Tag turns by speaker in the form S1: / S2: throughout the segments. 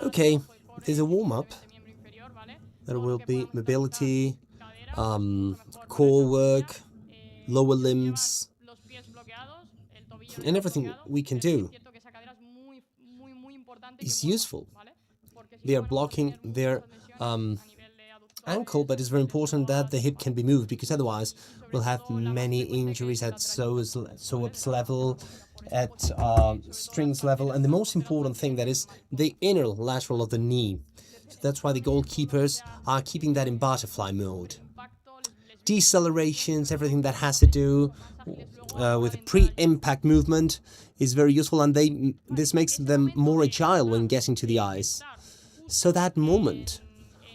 S1: Okay, there's a warm-up. There will be mobility, core work, lower limbs, and everything we can do is useful. They are blocking their ankle, but it's very important that the hip can be moved, because otherwise we'll have many injuries at psoas level, at strings level, and the most important thing, that is the inner lateral of the knee. So that's why the goalkeepers are keeping that in butterfly mode. Decelerations, everything that has to do with pre-impact movement is very useful, and this makes them more agile when getting to the ice. So that moment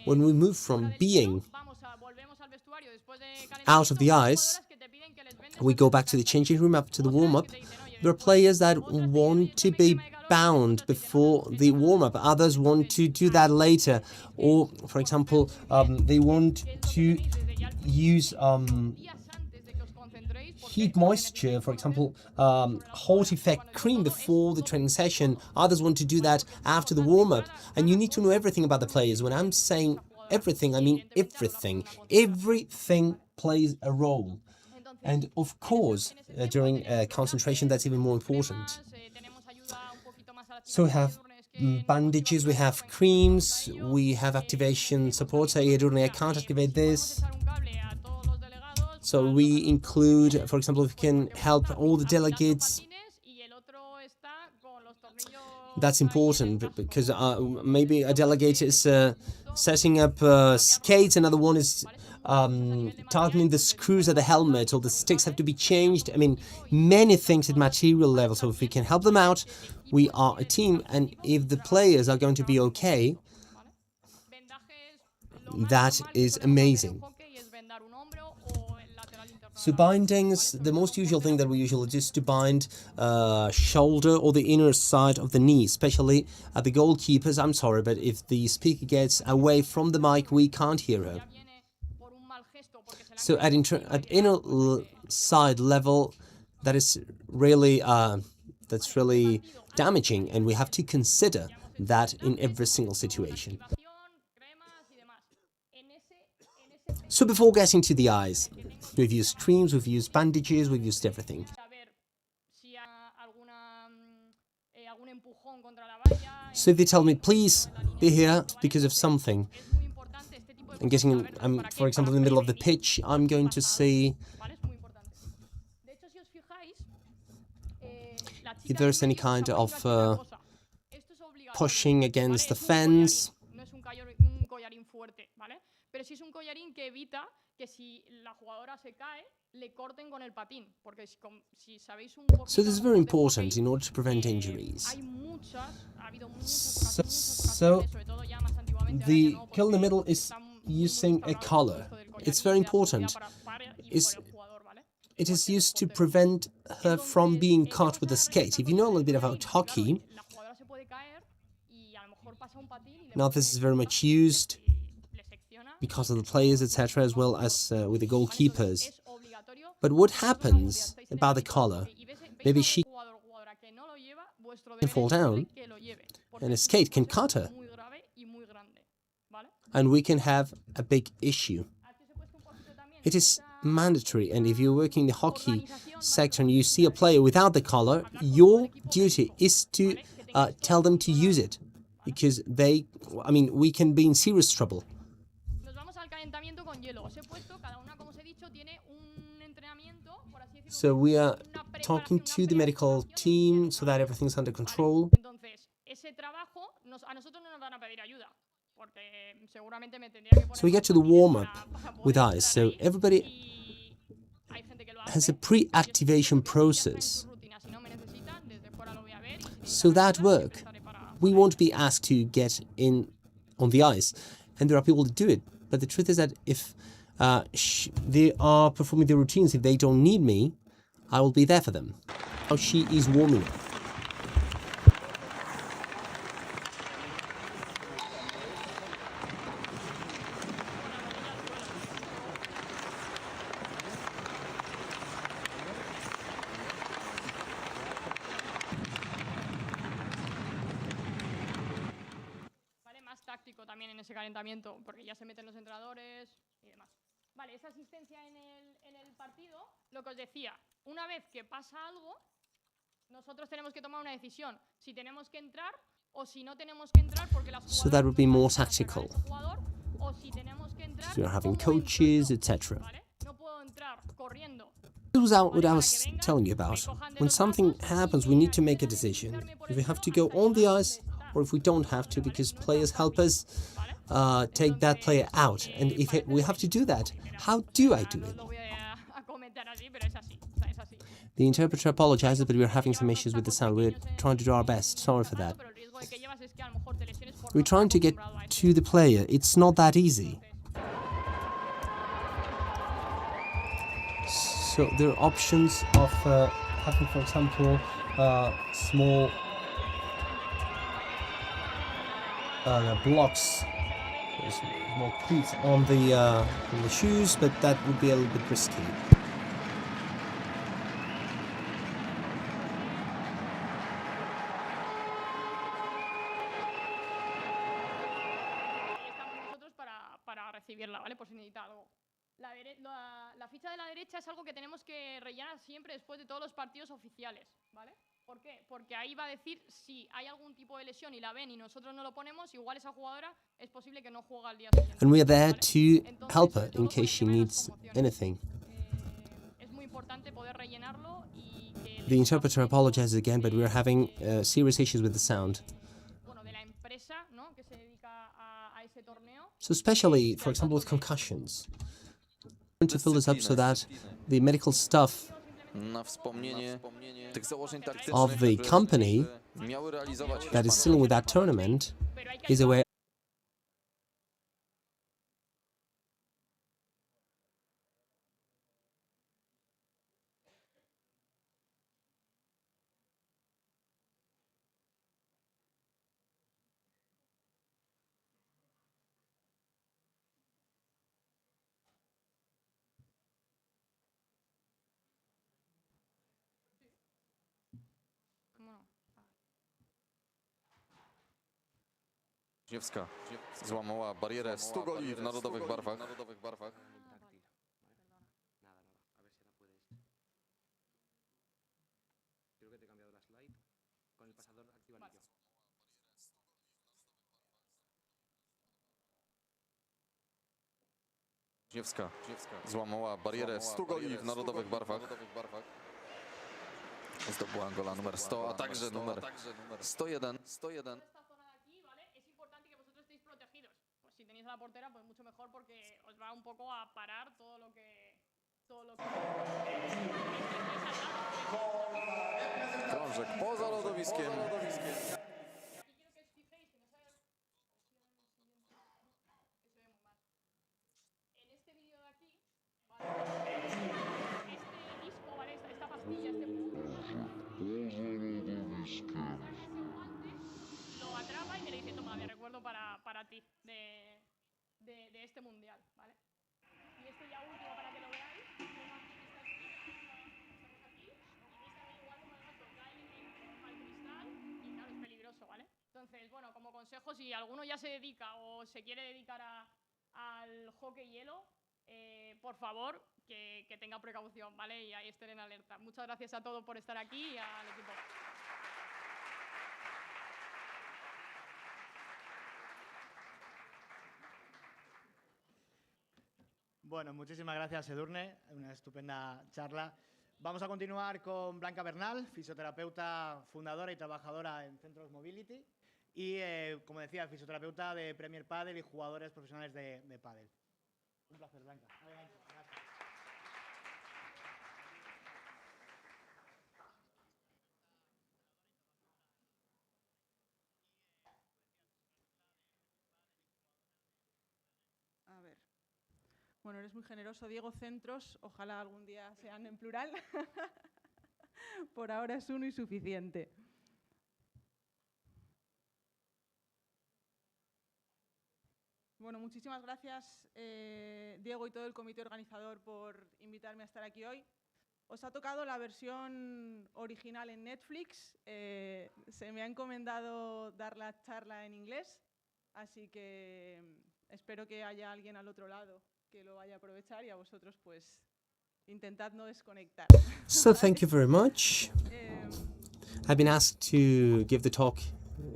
S1: when we move from being out of the ice, we go back to the changing room, up to the warm-up. There are players that want to be bound before the warm-up. Others want to do that later. Or, for example, they want to use heat moisture, for example, hot effect cream before the training session. Others want to do that after the warm-up. And you need to know everything about the players. When I'm saying everything, I mean everything. Everything plays a role. And of course, during concentration, that's even more important. So we have bandages, we have creams, we have activation support. I can't activate this. So we include, for example, if we can help all the delegates. That's important, because maybe a delegate is setting up skates, another one is tightening the screws of the helmet, or the sticks have to be changed. I mean, many things at material level. So if we can help them out, we are a team. And if the players are going to be okay, that is amazing. So bindings, the most usual thing that we usually do is to bind shoulder or the inner side of the knee, especially at the goalkeepers. I'm sorry, but if the speaker gets away from the mic, we can't hear her. So at inner side level, that is really that's really damaging, and we have to consider that in every single situation. So before getting to the eyes, we've used creams, we've used bandages, we've used everything. So if they tell me, please be here because of something, and getting, for example, in the middle of the pitch, I'm going to see if there's any kind of pushing against the fence. So this is very important in order to prevent injuries. So the kill in the middle is using a collar. It's very important. It is used to prevent her from being caught with a skate. If you know a little bit about hockey, now this is very much used because of the players, etc., as well as with the goalkeepers. But what happens about the collar? Maybe she can fall down and a skate can cut her. And we can have a big issue. It is mandatory, and if you're working in the hockey sector and you see a player without the collar, your duty is to tell them to use it, because we can be in serious trouble. So we are talking to the medical team so that everything's under control. So we get to the warm-up with ice. So everybody has a pre-activation process. So that work, we won't be asked to get in on the ice. And there are people that do it. But the truth is that if they are performing the routines, if they don't need me, I will be there for them. Now she is warming up.
S2: calentamiento, porque ya se meten los entrenadores y demás. Vale, esa asistencia en el partido, lo que os decía, una vez que pasa algo, nosotros tenemos que tomar una decisión, si tenemos que entrar o si no tenemos que entrar porque las
S1: So that would be more tactical.
S2: o si tenemos que entrar,
S1: So you're having coaches, etc.
S2: ¿vale? No puedo entrar corriendo.
S1: This was what I was telling you about. When something happens, we need to make a decision. If we have to go on the ice, or if we don't have to, because players help us take that player out. And if we have to do that, how do I do it? The interpreter apologizes, but we're having some issues with the sound. We're trying to do our best. Sorry for that. We're trying to get to the player. It's not that easy. So there are options of having, for example, small blocks, small cleats on the shoes, but that would be a little bit risky.
S2: Para recibirla, ¿vale? Por si necesita algo. La ficha de la derecha es algo que tenemos que rellenar siempre después de todos los partidos oficiales, ¿vale? ¿Por qué? Porque ahí va a decir si hay algún tipo de lesión y la ven y nosotros no lo ponemos, igual esa jugadora es posible que no juegue al día siguiente.
S1: And we are there to help her in case she needs anything.
S2: Es muy importante poder rellenarlo y que
S1: The interpreter apologizes again, but we are having serious issues with the sound.
S2: de la empresa, ¿no? Que se dedica a ese torneo.
S1: So especially, for example, with concussions. I'm going to fill this up so that the medical staff of the company that is dealing with that tournament is aware.
S3: Dziewska złamała barierę 100 goli w narodowych barwach. Dziewska złamała barierę 100 goli w narodowych barwach. Zdobyła gola numer 100, a także numer 101.
S2: Si tenéis a la portera, pues mucho mejor porque os va un poco a parar todo lo que
S3: Krążek poza lodowiskiem.
S2: lo atrapa y me le dice, toma, de recuerdo para ti de este mundial, ¿vale? Y este ya último para que lo veáis, tengo aquí en esta esquina, estamos aquí, y veis también igual como además lo cae al cristal y claro, es peligroso, ¿vale? Entonces, bueno, como consejo, si alguno ya se dedica o se quiere dedicar al hockey hielo, por favor, que tenga precaución, ¿vale? Y ahí estén en alerta. Muchas gracias a todos por estar aquí y al equipo.
S4: Bueno, muchísimas gracias, Edurne. Una estupenda charla. Vamos a continuar con Blanca Bernal, fisioterapeuta fundadora y trabajadora en Centros Mobility y, como decía, fisioterapeuta de Premier Padel y jugadores profesionales de pádel. Un placer, Blanca. Adelante. Gracias.
S5: A ver. Bueno, eres muy generoso, Diego. Centros, ojalá algún día sean en plural. Por ahora es uno y suficiente. Bueno, muchísimas gracias, Diego y todo el comité organizador por invitarme a estar aquí hoy. Os ha tocado la versión original en Netflix. Se me ha encomendado dar la charla en inglés, así que espero que haya alguien al otro lado que lo vaya a aprovechar y a vosotros pues intentad no desconectar.
S1: So thank you very much. I've been asked to give the talk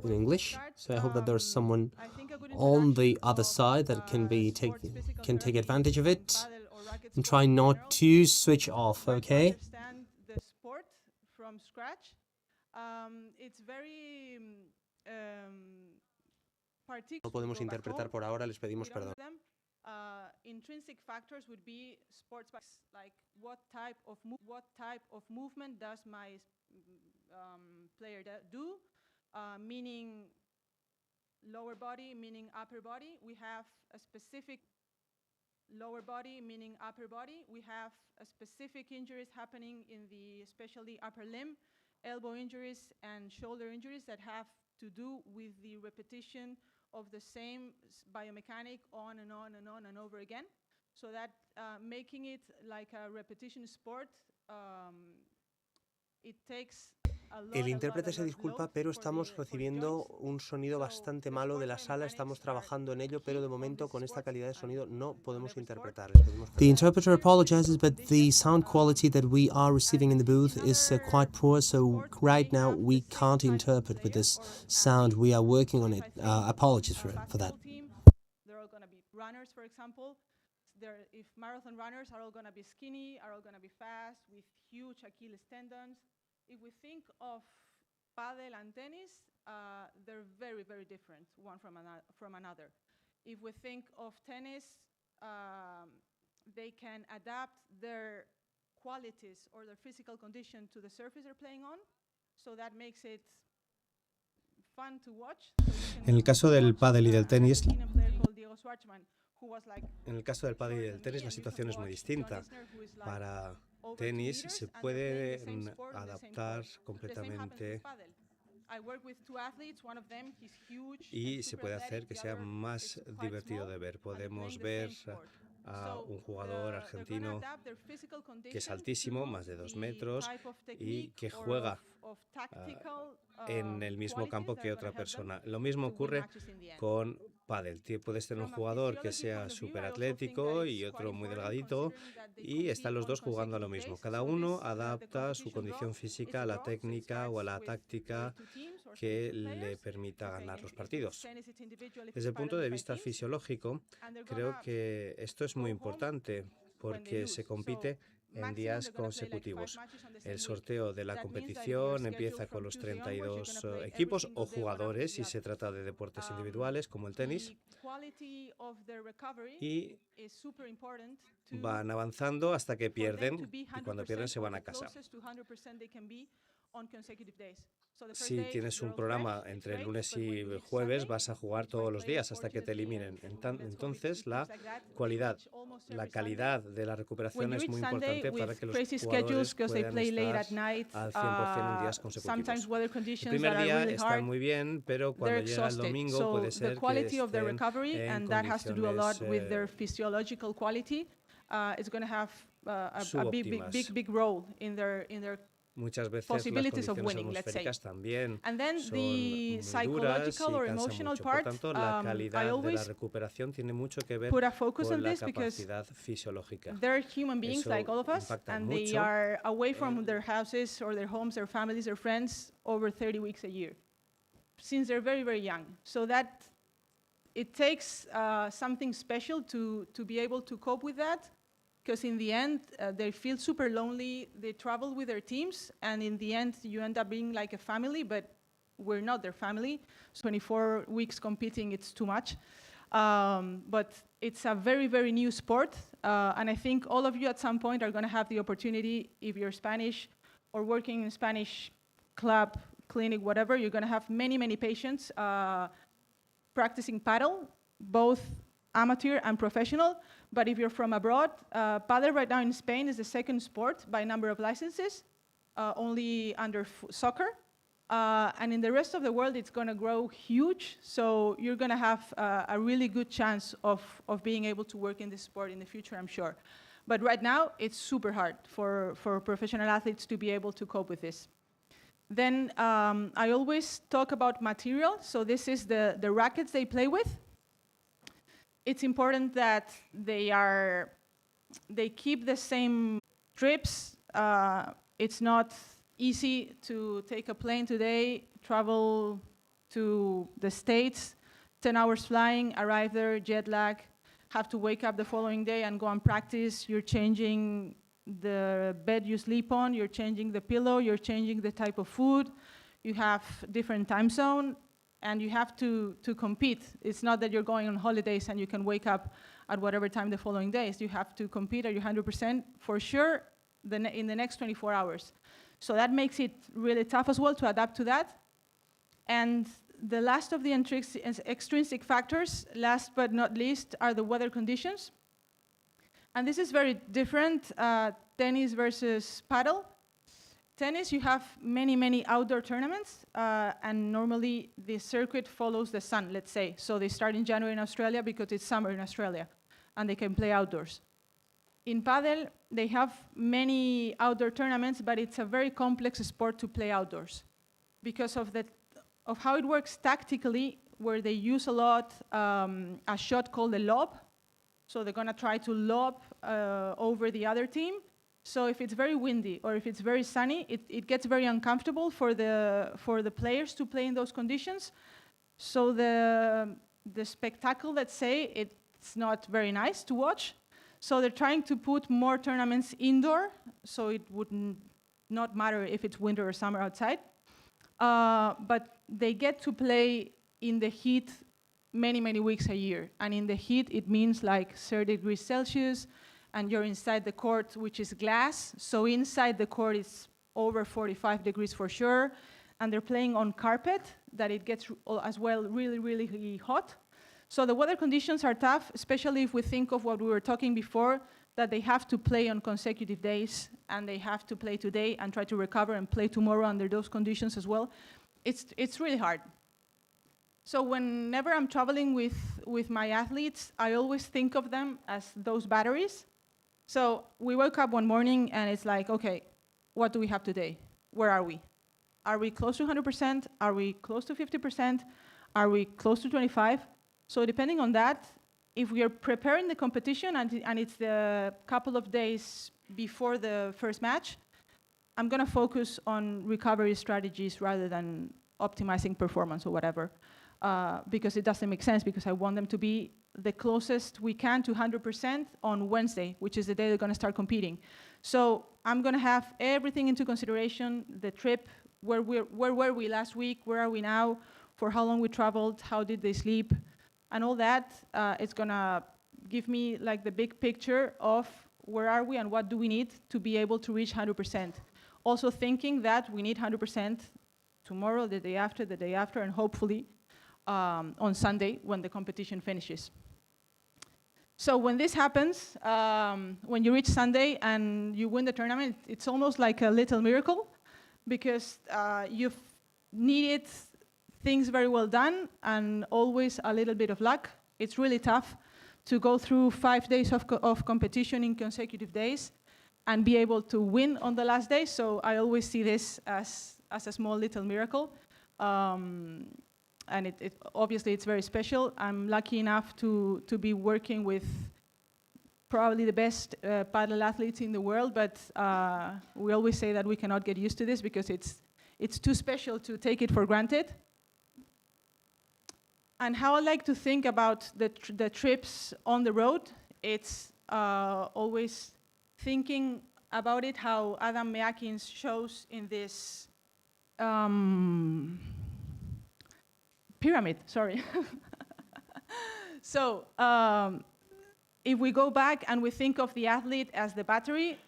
S1: in English, so I hope that there's someone on the other side that can take advantage of it and try not to switch off, okay?
S5: Understand the sport from scratch. It's very particular.
S1: No podemos interpretar por ahora, les pedimos perdón.
S5: Intrinsic factors would be sports, like what type of movement does my player do, meaning lower body, meaning upper body. We have a specific lower body, meaning upper body. We have a specific injuries happening in the especially upper limb, elbow injuries and shoulder injuries that have to do with the repetition of the same biomechanic on and on and on and over again. So that making it like a repetition sport, it takes a lot.
S1: El intérprete se disculpa, pero estamos recibiendo un sonido bastante malo de la sala. Estamos trabajando en ello, pero de momento con esta calidad de sonido no podemos interpretar. The interpreter apologizes, but the sound quality that we are receiving in the booth is quite poor, so right now we can't interpret with this sound. We are working on it. Apologies for that.
S5: They're all going to be runners, for example. If marathon runners are all going to be skinny, are all going to be fast, with huge Achilles tendons. If we think of paddle and tennis, they're very, very different one from another. If we think of tennis, they can adapt their qualities or their physical condition to the surface they're playing on, so that makes it fun to watch.
S1: En el caso del pádel y del tenis, la situación es muy distinta. Para tenis se puede adaptar completamente y se puede hacer que sea más divertido de ver. Podemos ver a un jugador argentino que es altísimo, más de 2 metros, y que juega en el mismo campo que otra persona. Lo mismo ocurre con pádel. Puedes tener un jugador que sea súper atlético y otro muy delgadito, y están los dos jugando a lo mismo. Cada uno adapta su condición física a la técnica o a la táctica que le permita ganar los partidos. Desde el punto de vista fisiológico, creo que esto es muy importante porque se compite en días consecutivos. El sorteo de la competición empieza con los 32 equipos o jugadores si se trata de deportes individuales como el tenis, y van avanzando hasta que pierden, y cuando pierden se van a casa. Si tienes un programa entre lunes y jueves, vas a jugar todos los días hasta que te eliminen. Entonces, la calidad de la recuperación es muy importante para que los jugadores puedan estar al 100% en días consecutivos. El primer día están muy bien, pero cuando llega el domingo puede ser que estén en condiciones subóptimas. Muchas veces las condiciones atmosféricas también son muy duras y cansan mucho. Por tanto, la calidad de la recuperación tiene mucho que ver con la capacidad fisiológica.
S5: They're human beings like all of us, and they are away from their houses or their homes, their families, their friends over 30 weeks a year, since they're very, very young. So that it takes something special to be able to cope with that. Because in the end, they feel super lonely, they travel with their teams, and in the end, you end up being like a family, but we're not their family. 24 weeks competing, it's too much. But it's a very, very new sport, and I think all of you at some point are going to have the opportunity, if you're Spanish or working in Spanish club, clinic, whatever, you're going to have many, many patients practicing paddle, both amateur and professional. But if you're from abroad, paddle right now in Spain is the second sport by number of licenses, only under soccer. And in the rest of the world, it's going to grow huge. So you're going to have a really good chance of being able to work in this sport in the future, I'm sure. But right now, it's super hard for professional athletes to be able to cope with this. Then I always talk about material. So this is the rackets they play with. it's important that they keep the same trips. It's not easy to take a plane today, travel to the States, 10 hours flying, arrive there, jet lag, have to wake up the following day and go and practice. You're changing the bed you sleep on, you're changing the pillow, you're changing the type of food, you have different time zone, and you have to compete. It's not that you're going on holidays and you can wake up at whatever time the following days. You have to compete at your 100% for sure in the next 24 hours. So that makes it really tough as well to adapt to that. And the last of the extrinsic factors, last but not least, are the weather conditions. And this is very different, tennis versus paddle. Tennis, you have many, many outdoor tournaments, and normally the circuit follows the sun, let's say. So they start in January in Australia because it's summer in Australia, and they can play outdoors. In paddle, they have many outdoor tournaments, but it's a very complex sport to play outdoors because of how it works tactically, where they use a lot a shot called a lob. So they're gonna try to lob over the other team. So if it's very windy or if it's very sunny, it gets very uncomfortable for the players to play in those conditions. So the spectacle, let's say, it's not very nice to watch. So they're trying to put more tournaments indoor, so it would not matter if it's winter or summer outside. But they get to play in the heat many, many weeks a year. And in the heat, it means like 30 degrees Celsius, and you're inside the court, which is glass. So inside the court, it's over 45 degrees for sure. And they're playing on carpet, that it gets as well really, really hot. So the weather conditions are tough, especially if we think of what we were talking before, that they have to play on consecutive days, and they have to play today and try to recover and play tomorrow under those conditions as well. It's really hard. So whenever I'm traveling with my athletes, I always think of them as those batteries. So we woke up one morning and it's like, okay, what do we have today? Where are we? Are we close to 100%? Are we close to 50%? Are we close to 25%? So depending on that, if we are preparing the competition and it's the couple of days before the first match, I'm gonna focus on recovery strategies rather than optimizing performance or whatever, because it doesn't make sense, because I want them to be the closest we can to 100% on Wednesday, which is the day they're gonna start competing. So I'm gonna have everything into consideration, the trip, where were we last week, where are we now, for how long we traveled, how did they sleep, and all that. It's gonna give me like the big picture of where are we and what do we need to be able to reach 100%. Also thinking that we need 100% tomorrow, the day after, and hopefully on Sunday when the competition finishes. So when this happens, when you reach Sunday and you win the tournament, it's almost like a little miracle, because you've needed things very well done and always a little bit of luck. It's really tough to go through 5 days of competition in consecutive days and be able to win on the last day. So I always see this as a small little miracle. And obviously it's very special. I'm lucky enough to be working with probably the best paddle athletes in the world, but we always say that we cannot get used to this because it's too special to take it for granted. And how I like to think about the trips on the road, it's always thinking about it how Adam Meakins shows in this pyramid, sorry. So if we go back and we think of the athlete as the battery,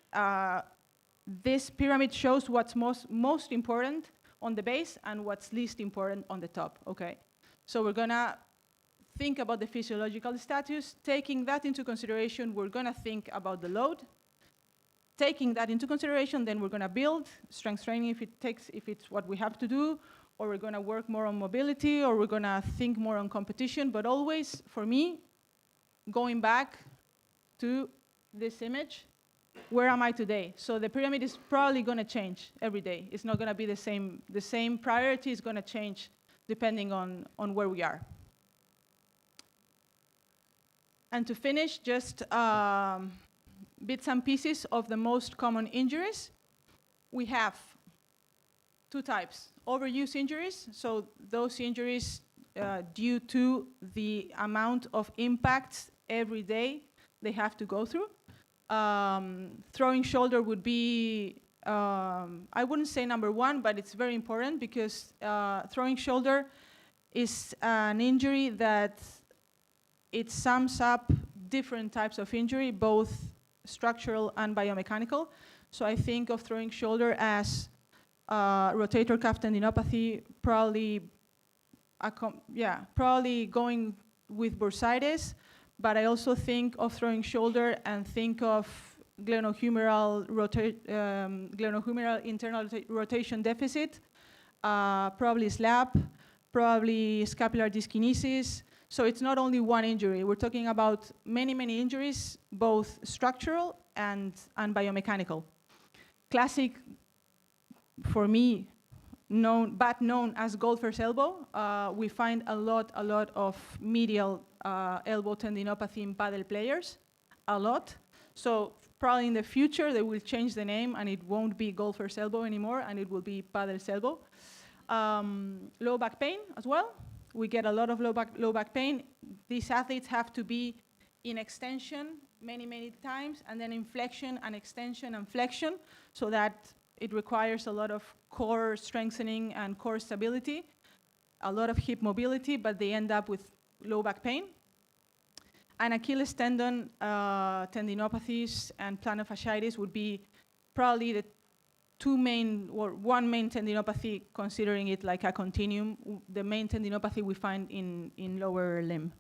S5: this pyramid shows what's most important on the base and what's least important on the top, okay? So we're gonna think about the physiological status. Taking that into consideration, we're gonna think about the load. Taking that into consideration, then we're gonna build strength training if it's what we have to do, or we're gonna work more on mobility, or we're gonna think more on competition. But always, for me, going back to this image, where am I today? So the pyramid is probably gonna change every day. It's not gonna be the same. The same priority is gonna change depending on where we are. And to finish, just bits and pieces of the most common injuries. We have two types. Overuse injuries, so those injuries due to the amount of impacts every day they have to go through. Throwing shoulder would be, I wouldn't say number one, but it's very important because throwing shoulder is an injury that it sums up different types of injury, both structural and biomechanical. So I think of throwing shoulder as rotator cuff tendinopathy, probably going with bursitis, but I also think of throwing shoulder and think of glenohumeral internal rotation deficit, probably SLAP, probably scapular dyskinesis. So it's not only one injury. We're talking about many, many injuries, both structural and biomechanical. Classic, for me, known as golfer's elbow. We find a lot of medial elbow tendinopathy in paddle players, a lot. So probably in the future, they will change the name and it won't be golfer's elbow anymore and it will be paddle's elbow. Low back pain as well. We get a lot of low back pain. These athletes have to be in extension many, many times, and then in flexion and extension and flexion, so that it requires a lot of core strengthening and core stability, a lot of hip mobility, but they end up with low back pain. And Achilles tendon tendinopathies and plantar fasciitis would be probably the two main, or one main tendinopathy, considering it like a continuum, the main tendinopathy we find in lower limb.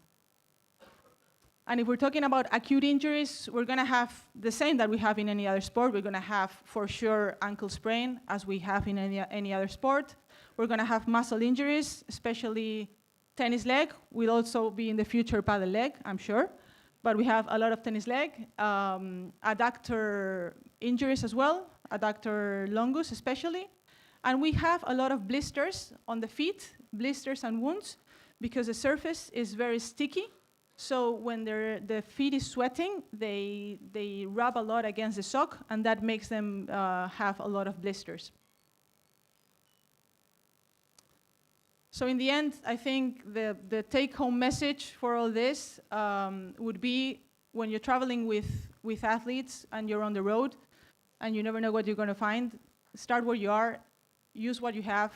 S5: And if we're talking about acute injuries, we're going to have the same that we have in any other sport. We're going to have, for sure, ankle sprain, as we have in any other sport. We're going to have muscle injuries, especially tennis leg. Will also be in the future paddle leg, I'm sure. But we have a lot of tennis leg. Adductor injuries as well, adductor longus especially. And we have a lot of blisters on the feet, blisters and wounds, because the surface is very sticky. So when the feet is sweating, they rub a lot against the sock, and that makes them have a lot of blisters. So in the end, I think the take-home message for all this would be, when you're traveling with athletes and you're on the road and you never know what you're going to find, start where you are, use what you have,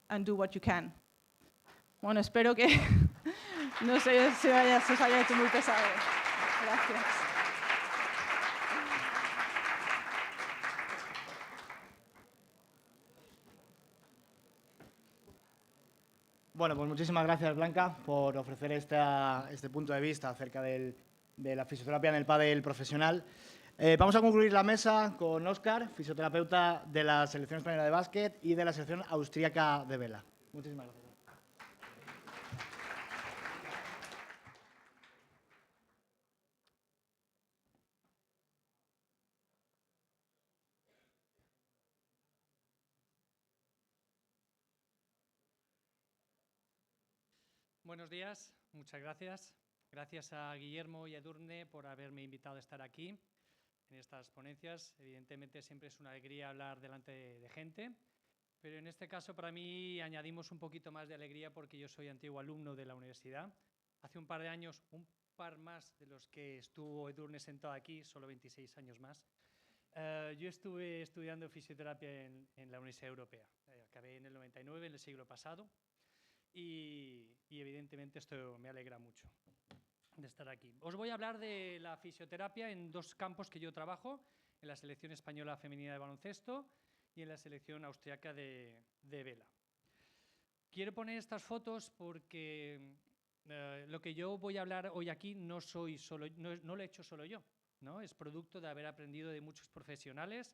S5: and do what you can. Bueno, espero que no se os haya hecho muy pesado. Gracias.
S4: Bueno, pues muchísimas gracias, Blanca, por ofrecer este punto de vista acerca de la fisioterapia en el pádel profesional. Vamos a concluir la mesa con Óscar, fisioterapeuta de la Selección Española de Básquet y de la Selección Austríaca de Vela. Muchísimas gracias.
S6: Buenos días, muchas gracias. Gracias a Guillermo y a Edurne por haberme invitado a estar aquí en estas ponencias. Evidentemente siempre es una alegría hablar delante de gente, pero en este caso para mí añadimos un poquito más de alegría porque yo soy antiguo alumno de la universidad. Hace un par de años, un par más de los que estuvo Edurne sentado aquí, solo 26 años más, yo estuve estudiando fisioterapia en la Universidad Europea. Acabé en el 99, en el siglo pasado. Y evidentemente esto me alegra mucho de estar aquí. Os voy a hablar de la fisioterapia en dos campos que yo trabajo, en la selección española femenina de baloncesto y en la selección austriaca de vela. Quiero poner estas fotos porque lo que yo voy a hablar hoy aquí no lo he hecho solo yo, ¿no? Es producto de haber aprendido de muchos profesionales,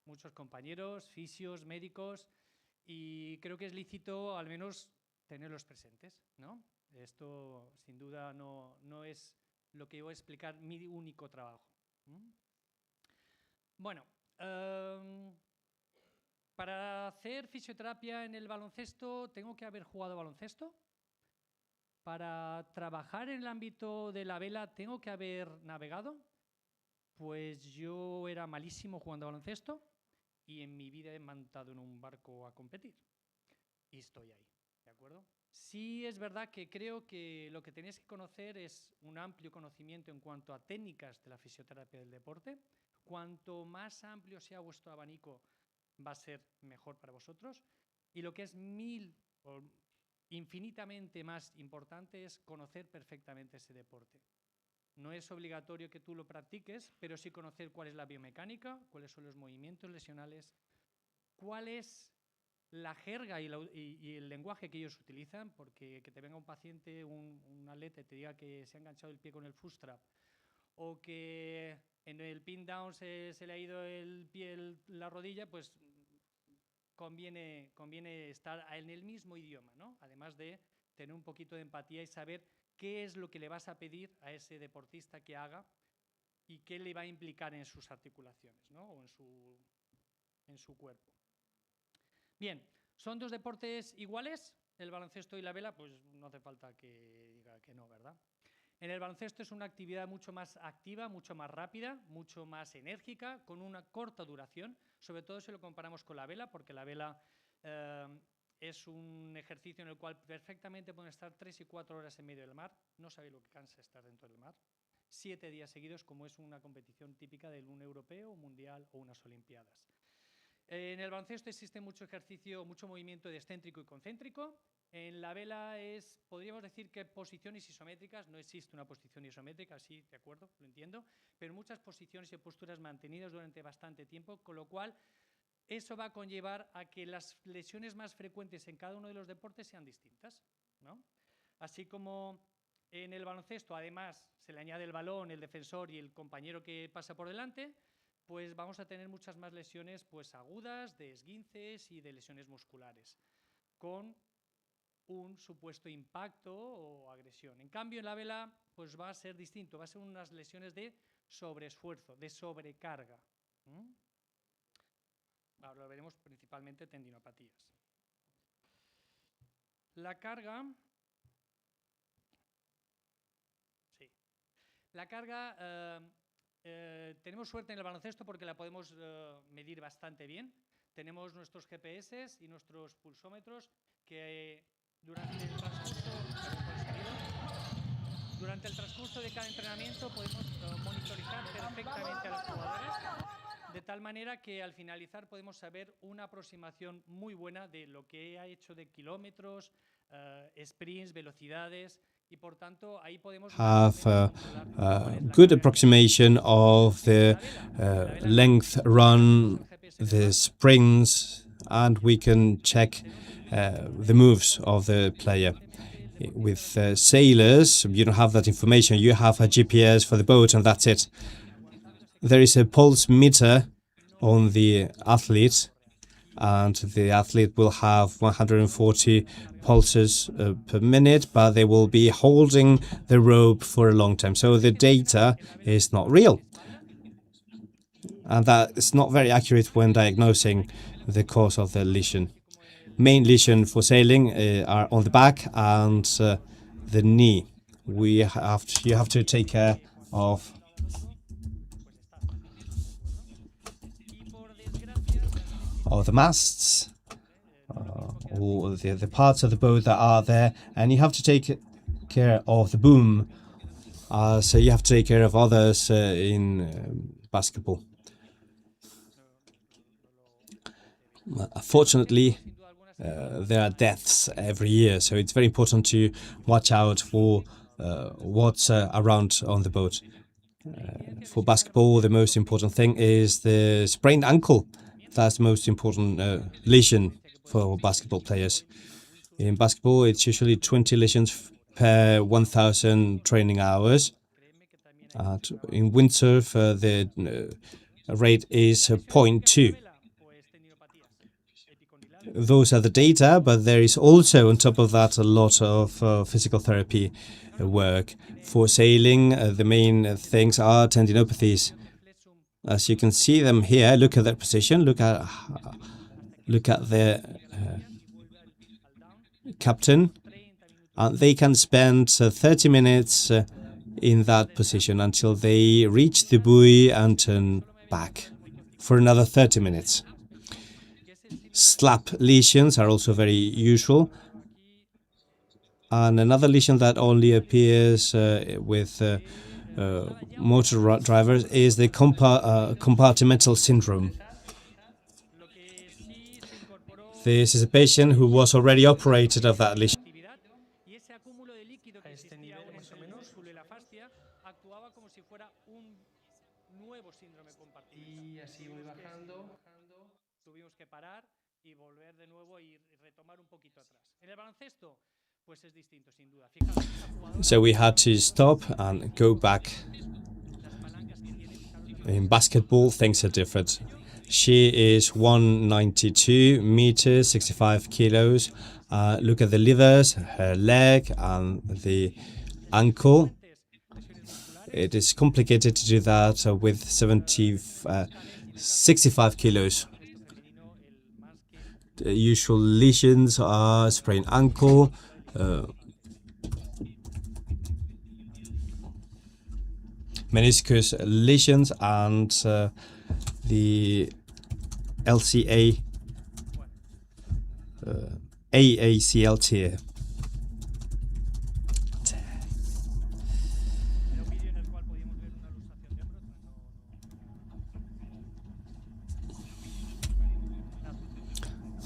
S6: muchos compañeros, fisios, médicos, y creo que es lícito al menos tenerlos presentes, ¿no? Esto, sin duda, no es lo que yo voy a explicar, mi único trabajo. Bueno, para hacer fisioterapia en el baloncesto, ¿tengo que haber jugado baloncesto? para trabajar en el ámbito de la vela, ¿tengo que haber navegado? Pues yo era malísimo jugando a baloncesto y en mi vida he montado en un barco a competir. Y estoy ahí, ¿de acuerdo? Sí es verdad que creo que lo que tenéis que conocer es un amplio conocimiento en cuanto a técnicas de la fisioterapia del deporte. Cuanto más amplio sea vuestro abanico, va a ser mejor para vosotros. Y lo que es infinitamente más importante es conocer perfectamente ese deporte. No es obligatorio que tú lo practiques, pero sí conocer cuál es la biomecánica, cuáles son los movimientos lesionales, cuál es la jerga y el lenguaje que ellos utilizan, porque que te venga un paciente, un atleta, y te diga que se ha enganchado el pie con el footstrap, o que en el pin down se le ha ido el pie, la rodilla, pues conviene estar en el mismo idioma, ¿no? Además de tener un poquito de empatía y saber qué es lo que le vas a pedir a ese deportista que haga y qué le va a implicar en sus articulaciones, ¿no? O en su cuerpo. Bien, ¿son dos deportes iguales? El baloncesto y la vela, pues no hace falta que diga que no, ¿verdad? En el baloncesto es una actividad mucho más activa, mucho más rápida, mucho más enérgica, con una corta duración, sobre todo si lo comparamos con la vela, porque la vela es un ejercicio en el cual perfectamente pueden estar 3 y 4 horas en medio del mar. No sabéis lo que cansa estar dentro del mar. 7 días seguidos, como es una competición típica de un europeo, un mundial o unas olimpiadas. En el baloncesto existe mucho ejercicio, mucho movimiento de excéntrico y concéntrico. En la vela podríamos decir que posiciones isométricas, no existe una posición isométrica, sí, de acuerdo, lo entiendo, pero muchas posiciones y posturas mantenidas durante bastante tiempo, con lo cual eso va a conllevar a que las lesiones más frecuentes en cada uno de los deportes sean distintas, ¿no? Así como en el baloncesto, además, se le añade el balón, el defensor y el compañero que pasa por delante, pues vamos a tener muchas más lesiones pues, agudas, de esguinces y de lesiones musculares, con un supuesto impacto o agresión. En cambio, en la vela pues va a ser distinto, va a ser unas lesiones de sobreesfuerzo, de sobrecarga. Ahora lo veremos principalmente tendinopatías. La carga... Sí. La carga... tenemos suerte en el baloncesto porque la podemos medir bastante bien. Tenemos nuestros GPS y nuestros pulsómetros que durante el transcurso de cada entrenamiento podemos monitorizar perfectamente a los jugadores, de tal manera que al finalizar podemos saber una aproximación muy buena de lo que ha hecho de kilómetros, sprints, velocidades.
S1: Have a good approximation of the length run, the sprints, and we can check the moves of the player. With sailors, you don't have that information. You have a GPS for the boat and that's it. There is a pulse meter on the athlete, and the athlete will have 140 pulses per minute, but they will be holding the rope for a long time. So the data is not real. And that is not very accurate when diagnosing the cause of the lesion. Main lesion for sailing are on the back and the knee. You have to take care of the masts, or the parts of the boat that are there, and you have to take care of the boom. So you have to take care of others in basketball. Unfortunately, there are deaths every year, so it's very important to watch out for what's around on the boat. For basketball, the most important thing is the sprained ankle. That's the most important lesion for basketball players. In basketball, it's usually 20 lesions per 1,000 training hours. In windsurf, the rate is 0.2. Those are the data, but there is also, on top of that, a lot of physical therapy work. For sailing, the main things are tendinopathies. As you can see them here, look at their position, look at the captain.
S7: and they can spend 30 minutes in that position until they reach the buoy and turn back for another 30 minutes. Slap lesions are also very usual. And another lesion that only appears with motor drivers is the compartmental syndrome. This is a patient who was already operated of that lesion. So we had to stop and go back. In basketball, things are different. She is 192 meters, 65 kilos. Look at the livers, her leg, and the ankle. It is complicated to do that with 65 kilos. The usual lesions are sprained ankle, meniscus lesions, and the LCA AACL tear.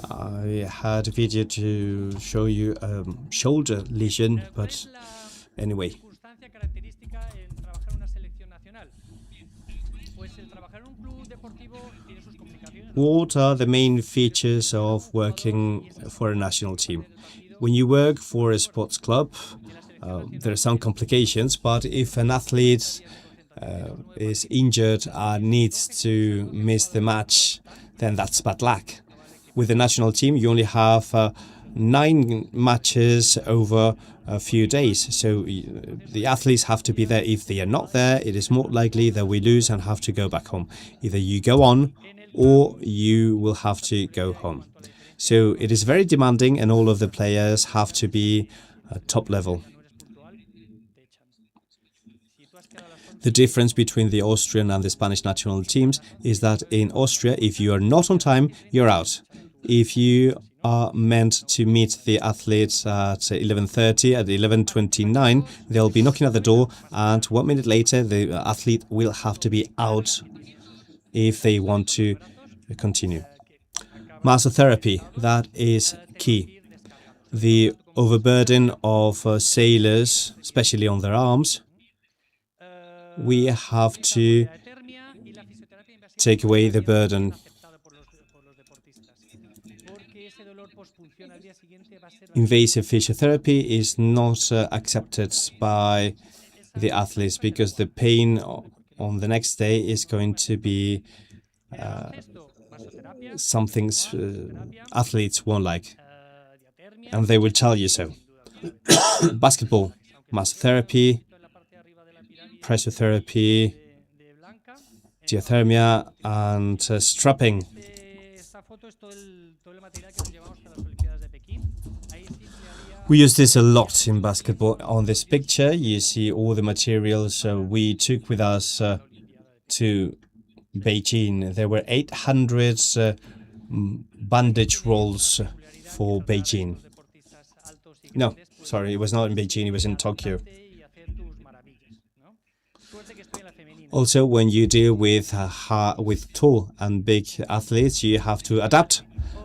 S7: I had a video to show you a shoulder lesion, but anyway. What are the main features of working for a national team? When you work for a sports club, there are some complications, but if an athlete is injured and needs to miss the match, then that's bad luck. With the national team, you only have 9 matches over a few days. So the athletes have to be there. If they are not there, it is more likely that we lose and have to go back home. Either you go on or you will have to go home. So it is very demanding, and all of the players have to be top level. The difference between the Austrian and the Spanish national teams is that in Austria, if you are not on time, you're out. If you are meant to meet the athletes at 11:30, at 11:29, they'll be knocking at the door, and 1 minute later, the athlete will have to be out if they want to continue. Muscle therapy, that is key. The overburden of sailors, especially on their arms, we have to take away the burden. Invasive physiotherapy is not accepted by the athletes because the pain on the next day is going to be something athletes won't like, and they will tell you so. Basketball, muscle therapy, pressure therapy, geothermia, and strapping. We use this a lot in basketball. On this picture, you see all the materials we took with us to Beijing. There were 800 bandage rolls for Beijing. No, sorry, it was not in Beijing, it was in Tokyo. Also, when you deal with tall and big athletes, you have to adapt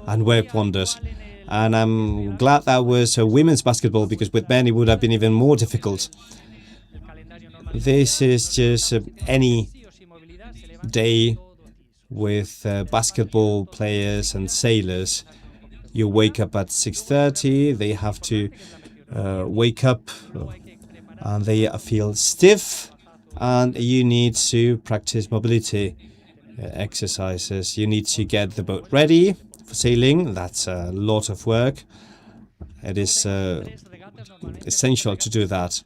S7: and work wonders. And I'm glad that was women's basketball, because with men it would have been even more difficult. This is just any day with basketball players and sailors. You wake up at 6:30, they have to wake up and they feel stiff, and you need to practice mobility exercises. You need to get the boat ready for sailing. That's a lot of work. It is essential to do that.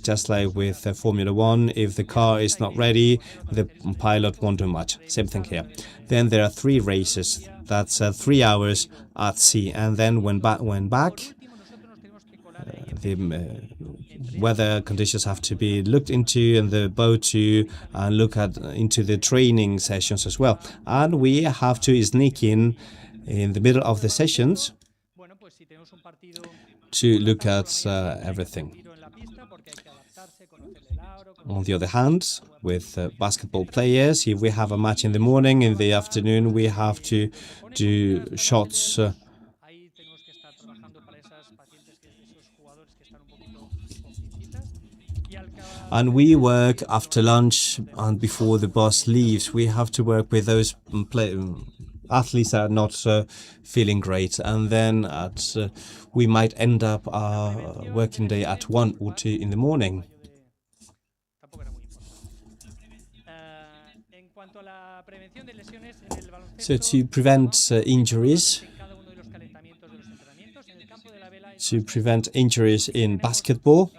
S7: Just like with Formula 1, if the car is not ready, the pilot won't do much. Same thing here. Then there are 3 races. That's 3 hours at sea. And then when back, weather conditions have to be looked into, and the boat to look into the training sessions as well. And we have to sneak in the middle of the sessions to look at everything. On the other hand, with basketball players, if we have a match in the morning, in the afternoon, we have to do shots. And we work after lunch and before the bus leaves. We have to work with those athletes that are not feeling great. And then we might end up our working day at 1 or 2 in the morning. So to prevent injuries, in basketball,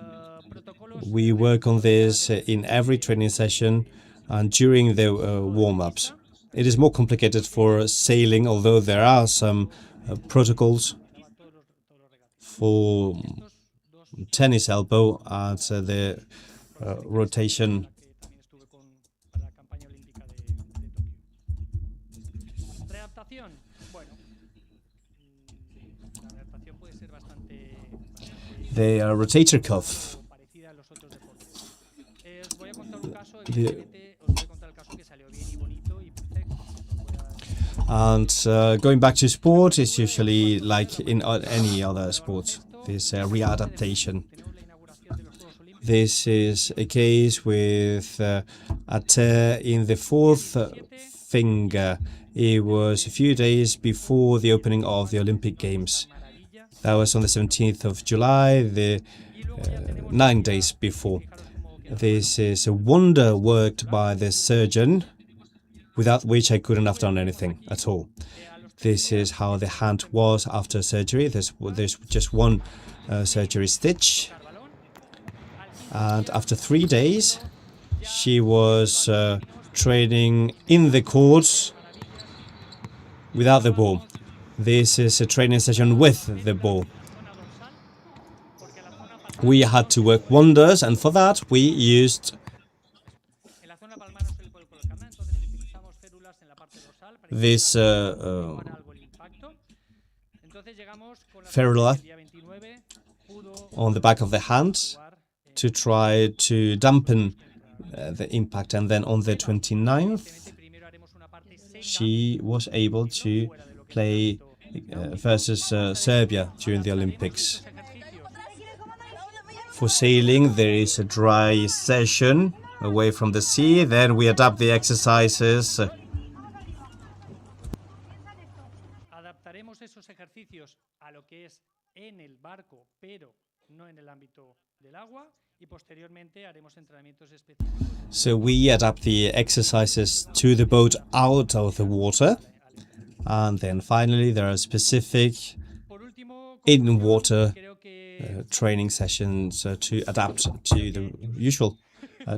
S7: we work on this in every training session and during the warm-ups. It is more complicated for sailing, although there are some protocols for tennis elbow at the rotation. The rotator cuff. And going back to sport, it's usually like in any other sport, this readaptation. This is a case with a tear in the fourth finger. It was a few days before the opening of the Olympic Games. That was on the 17th of July, 9 days before. This is a wonder worked by the surgeon, without which I couldn't have done anything at all. This is how the hand was after surgery. There's just one surgery stitch. And after 3 days, she was training in the courts without the ball. This is a training session with the ball. We had to work wonders, and for that we used this ferrula on the back of the hand to try to dampen the impact, and then on the 29th she was able to play versus Serbia during the Olympics. For sailing, there is a dry session away from the sea, then we adapt the exercises. So we adapt the exercises to the boat out of the water, and then finally there are specific in-water training sessions to adapt to the usual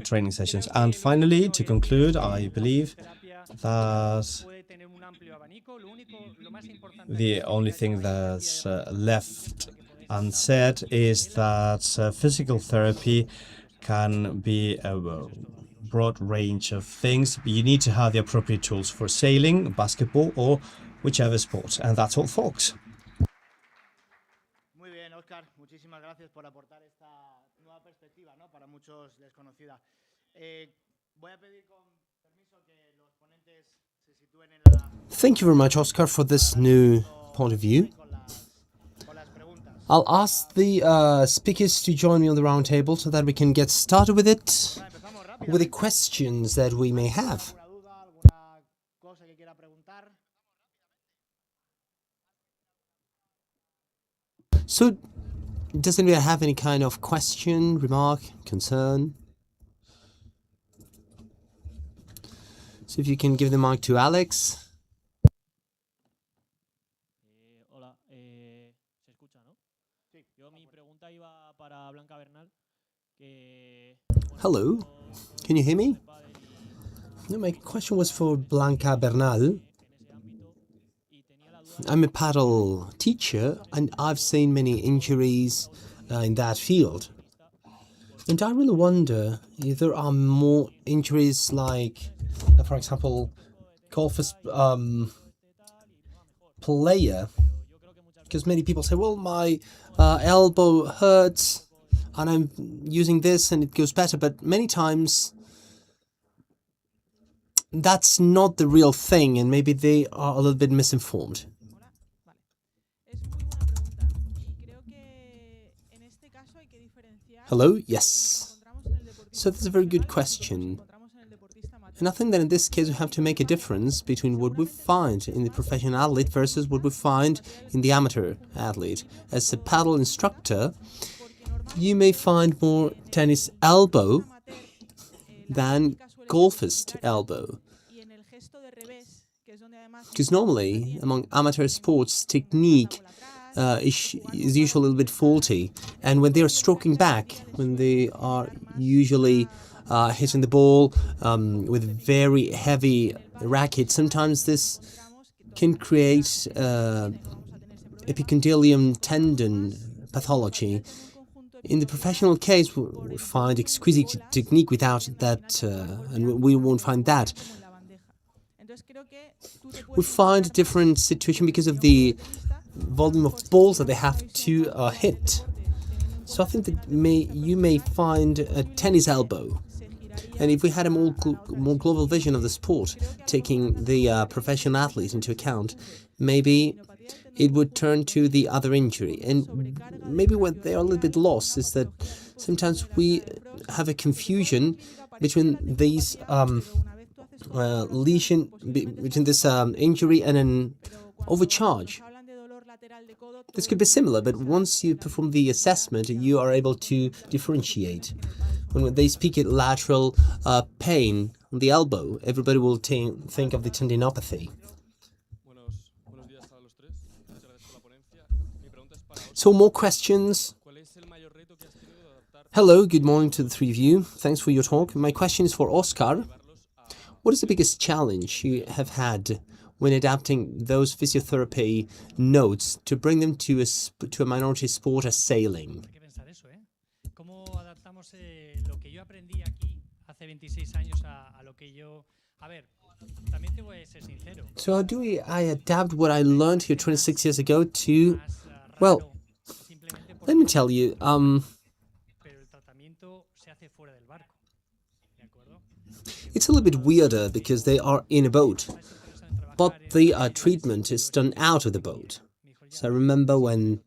S7: training sessions. And finally, to conclude, I believe that the only thing that's left unsaid is that physical therapy can be a broad range of things. You need to have the appropriate tools for sailing, basketball, or whichever sport. And that's all, folks.
S4: Muy bien, Óscar. Muchísimas gracias por aportar esta nueva perspectiva, ¿no? Para muchos desconocida. Voy a pedir con permiso que los ponentes se sitúen en la...
S1: Thank you very much, Oscar, for this new point of view. I'll ask the speakers to join me on the round table so that we can get started with it, with the questions that we may have. So, does anybody have any kind of question, remark, concern? So if you can give the mic to Alex. Hello, can you hear me? No, my question was for Blanca Bernal. I'm a paddle teacher and I've seen many injuries in that field. And I really wonder if there are more injuries like, for example, golfers player, because many people say, well, my elbow hurts and I'm using this and it goes better, but many times that's not the real thing, and maybe they are a little bit misinformed. Hello? Yes. So that's a very good question. And I think that in this case we have to make a difference between what we find in the professional athlete versus what we find in the amateur athlete. As a paddle instructor, you may find more tennis elbow than golfist elbow. Because normally, among amateur sports, technique is usually a little bit faulty. And when they are stroking back, when they are usually hitting the ball with very heavy racket, sometimes this can create epicondylum tendon pathology. In the professional case, we find exquisite technique without that, and we won't find that. We find a different situation because of the volume of balls that they have to hit. So I think that you may find a tennis elbow. And if we had a more global vision of the sport, taking the professional athlete into account, maybe it would turn to the other injury. And maybe what they are a little bit lost is that sometimes we have a confusion between these lesion, between this injury and an overcharge. This could be similar, but once you perform the assessment, you are able to differentiate. When they speak of lateral pain on the elbow, everybody will think of the tendinopathy. So more questions? Hello, good morning to the three of you. Thanks for your talk. My question is for Oscar. What is the biggest challenge you have had when adapting those physiotherapy notes to bring them to a minority sport as sailing? So how do I adapt what I learned here 26 years ago to, well, let me tell you, it's a little bit weirder because they are in a boat, but the treatment is done out of the boat. So I remember when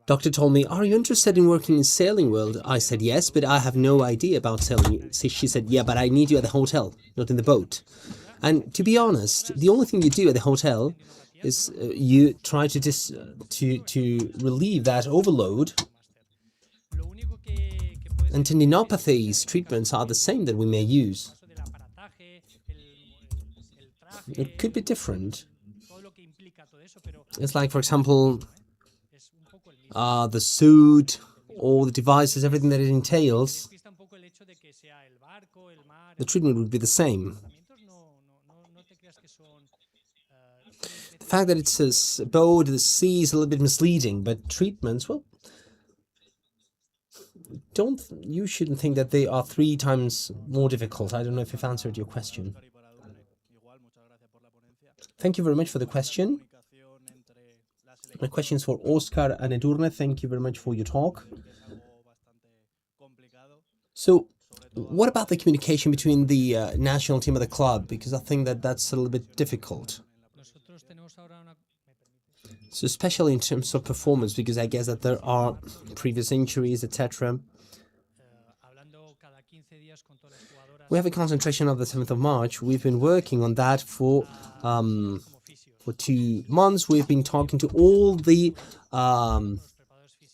S1: doctor told me, are you interested in working in sailing world? I said yes, but I have no idea about sailing. So she said, yeah, but I need you at the hotel, not in the boat. And to be honest, the only thing you do at the hotel is you try to relieve that overload. And tendinopathies treatments are the same that we may use. It could be different. It's like, for example, the suit or the devices, everything that it entails, the treatment would be the same. The fact that it's a boat, the sea is a little bit misleading, but treatments, well, you shouldn't think that they are 3 times more difficult. I don't know if I've answered your question. Thank you very much for the question. My question is for Oscar and Edurne. Thank you very much for your talk. So, what about the communication between the national team and the club? Because I think that that's a little bit difficult. So, especially in terms of performance, because I guess that there are previous injuries, etc. We have a concentration of the 7th of March. We've been working on that for 2 months. We've been talking to all the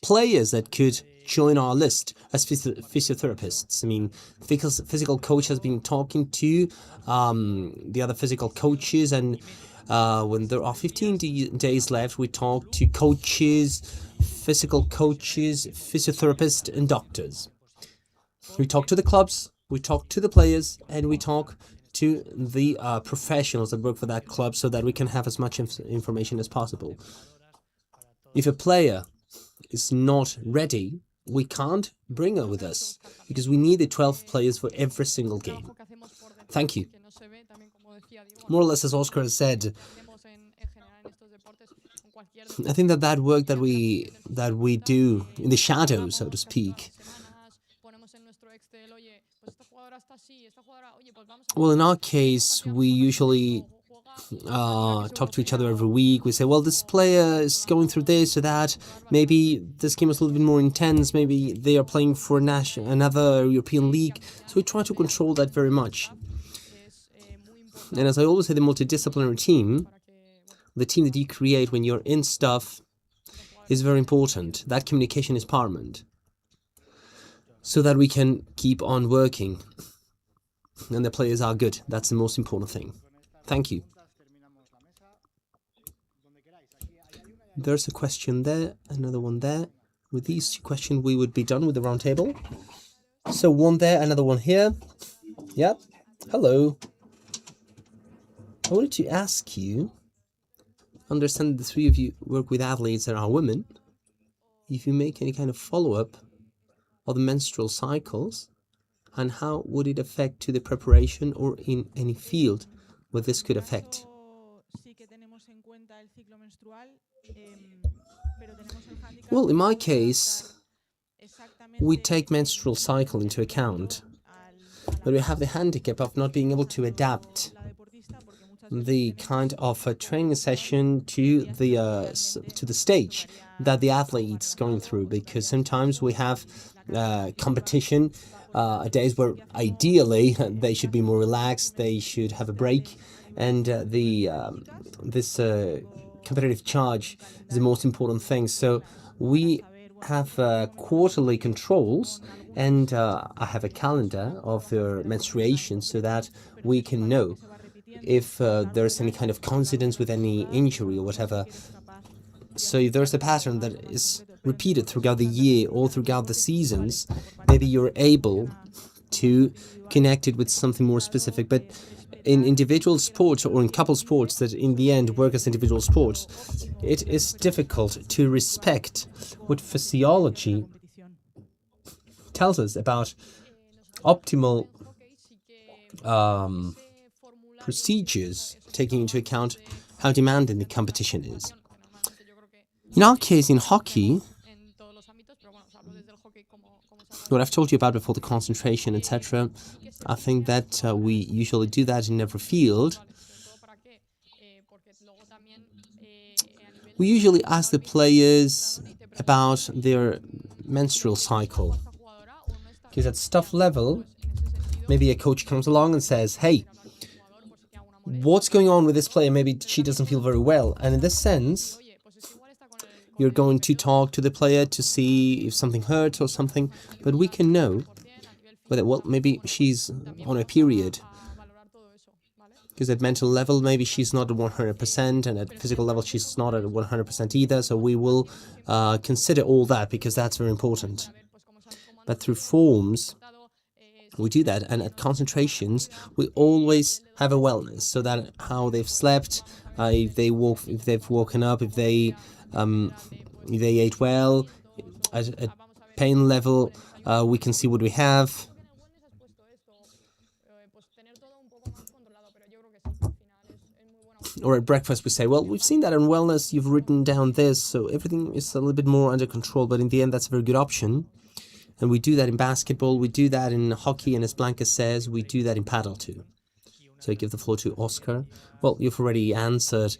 S1: players that could join our list as physiotherapists. I mean, physical coach has been talking to the other physical coaches, and when there are 15 days left, we talk to coaches, physical coaches, physiotherapists, and doctors. We talk to the clubs, we talk to the players, and we talk to the professionals that work for that club so that we can have as much information as possible. If a player is not ready, we can't bring her with us because we need the 12 players for every single game. Thank you. More or less, as Oscar has said, I think that work that we do in the shadow, so to speak. Well, in our case, we usually talk to each other every week. We say, well, this player is going through this or that. Maybe this game is a little bit more intense. Maybe they are playing for another European league. So we try to control that very much. And as I always say, the multidisciplinary team, the team that you create when you're in stuff, is very important. That communication is paramount. So that we can keep on working. And the players are good. That's the most important thing. Thank you. There's a question there, another one there. With these two questions, we would be done with the round table. So one there, another one here. Yep. Hello. I wanted to ask you, understand the three of you work with athletes that are women. If you make any kind of follow-up of the menstrual cycles, and how would it affect to the preparation or in any field where this could affect? Well, in my case, we take menstrual cycle into account, but we have the handicap of not being able to adapt the kind of a training session to the stage that the athlete's going through, because sometimes we have competition days where ideally they should be more relaxed, they should have a break, and this competitive charge is the most important thing. So we have quarterly controls, and I have a calendar of their menstruation so that we can know if there's any kind of coincidence with any injury or whatever. So if there's a pattern that is repeated throughout the year or throughout the seasons, maybe you're able to connect it with something more specific. But in individual sports or in couple sports that in the end work as individual sports, it is difficult to respect what physiology tells us about optimal procedures, taking into account how demanding the competition is. In our case, in hockey, what I've told you about before, the concentration, etc., I think that we usually do that in every field. We usually ask the players about their menstrual cycle, because at staff level, maybe a coach comes along and says, hey, what's going on with this player? Maybe she doesn't feel very well. And in this sense, you're going to talk to the player to see if something hurts or something, but we can know whether, well, maybe she's on a period, because at mental level, maybe she's not at 100%, and at physical level, she's not at 100% either, so we will consider all that, because that's very important. But through forms, we do that, and at concentrations, we always have a wellness, so that how they've slept, if they've woken up, if they ate well, at pain level, we can see what we have. Or at breakfast we say, well, we've seen that in wellness, you've written down this, so everything is a little bit more under control, but in the end that's a very good option. And we do that in basketball, we do that in hockey, and as Blanca says, we do that in paddle too. So I give the floor to Oscar. Well, you've already answered.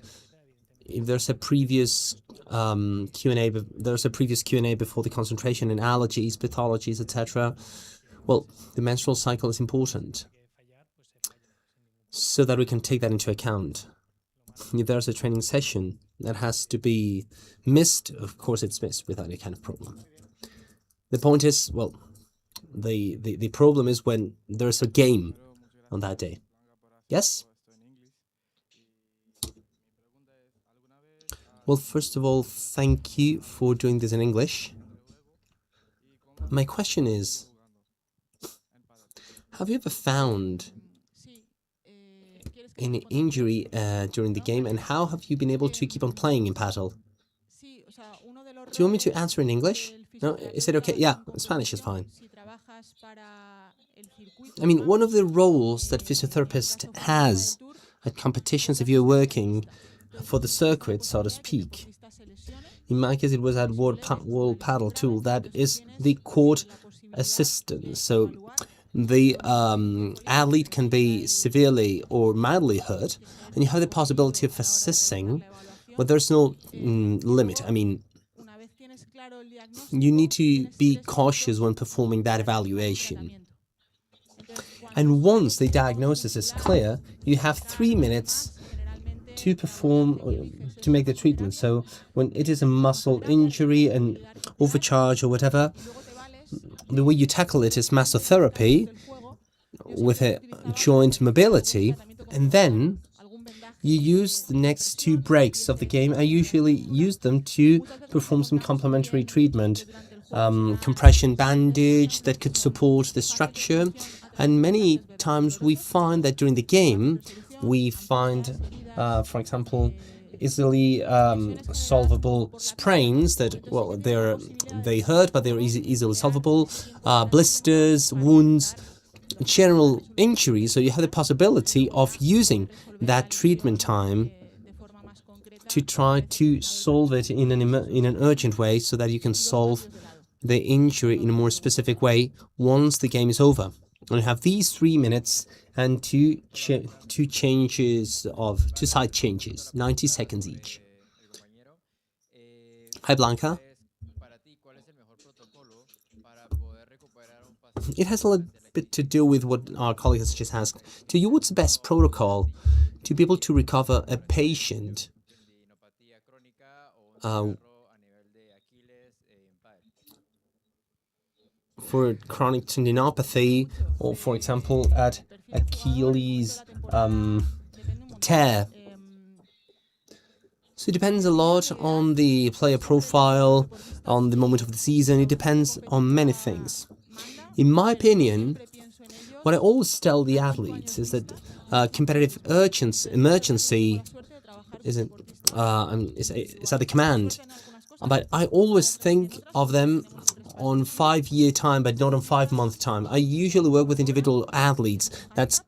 S1: If there's a previous Q&A, there's a previous Q&A before the concentration in allergies, pathologies, etc. Well, the menstrual cycle is important, so that we can take that into account. If there's a training session that has to be missed, of course it's missed without any kind of problem. The point is, well, the problem is when there's a game on that day. Yes? Well, first of all, thank you for doing this in English. My question is, have you ever found any injury during the game, and how have you been able to keep on playing in paddle? Do you want me to answer in English? No, is it okay? Yeah, Spanish is fine. I mean, one of the roles that physiotherapist has at competitions, if you're working for the circuit, so to speak, in my case it was at World Paddle Tool, that is the court assistant. So the athlete can be severely or mildly hurt, and you have the possibility of assessing, but there's no limit. I mean, you need to be cautious when performing that evaluation. And once the diagnosis is clear, you have 3 minutes to perform, to make the treatment. So when it is a muscle injury and overcharge or whatever, the way you tackle it is masotherapy with a joint mobility, and then you use the next 2 breaks of the game. I usually use them to perform some complementary treatment, compression bandage that could support the structure. And many times we find that during the game, we find, for example, easily solvable sprains that, well, they hurt, but they're easily solvable, blisters, wounds, general injuries. So you have the possibility of using that treatment time to try to solve it in an urgent way, so that you can solve the injury in a more specific way once the game is over. And you have these 3 minutes and two side changes, 90 seconds each. Hi, Blanca. It has a little bit to do with what our colleague has just asked. To you, what's the best protocol to be able to recover a patient for chronic tendinopathy, or for example at Achilles tear? So it depends a lot on the player profile, on the moment of the season. It depends on many things. In my opinion, what I always tell the athletes is that competitive emergency is at the command. But I always think of them on 5-year time, but not on 5-month time. I usually work with individual athletes. It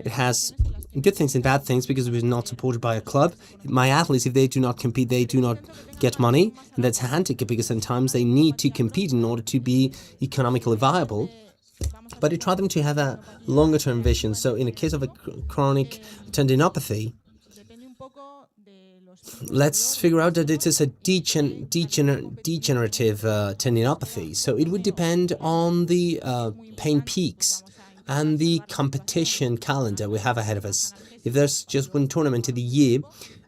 S1: has good things and bad things, because we're not supported by a club. My athletes, if they do not compete, they do not get money, and that's a handicap, because sometimes they need to compete in order to be economically viable. But I try them to have a longer-term vision. So in a case of a chronic tendinopathy, let's figure out that it is a degenerative tendinopathy. So it would depend on the pain peaks and the competition calendar we have ahead of us. If there's just one tournament in the year,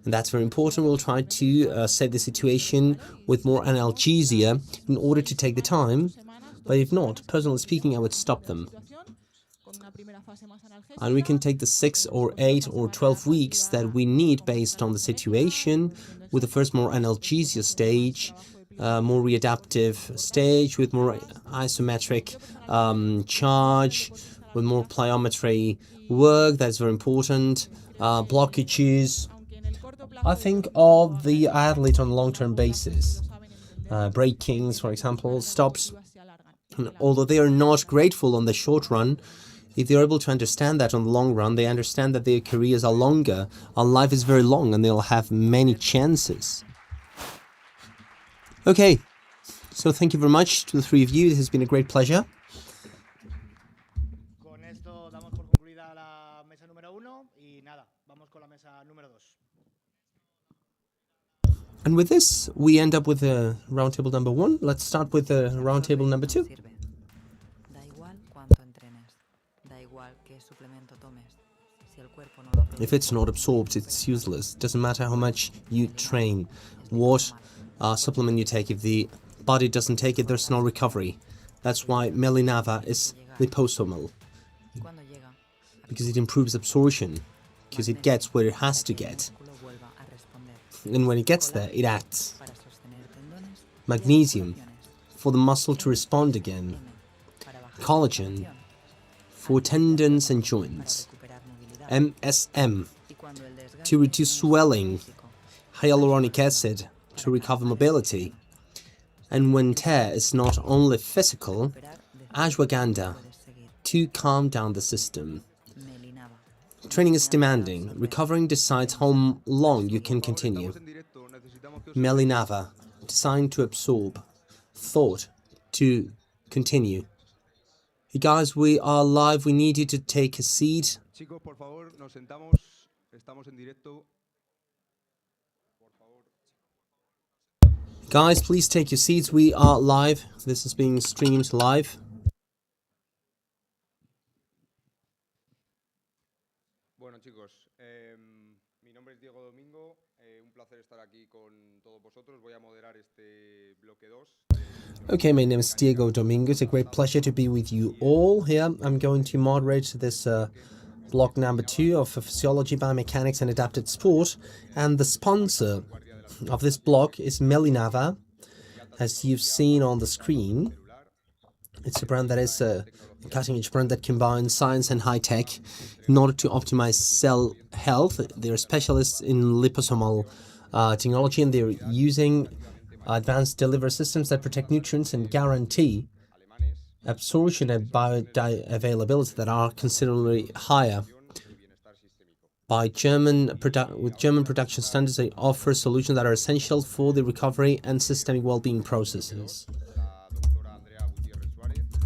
S1: and that's very important, we'll try to save the situation with more analgesia in order to take the time. But if not, personally speaking, I would stop them. And we can take the 6 or 8 or 12 weeks that we need based on the situation, with the first more analgesia stage, more readaptive stage, with more isometric charge, with more plyometry work. That's very important. Blockages. I think of the athlete on a long-term basis. Breakings, for example, stops. And although they are not grateful on the short run, if they're able to understand that on the long run, they understand that their careers are longer, our life is very long, and they'll have many chances. Okay, so thank you very much to the 3 of you. It has been a great pleasure.
S4: Con esto damos por concluida la mesa número 1 y nada, vamos con la mesa número 2.
S1: And with this, we end up with roundtable number 1. Let's start with roundtable number 2. If it's not absorbed, it's useless. Doesn't matter how much you train, what supplement you take. If the body doesn't take it, there's no recovery. That's why Melinava is liposomal, because it improves absorption, because it gets where it has to get. And when it gets there, it acts. Magnesium, for the muscle to respond again. Collagen, for tendons and joints. MSM, to reduce swelling. Hyaluronic acid, to recover mobility. And when tear is not only physical, ashwagandha to calm down the system. Training is demanding. Recovering decides how long you can continue. Melinava, designed to absorb. Thought, to continue. Hey guys, we are live. We need you to take a seat.
S8: Chicos, por favor, nos sentamos. Estamos en directo.
S1: Guys, please take your seats. We are live. This is being streamed live.
S8: Bueno, chicos, mi nombre es Diego Domingo. Un placer estar aquí con todos vosotros. Voy a moderar este bloque 2.
S1: Okay, my name is Diego Domingo. It's a great pleasure to be with you all here. I'm going to moderate this block number 2 of Physiology, Biomechanics and Adapted Sport. And the sponsor of this block is Melinava, as you've seen on the screen. It's a brand that is a cutting-edge brand that combines science and high-tech in order to optimize cell health. They're specialists in liposomal technology, and they're using advanced delivery systems that protect nutrients and guarantee absorption and bioavailability that are considerably higher. With German production standards, they offer solutions that are essential for the recovery and systemic well-being processes.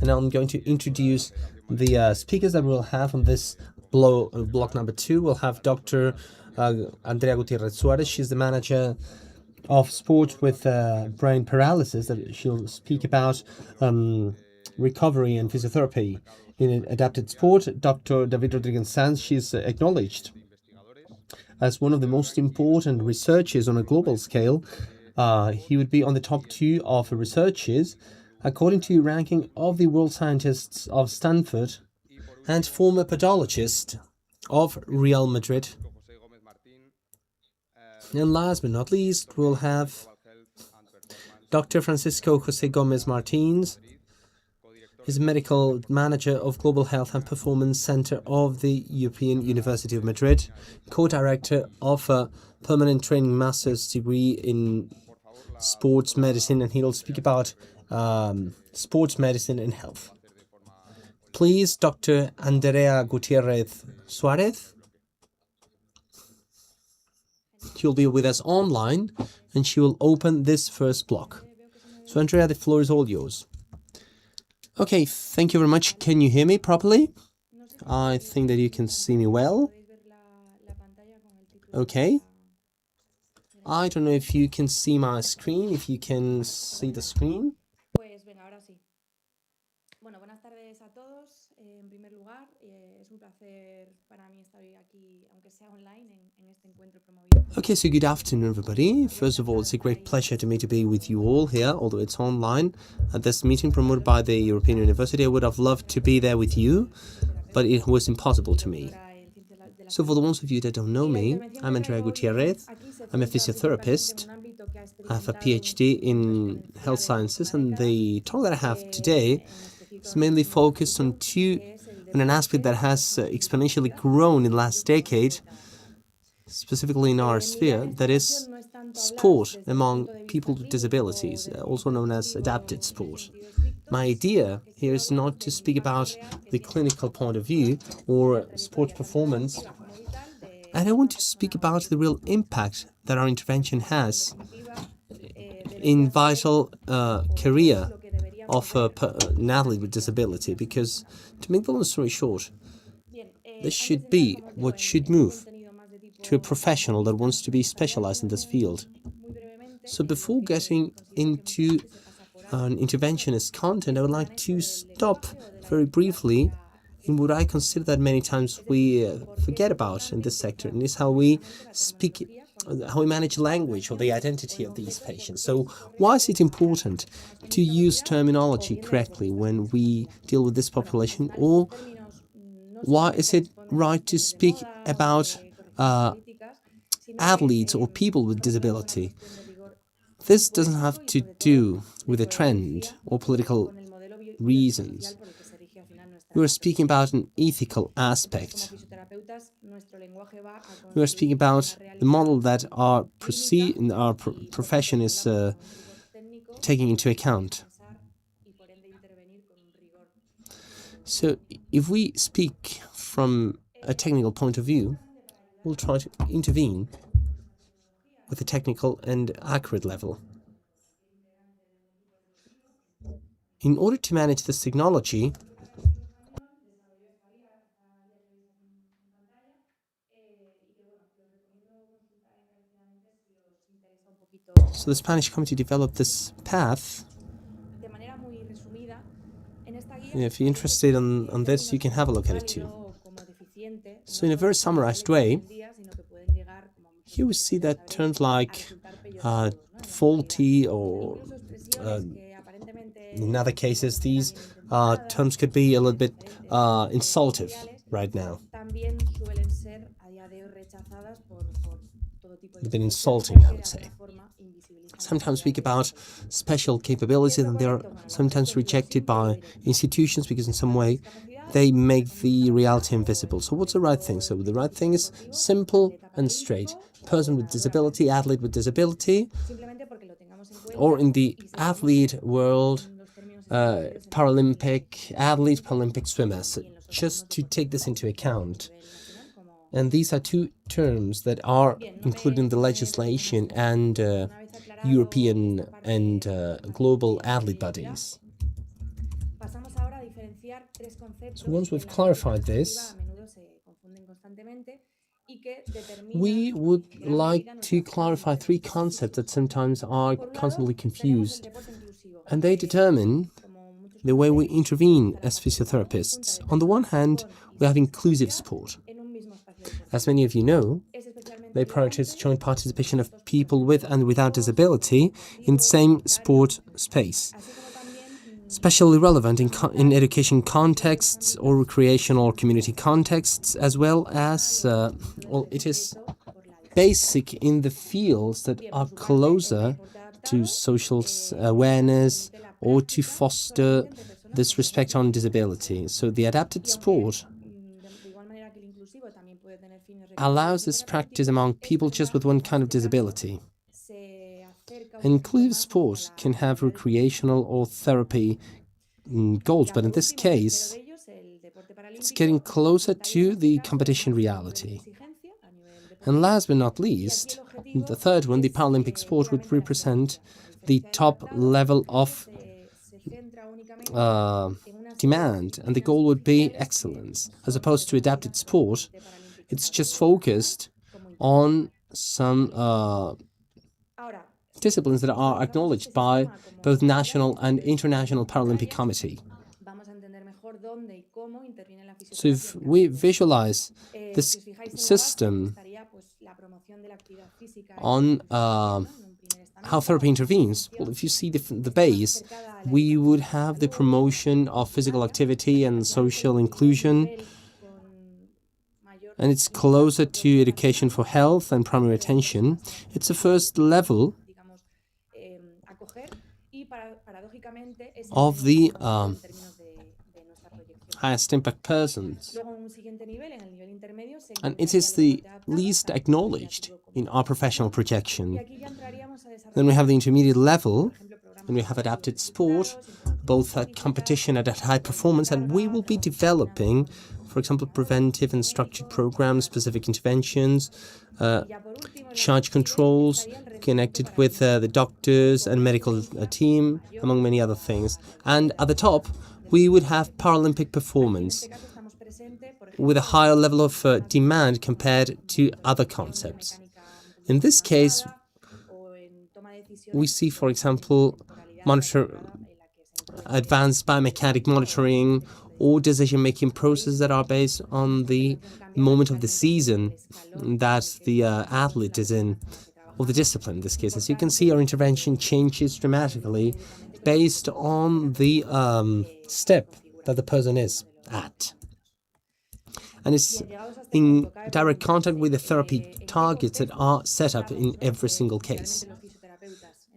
S1: And now I'm going to introduce the speakers that we'll have on this block number 2. We'll have Dr. Andrea Gutierrez Suarez. She's the manager of sport with brain paralysis. That she'll speak about recovery and physiotherapy in adapted sport. Dr. David Rodriguez Sanz, she's acknowledged as one of the most important researchers on a global scale. He would be on the top 2 of researchers according to ranking of the World Scientists of Stanford, and former pathologist of Real Madrid. And last but not least, we'll have Dr. Francisco José Gómez Martins. He's medical manager of Global Health and Performance Center of the European University of Madrid, co-director of a permanent training master's degree in sports medicine, and he'll speak about sports medicine and health. Please, Dr. Andrea Gutierrez Suarez. She'll be with us online, and she will open this first block. So, Andrea, the floor is all yours. Okay, thank you very much. Can you hear me properly? I think that you can see me well. Okay. I don't know if you can see my screen, if you can see the screen.
S9: Pues venga, ahora sí. Bueno, buenas tardes a todos. En primer lugar, es un placer para mí estar hoy aquí, aunque sea online, en este encuentro promovido.
S1: Okay, so good afternoon, everybody. First of all, it's a great pleasure to me to be with you all here, although it's online, at this meeting promoted by the European University. I would have loved to be there with you, but it was impossible to me. So for the ones of you that don't know me, I'm Andrea Gutierrez. I'm a physiotherapist. I have a PhD in health sciences, and the talk that I have today is mainly focused on an aspect that has exponentially grown in the last decade, specifically in our sphere, that is sport among people with disabilities, also known as adapted sport. My idea here is not to speak about the clinical point of view or sports performance, and I want to speak about the real impact that our intervention has in vital career of an athlete with disability, because to make the long story short, this should be what should move to a professional that wants to be specialized in this field. So before getting into an interventionist content, I would like to stop very briefly in what I consider that many times we forget about in this sector, and is how we speak, how we manage language or the identity of these patients. So why is it important to use terminology correctly when we deal with this population, or why is it right to speak about athletes or people with disability? This doesn't have to do with a trend or political reasons. We are speaking about an ethical aspect. We are speaking about the model that our profession is taking into account. So if we speak from a technical point of view, we'll try to intervene with a technical and accurate level. In order to manage this technology, so the Spanish committee developed this path. If you're interested on this, you can have a look at it too. So in a very summarized way, here we see that terms like faulty or in other cases, these terms could be a little bit insultive right now. A bit insulting, I would say. Sometimes speak about special capabilities, and they are sometimes rejected by institutions because in some way they make the reality invisible. So what's the right thing? So the right thing is simple and straight. Person with disability, athlete with disability, or in the athlete world, Paralympic athlete, Paralympic swimmers. Just to take this into account. And these are two terms that are included in the legislation and European and global athlete bodies. So once we've clarified this, we would like to clarify three concepts that sometimes are constantly confused, and they determine the way we intervene as physiotherapists. On the one hand, we have inclusive sport. As many of you know, they prioritize joint participation of people with and without disability in the same sport space. Especially relevant in education contexts or recreational or community contexts, as well as, it is basic in the fields that are closer to social awareness or to foster this respect on disability. So the adapted sport allows this practice among people just with one kind of disability. Inclusive sport can have recreational or therapy goals, but in this case, it's getting closer to the competition reality. And last but not least, the third one, the Paralympic sport, would represent the top level of demand, and the goal would be excellence. As opposed to adapted sport, it's just focused on some disciplines that are acknowledged by both national and international Paralympic Committee. So if we visualize this system on how therapy intervenes, well, if you see the base, we would have the promotion of physical activity and social inclusion, and it's closer to education for health and primary attention. It's the first level of the highest impact persons, and it is the least acknowledged in our professional projection. Then we have the intermediate level, and we have adapted sport, both at competition and at high performance, and we will be developing, for example, preventive and structured programs, specific interventions, charge controls connected with the doctors and medical team, among many other things. And at the top, we would have Paralympic performance with a higher level of demand compared to other concepts. In this case, we see, for example, advanced biomechanic monitoring or decision-making processes that are based on the moment of the season that the athlete is in, or the discipline in this case. As you can see, our intervention changes dramatically based on the step that the person is at. And it's in direct contact with the therapy targets that are set up in every single case.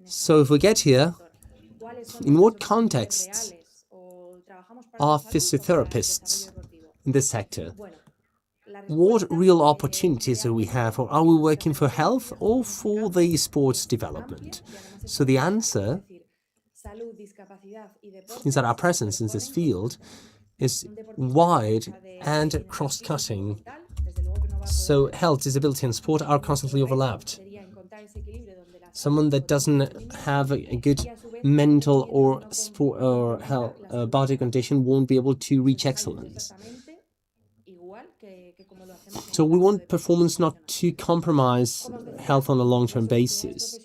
S1: So if we get here, in what contexts are physiotherapists in this sector. What real opportunities do we have? Or are we working for health or for the sports development? So the answer is that our presence in this field is wide and cross-cutting. So health, disability and sport are constantly overlapped. Someone that doesn't have a good mental or sport or health, body condition won't be able to reach excellence. So we want performance not to compromise health on a long-term basis.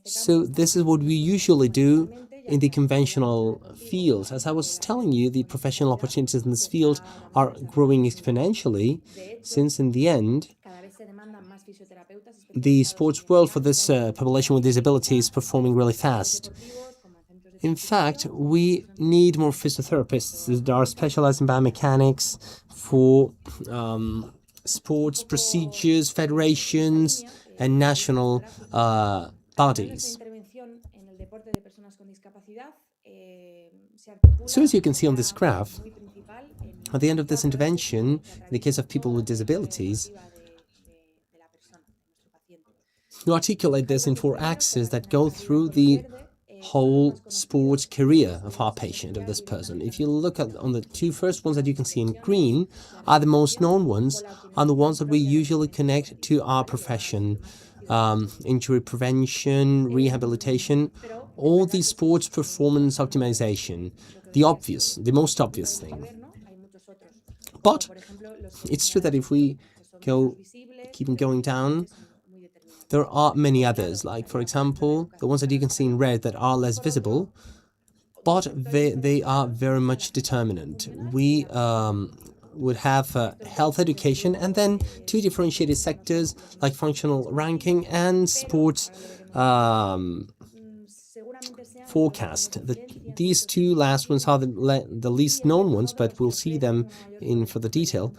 S1: So this is what we usually do in the conventional fields. As I was telling you, the professional opportunities in this field are growing exponentially, since in the end, the sports world for this population with disabilities is performing really fast. In fact, we need more physiotherapists that are specialized in biomechanics for sports procedures, federations, and national bodies. So as you can see on this graph, at the end of this intervention, in the case of people with disabilities, you articulate this in 4 axes that go through the whole sports career of our patient, of this person. If you look at on the 2 first ones that you can see in green, are the most known ones, are the ones that we usually connect to our profession. Injury prevention, rehabilitation, all the sports performance optimization, the most obvious thing. But it's true that if we keep going down, there are many others, like, for example, the ones that you can see in red that are less visible, but they are very much determinant. We would have health education and then 2 differentiated sectors like functional ranking and sports forecast. These 2 last ones are the least known ones, but we'll see them in further detail.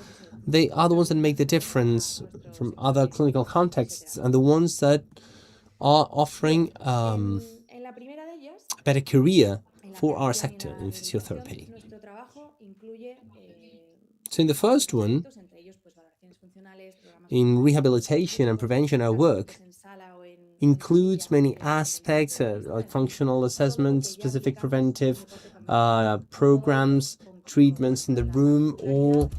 S1: They are the ones that make the difference from other clinical contexts and the ones that are offering a better career for our sector in physiotherapy. So in the first one, in rehabilitation and prevention, our work includes many aspects like functional assessments, specific preventive programs, treatments in the room or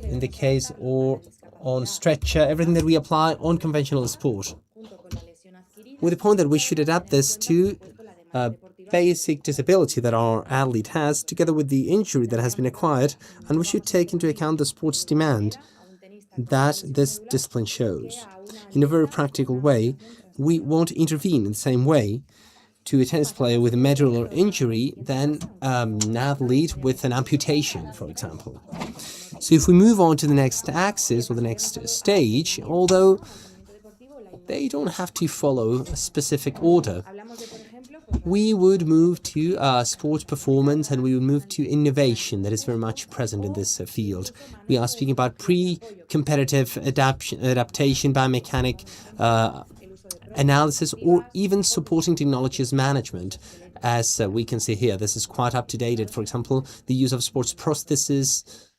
S1: in the case or on stretcher, everything that we apply on conventional sport. With the point that we should adapt this to basic disability that our athlete has, together with the injury that has been acquired, and we should take into account the sports demand that this discipline shows. In a very practical way, we won't intervene in the same way to a tennis player with a medullary injury than an athlete with an amputation, for example. So if we move on to the next axis or the next stage, although they don't have to follow a specific order, we would move to sports performance and we would move to innovation that is very much present in this field. We are speaking about pre-competitive adaptation, biomechanic analysis, or even supporting technologies management. As we can see here, this is quite up-to-date. For example, the use of sports prostheses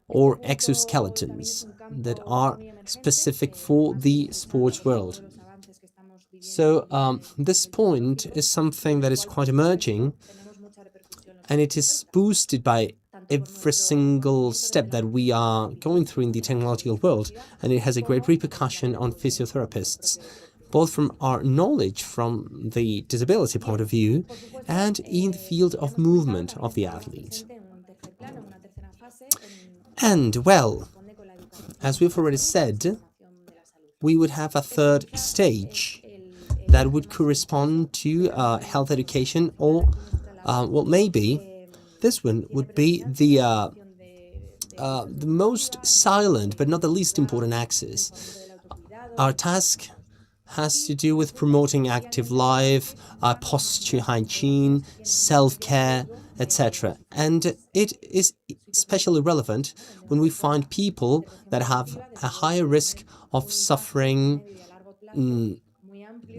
S1: or exoskeletons that are specific for the sports world. So this point is something that is quite emerging, and it is boosted by every single step that we are going through in the technological world, and it has a great repercussion on physiotherapists, both from our knowledge from the disability point of view and in the field of movement of the athlete. And, well, as we've already said, we would have a 3rd stage that would correspond to health education, or, well, maybe this one would be the most silent but not the least important axis. Our task has to do with promoting active life, posture hygiene, self-care, etc. And it is especially relevant when we find people that have a higher risk of suffering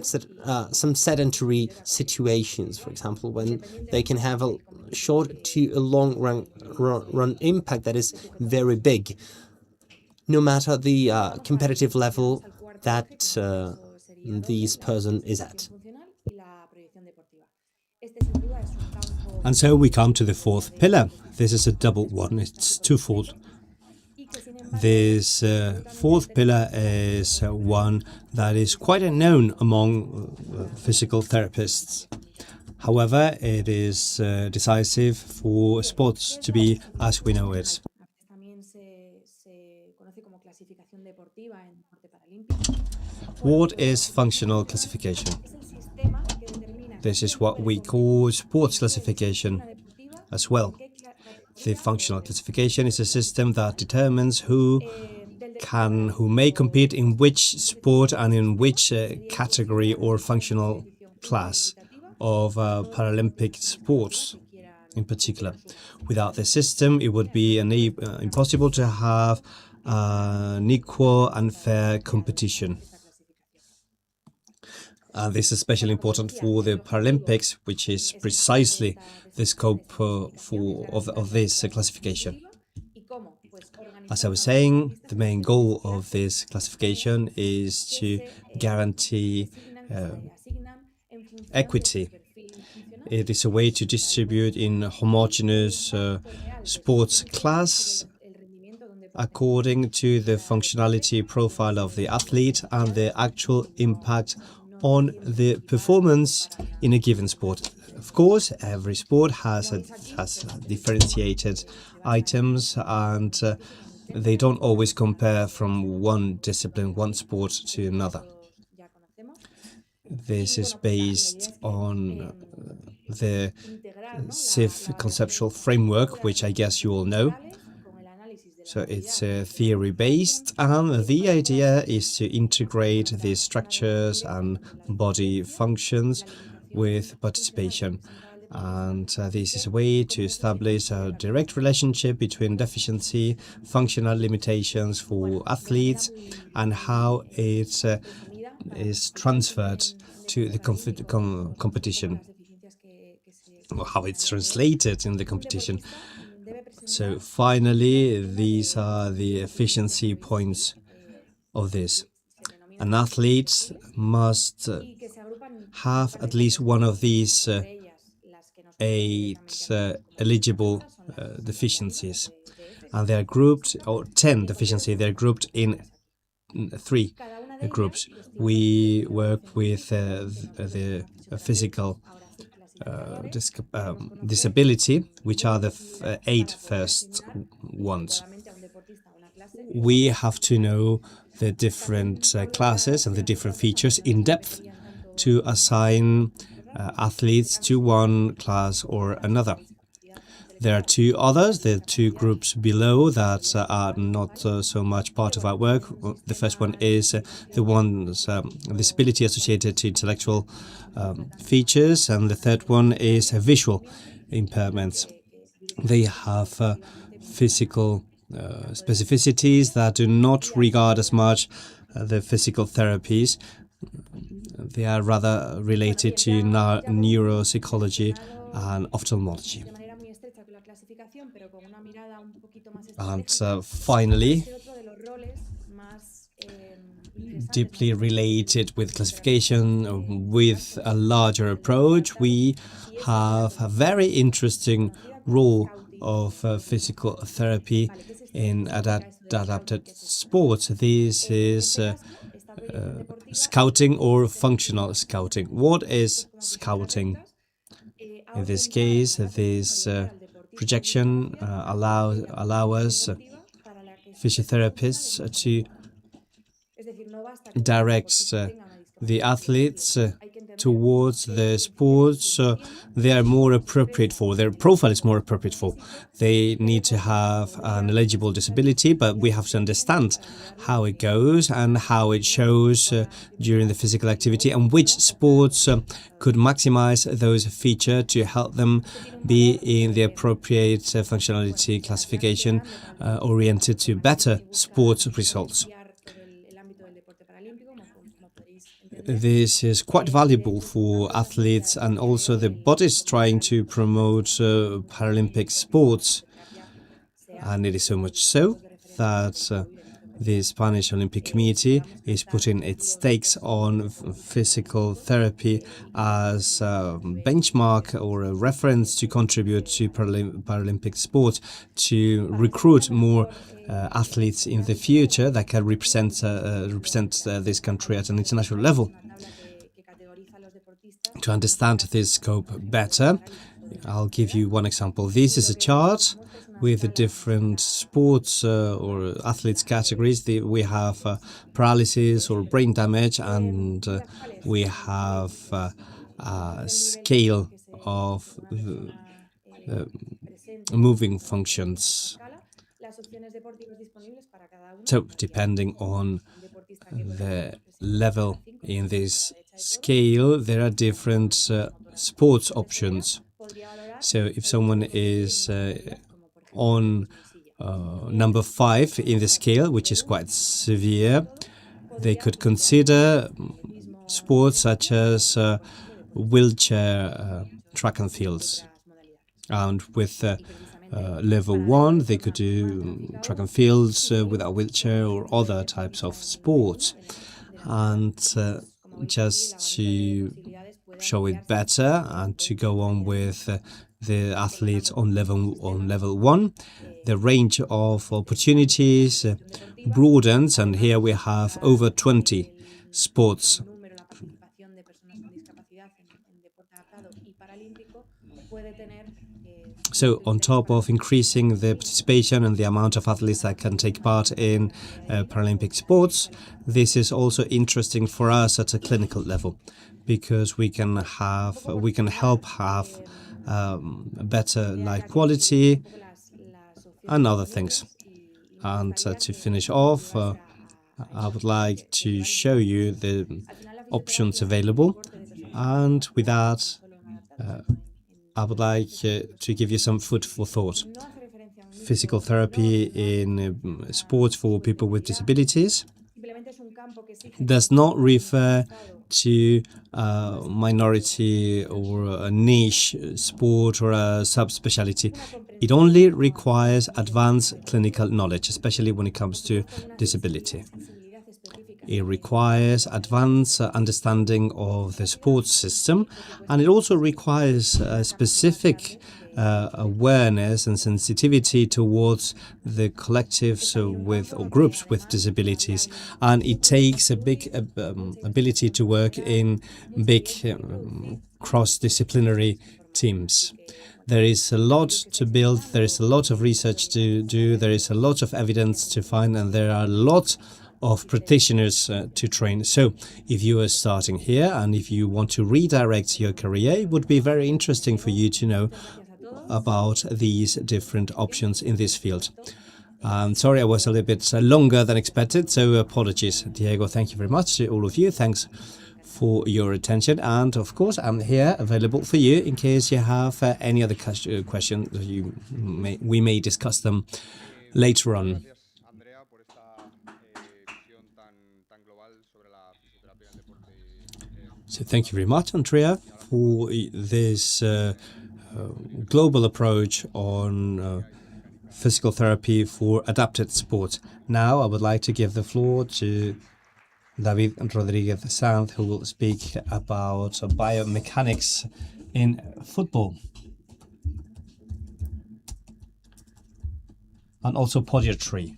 S1: some sedentary situations, for example, when they can have a short to a long run impact that is very big, no matter the competitive level that this person is at.
S7: And so we come to the fourth pillar. This is a double one, it's twofold. This fourth pillar is one that is quite unknown among physical therapists. However, it is decisive for sports to be as we know it. What is functional classification? This is what we call sports classification as well. The functional classification is a system that determines who may compete in which sport and in which category or functional class of Paralympic sports in particular. Without the system, it would be impossible to have an equal and fair competition. This is especially important for the Paralympics, which is precisely the scope of this classification. As I was saying, the main goal of this classification is to guarantee equity. It is a way to distribute in homogeneous sports class according to the functionality profile of the athlete and the actual impact on the performance in a given sport. Of course, every sport has differentiated items, and they don't always compare from one discipline, one sport to another. This is based on the CIF conceptual framework, which I guess you all know. So it's theory-based, and the idea is to integrate the structures and body functions with participation. And this is a way to establish a direct relationship between deficiency, functional limitations for athletes, and how it is transferred to the competition, or how it's translated in the competition. So finally, these are the efficiency points of this. An athlete must have at least one of these 8 eligible deficiencies, and they are grouped, or 10 deficiencies, they're grouped in 3 groups. We work with the physical disability, which are the 8 first ones. We have to know the different classes and the different features in depth to assign athletes to one class or another. There are 2 others, the 2 groups below that are not so much part of our work. The first one is the one's disability associated to intellectual features, and the third one is visual impairments. They have physical specificities that do not regard as much the physical therapies. They are rather related to neuropsychology and ophthalmology. And finally, deeply related with classification, with a larger approach, we have a very interesting role of physical therapy in adapted sports. This is scouting or functional scouting. What is scouting? In this case, this projection allow us physiotherapists to direct the athletes towards the sports they are more appropriate for, their profile is more appropriate for. They need to have an eligible disability, but we have to understand how it goes and how it shows during the physical activity, and which sports could maximize those features to help them be in the appropriate functionality classification oriented to better sports results. this is quite valuable for athletes and also the bodies trying to promote Paralympic sports. And it is so much so that the Spanish Olympic Committee is putting its stakes on physical therapy as a benchmark or a reference to contribute to Paralympic sport, to recruit more athletes in the future that can represent this country at an international level. To understand this scope better, I'll give you one example. This is a chart with the different sports or athletes categories. We have paralysis or brain damage, and we have a scale of moving functions. So depending on the level in this scale, there are different sports options. So if someone is on number 5 in the scale, which is quite severe, they could consider sports such as wheelchair track and fields. And with level 1, they could do track and fields without wheelchair or other types of sports. And just to show it better and to go on with the athletes on level 1, the range of opportunities broadens, and here we have over 20 sports. So on top of increasing the participation and the amount of athletes that can take part in Paralympic sports, this is also interesting for us at a clinical level, because we can help have better life quality and other things. And to finish off, I would like to show you the options available, and with that I would like to give you some food for thought. Physical therapy in sports for people with disabilities does not refer to a minority or a niche sport or a subspecialty. It only requires advanced clinical knowledge, especially when it comes to disability. It requires advanced understanding of the sports system, and it also requires a specific awareness and sensitivity towards the collectives or groups with disabilities, and it takes a big ability to work in big cross-disciplinary teams. There is a lot to build, there is a lot of research to do, there is a lot of evidence to find, and there are a lot of practitioners to train. So if you are starting here and if you want to redirect your career, it would be very interesting for you to know about these different options in this field. Sorry, I was a little bit longer than expected, so apologies. Diego, thank you very much to all of you. Thanks for your attention, and of course I'm here available for you in case you have any other questions. We may discuss them later on. So thank you very much, Andrea, for this global approach on physical therapy for adapted sports. Now I would like to give the floor to David Rodriguez Sanz, who will speak about biomechanics in football and also podiatry.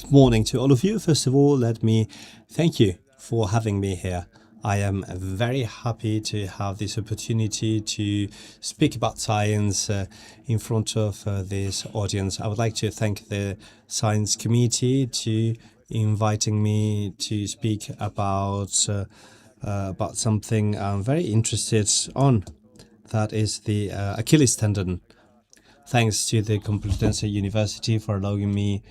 S7: Good morning to all of you. First of all, let me thank you for having me here. I am very happy to have this opportunity to speak about science in front of this audience. I would like to thank the science committee to inviting me to speak about something I'm very interested on. That is the Achilles tendon. Thanks to the Complutense University for allowing me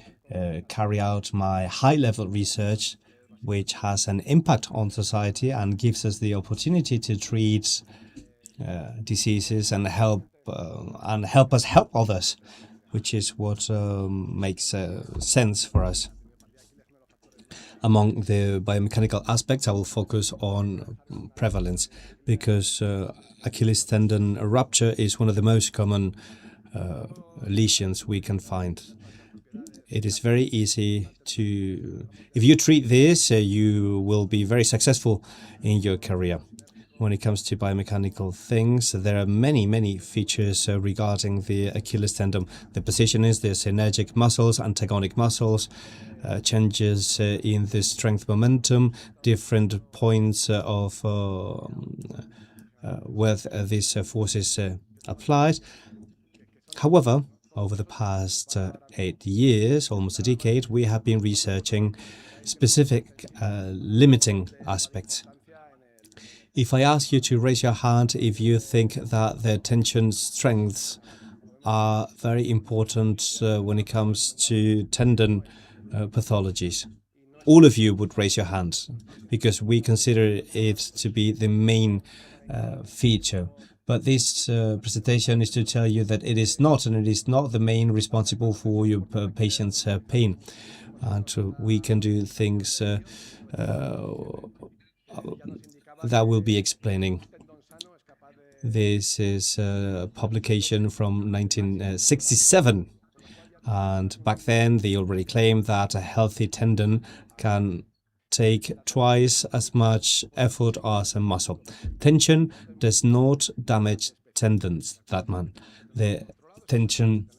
S7: carry out my high-level research which has an impact on society and gives us the opportunity to treat diseases and help us help others, which is what makes sense for us. Among the biomechanical aspects, I will focus on prevalence because Achilles tendon rupture is one of the most common lesions we can find. It is very easy to, if you treat this, you will be very successful in your career. When it comes to biomechanical things, there are many features regarding the Achilles tendon. The position is the synergic muscles, antagonic muscles, changes in the strength momentum, different points of where these forces applied. However, over the past 8 years, almost a decade, we have been researching specific limiting aspects. If I ask you to raise your hand if you think that the tension strengths are very important when it comes to tendon pathologies, all of you would raise your hand because we consider it to be the main feature. But this presentation is to tell you that it is not, and it is not the main responsible for your patient's pain. And we can do things that we'll be explaining. This is a publication from 1967. And back then, they already claimed that a healthy tendon can take twice as much effort as a muscle. Tension does not damage tendons, that man. The tension,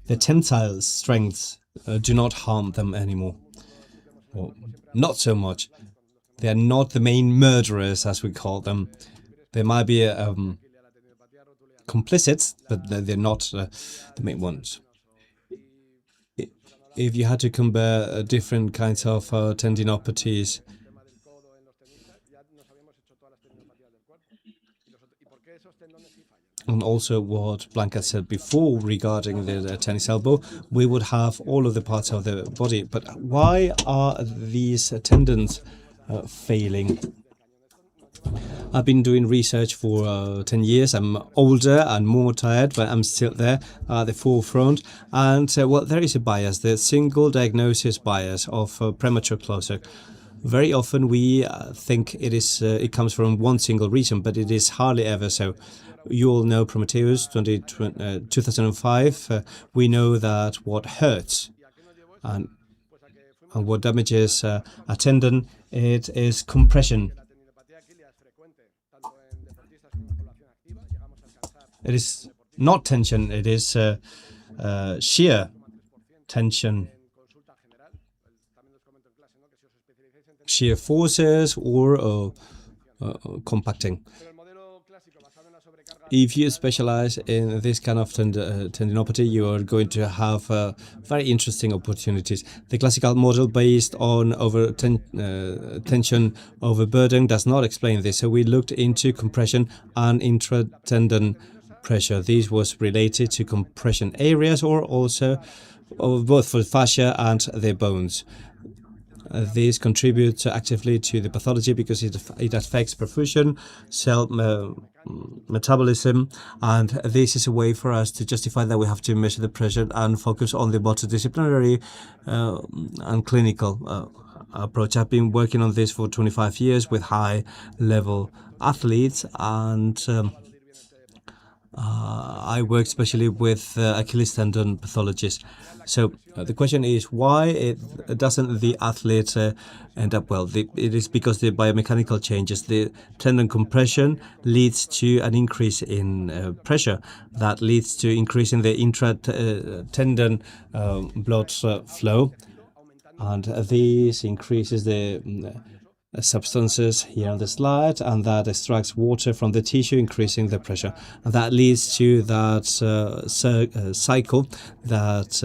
S7: the tensile strengths do not harm them anymore. Or not so much. They are not the main murderers, as we call them. They might be complicit, but they're not the main ones. If you had to compare different kinds of tendinopathies, and also what Blanca said before regarding the tennis elbow, we would have all of the parts of the body. But why are these tendons failing? I've been doing research for 10 years. I'm older and more tired, but I'm still there at the forefront. And well, there is a bias, the single diagnosis bias of premature closure. Very often we think it comes from one single reason, but it is hardly ever so. You all know Prometheus 2005. We know that what hurts and what damages a tendon, it is compression. It is not tension, it is shear tension, shear forces or compacting. If you specialize in this kind of tendinopathy, you are going to have very interesting opportunities. The classical model based on tension overburden does not explain this. So we looked into compression and intra-tendon pressure. This was related to compression areas or also both for fascia and the bones. These contribute actively to the pathology because it affects perfusion, cell metabolism, and this is a way for us to justify that we have to measure the pressure and focus on the multidisciplinary and clinical approach. I've been working on this for 25 years with high-level athletes, and I work especially with Achilles tendon pathologists. So the question is, why doesn't the athlete end up well? It is because the biomechanical changes. The tendon compression leads to an increase in pressure. That leads to increasing the intra-tendon blood flow. And this increases the substances here on the slide, and that extracts water from the tissue, increasing the pressure. And that leads to that cycle that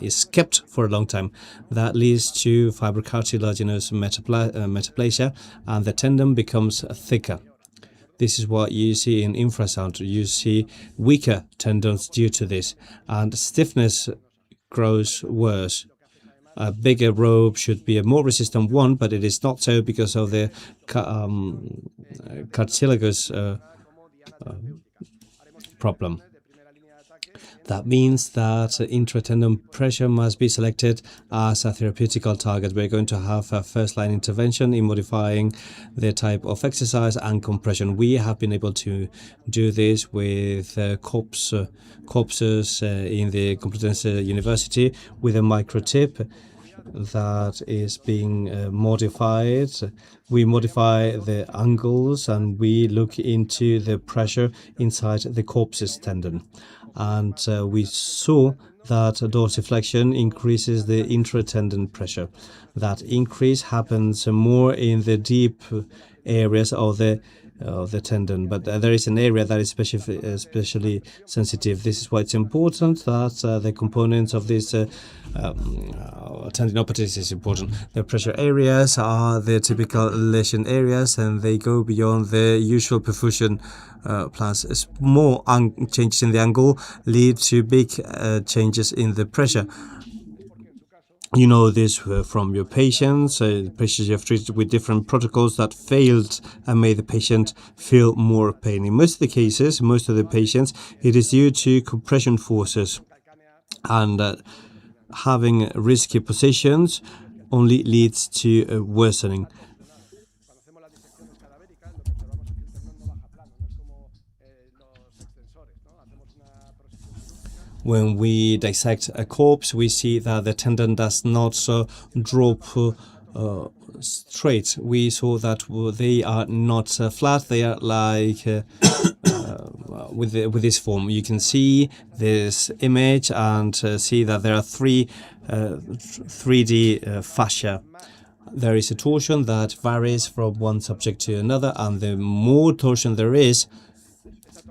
S7: is kept for a long time. That leads to fibrocartilaginous metaplasia, and the tendon becomes thicker. This is what you see in infrasound. You see weaker tendons due to this, and stiffness grows worse. A bigger rope should be a more resistant one, but it is not so because of the cartilaginous problem. That means that intra-tendon pressure must be selected as a therapeutical target. We're going to have a first-line intervention in modifying the type of exercise and compression. We have been able to do this with corpses in the Complutense University with a microtip that is being modified. We modify the angles and we look into the pressure inside the corpus tendon. And we saw that dorsiflexion increases the intra-tendon pressure. That increase happens more in the deep areas of the tendon, but there is an area that is especially sensitive. This is why it's important that the components of this tendinopathies is important. The pressure areas are the typical lesion areas, and they go beyond the usual perfusion plans. Small changes in the angle lead to big changes in the pressure. You know this from your patients. Patients you have treated with different protocols that failed and made the patient feel more pain. In most of the cases, most of the patients, it is due to compression forces, and having risky positions only leads to worsening. When we dissect a corpse, we see that the tendon does not drop straight. We saw that they are not flat. They are like with this form. You can see this image and see that there are three 3D fascia. There is a torsion that varies from one subject to another, and the more torsion there is,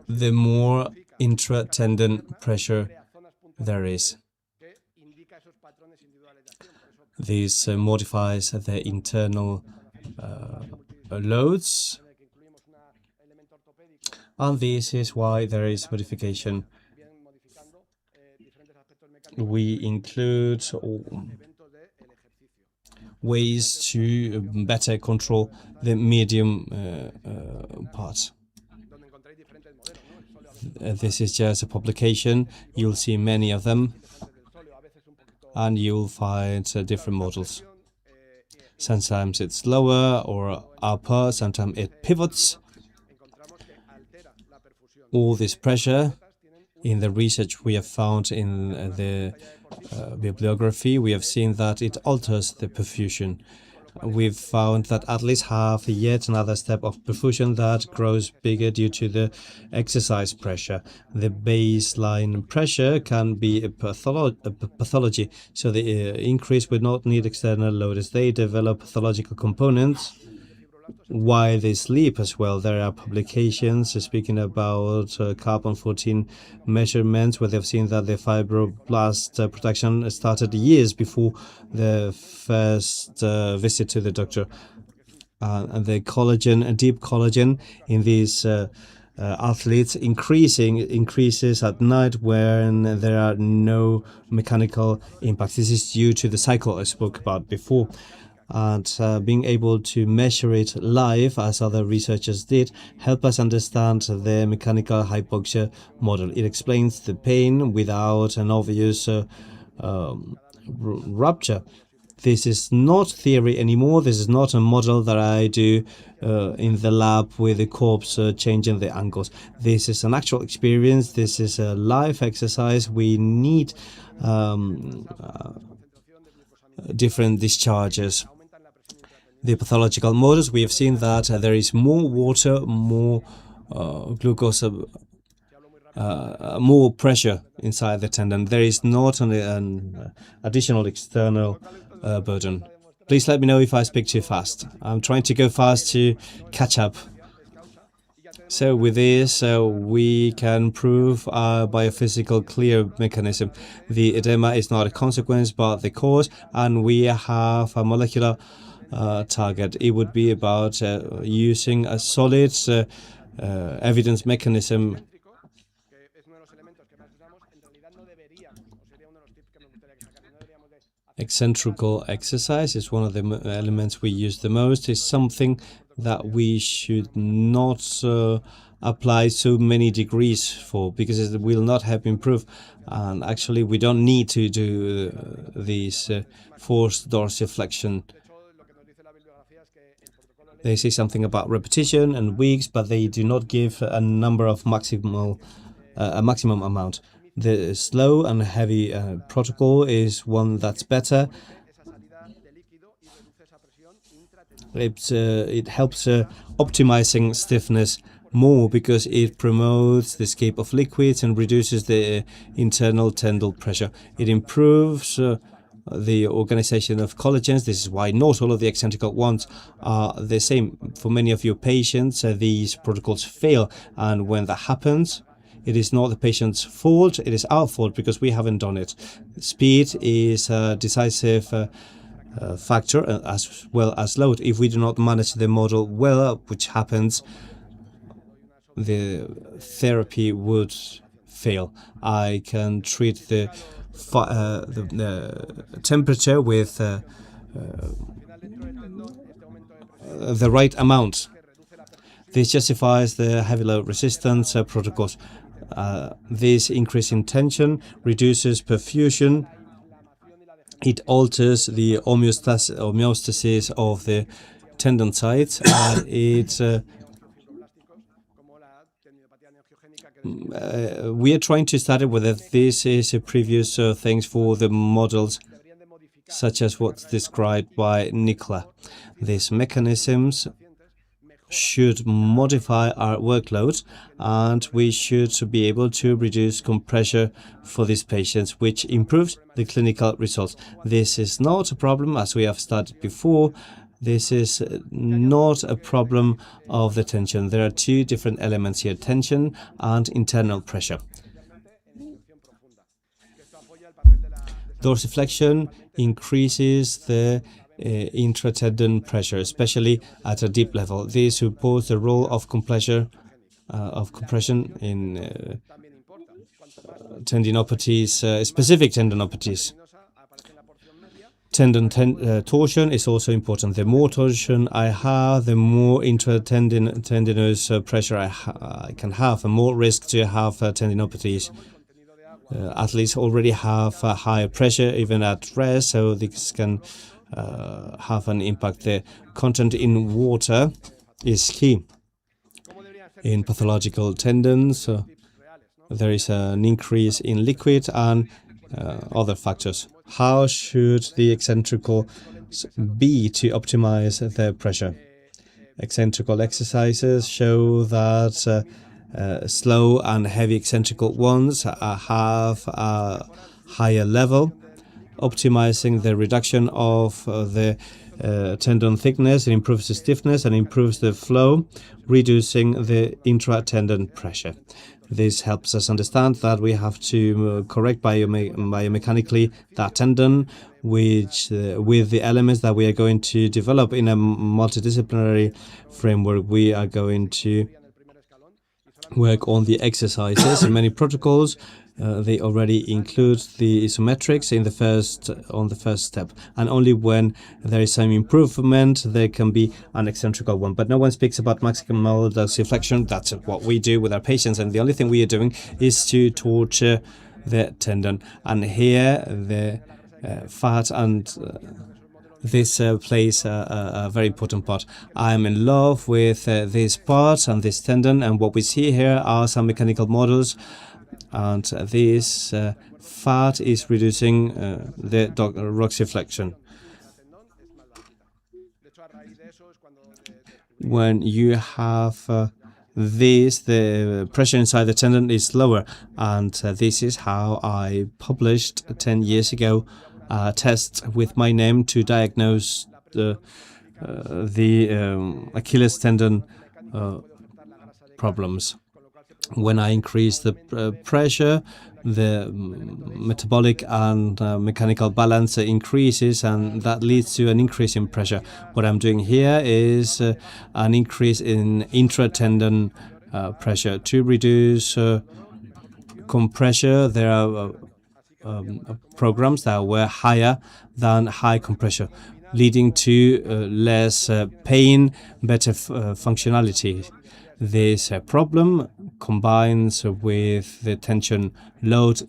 S7: the more intra-tendon pressure there is. This modifies the internal loads, and this is why there is modification. We include ways to better control the medium part. This is just a publication. You'll see many of them, and you'll find different models. Sometimes it's lower or upper, sometimes it pivots. All this pressure, in the research we have found in the bibliography, we have seen that it alters the perfusion. We've found that at least have yet another step of perfusion that grows bigger due to the exercise pressure. The baseline pressure can be a pathology, so the increase would not need external loaders. They develop pathological components while they sleep as well. There are publications speaking about carbon-14 measurements where they've seen that the fibroblast production started years before the first visit to the doctor. And the collagen, deep collagen in these athletes increases at night when there are no mechanical impacts. This is due to the cycle I spoke about before. And being able to measure it live, as other researchers did, help us understand the mechanical hypoxia model. It explains the pain without an obvious rupture. This is not theory anymore. This is not a model that I do in the lab with the corpse changing the angles. This is an actual experience. This is a live exercise. We need different discharges. The pathological models, we have seen that there is more water, more glucose, more pressure inside the tendon. There is not an additional external burden. Please let me know if I speak too fast. I'm trying to go fast to catch up. So with this, we can prove a biophysical clear mechanism. The edema is not a consequence, but the cause, and we have a molecular target. It would be about using a solid evidence mechanism. Eccentrical exercise is one of the elements we use the most. It's something that we should not apply so many degrees for, because it will not help improve. And actually, we don't need to do these forced dorsiflexion. They say something about repetition and weeks, but they do not give a number of maximum amount. The slow and heavy protocol is one that's better. It helps optimizing stiffness more because it promotes the escape of liquids and reduces the internal tendon pressure. It improves the organization of collagens. This is why not all of the eccentric ones are the same. For many of your patients, these protocols fail, and when that happens, it is not the patient's fault, it is our fault because we haven't done it. Speed is a decisive factor as well as load. If we do not manage the model well, which happens, the therapy would fail. I can treat the temperature with the right amount. This justifies the heavy load resistance protocols. This increase in tension reduces perfusion. It alters the homeostasis of the tendon sites. We are trying to study whether this is a previous things for the models, such as what's described by Nicola. These mechanisms should modify our workload, and we should be able to reduce compression for these patients, which improves the clinical results. This is not a problem, as we have studied before. This is not a problem of the tension. There are two different elements here, tension and internal pressure. Dorsiflexion increases the intra-tendon pressure, especially at a deep level. This supports the role of compression in tendinopathies, specific tendinopathies. Tendon torsion is also important. The more torsion I have, the more intra-tendinous pressure I can have, and more risk to have tendinopathies. Athletes already have higher pressure even at rest, so this can have an impact. The content in water is key. In pathological tendons, there is an increase in liquid and other factors. How should the eccentrical be to optimize the pressure? Eccentrical exercises show that slow and heavy eccentrical ones have a higher level, optimizing the reduction of the tendon thickness. It improves the stiffness and improves the flow, reducing the intra-tendon pressure. This helps us understand that we have to correct biomechanically that tendon, which with the elements that we are going to develop in a multidisciplinary framework. We are going to work on the exercises in many protocols. They already include the isometrics on the first step, and only when there is some improvement there can be an eccentrical one. But no one speaks about maximal dorsiflexion. That's what we do with our patients, and the only thing we are doing is to torture the tendon. And here the fat and this plays a very important part. I'm in love with this part and this tendon, and what we see here are some mechanical models. And this fat is reducing the dorsiflexion. When you have this, the pressure inside the tendon is lower, and this is how I published 10 years ago a test with my name to diagnose the Achilles tendon problems. When I increase the pressure, the metabolic and mechanical balance increases, and that leads to an increase in pressure. What I'm doing here is an increase in intra-tendon pressure to reduce compression. There are programs that were higher than high compression, leading to less pain, better functionality. This problem combines with the tension load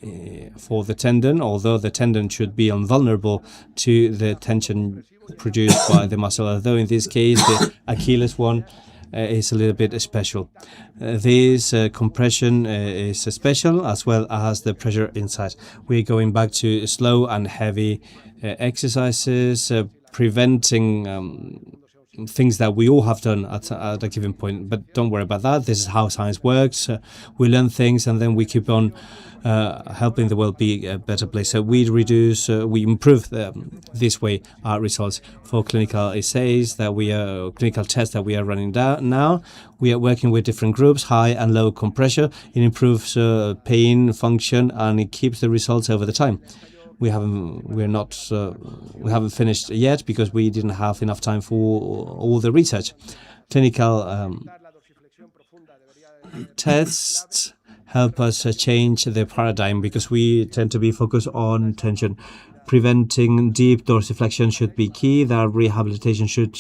S7: for the tendon, although the tendon should be invulnerable to the tension produced by the muscle, although in this case the Achilles one is a little bit special. This compression is special, as well as the pressure inside. We're going back to slow and heavy exercises, preventing things that we all have done at a given point. But don't worry about that. This is how science works. We learn things and then we keep on helping the world be a better place. So we improve this way our results. For clinical essays clinical tests that we are running now, we are working with different groups, high and low compression. It improves pain, function, and it keeps the results over the time. We haven't finished yet because we didn't have enough time for all the research. Clinical tests help us change the paradigm because we tend to be focused on tension. Preventing deep dorsiflexion should be key. That rehabilitation should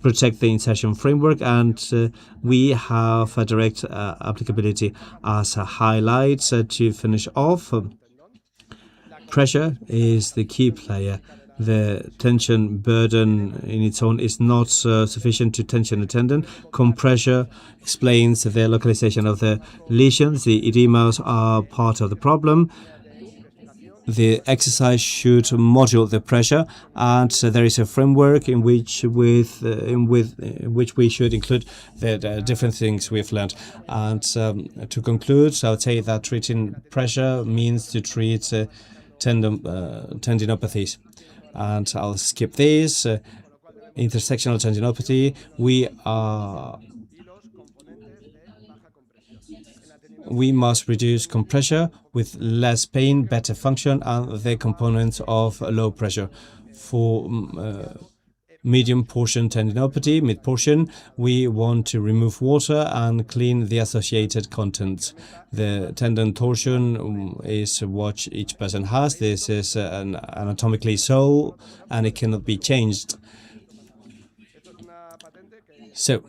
S7: protect the insertion framework, and we have a direct applicability as a highlight to finish off. Pressure is the key player. The tension burden in its own is not sufficient to tension the tendon. Compression explains the localization of the lesions. The edemas are part of the problem. The exercise should modulate the pressure, and there is a framework in which we should include the different things we've learned. And to conclude, I would say that treating pressure means to treat tendinopathies. And I'll skip this. Intersectional tendinopathy. We must reduce compression with less pain, better function, and the components of low pressure. For medium portion tendinopathy, mid portion, we want to remove water and clean the associated contents. The tendon torsion is what each person has. This is anatomically so, and it cannot be changed. So,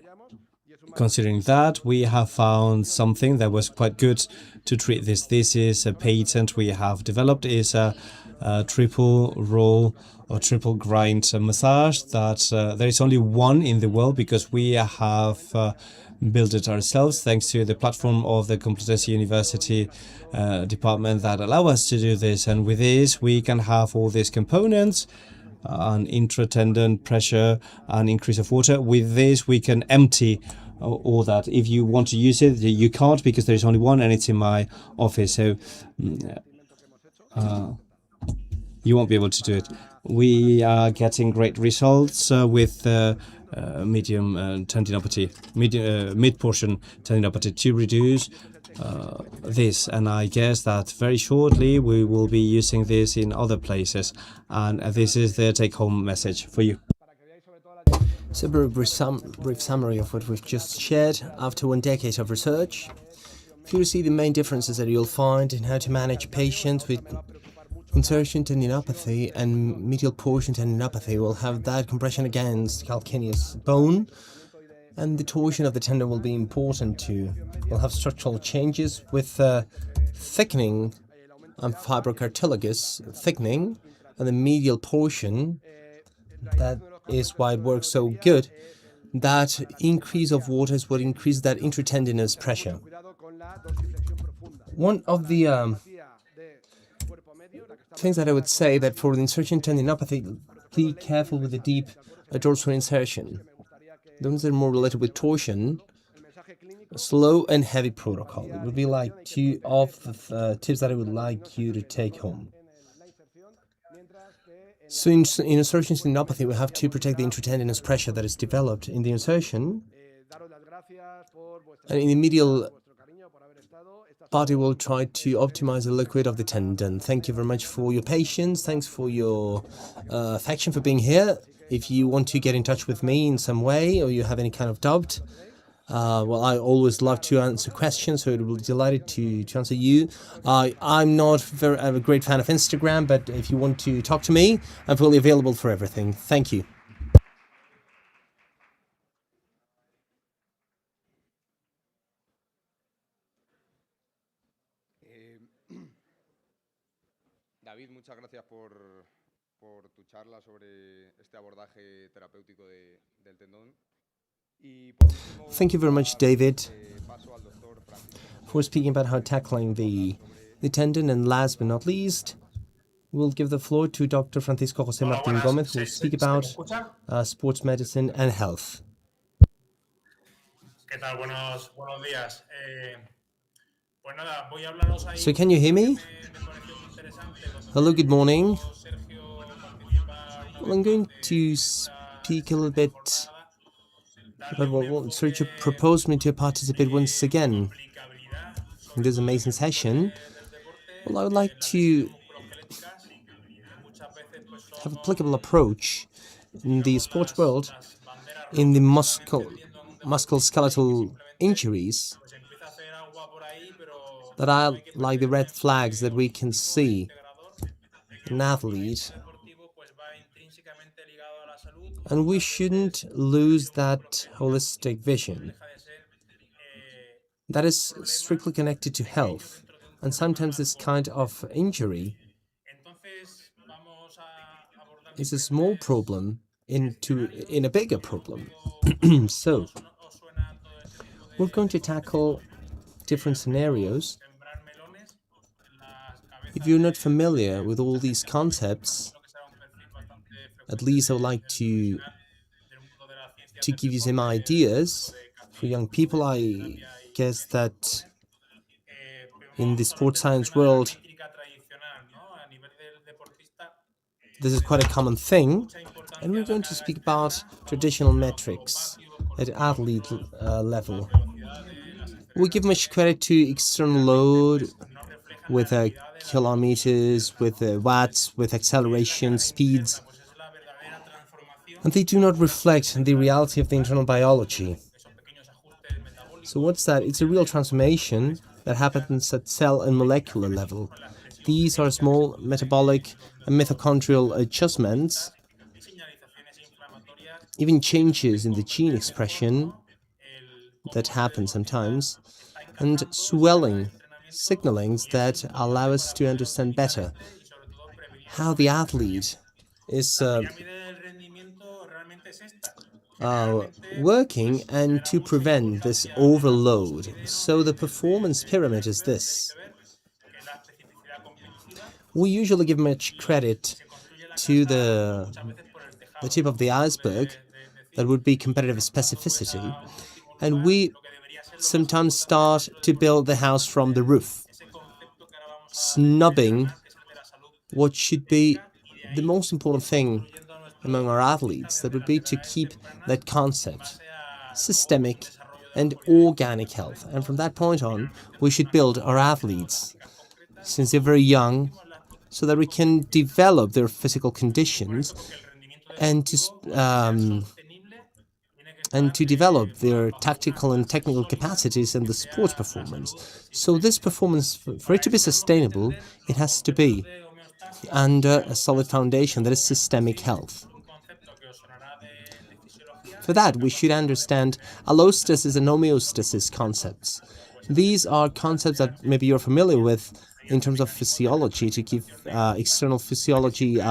S7: considering that, we have found something that was quite good to treat this. This is a patent we have developed. It's a triple roll or triple grind massage that there is only one in the world because we have built it ourselves thanks to the platform of the Complutense University department that allow us to do this. And with this, we can have all these components, an intra-tendon pressure, an increase of water. With this, we can empty all that. If you want to use it, you can't because there is only one and it's in my office. So you won't be able to do it. We are getting great results with medium tendinopathy, mid-portion tendinopathy to reduce this. And I guess that very shortly we will be using this in other places. And this is the take-home message for you.
S1: So a very brief summary of what we've just shared after 1 decade of research. Here you see the main differences that you'll find in how to manage patients with insertion tendinopathy and medial portion tendinopathy. Will have that compression against calcaneus bone, and the torsion of the tendon will be important too. We'll have structural changes with thickening and fibrocartilagus thickening, and the medial portion. That is why it works so good. That increase of water is what increases that intratendinous pressure. One of the things that I would say that for the insertion tendinopathy, be careful with the deep dorsal insertion. Those that are more related with torsion, slow and heavy protocol. It would be like 2 of the tips that I would like you to take home. So in insertion tendinopathy, we have to protect the intratendinous pressure that is developed in the insertion. And in the medial body, will try to optimize the liquid of the tendon. Thank you very much for your patience. Thanks for your affection for being here. If you want to get in touch with me in some way or you have any kind of doubt, Well, I always love to answer questions, so I will be delighted to answer you. I'm not a great fan of Instagram, but if you want to talk to me, I'm fully available for everything. Thank you.
S8: David, muchas gracias por tu charla sobre este abordaje terapéutico del tendón.
S1: Thank you very much, David, for speaking about how tackling the tendon. And last but not least, we'll give the floor to Dr. Francisco José Martín Gómez, who will speak about sports medicine and health.
S10: ¿Qué tal? Buenos días. Pues nada, voy a hablaros ahí.
S1: So can you hear me? Hello, good morning. Well, I'm going to speak a little bit about what Sergio proposed me to participate once again in this amazing session. Well, I would like to have an applicable approach in the sports world in the musculoskeletal injuries that are like the red flags that we can see in an athlete. And we shouldn't lose that holistic vision that is strictly connected to health. And sometimes this kind of injury is a small problem in a bigger problem. So we're going to tackle different scenarios. If you're not familiar with all these concepts, at least I would like to give you some ideas for young people. I guess that in the sports science world, this is quite a common thing, and we're going to speak about traditional metrics at athlete level. We give much credit to external load with kilometers, with watts, with acceleration, speeds, and they do not reflect the reality of the internal biology. So what's that? It's a real transformation that happens at cell and molecular level. These are small metabolic and mitochondrial adjustments, even changes in the gene expression that happen sometimes, and swelling signalings that allow us to understand better how the athlete is working and to prevent this overload. So the performance pyramid is this. We usually give much credit to the tip of the iceberg, that would be competitive specificity, and we sometimes start to build the house from the roof, snubbing what should be the most important thing among our athletes, that would be to keep that concept, systemic and organic health. And from that point on, we should build our athletes since they're very young, so that we can develop their physical conditions and to develop their tactical and technical capacities and the sports performance. So this performance, for it to be sustainable, it has to be under a solid foundation that is systemic health. For that, we should understand allostasis and homeostasis concepts. These are concepts that maybe you're familiar with in terms of physiology, to give external physiology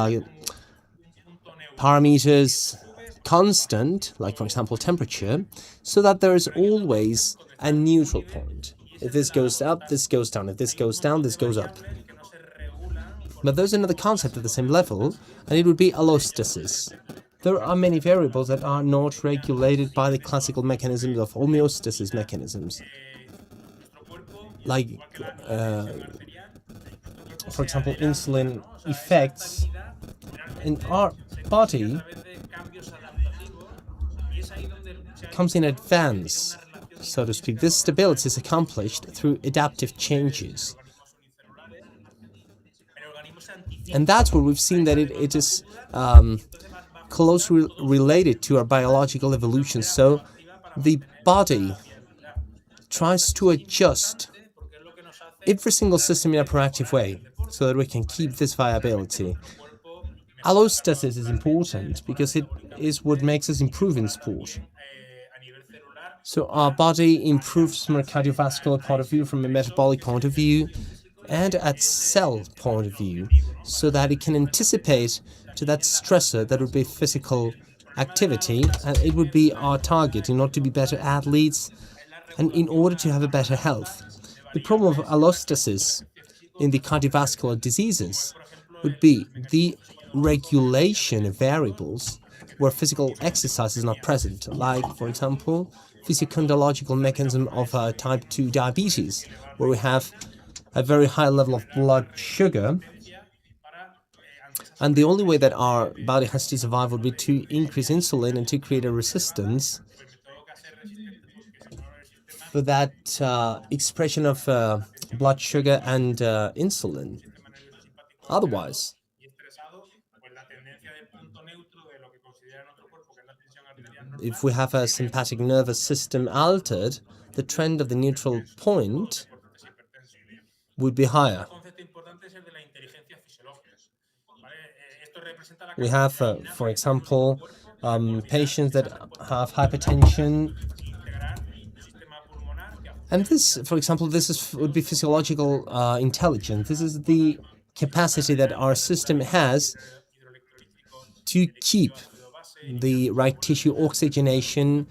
S1: parameters constant, like for example temperature, so that there is always a neutral point. If this goes up, this goes down. If this goes down, this goes up. But there's another concept at the same level, and it would be allostasis. There are many variables that are not regulated by the classical mechanisms of homeostasis mechanisms. Like, for example, insulin effects in our body comes in advance, so to speak. This stability is accomplished through adaptive changes. And that's where we've seen that it is closely related to our biological evolution. So the body tries to adjust every single system in a proactive way so that we can keep this viability. Allostasis is important because it is what makes us improve in sport. So our body improves from a cardiovascular point of view, from a metabolic point of view, and at cell point of view, so that it can anticipate to that stressor that would be physical activity, and it would be our target in order to be better athletes and in order to have a better health. The problem of allostasis in the cardiovascular diseases would be the regulation of variables where physical exercise is not present, like, for example, physiological mechanism of type 2 diabetes, where we have a very high level of blood sugar, and the only way that our body has to survive would be to increase insulin and to create a resistance for that expression of blood sugar and insulin. Otherwise, if we have a sympathetic nervous system altered, the trend of the neutral point would be higher. We have, for example, patients that have hypertension, and this, for example, would be physiological intelligence. This is the capacity that our system has to keep the right tissue oxygenation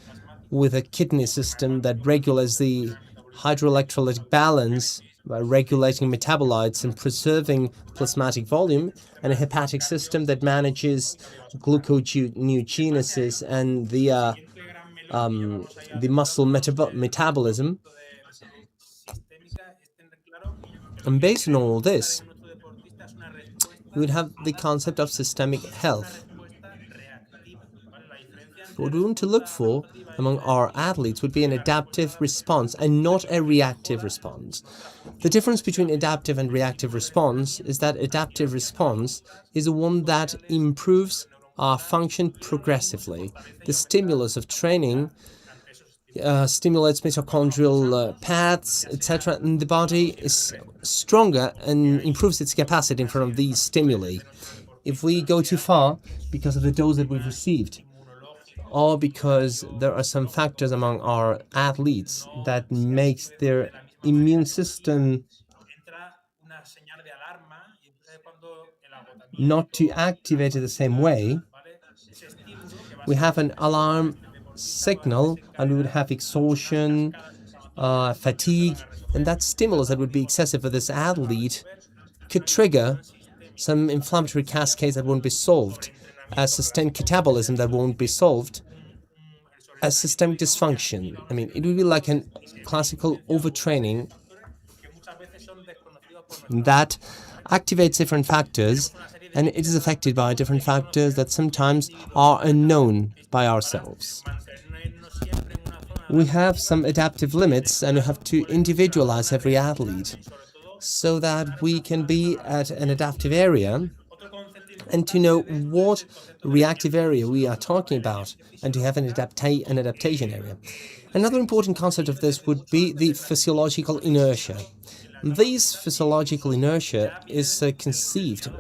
S1: with a kidney system that regulates the hydroelectrolytic balance by regulating metabolites and preserving plasmatic volume, and a hepatic system that manages gluconeogenesis and the muscle metabolism. And based on all this, we would have the concept of systemic health. What we want to look for among our athletes would be an adaptive response and not a reactive response. The difference between adaptive and reactive response is that adaptive response is the one that improves our function progressively. The stimulus of training stimulates mitochondrial paths, etc., and the body is stronger and improves its capacity in front of these stimuli. If we go too far because of the dose that we've received, or because there are some factors among our athletes that makes their immune system not to activate it the same way, we have an alarm signal and we would have exhaustion, fatigue, and that stimulus that would be excessive for this athlete could trigger some inflammatory cascades that won't be solved, a sustained catabolism that won't be solved, a systemic dysfunction. I mean, it would be like a classical overtraining that activates different factors, and it is affected by different factors that sometimes are unknown by ourselves. We have some adaptive limits, and we have to individualize every athlete so that we can be at an adaptive area and to know what reactive area we are talking about, and to have an adaptation area. Another important concept of this would be the physiological inertia. This physiological inertia is conceived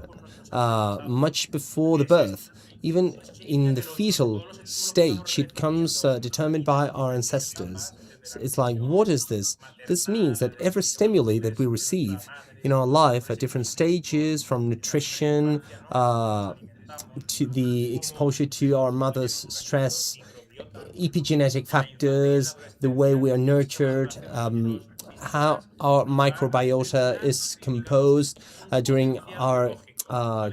S1: much before the birth. Even in the fetal stage, it comes determined by our ancestors. So it's like, what is this? This means that every stimuli that we receive in our life at different stages, from nutrition to the exposure to our mother's stress, epigenetic factors, the way we are nurtured, how our microbiota is composed during our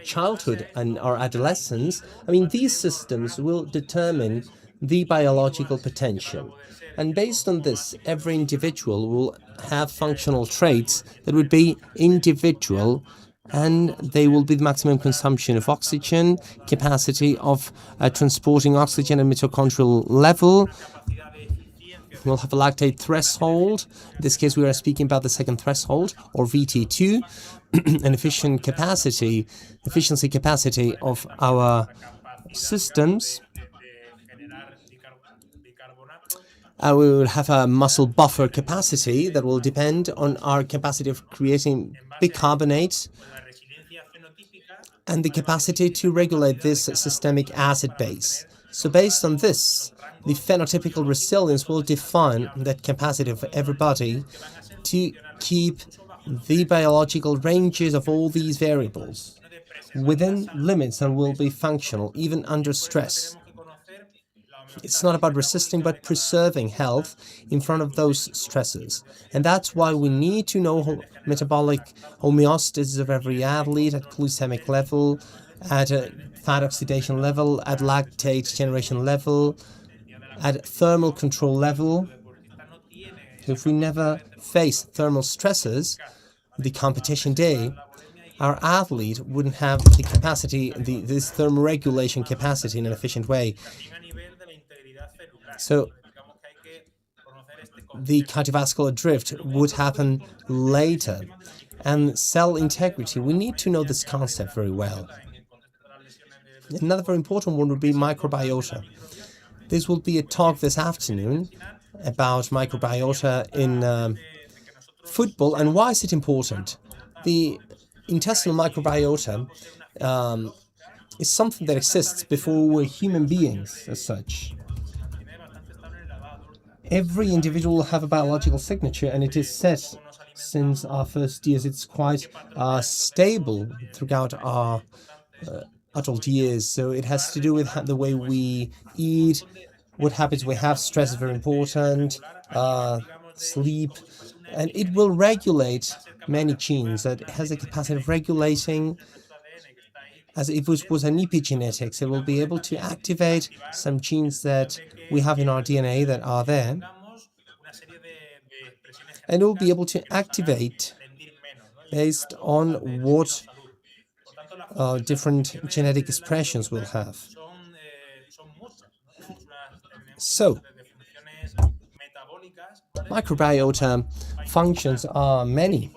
S1: childhood and our adolescence. I mean, these systems will determine the biological potential. And based on this, every individual will have functional traits that would be individual, and they will be the maximum consumption of oxygen, capacity of transporting oxygen at mitochondrial level. We'll have a lactate threshold. In this case, we are speaking about the second threshold, or VT2, an efficiency capacity of our systems. we will have a muscle buffer capacity that will depend on our capacity of creating bicarbonate and the capacity to regulate this systemic acid base. So based on this, the phenotypical resilience will define that capacity of everybody to keep the biological ranges of all these variables within limits and will be functional, even under stress. It's not about resisting, but preserving health in front of those stresses. And that's why we need to know metabolic homeostasis of every athlete at glycemic level, at a fat oxidation level, at lactate generation level, at thermal control level. If we never face thermal stresses, the competition day, our athlete wouldn't have the capacity, this thermoregulation capacity in an efficient way. So the cardiovascular drift would happen later. And cell integrity, we need to know this concept very well. Another very important one would be microbiota. This will be a talk this afternoon about microbiota in football and why is it important. The intestinal microbiota is something that exists before we're human beings as such. Every individual will have a biological signature, and it is set since our first years. It's quite stable throughout our adult years. So it has to do with the way we eat, what habits we have. Stress is very important, sleep, and it will regulate many genes. That has a capacity of regulating, as if it was an epigenetics. It will be able to activate some genes that we have in our DNA that are there, and it will be able to activate based on what different genetic expressions will have. So, microbiota functions are many.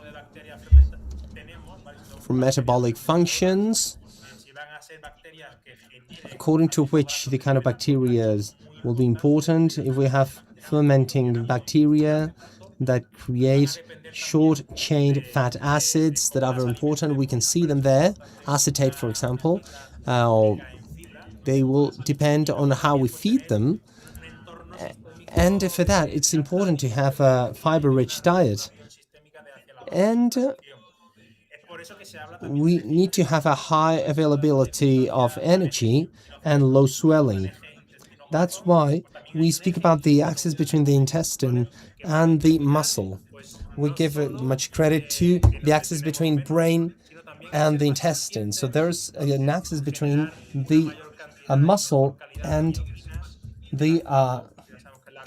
S1: For metabolic functions, according to which the kind of bacteria will be important. If we have fermenting bacteria that create short-chained fat acids that are very important, we can see them there, acetate for example. They will depend on how we feed them, and for that it's important to have a fiber-rich diet. And we need to have a high availability of energy and low swelling. That's why we speak about the axis between the intestine and the muscle. We give much credit to the axis between brain and the intestine. So there's an axis between the muscle and the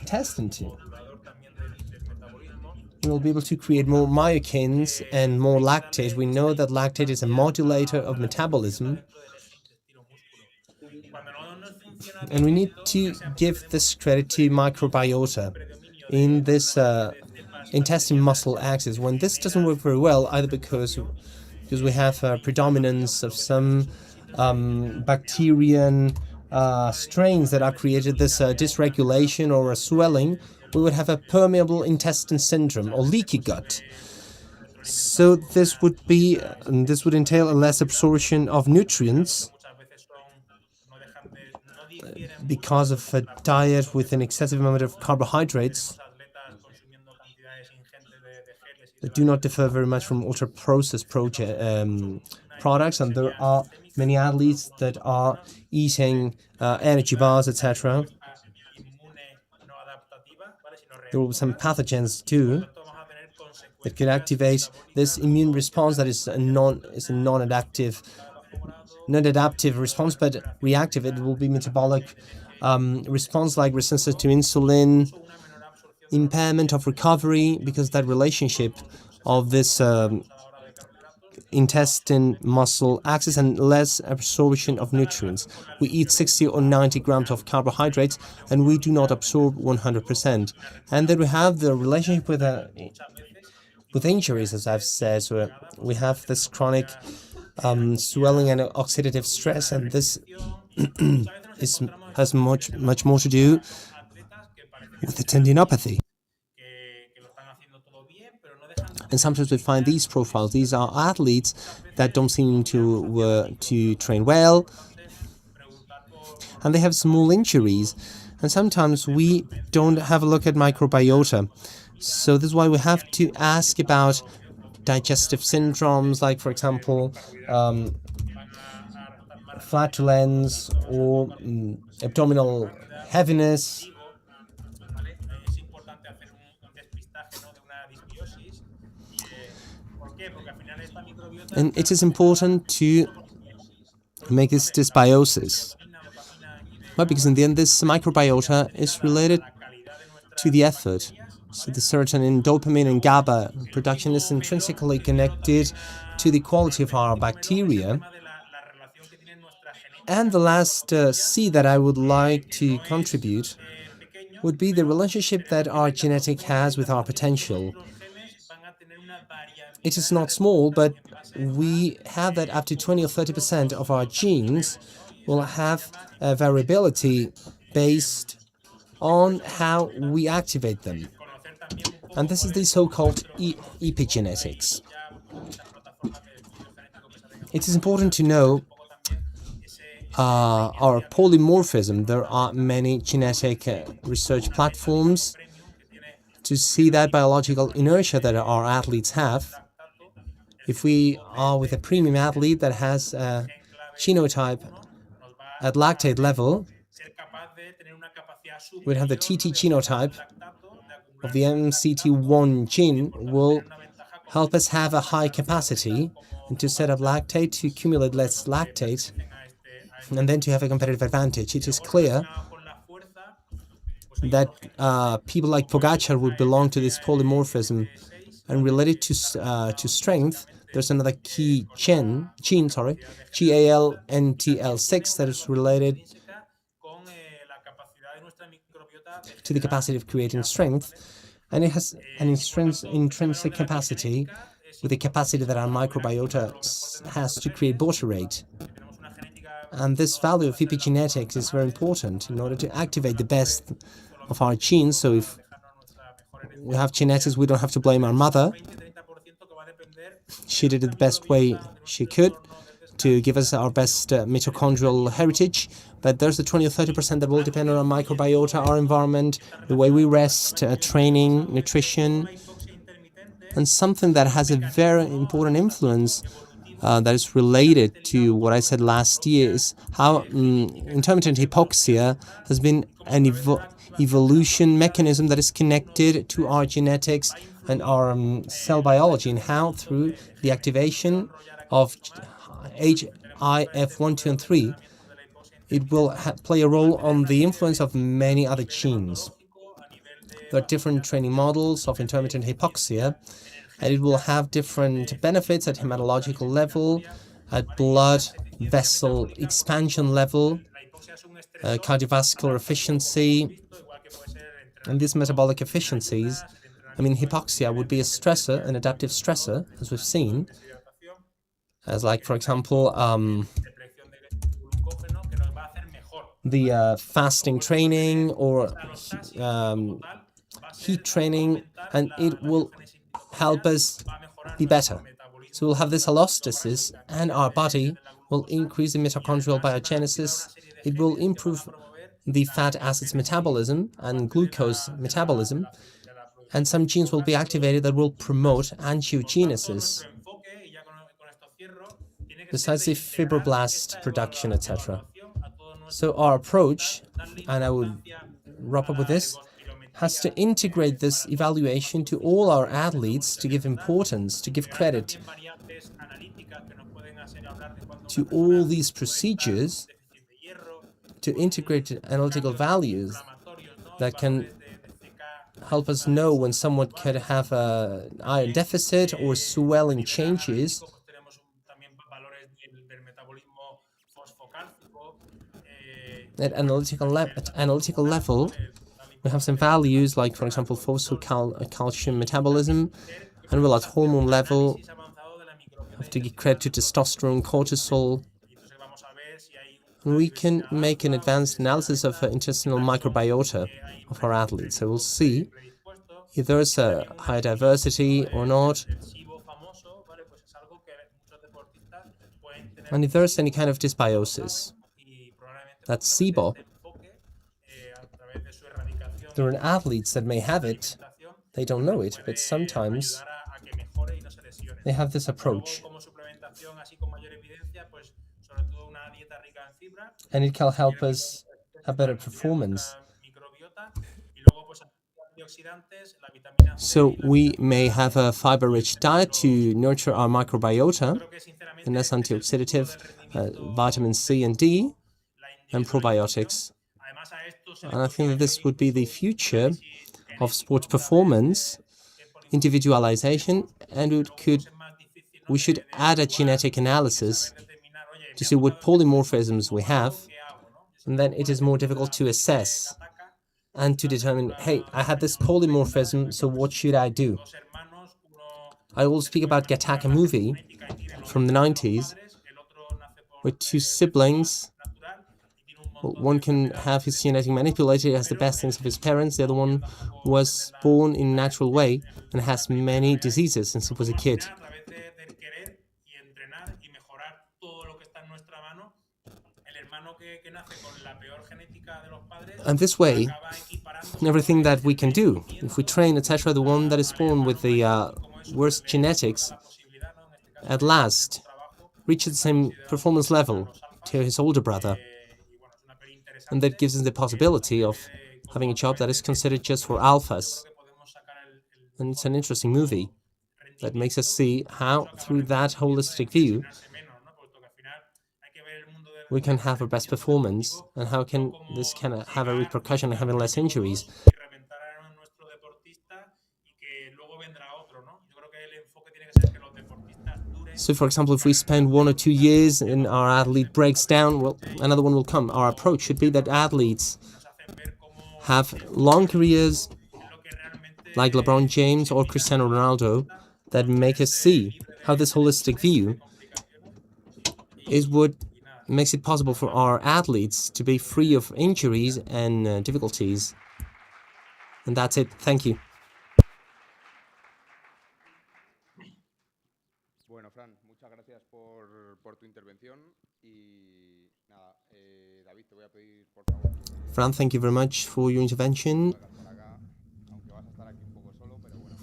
S1: intestine too. We will be able to create more myokines and more lactate. We know that lactate is a modulator of metabolism. And we need to give this credit to microbiota in this intestine-muscle axis. When this doesn't work very well, either because we have a predominance of some bacterian strains that are created this dysregulation or a swelling, we would have a permeable intestine syndrome or leaky gut. So this would entail a less absorption of nutrients because of a diet with an excessive amount of carbohydrates that do not differ very much from ultra-processed products, and there are many athletes that are eating energy bars, etc. There will be some pathogens too that could activate this immune response that is a non-adaptive response, but reactive. It will be metabolic response like resistance to insulin, impairment of recovery, because that relationship of this intestine-muscle axis and less absorption of nutrients. We eat 60 or 90 grams of carbohydrates and we do not absorb 100%. And then we have the relationship with injuries, as I've said. So we have this chronic swelling and oxidative stress, and this has much more to do with a tendinopathy. And sometimes we find these profiles. These are athletes that don't seem to train well, and they have small injuries. And sometimes we don't have a look at microbiota. So this is why we have to ask about digestive syndromes, like, for example, flatulence or abdominal heaviness. And it is important to make this dysbiosis. Well, because in the end, this microbiota is related to the effort. So the serotonin, dopamine, and GABA production is intrinsically connected to the quality of our bacteria. And the last C that I would like to contribute would be the relationship that our genetic has with our potential. It is not small, but we have that up to 20 or 30% of our genes will have a variability based on how we activate them. And this is the so-called epigenetics. It is important to know our polymorphism. There are many genetic research platforms to see that biological inertia that our athletes have. If we are with a premium athlete that has a genotype at lactate level, we'd have the TT genotype of the MCT1 gene will help us have a high capacity and to set up lactate, to accumulate less lactate, and then to have a competitive advantage. It is clear that people like Pogacar would belong to this polymorphism. And related to strength, there's another key gene, GAL-NTL6, that is related to the capacity of creating strength, and it has an intrinsic capacity with the capacity that our microbiota has to create butyrate. And this value of epigenetics is very important in order to activate the best of our genes. So if we have genetics, we don't have to blame our mother. She did it the best way she could to give us our best mitochondrial heritage, but there's the 20 or 30% that will depend on our microbiota, our environment, the way we rest, training, nutrition, and something that has a very important influence that is related to what I said last year is how intermittent hypoxia has been an evolution mechanism that is connected to our genetics and our cell biology, and how through the activation of HIF1, 2, and 3, it will play a role on the influence of many other genes. There are different training models of intermittent hypoxia, and it will have different benefits at hematological level, at blood vessel expansion level, cardiovascular efficiency, and these metabolic efficiencies. I mean, hypoxia would be a stressor, an adaptive stressor, as we've seen, as like, for example, the fasting training or heat training, and it will help us be better. So we'll have this allostasis, and our body will increase the mitochondrial biogenesis. It will improve the fat acids metabolism and glucose metabolism, and some genes will be activated that will promote angiogenesis, besides the fibroblast production, etc. So our approach, and I would wrap up with this, has to integrate this evaluation to all our athletes, to give importance, to give credit to all these procedures, to integrate analytical values that can help us know when someone could have an iron deficit or swelling changes. At analytical level, we have some values like, for example, phosphocalcium metabolism, and we'll at hormone level have to give credit to testosterone, cortisol, we can make an advanced analysis of intestinal microbiota of our athletes. So we'll see if there's a high diversity or not, and if there's any kind of dysbiosis. That's SIBO. There are athletes that may have it, they don't know it, but sometimes they have this approach. And it can help us have better performance. So we may have a fiber-rich diet to nurture our microbiota, and that's antioxidative, vitamin C and D, and probiotics. And I think that this would be the future of sports performance, individualization, and we should add a genetic analysis to see what polymorphisms we have, and then it is more difficult to assess and to determine, hey, I had this polymorphism, so what should I do? I will speak about Gattaca movie from the 90s, with two siblings. Well, one can have his genetic manipulated, has the best things of his parents. The other one was born in a natural way and has many diseases since he was a kid. And this way, everything that we can do, if we train, etc., the one that is born with the worst genetics, at last, reaches the same performance level to his older brother. And that gives us the possibility of having a job that is considered just for alphas. And it's an interesting movie that makes us see how, through that holistic view, we can have our best performance, and how can this can have a repercussion on having less injuries. So, for example, if we spend 1 or 2 years and our athlete breaks down, well, another one will come. Our approach should be that athletes have long careers, like LeBron James or Cristiano Ronaldo, that make us see how this holistic view is what makes it possible for our athletes to be free of injuries and difficulties. And that's it. Thank you.
S8: Bueno, Fran, muchas gracias por tu intervención. Y nada, David, te voy a pedir, por favor.
S1: Fran, thank you very much for your intervention.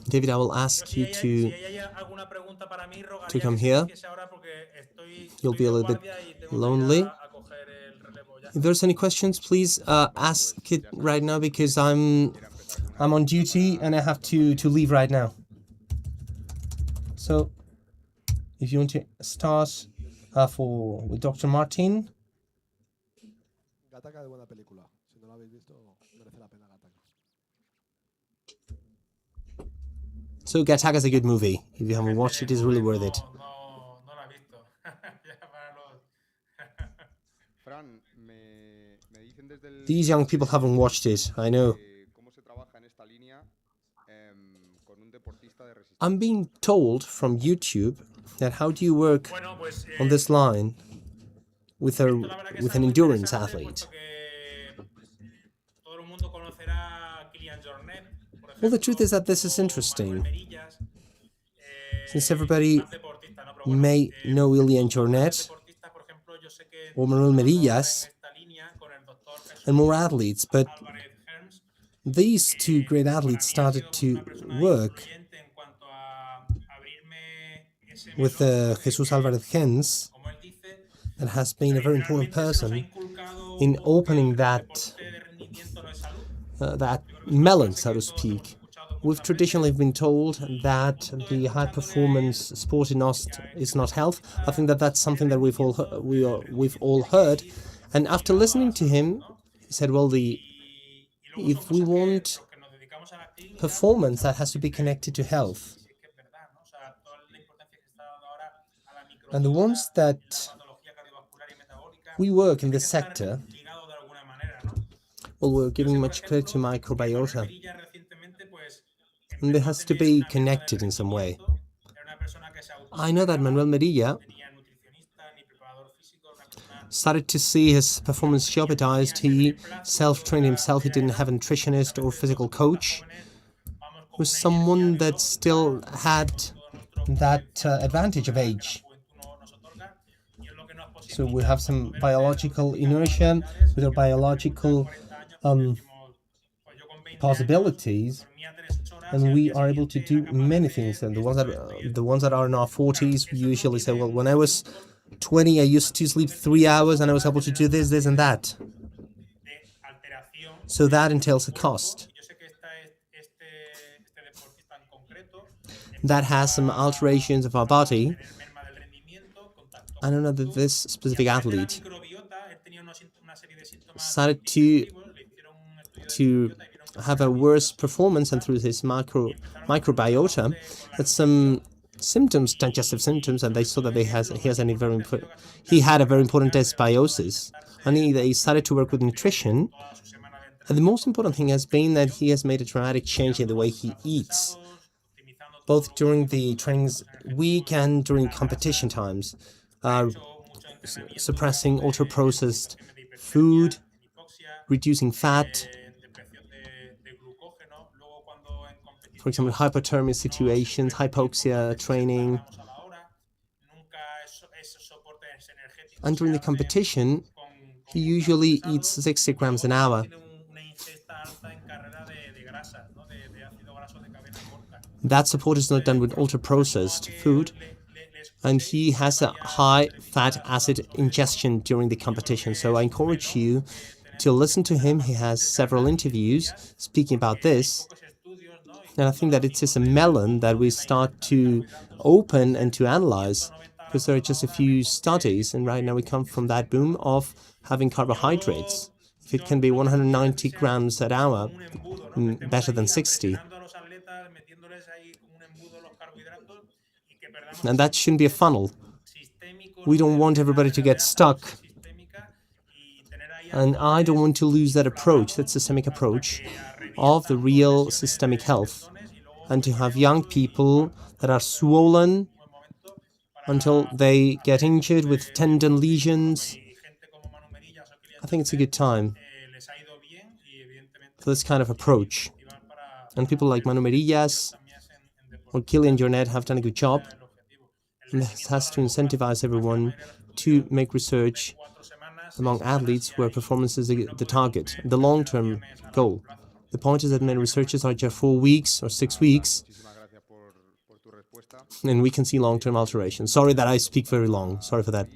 S1: David, I will ask you to come here. You'll be a little bit lonely. If there's any questions, please ask it right now, because I'm on duty and I have to leave right now. So, if you want to start with Dr. Martin.
S11: Gattaca es buena película. Si no la habéis visto, merece la pena Gattaca.
S1: So Gattaca is a good movie. If you haven't watched it, it's really worth it. These young people haven't watched it, I know. I'm being told from YouTube that how do you work on this line with an endurance athlete? Well, the truth is that this is interesting, since everybody may know Ilian Jornet or Manuel Merillas and more athletes, but these two great athletes started to work with Jesus Alvarez Gens, that has been a very important person in opening that melon, so to speak. We've traditionally been told that the high-performance sport is not health. I think that that's something that we've all heard. And after listening to him, he said, well, if we want performance, that has to be connected to health. And the ones that we work in this sector, well, we're giving much credit to microbiota. And it has to be connected in some way. I know that Manuel Merilla started to see his performance jeopardized. He self-trained himself. He didn't have a nutritionist or physical coach. He was someone that still had that advantage of age. So we have some biological inertia with our biological possibilities, and we are able to do many things. And the ones that are in our 40s, we usually say, well, when I was 20, I used to sleep 3 hours and I was able to do this, this, and that. So that entails a cost. That has some alterations of our body. I don't know that this specific athlete started to have a worse performance, and through his microbiota had some symptoms, digestive symptoms, and they saw that he had a very important dysbiosis, and they started to work with nutrition. And the most important thing has been that he has made a dramatic change in the way he eats, both during the trainings week and during competition times, suppressing ultra-processed food, reducing fat. For example, hypothermia situations, hypoxia training. And during the competition, he usually eats 60 grams an hour. That support is not done with ultra-processed food, and he has a high fat acid ingestion during the competition. So I encourage you to listen to him. He has several interviews speaking about this. And I think that it is a melon that we start to open and to analyze, because there are just a few studies, and right now we come from that boom of having carbohydrates. If it can be 190 grams an hour, better than 60. And that shouldn't be a funnel. We don't want everybody to get stuck. And I don't want to lose that approach, that systemic approach of the real systemic health, and to have young people that are swollen until they get injured with tendon lesions. I think it's a good time for this kind of approach. And people like Manu Merillas or Kilian Jornet have done a good job. And this has to incentivize everyone to make research among athletes where performance is the target, the long-term goal. The point is that many researchers are just 4 weeks or 6 weeks, and we can see long-term alterations. Sorry that I speak very long. Sorry for that.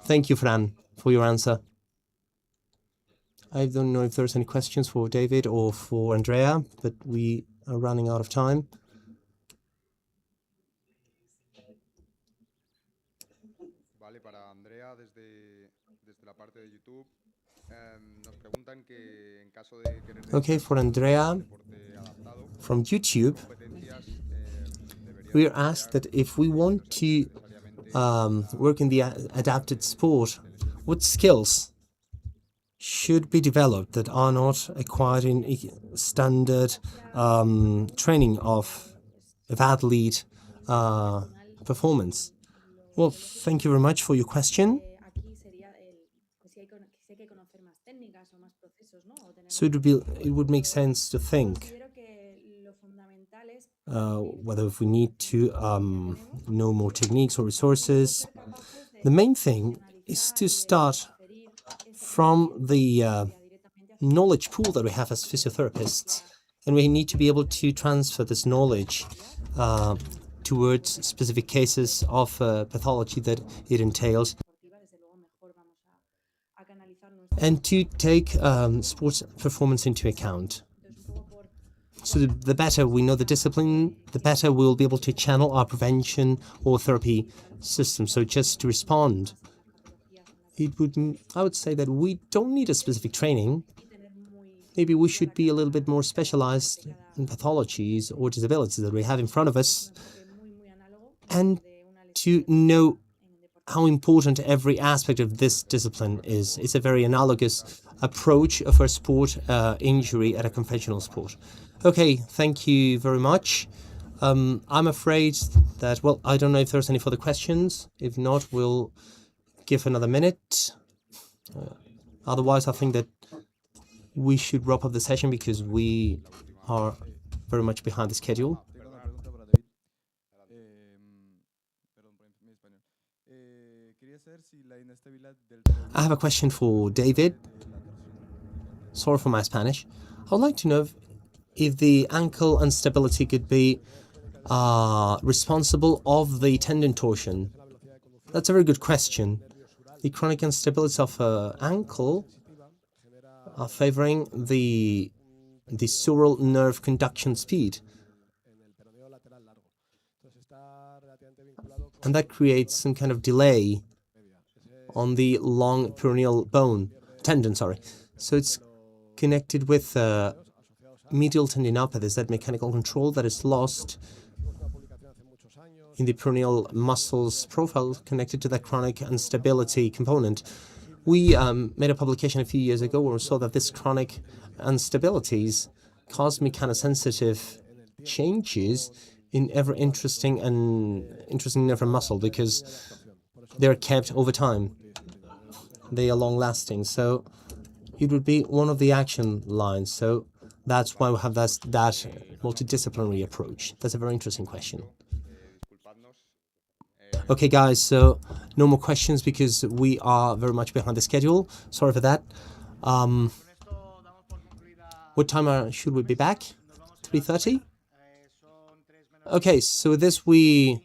S1: Thank you, Fran, for your answer. I don't know if there's any questions for David or for Andrea, but we are running out of time.
S8: Vale, para Andrea, desde la parte de YouTube, nos preguntan que en caso de querer...
S1: Okay, for Andrea, from YouTube, we are asked that if we want to work in the adapted sport, what skills should be developed that are not acquired in standard training of athlete performance? Well, thank you very much for your question. So it would make sense to think whether if we need to know more techniques or resources. The main thing is to start from the knowledge pool that we have as physiotherapists, and we need to be able to transfer this knowledge towards specific cases of pathology that it entails, and to take sports performance into account. So the better we know the discipline, the better we'll be able to channel our prevention or therapy system. So just to respond, I would say that we don't need a specific training. Maybe we should be a little bit more specialized in pathologies or disabilities that we have in front of us, and to know how important every aspect of this discipline is. It's a very analogous approach of a sport injury at a conventional sport. Okay, thank you very much. I'm afraid that, well, I don't know if there's any further questions. If not, we'll give another minute Otherwise, I think that we should wrap up the session because we are very much behind the schedule. I have a question for David. Sorry for my Spanish. I would like to know if the ankle instability could be responsible of the tendon torsion. That's a very good question. The chronic instability of ankle are favoring the sural nerve conduction speed. And that creates some kind of delay on the long peroneal tendon. So it's connected with medial tendinopathy, that mechanical control that is lost in the peroneal muscles profile connected to the chronic instability component. We made a publication a few years ago where we saw that this chronic instabilities cause mechanosensitive changes in every interesting nerve and muscle because they're kept over time. They are long-lasting, so it would be one of the action lines. So that's why we have that multidisciplinary approach. That's a very interesting question. Okay, guys, so no more questions because we are very much behind the schedule. Sorry for that. What time should we be back? 3:30? Okay, so with this we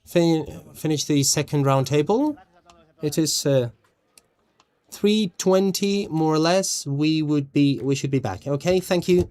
S1: finish the second round table. It is 3:20 more or less. We should be back. Okay, thank you.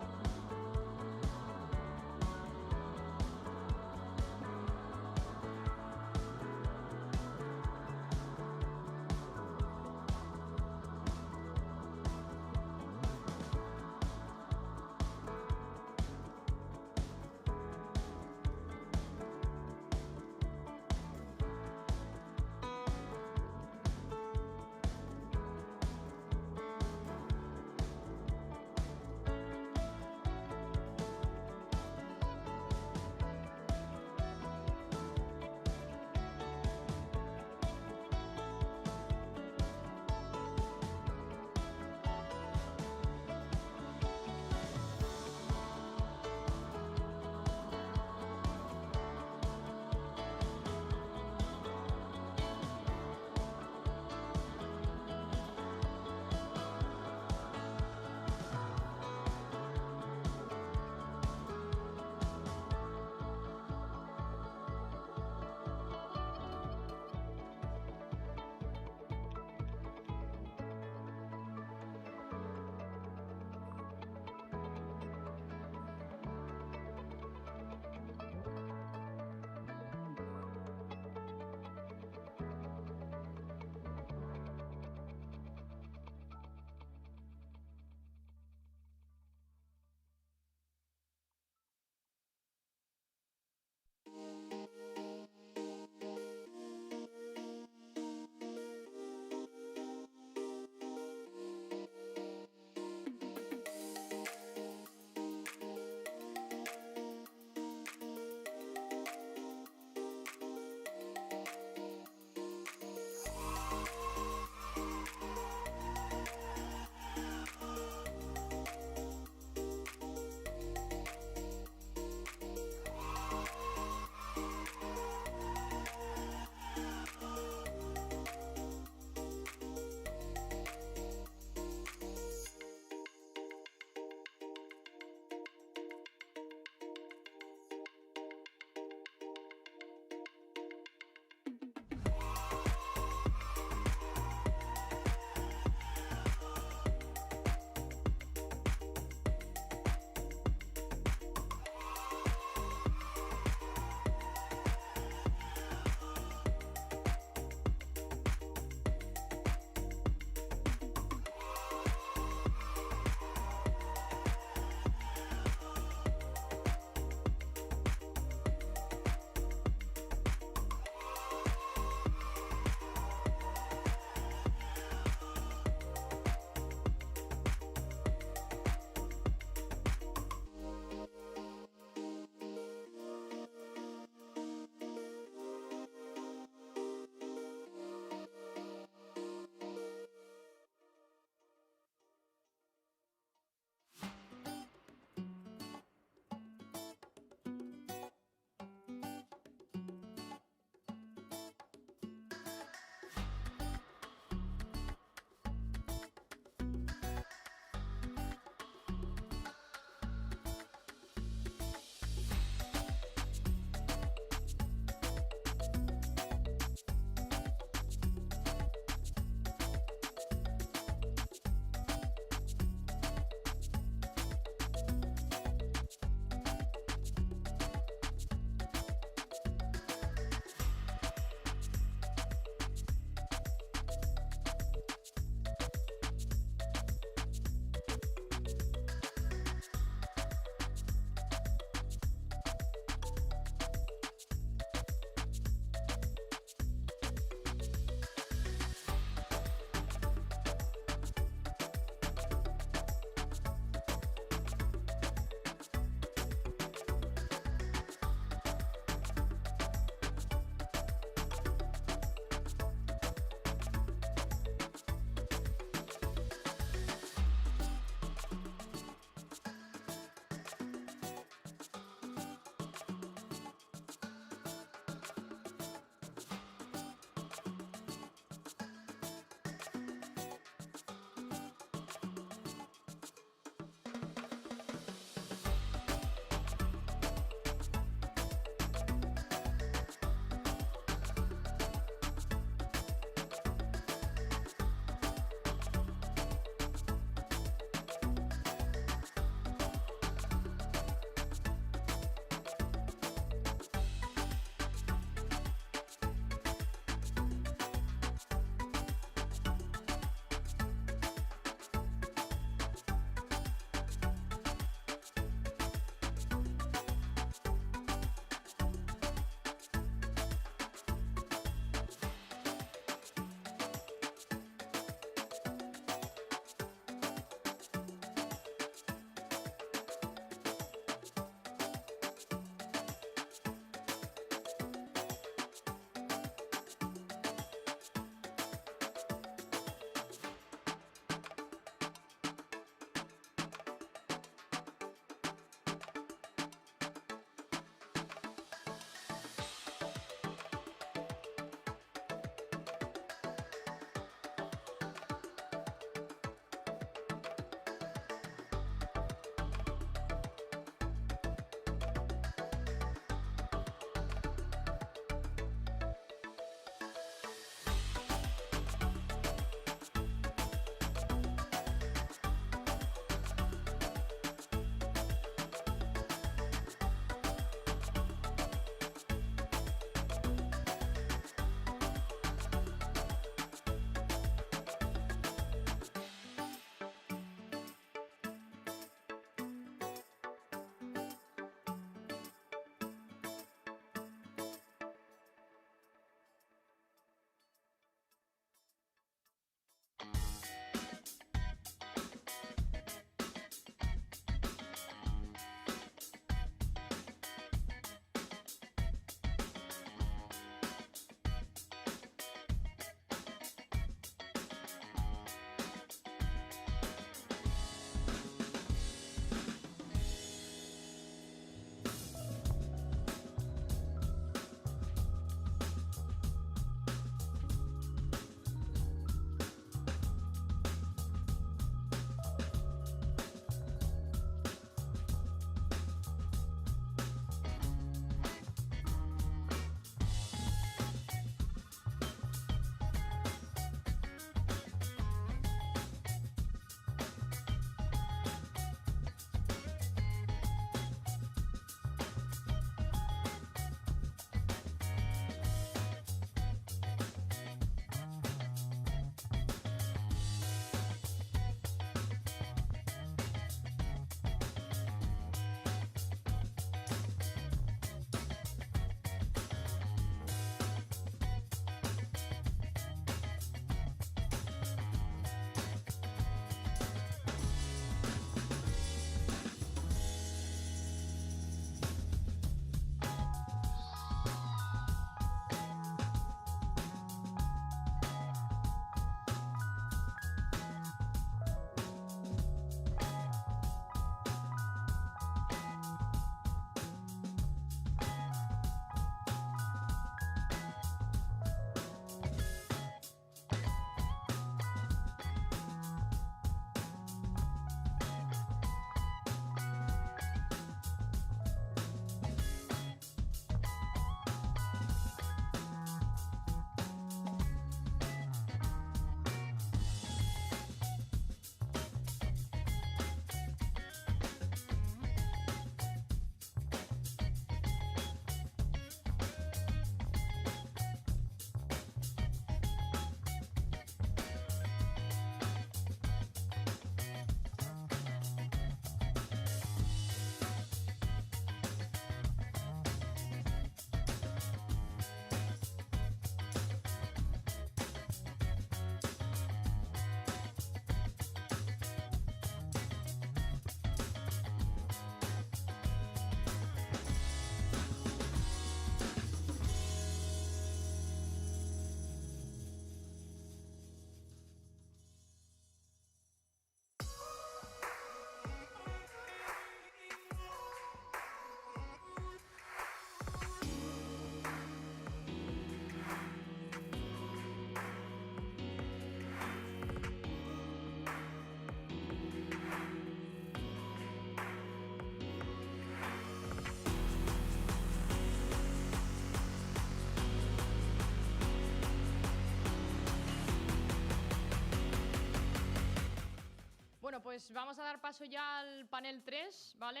S2: pues vamos a dar paso ya al panel 3, ¿vale?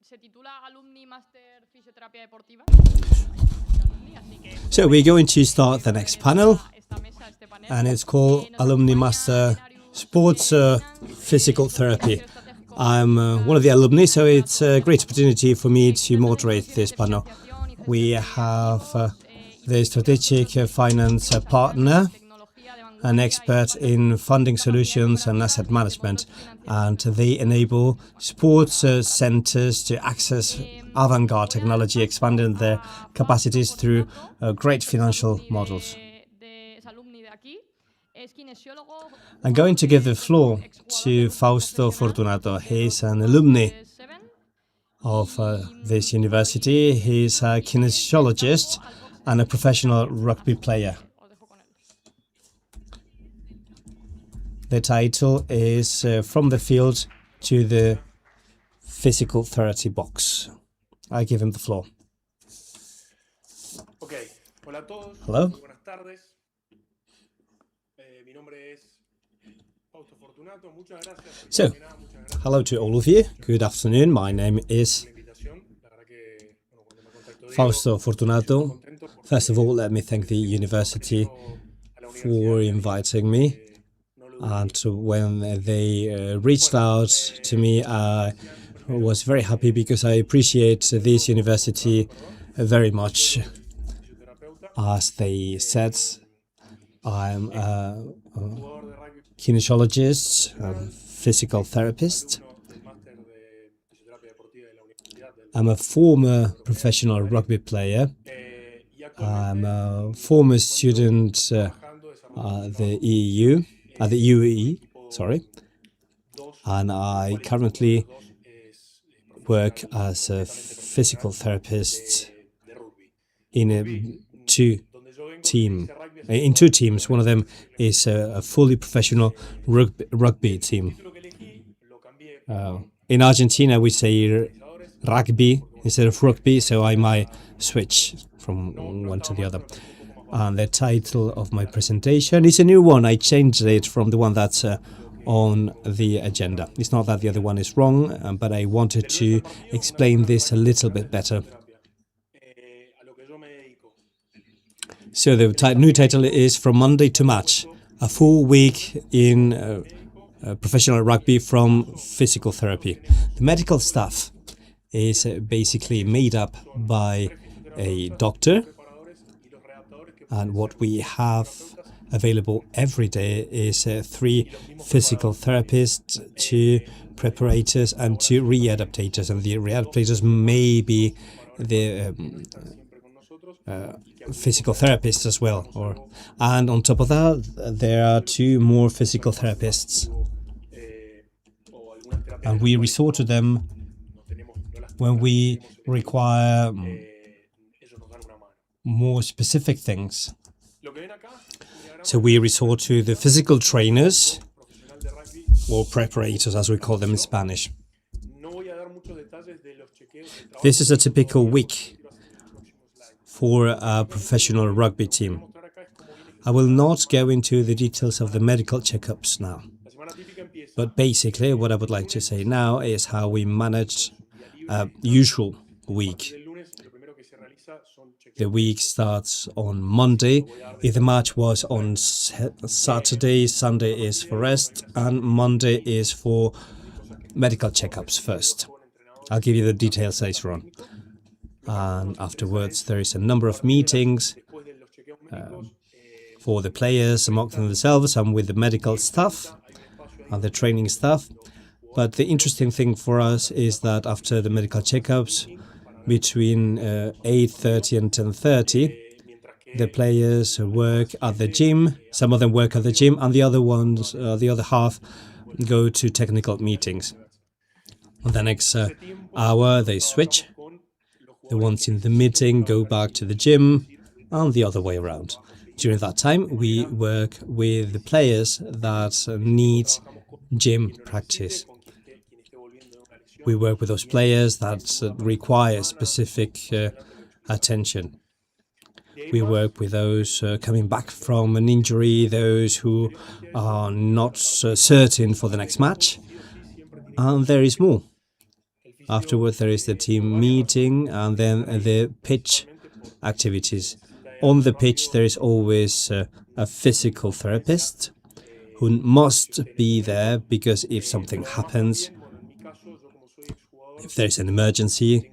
S2: Se titula Alumni Master Fisioterapia Deportiva.
S7: So we're going to start the next panel, and it's called Alumni Master Sports Physical Therapy. I'm one of the alumni, so it's a great opportunity for me to moderate this panel. We have the strategic finance partner, an expert in funding solutions and asset management, and they enable sports centers to access avant-garde technology, expanding their capacities through great financial models. I'm going to give the floor to Fausto Fortunato. He's an alumni of this university. He's a kinesiologist and a professional rugby player. The title is From the Field to the Physical Therapy Box. I give him the floor.
S12: Okay. Hola a todos.
S7: Hello.
S12: Buenas tardes. Mi nombre es Fausto Fortunato. Muchas gracias.
S7: So, hello to all of you. Good afternoon. My name is Fausto Fortunato. First of all, let me thank the university for inviting me. And when they reached out to me, I was very happy because I appreciate this university very much. As they said, I'm a kinesiologist, a physical therapist. I'm a former professional rugby player. I'm a former student at the EU. At the UAE, and I currently work as a physical therapist in two teams. One of them is a fully professional rugby team. In Argentina, we say rugby instead of rugby, so I might switch from one to the other. And the title of my presentation is a new one. I changed it from the one that's on the agenda. It's not that the other one is wrong, but I wanted to explain this a little bit better. So the new title is From Monday to Match, a full week in professional rugby from physical therapy. The medical staff is basically made up by a doctor, and what we have available every day is 3 physical therapists, 2 preparators, and 2 readaptators. And the readaptators may be the physical therapists as well. And on top of that, there are 2 more physical therapists. And we resort to them when we require more specific things. So we resort to the physical trainers, or preparators as we call them in Spanish. This is a typical week for a professional rugby team. I will not go into the details of the medical checkups now, but basically what I would like to say now is how we manage a usual week. The week starts on Monday. If the match was on Saturday, Sunday is for rest, and Monday is for medical checkups first. I'll give you the details later on. And afterwards, there is a number of meetings for the players among themselves and with the medical staff and the training staff. But the interesting thing for us is that after the medical checkups, between 8:30 and 10:30, the players work at the gym. Some of them work at the gym, and the other half go to technical meetings. And the next hour, they switch. The ones in the meeting go back to the gym, and the other way around. During that time, we work with the players that need gym practice. We work with those players that require specific attention. We work with those coming back from an injury, those who are not certain for the next match, and there is more. Afterwards, there is the team meeting and then the pitch activities. On the pitch, there is always a physical therapist who must be there because if something happens, if there's an emergency,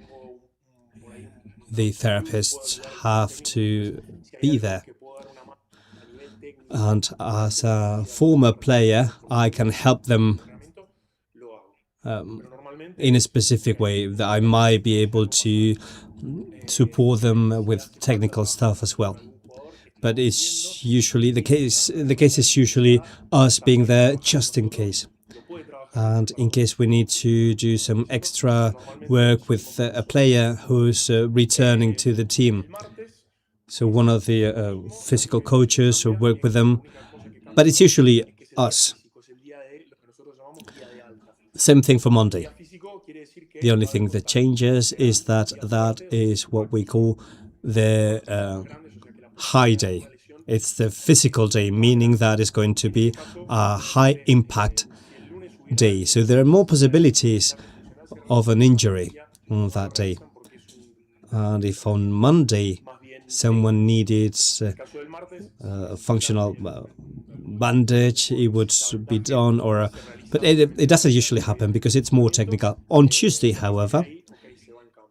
S7: the therapists have to be there. And as a former player, I can help them in a specific way, that I might be able to support them with technical stuff as well. But it's usually the case is usually us being there just in case. And in case we need to do some extra work with a player who's returning to the team. So one of the physical coaches who work with them, but it's usually us. Same thing for Monday. The only thing that changes is that that is what we call the high day. It's the physical day, meaning that it's going to be a high impact day. So there are more possibilities of an injury on that day. And if on Monday someone needed a functional bandage, it would be done, but it doesn't usually happen because it's more technical. On Tuesday, however,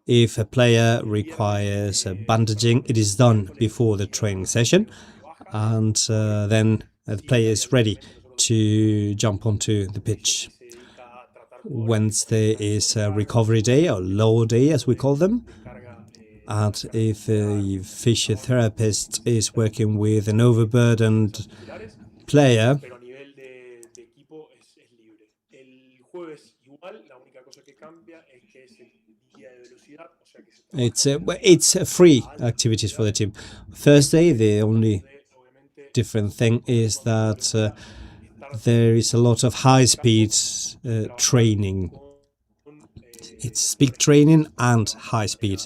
S7: if a player requires bandaging, it is done before the training session, and then the player is ready to jump onto the pitch. Wednesday is a recovery day, or low day as we call them. And if a physiotherapist is working with an overburdened player, it's free activities for the team. Thursday, the only different thing is that there is a lot of high-speed training. It's speed training and high speed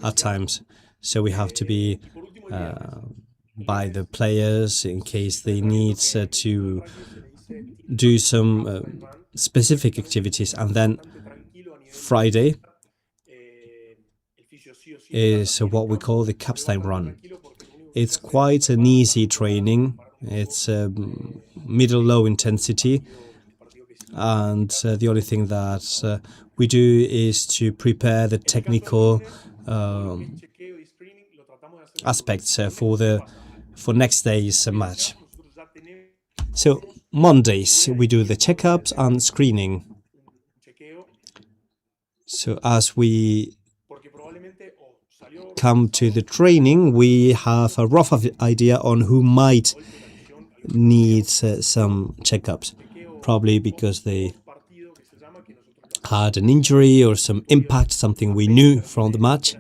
S7: at times, so we have to be by the players in case they need to do some specific activities. And then Friday is what we call the capstone run. It's quite an easy training. It's middle-low intensity, and the only thing that we do is to prepare the technical aspects for next day's match. So Mondays we do the checkups and screening. So as we come to the training, we have a rough idea on who might need some checkups, probably because they had an injury or some impact, something we knew from the match,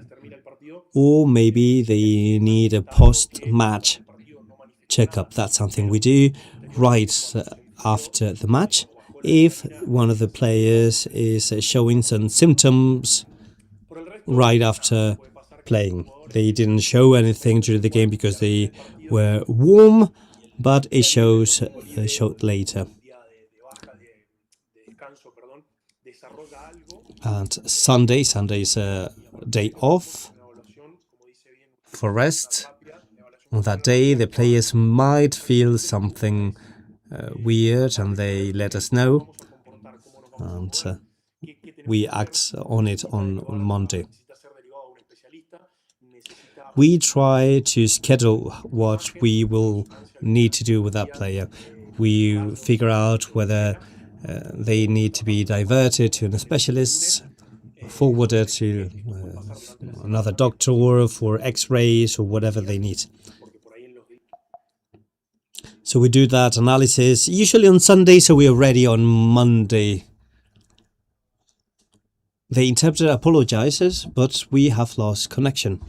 S7: or maybe they need a post-match checkup. That's something we do right after the match. If one of the players is showing some symptoms right after playing, they didn't show anything during the game because they were warm, but it shows later. And Sunday is a day off for rest. On that day, the players might feel something weird, and they let us know, and we act on it on Monday. We try to schedule what we will need to do with that player. We figure out whether they need to be diverted to a specialist, forwarded to another doctor for x-rays or whatever they need. So we do that analysis usually on Sunday, so we are ready on Monday. The interpreter apologizes, but we have lost connection.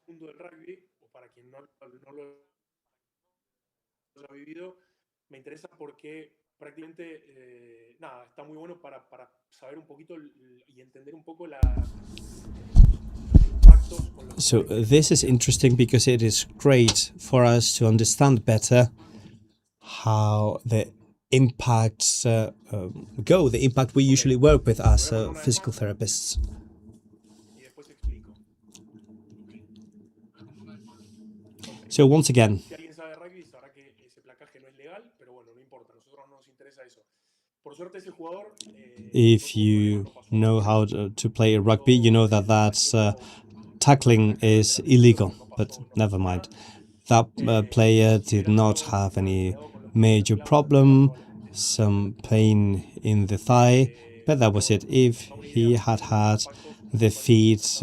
S12: mundo del rugby, o para quien no lo haya vivido, me interesa porque prácticamente, nada, está muy bueno para saber un poquito y entender un poco los impactos.
S7: So this is interesting because it is great for us to understand better how the impacts go, the impact we usually work with as physical therapists. So once again,
S12: Si alguien sabe rugby sabrá que ese placaje no es legal, pero bueno, no importa, a nosotros no nos interesa eso. Por suerte ese jugador,
S7: if you know how to play rugby, you know that tackling is illegal, but never mind. That player did not have any major problem, some pain in the thigh, but that was it. If he had had the feet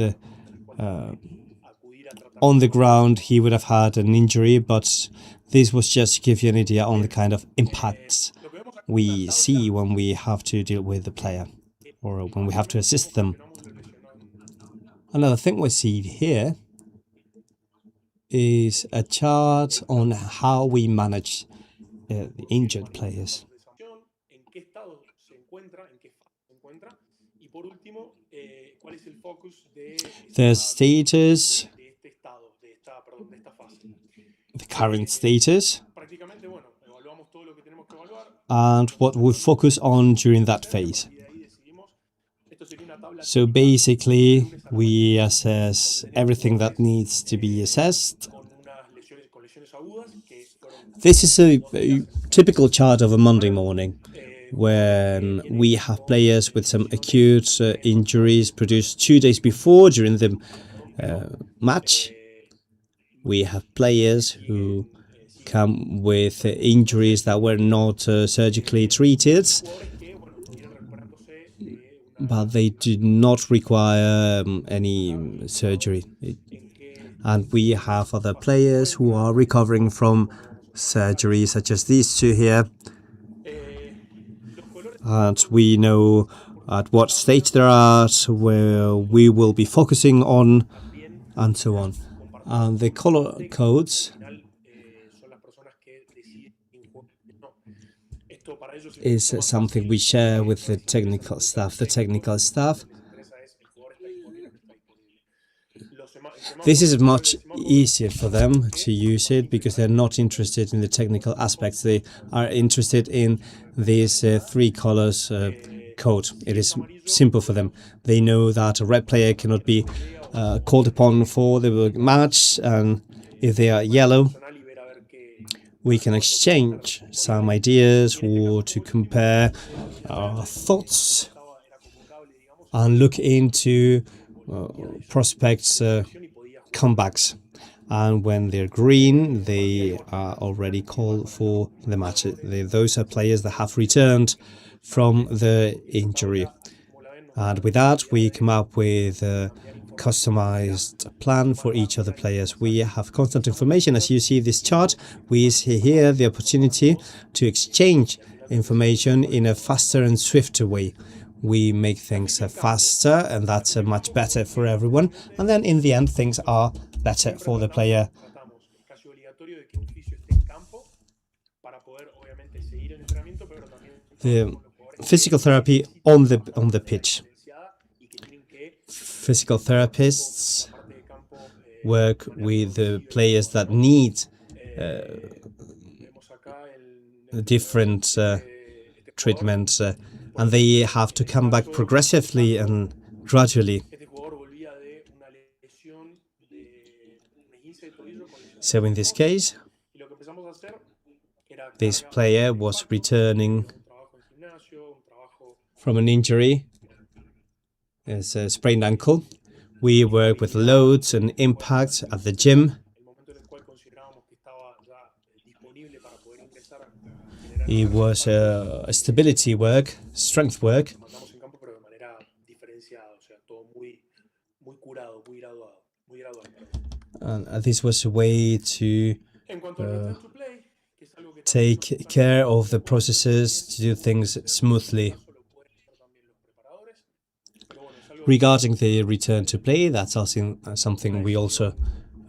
S7: on the ground, he would have had an injury, but this was just to give you an idea on the kind of impacts we see when we have to deal with the player or when we have to assist them. Another thing we see here is a chart on how we manage the injured players. Their status, the current status, and what we focus on during that phase. So basically, we assess everything that needs to be assessed. This is a typical chart of a Monday morning, when we have players with some acute injuries produced 2 days before during the match. We have players who come with injuries that were not surgically treated, but they do not require any surgery. And we have other players who are recovering from surgery, such as these two here. And we know at what stage they're at, where we will be focusing on, and so on. And the color codes is something we share with the technical staff. This is much easier for them to use it because they're not interested in the technical aspects. They are interested in these three colors code. It is simple for them. They know that a red player cannot be called upon for the match, and if they are yellow, we can exchange some ideas or to compare our thoughts and look into prospects' comebacks. And when they're green, they are already called for the match. Those are players that have returned from the injury. And with that, we come up with a customized plan for each of the players. We have constant information. As you see this chart, we see here the opportunity to exchange information in a faster and swifter way. We make things faster, and that's much better for everyone. And then in the end, things are better for the player. The physical therapy on the pitch. Physical therapists work with the players that need different treatments, and they have to come back progressively and gradually. So in this case, this player was returning from an injury. It's a sprained ankle. We work with loads and impacts at the gym. It was a stability work, strength work. And this was a way to take care of the processes, to do things smoothly. Regarding the return to play, that's also something we also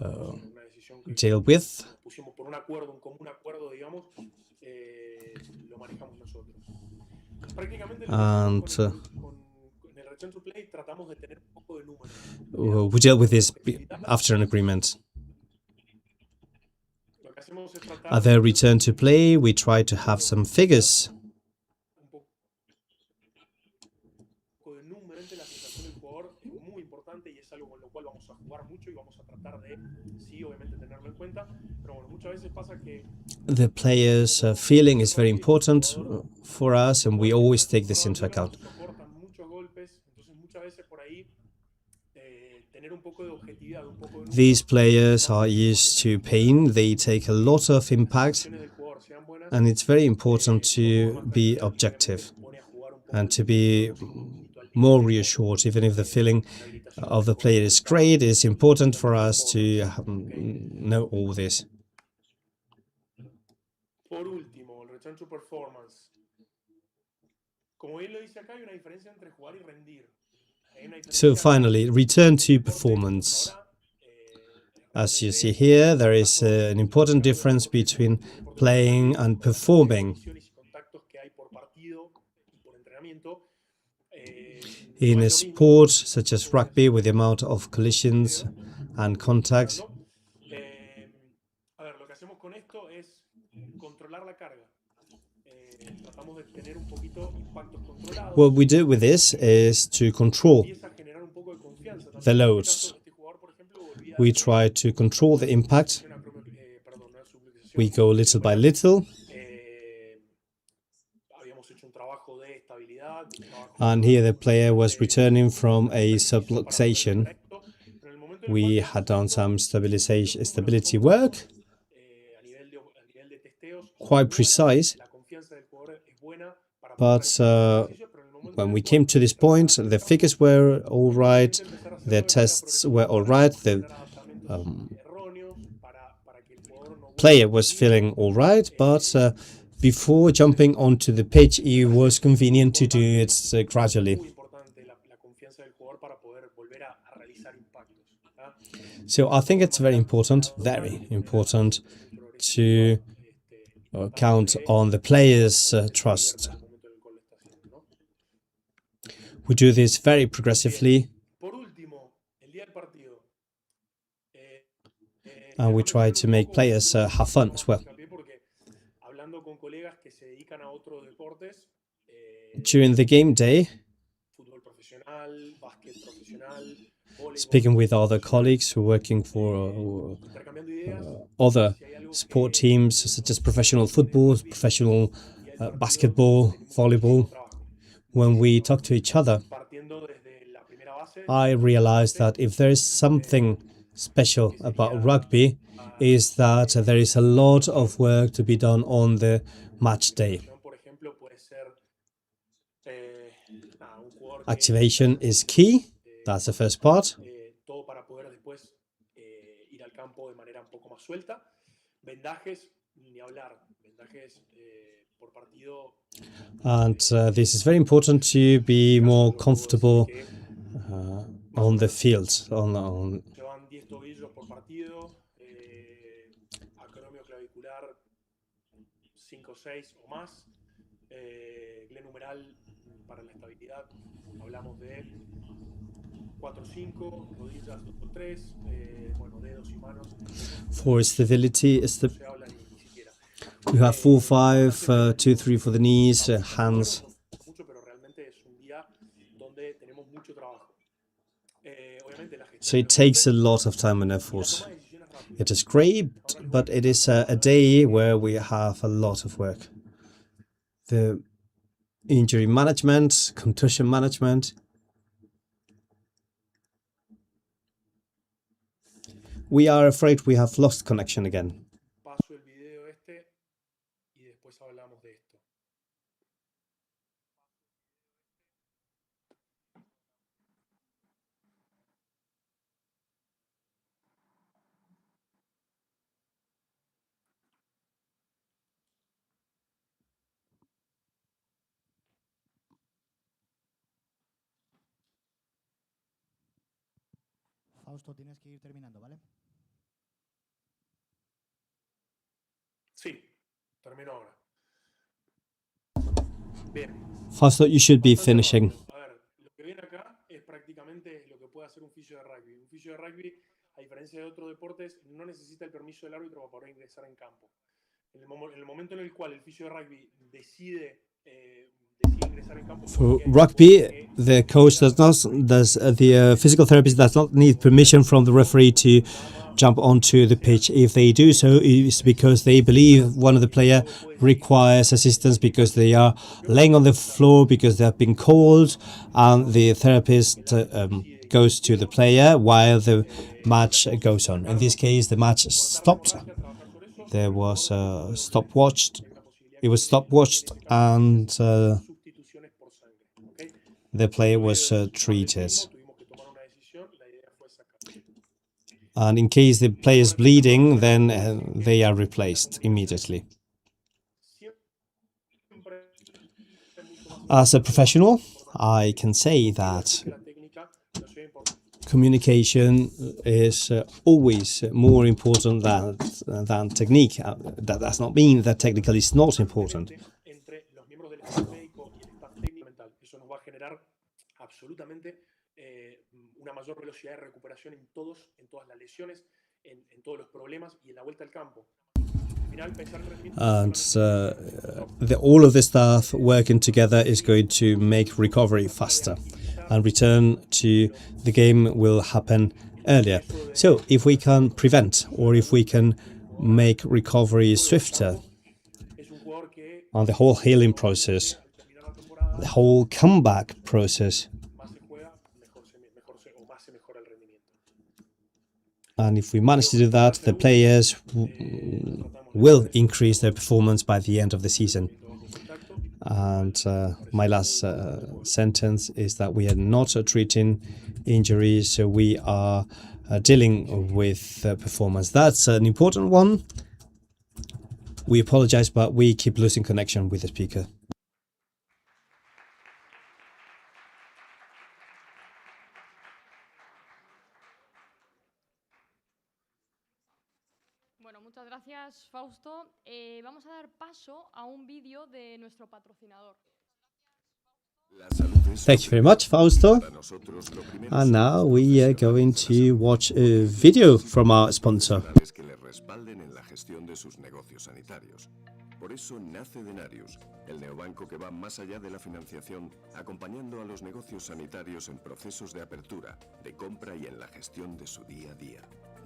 S12: una decisión que
S7: deal with.
S12: pusimos por un acuerdo, un común acuerdo, digamos, lo manejamos nosotros. Prácticamente lo que hacemos con el return to play tratamos de tener un poco de números.
S7: We deal with this after an agreement.
S12: Lo que hacemos es tratar
S7: At the return to play, we try to have some figures.
S12: un poco de número entre la sensación del jugador es muy importante y es algo con lo cual vamos a jugar mucho y vamos a tratar de, sí, obviamente tenerlo en cuenta, pero bueno, muchas veces pasa que
S7: The player's feeling is very important for us, and we always take this into account.
S12: soportan muchos golpes, entonces muchas veces por ahí tener un poco de objetividad, un poco de
S7: These players are used to pain, they take a lot of impact,
S12: del jugador sean buenas,
S7: and it's very important to be objective and to be more reassured. Even if the feeling of the player is great, it's important for us to know all this.
S12: Por último, el return to performance. Como bien lo dice acá, hay una diferencia entre jugar y rendir.
S7: So finally, return to performance. As you see here, there is an important difference between playing and performing. In a sport such as rugby, with the amount of collisions and contacts,
S12: A ver, lo que hacemos con esto es controlar la carga. Tratamos de tener un poquito impactos controlados.
S7: what we do with this is to control
S12: Empieza a generar un poco de confianza.
S7: the loads. We try to control the impact. We go little by little.
S12: Habíamos hecho un trabajo de estabilidad,
S7: And here the player was returning from a subluxation. We had done some stability work, quite precise. But when we came to this point, the figures were all right, the tests were all right, the player was feeling all right, but before jumping onto the pitch, it was convenient to do it gradually. So I think it's very important to count on the players' trust. We do this very progressively, and we try to make players have fun as well. During the game day, speaking with other colleagues who are working for other sport teams such as professional football, professional basketball, volleyball, when we talk to each other, I realized that if there is something special about rugby, is that there is a lot of work to be done on the match day. Activation is key. That's the first part. And this is very important to be more comfortable on the field.
S12: Hablamos de 4-5, rodillas 2-3, bueno, dedos y manos.
S7: For stability, you have 4-5, 2-3 for the knees, hands. So it takes a lot of time and effort. It is great, but it is a day where we have a lot of work. The injury management, concussion management. We are afraid we have lost connection again.
S12: Paso el video este y después hablamos de esto.
S4: Fausto, tienes que ir terminando, ¿vale?
S12: Sí, termino ahora. Bien.
S7: Fausto, you should be finishing.
S12: A ver, lo que viene acá es prácticamente lo que puede hacer un fisio de rugby. Un fisio de rugby, a diferencia de otros deportes, no necesita el permiso del árbitro para poder ingresar en campo. En el momento en el cual el fisio de rugby decide ingresar en campo.
S7: For rugby, the coach the physical therapist does not need permission from the referee to jump onto the pitch. If they do so, it's because they believe one of the player requires assistance, because they are laying on the floor, because they have been called, and the therapist goes to the player while the match goes on. In this case, the match stopped. There was a stopwatch. It was stopwatched, and the player was treated. And in case the player is bleeding, then they are replaced immediately. As a professional, I can say that communication is always more important than technique. That does not mean that technical is not important.
S12: Una mayor velocidad de recuperación en todas las lesiones, en todos los problemas y en la vuelta al campo.
S7: And all of the staff working together is going to make recovery faster, and return to the game will happen earlier. So if we can prevent, or if we can make recovery swifter, on the whole healing process, the whole comeback process, and if we manage to do that, the players will increase their performance by the end of the season. And my last sentence is that we are not treating injuries, so we are dealing with performance. That's an important one. We apologize, but we keep losing connection with the speaker.
S2: Bueno, muchas gracias, Fausto. Vamos a dar paso a un vídeo de nuestro patrocinador.
S7: Thank you very much, Fausto. And now we are going to watch a video from our sponsor.
S13: Que les respalden en la gestión de sus negocios sanitarios. Por eso nace Denarius, el neobanco que va más allá de la financiación, acompañando a los negocios sanitarios en procesos de apertura, de compra y en la gestión de su día a día.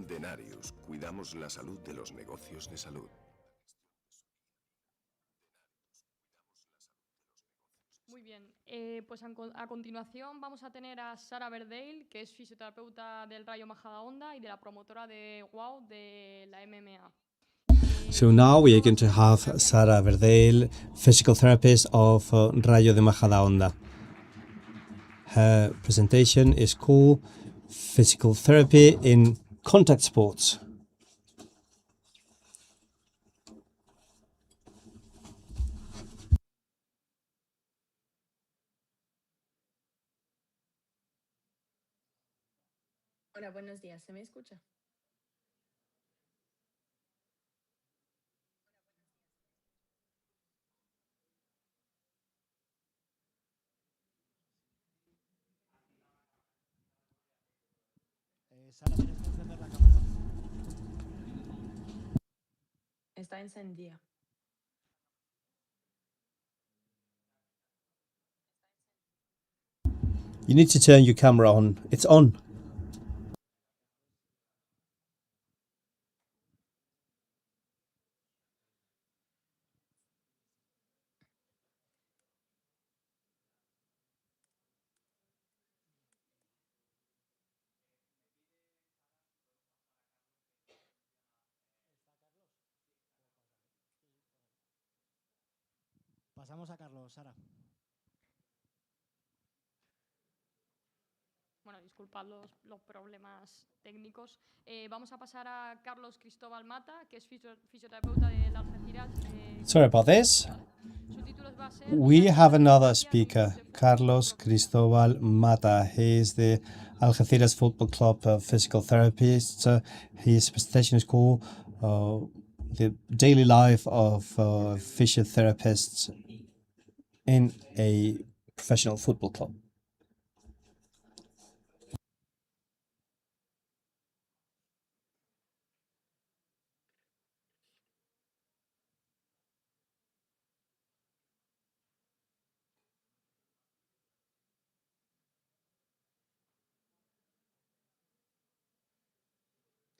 S13: Denarius, cuidamos la salud de los negocios de salud.
S2: Muy bien, pues a continuación vamos a tener a Sara Verdale, que es fisioterapeuta del Rayo Majadahonda y de la promotora de WOW de la MMA.
S7: So now we are going to have Sara Verdale, physical therapist of Rayo de Majadahonda. Her presentation is called Physical Therapy in Contact Sports.
S14: Hola, buenos días. ¿Se me escucha?
S4: Sara, tienes que encender la cámara.
S14: Está encendida.
S7: You need to turn your camera on. It's on.
S4: Pasamos a Carlos, Sara.
S2: Bueno, disculpad los problemas técnicos. Vamos a pasar a Carlos Cristóbal Mata, que es fisioterapeuta de Algeciras.
S7: Sorry about this.
S2: Su título va a ser...
S7: We have another speaker, Carlos Cristóbal Mata. He is the Algeciras Football Club physical therapist. His presentation is called the daily life of physiotherapists in a professional football club.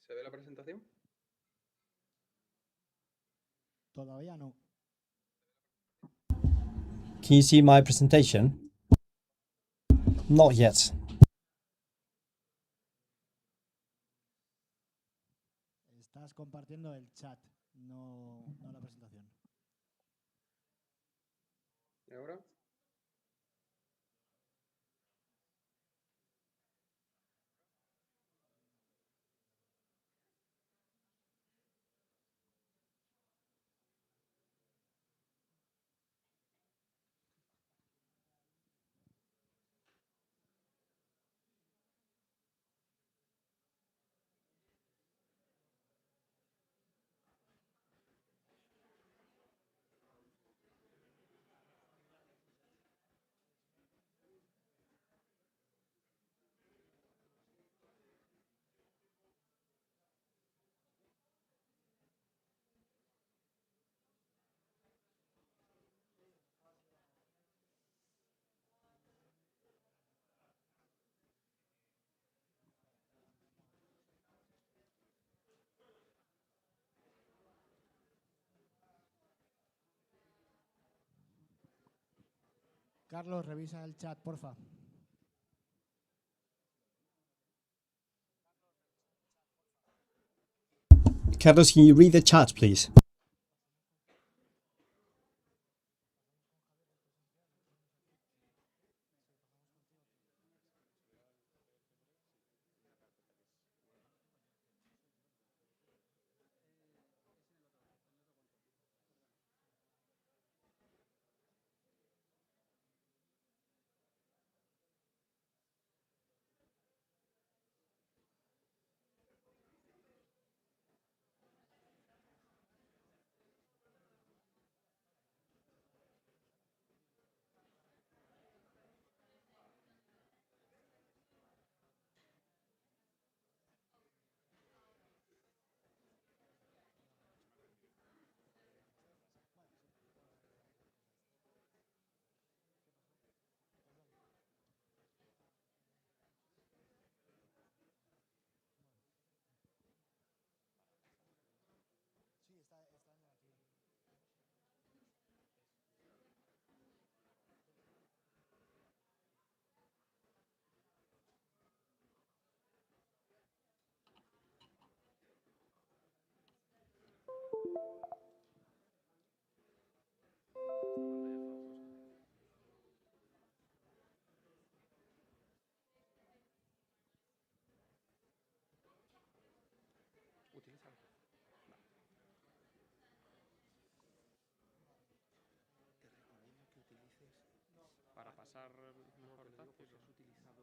S8: ¿Se ve la presentación?
S4: Todavía no.
S7: Can you see my presentation? Not yet.
S4: Estás compartiendo el chat, no la presentación.
S8: ¿Y ahora?
S4: Carlos, revisa el chat, porfa.
S7: Carlos, can you read the chat, please?
S8: Para pasar mejor táctil. ¿Has utilizado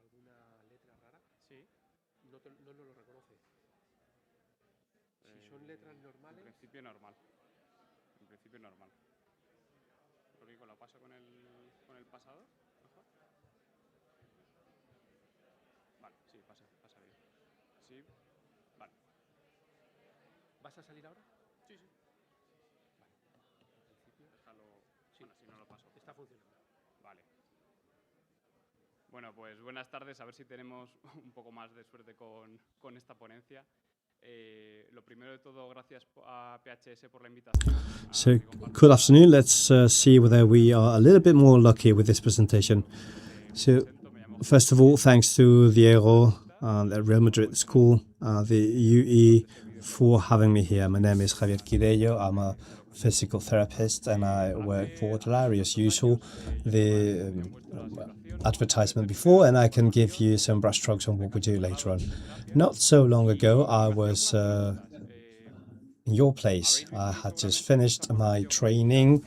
S8: alguna letra rara? Sí. No lo reconoce. Si son letras normales... En principio normal. En principio normal. Lo único, lo paso con el pasador. Mejor. Vale, sí, pasa bien. Sí, vale. ¿Vas a salir ahora? Sí, sí. Vale. En principio... Déjalo... Sí. Bueno, si no lo paso. Está funcionando. Vale. Bueno, pues buenas tardes. A ver si tenemos un poco más de suerte con esta ponencia. Lo primero de todo, gracias a PHS por la invitación.
S7: So, good afternoon. Let's see whether we are a little bit more lucky with this presentation. So, first of all, thanks to Diego at Real Madrid School, the UE, for having me here. My name is Javier Quirello. I'm a physical therapist and I work for Otolari as usual. The advertisement before, and I can give you some brushstrokes on what we do later on. Not so long ago, I was in your place. I had just finished my training,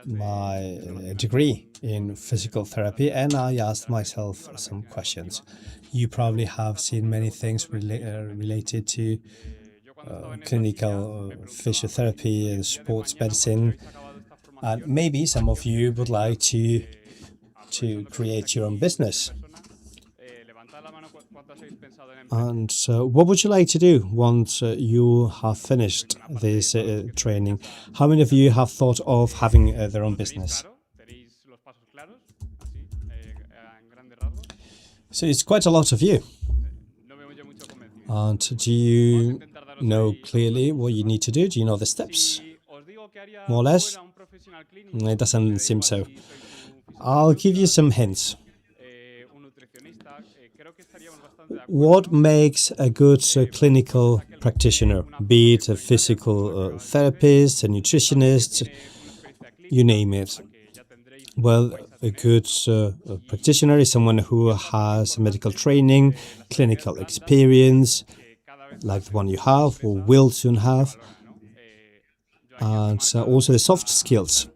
S7: my degree in physical therapy, and I asked myself some questions. You probably have seen many things related to clinical physiotherapy and sports medicine, and maybe some of you would like to create your own business. And what would you like to do once you have finished this training? How many of you have thought of having their own business? So it's quite a lot of you. And do you know clearly what you need to do? Do you know the steps? More or less? It doesn't seem so. I'll give you some hints. What makes a good clinical practitioner, be it a physical therapist, a nutritionist, you name it? Well, a good practitioner is someone who has medical training, clinical experience, like the one you have or will soon have, and also the soft skills.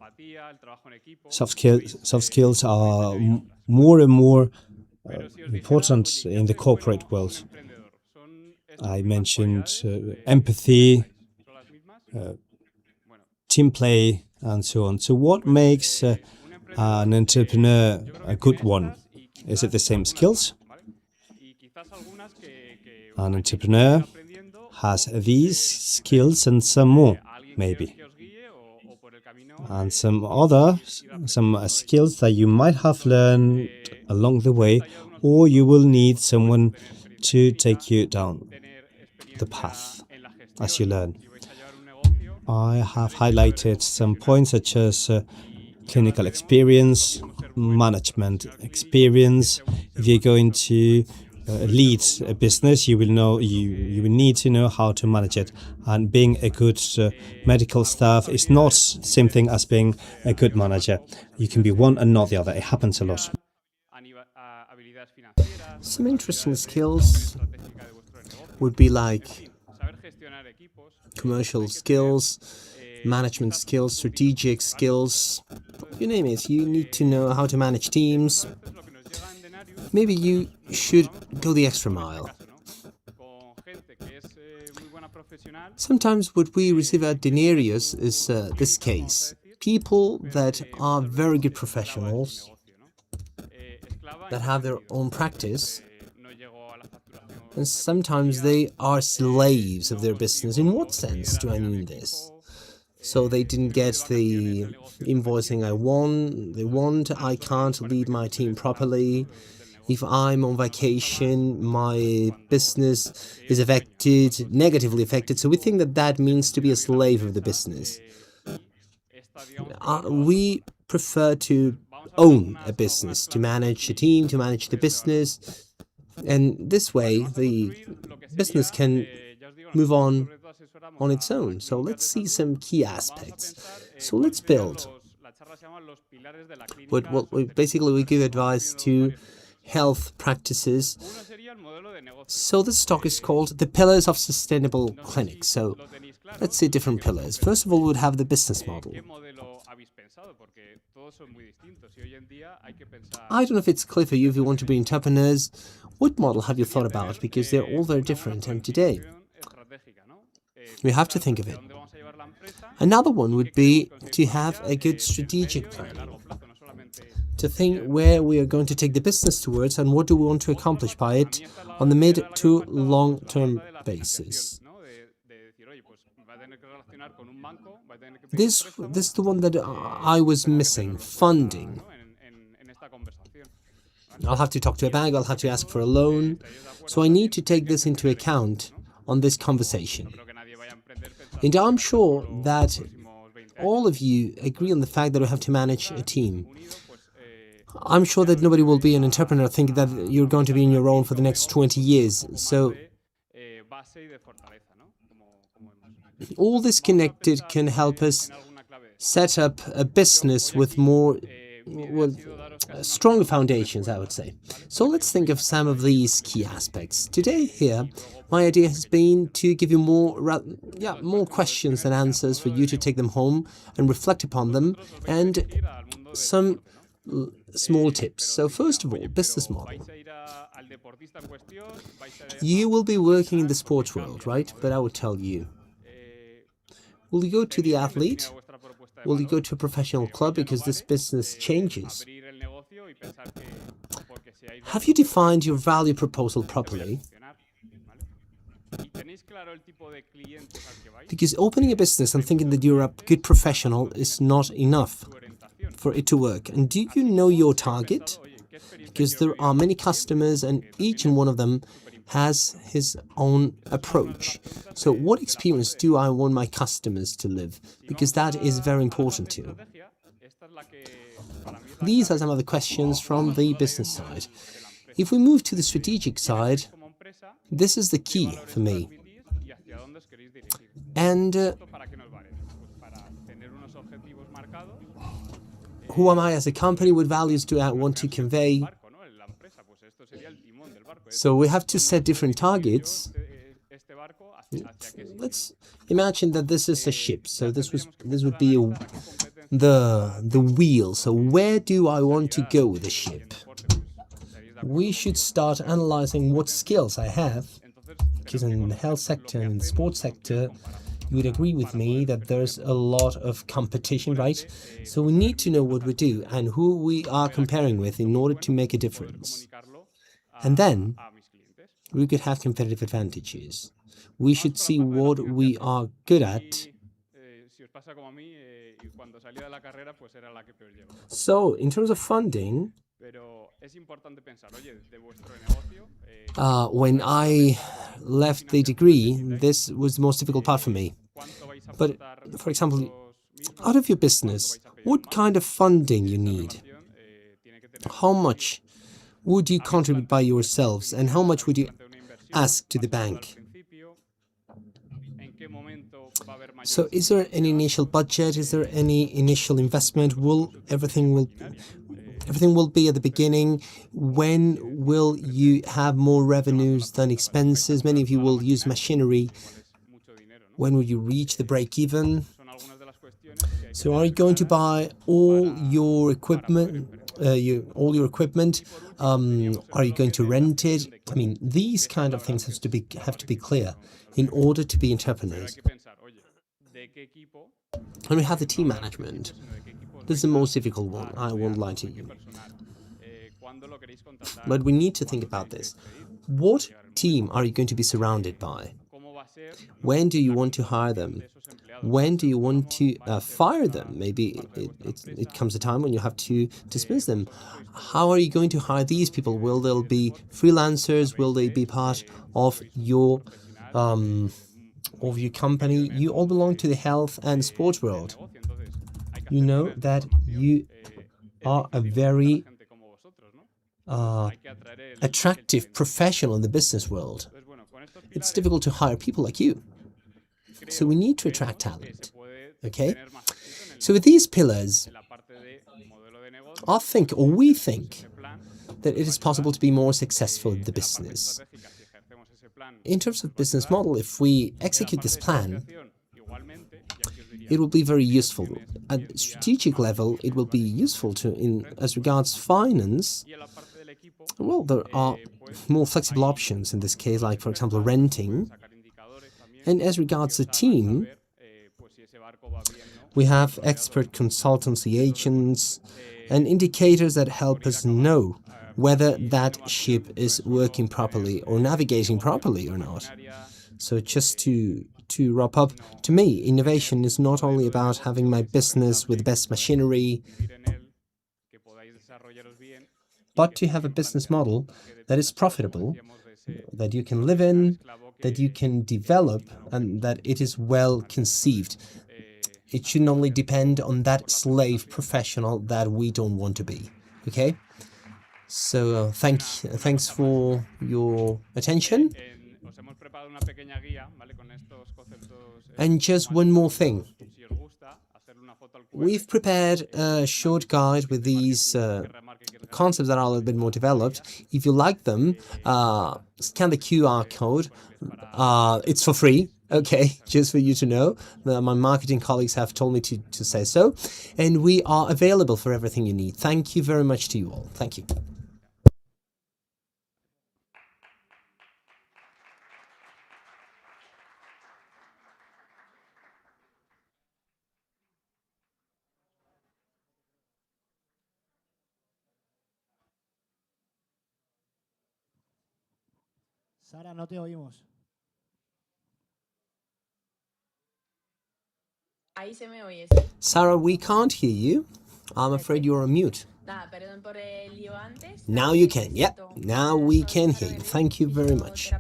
S7: Soft skills are more and more important in the corporate world. I mentioned empathy, team play, and so on. So what makes an entrepreneur a good one? Is it the same skills? An entrepreneur has these skills and some more, maybe. And some skills that you might have learned along the way, or you will need someone to take you down the path as you learn. I have highlighted some points such as clinical experience, management experience. If you're going to lead a business, you will know you will need to know how to manage it. And being a good medical staff is not the same thing as being a good manager. You can be one and not the other. It happens a lot.
S1: Some interesting skills would be like commercial skills, management skills, strategic skills, you name it. You need to know how to manage teams. Maybe you should go the extra mile. Sometimes what we receive at Denarius is this case. People that are very good professionals, that have their own practice, and sometimes they are slaves of their business. In what sense do I mean this? So they didn't get the invoicing they want, I can't lead my team properly. If I'm on vacation, my business is negatively affected. So we think that that means to be a slave of the business. We prefer to own a business, to manage a team, to manage the business. And this way, the business can move on its own. So let's see some key aspects. So let's build. Basically, we give advice to health practices. So this talk is called The Pillars of Sustainable Clinics. So let's see different pillars. First of all, we would have the business model. I don't know if it's clear for you if you want to be entrepreneurs. What model have you thought about? Because they're all very different. And today, we have to think of it. Another one would be to have a good strategic plan. To think where we are going to take the business towards and what do we want to accomplish by it on the mid to long-term basis. This is the one that I was missing, funding. I'll have to talk to a bank, I'll have to ask for a loan. So I need to take this into account on this conversation. And I'm sure that all of you agree on the fact that we have to manage a team. I'm sure that nobody will be an entrepreneur thinking that you're going to be on your own for the next 20 years. So all this connected can help us set up a business with more stronger foundations, I would say. So let's think of some of these key aspects. Today here, my idea has been to give you more questions than answers for you to take them home and reflect upon them, and some small tips. So first of all, business model. You will be working in the sports world, right? But I will tell you, will you go to the athlete? Will you go to a professional club because this business changes? Have you defined your value proposal properly? Because opening a business and thinking that you're a good professional is not enough for it to work. And do you know your target? Because there are many customers and each and one of them has his own approach. So what experience do I want my customers to live? Because that is very important too. These are some of the questions from the business side. If we move to the strategic side, this is the key for me. And who am I as a company? What values do I want to convey? So we have to set different targets. Let's imagine that this is a ship. So this would be the wheel. So where do I want to go with the ship? We should start analyzing what skills I have, because in the health sector and in the sports sector, you would agree with me that there's a lot of competition, right? So we need to know what we do and who we are comparing with in order to make a difference. And then we could have competitive advantages. We should see what we are good at. So in terms of funding, when I left the degree, this was the most difficult part for me. But, for example, out of your business, what kind of funding you need? How much would you contribute by yourselves, and how much would you ask to the bank? So is there an initial budget? Is there any initial investment? Everything will be at the beginning? When will you have more revenues than expenses? Many of you will use machinery. When will you reach the break-even? So are you going to buy all your equipment? Are you going to rent it? I mean, these kind of things have to be clear in order to be entrepreneurs. And we have the team management. This is the most difficult one, I won't lie to you. But we need to think about this. What team are you going to be surrounded by? When do you want to hire them? When do you want to fire them? Maybe it comes a time when you have to dismiss them. How are you going to hire these people? Will they be freelancers? Will they be part of your company? You all belong to the health and sports world. You know that you are a very attractive professional in the business world. It's difficult to hire people like you. So we need to attract talent. Okay? So with these pillars, we think that it is possible to be more successful in the business. In terms of business model, if we execute this plan, it will be very useful. At strategic level, it will be useful as regards finance. Well, there are more flexible options in this case, like, for example, renting. And as regards the team, we have expert consultancy agents and indicators that help us know whether that ship is working properly or navigating properly or not. So just to wrap up, to me, innovation is not only about having my business with the best machinery, but to have a business model that is profitable, that you can live in, that you can develop, and that it is well conceived. It shouldn't only depend on that slave professional that we don't want to be. Okay? So thanks for your attention. And just one more thing. We've prepared a short guide with these concepts that are a little bit more developed. If you like them, scan the QR code. It's for free. Okay, just for you to know, my marketing colleagues have told me to say so, and we are available for everything you need. Thank you very much to you all. Thank you.
S4: Sara, no te oímos.
S14: Ahí se me oye.
S1: Sarah, we can't hear you. I'm afraid you're on mute.
S14: Nada, perdón por el lío antes.
S1: Now you can. Yep. Now we can hear you. Thank you very much.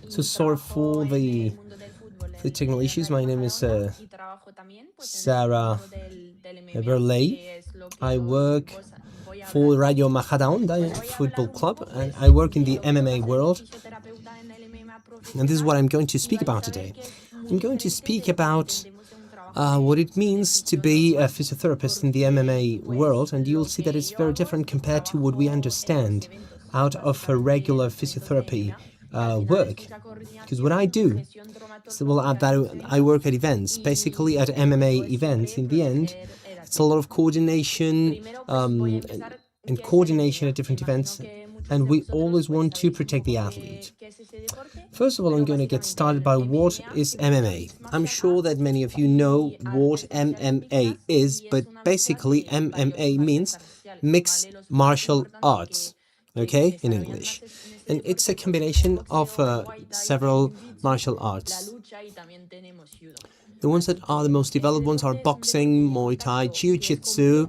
S1: So sorry for the technical issues. My name is Sarah Berley. I work for Radio Majadahonda, the football club, and I work in the MMA world. And this is what I'm going to speak about today. I'm going to speak about what it means to be a physiotherapist in the MMA world, and you'll see that it's very different compared to what we understand out of a regular physiotherapy work. Because what I do, I work at events, basically at MMA events. In the end, it's a lot of coordination and coordination at different events, and we always want to protect the athlete. First of all, I'm going to get started by what is MMA. I'm sure that many of you know what MMA is, but basically MMA means mixed martial arts, okay, in English. And it's a combination of several martial arts. The ones that are the most developed ones are boxing, Muay Thai, Jiu-Jitsu,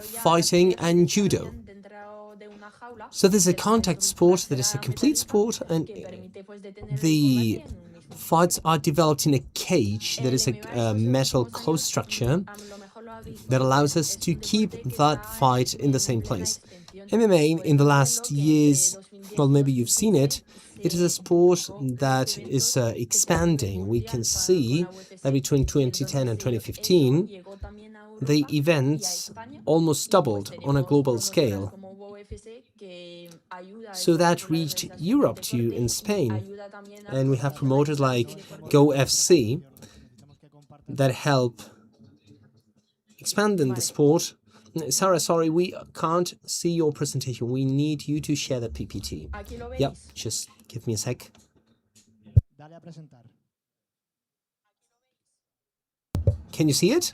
S1: fighting and Judo. So there's a contact sport that is a complete sport, and the fights are developed in a cage that is a metal closed structure that allows us to keep that fight in the same place. MMA in the last years, well, maybe you've seen it, it is a sport that is expanding. We can see that between 2010 and 2015, the events almost doubled on a global scale. So that reached Europe too, in Spain. And we have promoters like GoFC that help expanding the sport. Sarah, sorry, we can't see your presentation. We need you to share the PPT. Yep, just give me a sec. Can you see it?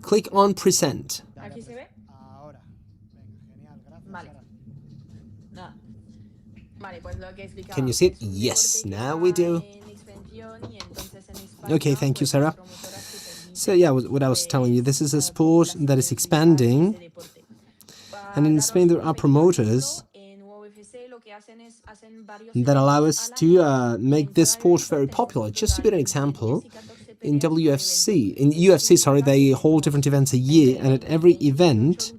S1: Click on present. Can you see it? Yes, now we do. Okay, thank you, Sarah. So yeah, what I was telling you, this is a sport that is expanding, and in Spain there are promoters that allow us to make this sport very popular. Just to give an example, in UFC, they hold different events a year, and at every event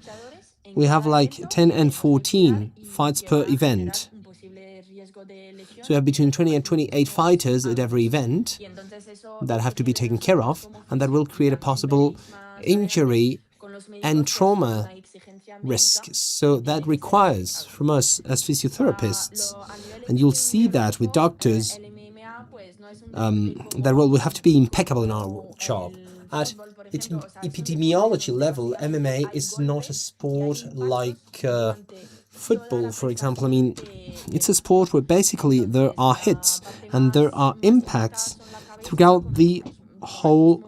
S1: we have like 10 and 14 fights per event. So we have between 20 and 28 fighters at every event that have to be taken care of, and that will create a possible injury and trauma risk. So that requires from us as physiotherapists, and you'll see that with doctors, that we have to be impeccable in our job. At its epidemiology level, MMA is not a sport like football, for example. I mean, it's a sport where basically there are hits and there are impacts throughout the whole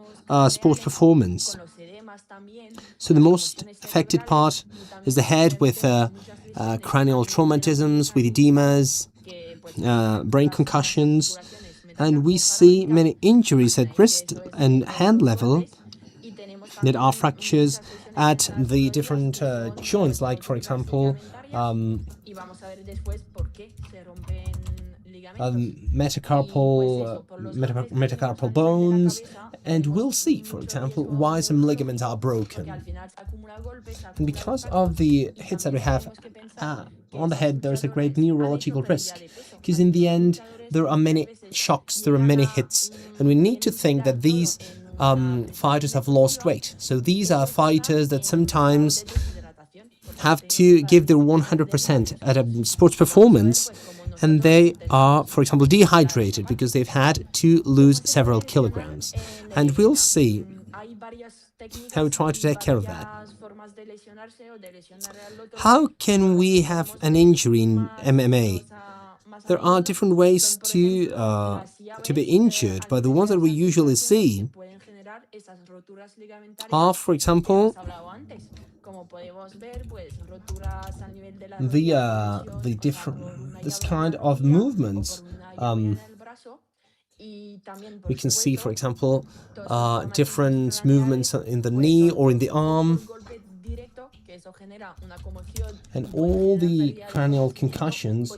S1: sports performance. So the most affected part is the head with cranial traumatisms, with edemas, brain concussions, and we see many injuries at wrist and hand level that are fractures at the different joints, like for example metacarpal bones, and we'll see, for example, why some ligaments are broken. And because of the hits that we have on the head, there's a great neurological risk, because in the end there are many shocks, there are many hits, and we need to think that these fighters have lost weight. So these are fighters that sometimes have to give their 100% at a sports performance, and they are, for example, dehydrated because they've had to lose several kilograms. And we'll see how we try to take care of that. How can we have an injury in MMA? There are different ways to be injured, but the ones that we usually see are, for example, the different this kind of movements. We can see, for example, different movements in the knee or in the arm, and all the cranial concussions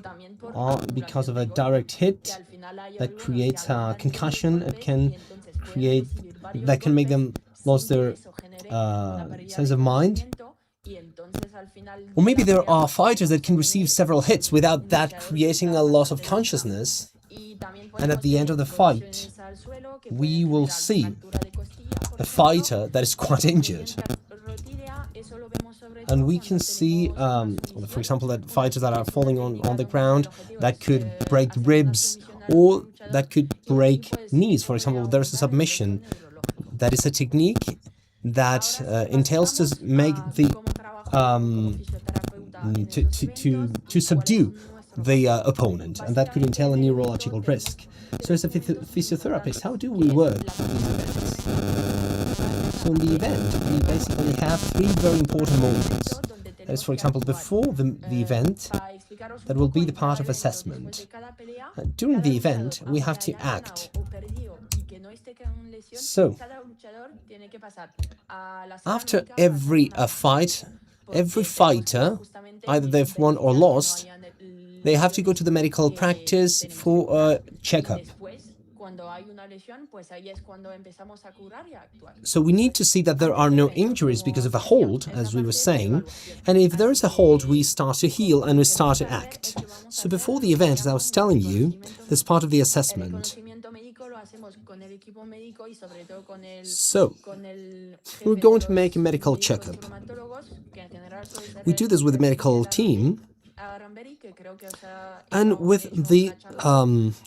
S1: are because of a direct hit that creates a concussion. It can create that can make them lose their sense of mind. Or maybe there are fighters that can receive several hits without that creating a loss of consciousness. And at the end of the fight, we will see a fighter that is quite injured. And we can see, for example, that fighters that are falling on the ground, that could break ribs or that could break knees. For example, there's a submission. That is a technique that entails to make the to subdue the opponent, and that could entail a neurological risk. So as a physiotherapist, how do we work in these events? So in the event, we basically have three very important moments. That is, for example, before the event, that will be the part of assessment. During the event, we have to act. So, after every fight, every fighter, either they've won or lost, they have to go to the medical practice for a checkup. So we need to see that there are no injuries because of a hold, as we were saying, and if there is a hold, we start to heal and we start to act. So before the event, as I was telling you, this part of the assessment. So, we're going to make a medical checkup. We do this with the medical team and with the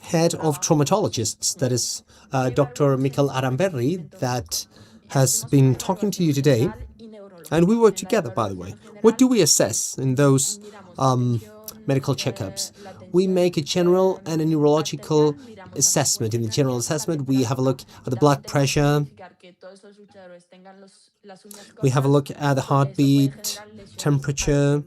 S1: head of traumatologists, that is Dr. Mikel Aramberri, that has been talking to you today. And we work together, by the way. What do we assess in those medical checkups? We make a general and a neurological assessment. In the general assessment, we have a look at the blood pressure, we have a look at the heartbeat, temperature,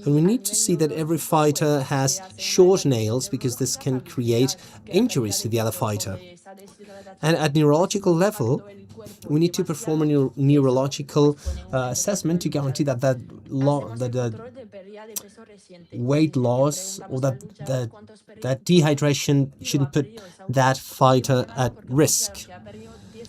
S1: and we need to see that every fighter has short nails because this can create injuries to the other fighter. And at neurological level, we need to perform a neurological assessment to guarantee that the weight loss or that dehydration shouldn't put that fighter at risk.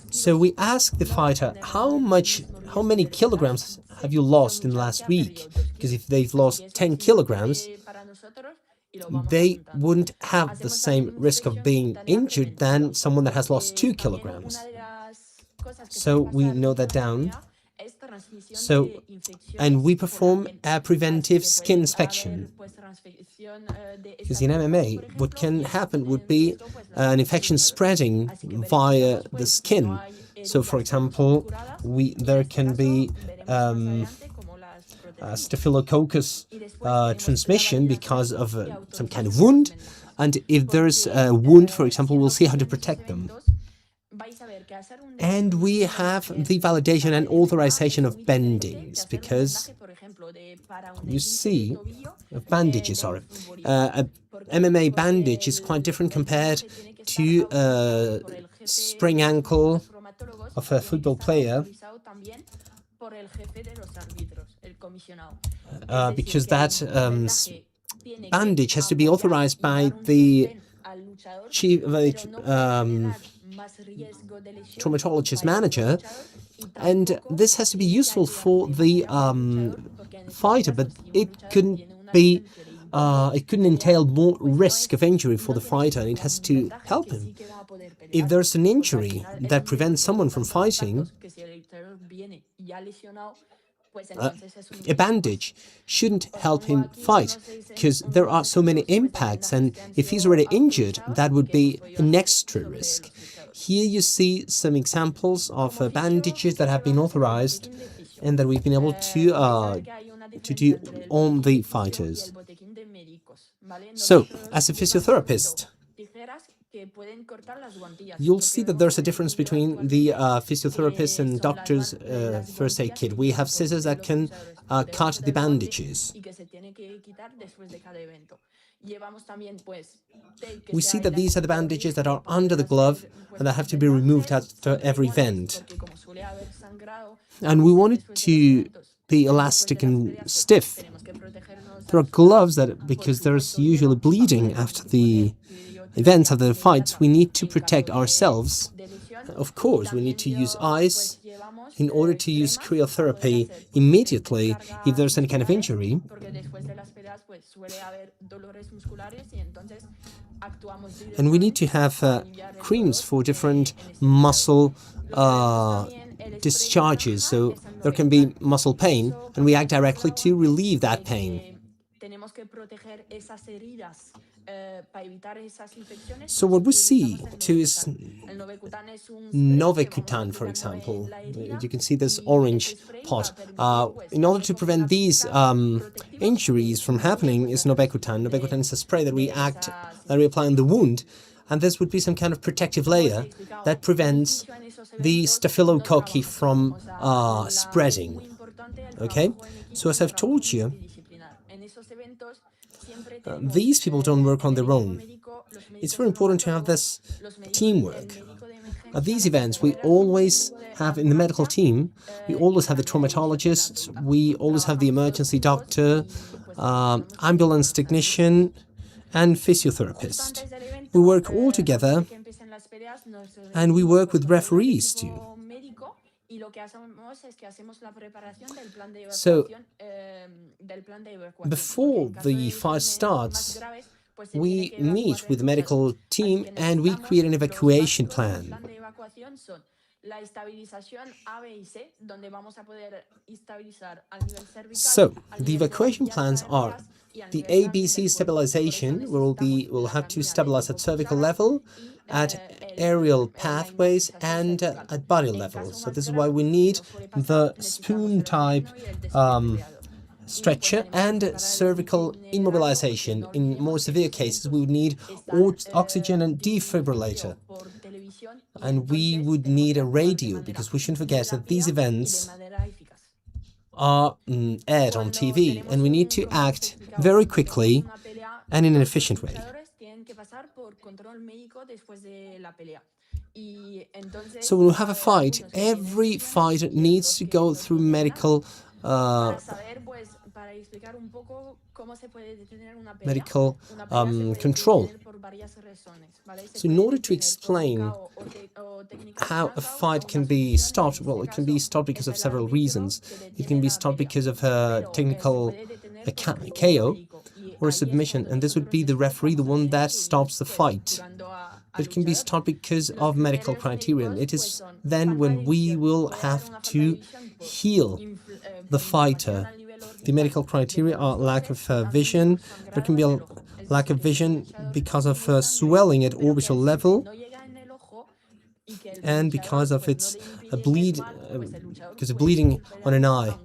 S1: So we ask the fighter, how many kilograms have you lost in the last week? Because if they've lost 10 kilograms, they wouldn't have the same risk of being injured than someone that has lost 2 kilograms. So we note that down. So, and we perform a preventive skin inspection. Because in MMA, what can happen would be an infection spreading via the skin. So, for example, there can be staphylococcus transmission because of some kind of wound. And if there's a wound, for example, we'll see how to protect them. And we have the validation and authorization of bendings, because you see, bandages, sorry. A MMA bandage is quite different compared to a sprained ankle of a football player, because that bandage has to be authorized by the chief traumatologist manager, and this has to be useful for the fighter, but it couldn't entail more risk of injury for the fighter, and it has to help him. If there's an injury that prevents someone from fighting, a bandage shouldn't help him fight because there are so many impacts, and if he's already injured, that would be an extra risk. Here you see some examples of bandages that have been authorized and that we've been able to do on the fighters. So, as a physiotherapist, you'll see that there's a difference between the physiotherapist and doctor's first aid kit. We have scissors that can cut the bandages. We see that these are the bandages that are under the glove and that have to be removed after every event. And we want it to be elastic and stiff. There are gloves that, because there's usually bleeding after the events, after the fights, we need to protect ourselves. Of course, we need to use ice in order to use cryotherapy immediately if there's any kind of injury. And we need to have creams for different muscle discharges, so there can be muscle pain, and we act directly to relieve that pain. So what we see too is Novecutan, for example. You can see this orange pot. In order to prevent these injuries from happening is Novecutan. Novecutan is a spray that we apply on the wound, and this would be some kind of protective layer that prevents the staphylococci from spreading. Okay? So as I've told you, these people don't work on their own. It's very important to have this teamwork. At these events, we always have, in the medical team, we always have the traumatologist, we always have the emergency doctor, ambulance technician, and physiotherapist. We work all together, and we work with referees too. So, before the fight starts, we meet with the medical team and we create an evacuation plan. So, the evacuation plans are the ABC stabilization, where we'll have to stabilize at cervical level, at aerial pathways, and at body level. So this is why we need the spoon-type stretcher and cervical immobilization. In more severe cases, we would need oxygen and defibrillator. And we would need a radio, because we shouldn't forget that these events are aired on TV, and we need to act very quickly and in an efficient way. So when we have a fight, every fighter needs to go through medical control. So in order to explain how a fight can be stopped, well, it can be stopped because of several reasons. It can be stopped because of a technical KO or a submission, and this would be the referee, the one that stops the fight. It can be stopped because of medical criterion. It is then when we will have to heal the fighter. The medical criteria are lack of vision. There can be a lack of vision because of swelling at orbital level, and because of its because of bleeding on an eye.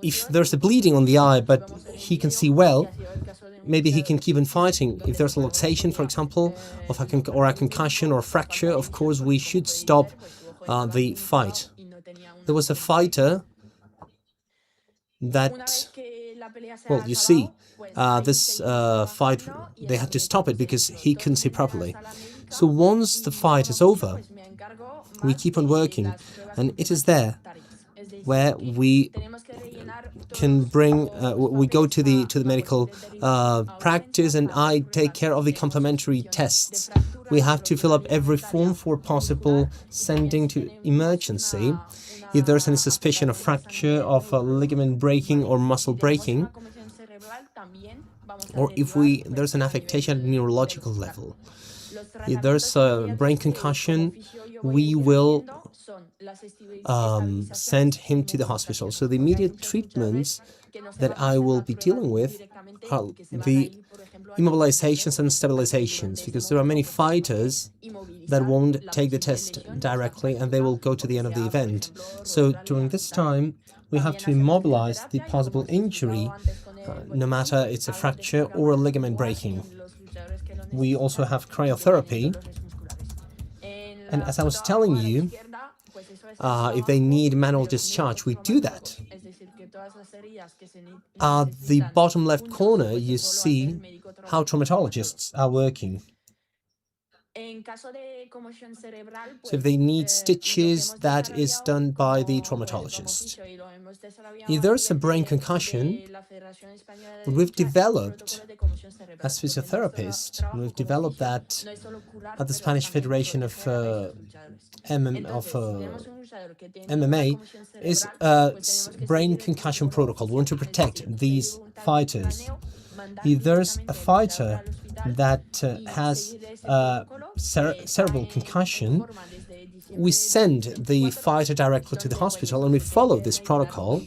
S1: If there's a bleeding on the eye, but he can see well, maybe he can keep on fighting. If there's a luxation, for example, or a concussion or fracture, of course, we should stop the fight. There was a fighter that, well, you see, this fight, they had to stop it because he couldn't see properly. So once the fight is over, we keep on working, and it is there where we can bring, we go to the medical practice, and I take care of the complementary tests. We have to fill up every form for possible sending to emergency. If there's any suspicion of fracture, of ligament breaking or muscle breaking, or if there's an affectation at the neurological level. if there's a brain concussion, we will send him to the hospital. So the immediate treatments that I will be dealing with are the immobilizations and stabilizations, because there are many fighters that won't take the test directly and they will go to the end of the event. So during this time, we have to immobilize the possible injury, no matter it's a fracture or a ligament breaking. We also have cryotherapy. And as I was telling you, if they need manual discharge, we do that. At the bottom left corner, you see how traumatologists are working. So if they need stitches, that is done by the traumatologist. If there's a brain concussion, we've developed, as physiotherapists, we've developed that at the Spanish Federation of MMA, is a brain concussion protocol. We want to protect these fighters. If there's a fighter that has cerebral concussion, we send the fighter directly to the hospital and we follow this protocol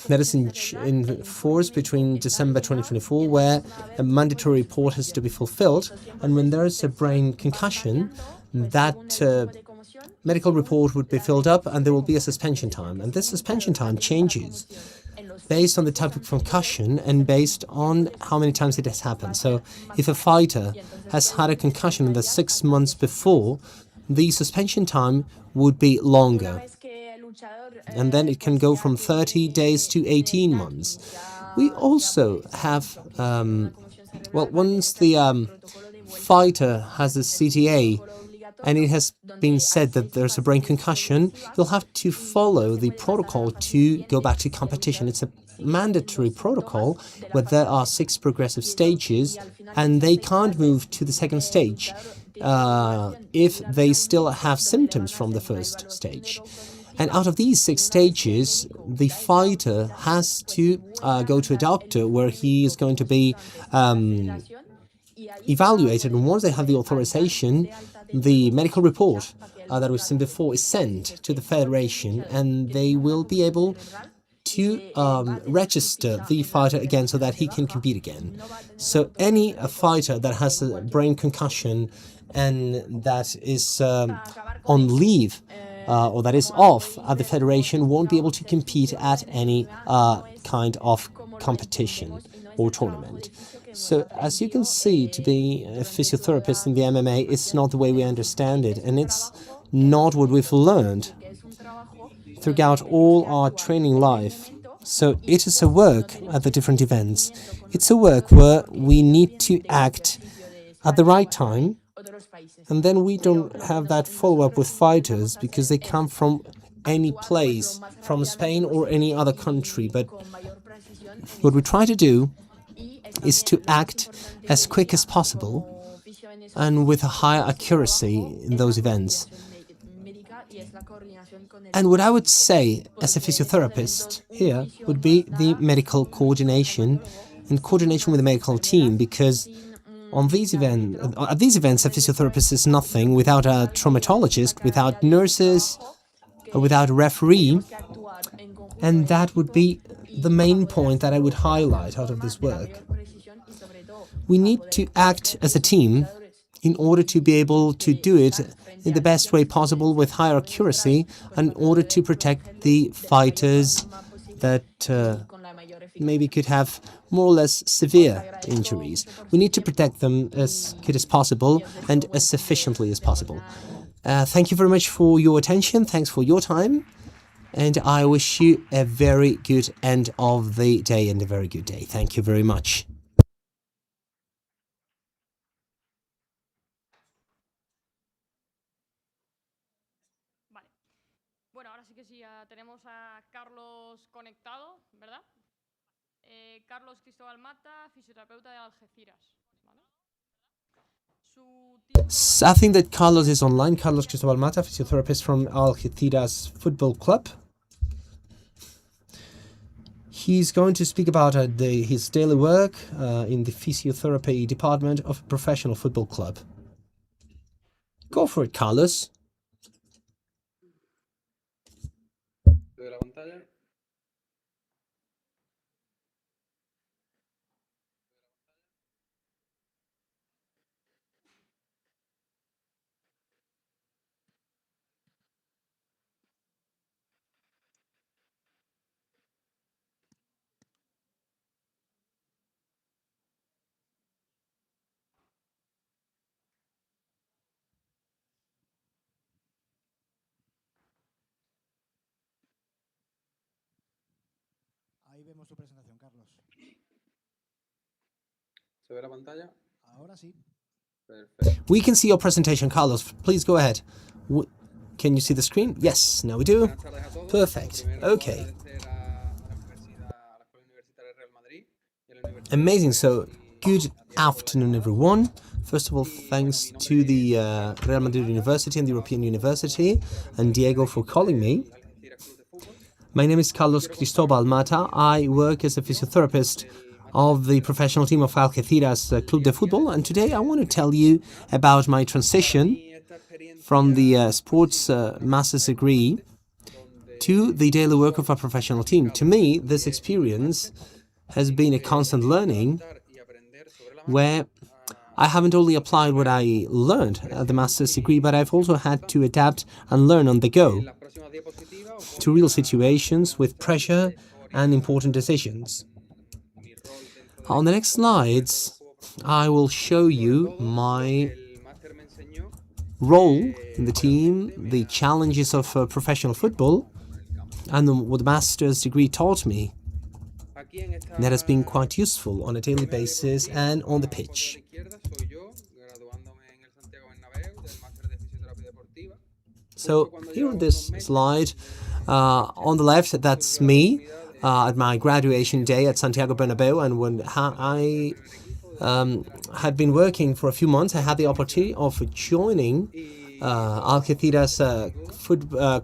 S1: that is in force between December 2024, where a mandatory report has to be fulfilled. And when there is a brain concussion, that medical report would be filled up and there will be a suspension time. And this suspension time changes based on the type of concussion and based on how many times it has happened. So if a fighter has had a concussion in the 6 months before, the suspension time would be longer. And then it can go from 30 days to 18 months. We also have, once the fighter has a CTA and it has been said that there's a brain concussion, you'll have to follow the protocol to go back to competition. It's a mandatory protocol where there are 6 progressive stages and they can't move to the second stage if they still have symptoms from the first stage. And out of these 6 stages, the fighter has to go to a doctor where he is going to be evaluated. And once they have the authorization, the medical report that we've seen before is sent to the federation, and they will be able to register the fighter again so that he can compete again. So any fighter that has a brain concussion and that is on leave or that is off at the federation won't be able to compete at any kind of competition or tournament. So as you can see, to be a physiotherapist in the MMA, it's not the way we understand it, and it's not what we've learned throughout all our training life. So it is a work at the different events. It's a work where we need to act at the right time, and then we don't have that follow-up with fighters because they come from any place, from Spain or any other country. But what we try to do is to act as quick as possible and with a higher accuracy in those events. And what I would say as a physiotherapist here would be the medical coordination and coordination with the medical team, because at these events, a physiotherapist is nothing without a traumatologist, without nurses, without a referee, and that would be the main point that I would highlight out of this work. We need to act as a team in order to be able to do it in the best way possible with higher accuracy, in order to protect the fighters that maybe could have more or less severe injuries. We need to protect them as good as possible and as sufficiently as possible. Thank you very much for your attention. Thanks for your time. And I wish you a very good end of the day and a very good day. Thank you very much.
S2: Vale. Bueno, ahora sí que sí, tenemos a Carlos conectado, ¿verdad? Carlos Cristóbal Mata, fisioterapeuta de Algeciras.
S1: I think that Carlos is online. Carlos Cristóbal Mata, physiotherapist from Algeciras Football Club. He's going to speak about his daily work in the physiotherapy department of a professional football club. Go for it, Carlos.
S11: Ahí vemos tu presentación, Carlos.
S8: ¿Se ve la pantalla?
S11: Ahora sí.
S8: Perfecto.
S1: We can see your presentation, Carlos. Please go ahead. Can you see the screen? Yes, now we do. Perfect. Okay. Amazing. So, good afternoon, everyone. First of all, thanks to the Real Madrid University and the European University and Diego for calling me. My name is Carlos Cristobal Mata. I work as a physiotherapist of the professional team of Algeciras Club de Football, and today I want to tell you about my transition from the sports master's degree to the daily work of a professional team. To me, this experience has been a constant learning where I haven't only applied what I learned at the master's degree, but I've also had to adapt and learn on the go to real situations with pressure and important decisions. On the next slides, I will show you my role in the team, the challenges of professional football, and what the master's degree taught me. That has been quite useful on a daily basis and on the pitch. So here on this slide, on the left, that's me at my graduation day at Santiago Bernabeu, and when I had been working for a few months, I had the opportunity of joining Algeciras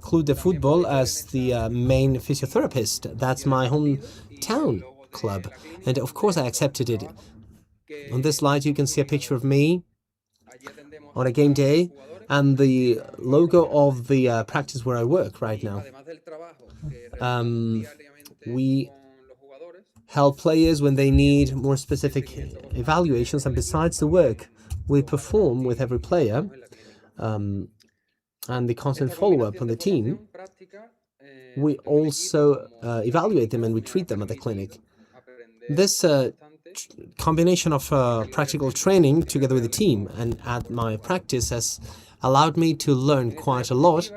S1: Club de Football as the main physiotherapist. That's my hometown club, and of course I accepted it. On this slide you can see a picture of me on a game day and the logo of the practice where I work right now. We help players when they need more specific evaluations, and besides the work we perform with every player and the constant follow-up on the team, we also evaluate them and we treat them at the clinic. This combination of practical training together with the team and at my practice has allowed me to learn quite a lot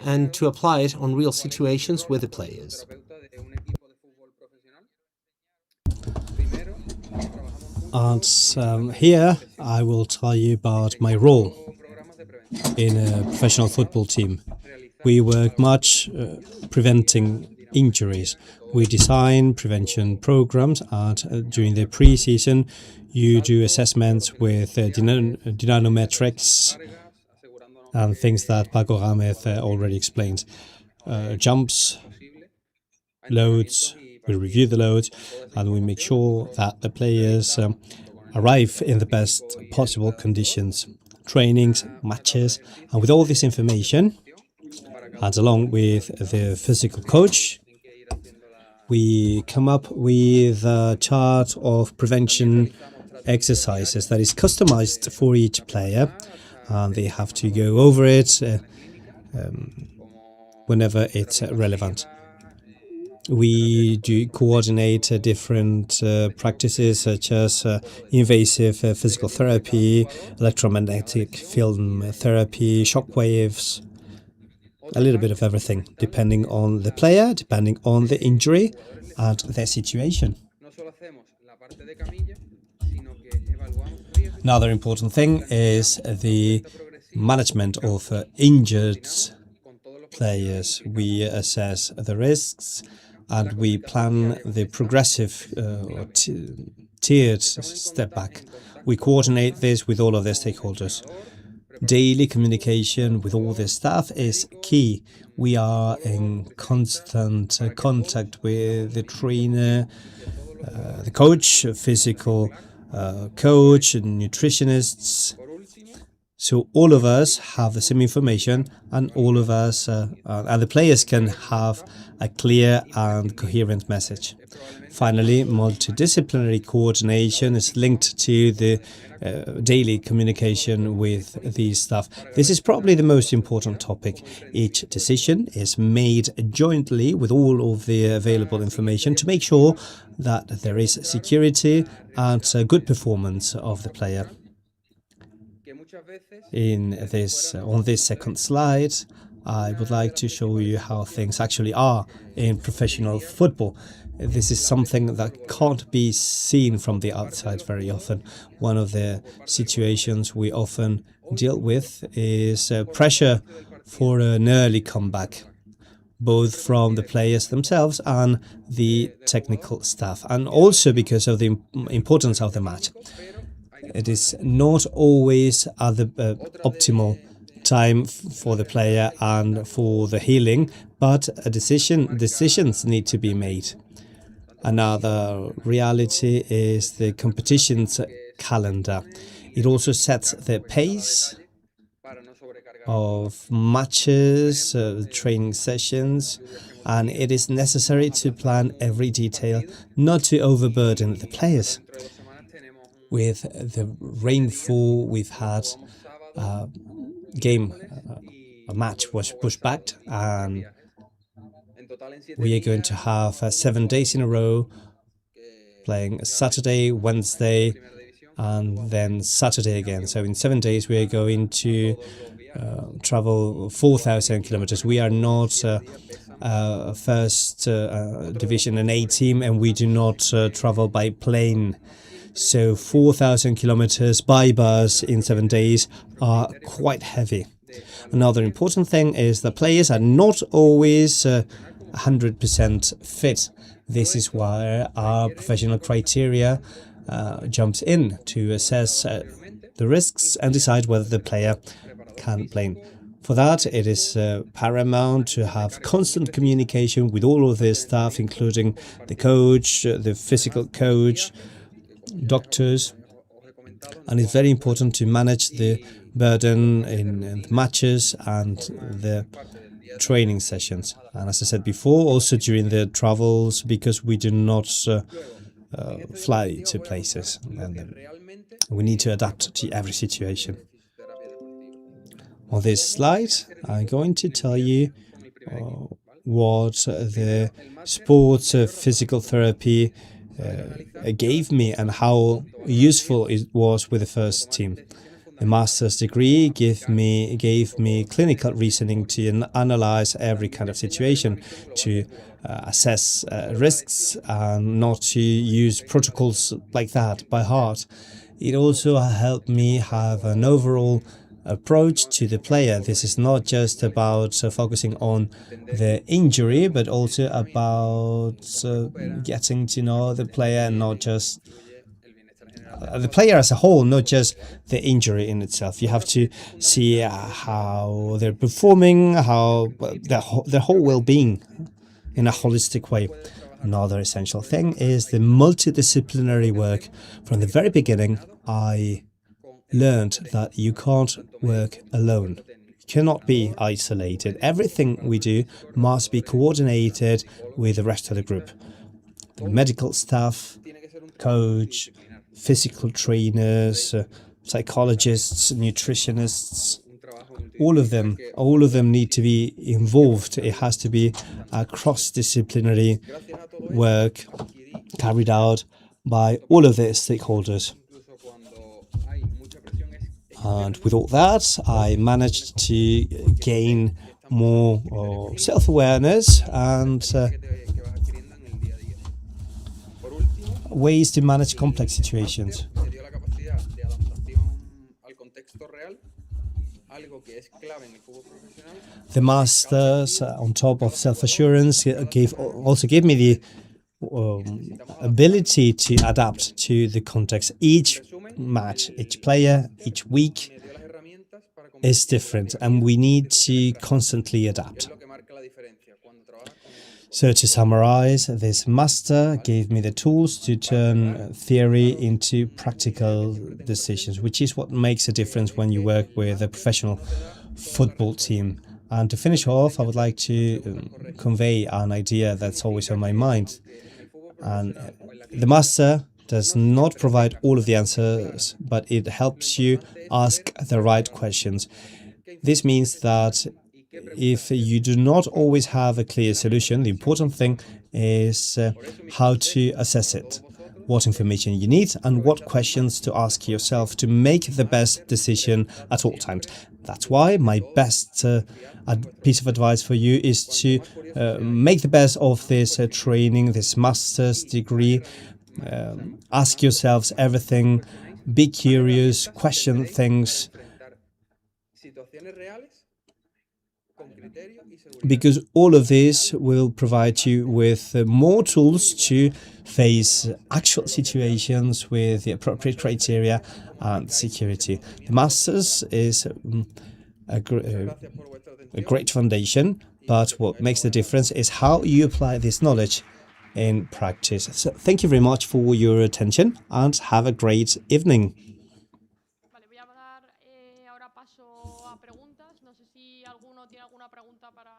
S1: and to apply it on real situations with the players.
S7: And here I will tell you about my role in a professional football team. We work much preventing injuries. We design prevention programs, and during the pre-season you do assessments with dynamometrics and things that Paco Gámez already explained. Jumps, loads, we review the loads, and we make sure that the players arrive in the best possible conditions. Trainings, matches, and with all this information, and along with the physical coach, we come up with a chart of prevention exercises that is customized for each player, and they have to go over it whenever it's relevant. We do coordinate different practices such as invasive physical therapy, electromagnetic film therapy, shock waves, a little bit of everything, depending on the player, depending on the injury and their situation. Another important thing is the management of injured players. We assess the risks and we plan the progressive tiered step back. We coordinate this with all of their stakeholders. daily communication with all the staff is key. We are in constant contact with the trainer, the coach, physical coach, and nutritionists. So all of us have the same information, and all of us and the players can have a clear and coherent message. Finally, multidisciplinary coordination is linked to the daily communication with the staff. This is probably the most important topic. Each decision is made jointly with all of the available information to make sure that there is security and good performance of the player. On this second slide, I would like to show you how things actually are in professional football. This is something that can't be seen from the outside very often. One of the situations we often deal with is pressure for an early comeback, both from the players themselves and the technical staff, and also because of the importance of the match. It is not always at the optimal time for the player and for the healing, but decisions need to be made. Another reality is the competitions calendar. It also sets the pace of matches, training sessions, and it is necessary to plan every detail, not to overburden the players. With the rainfall we've had, a match was pushed back, and we are going to have 7 days in a row, playing Saturday, Wednesday, and then Saturday again. So in 7 days we are going to travel 4,000 kilometers. We are not first division and A team, and we do not travel by plane. So 4,000 kilometers by bus in 7 days are quite heavy. Another important thing is that players are not always 100% fit. This is why our professional criteria jumps in to assess the risks and decide whether the player can play. For that, it is paramount to have constant communication with all of the staff, including the coach, the physical coach, doctors, and it's very important to manage the burden in the matches and the training sessions. And as I said before, also during the travels, because we do not fly to places, and we need to adapt to every situation. On this slide, I'm going to tell you what the sports physical therapy gave me and how useful it was with the first team. The master's degree gave me clinical reasoning to analyze every kind of situation, to assess risks, and not to use protocols like that by heart. It also helped me have an overall approach to the player. This is not just about focusing on the injury, but also about getting to know the player, and not just the player as a whole, not just the injury in itself. You have to see how they're performing, how their whole well-being in a holistic way. Another essential thing is the multidisciplinary work. From the very beginning, I learned that you can't work alone. You cannot be isolated. Everything we do must be coordinated with the rest of the group. The medical staff, coach, physical trainers, psychologists, nutritionists, all of them need to be involved. It has to be a cross-disciplinary work carried out by all of the stakeholders. And with all that, I managed to gain more self-awareness and ways to manage complex situations. The masters, on top of self-assurance, also gave me the ability to adapt to the context. Each match, each player, each week, is different, and we need to constantly adapt. So to summarize, this master gave me the tools to turn theory into practical decisions, which is what makes a difference when you work with a professional football team. And to finish off, I would like to convey an idea that's always on my mind. And the master does not provide all of the answers, but it helps you ask the right questions. This means that if you do not always have a clear solution, the important thing is how to assess it, what information you need, and what questions to ask yourself to make the best decision at all times. That's why my best piece of advice for you is to make the best of this training, this master's degree. Ask yourselves everything, be curious, question things, because all of this will provide you with more tools to face actual situations with the appropriate criteria and security. The Masters is a great foundation, but what makes the difference is how you apply this knowledge in practice. So thank you very much for your attention and have a great evening.
S2: Vale, voy a dar ahora paso a preguntas. No sé si alguno tiene alguna pregunta para...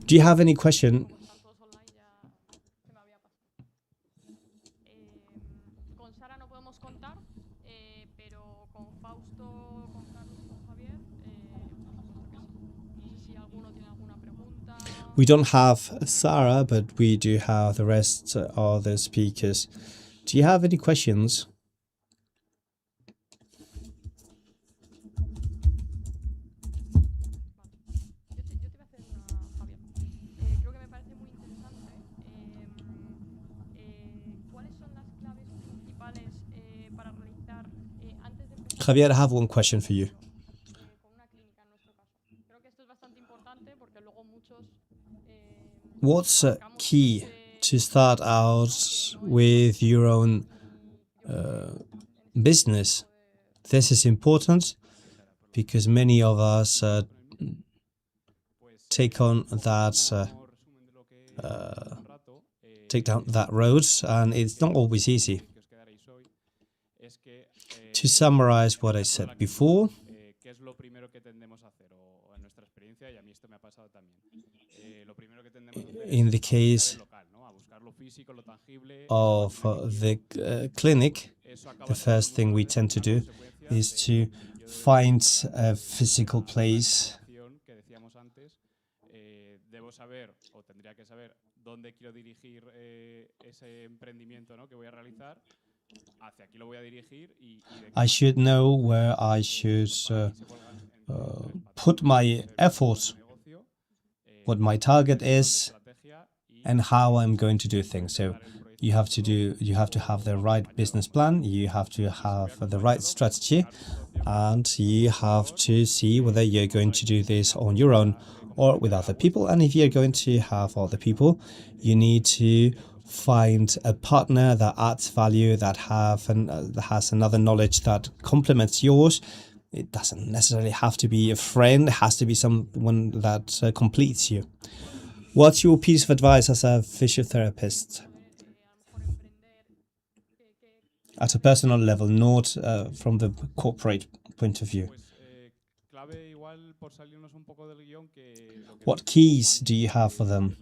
S7: Do you have any question?
S2: Con Sara no podemos contar, pero con Fausto, con Carlos y con Javier, no sé si alguno tiene alguna pregunta.
S7: We don't have Sarah, but we do have the rest of the speakers. Do you have any questions? Javier, I have one question for you. What's key to start out with your own business? This is important because many of us take on that take down that road, and it's not always easy. To summarize what I said before, in the case of the clinic, the first thing we tend to do is to find a physical place. I should know where I should put my effort, what my target is, and how I'm going to do things. So you have to have the right business plan, you have to have the right strategy, and you have to see whether you're going to do this on your own or with other people. And if you're going to have other people, you need to find a partner that adds value, that has another knowledge that complements yours. It doesn't necessarily have to be a friend, it has to be someone that completes you. What's your piece of advice as a physiotherapist? At a personal level, not from the corporate point of view. What keys do you have for them?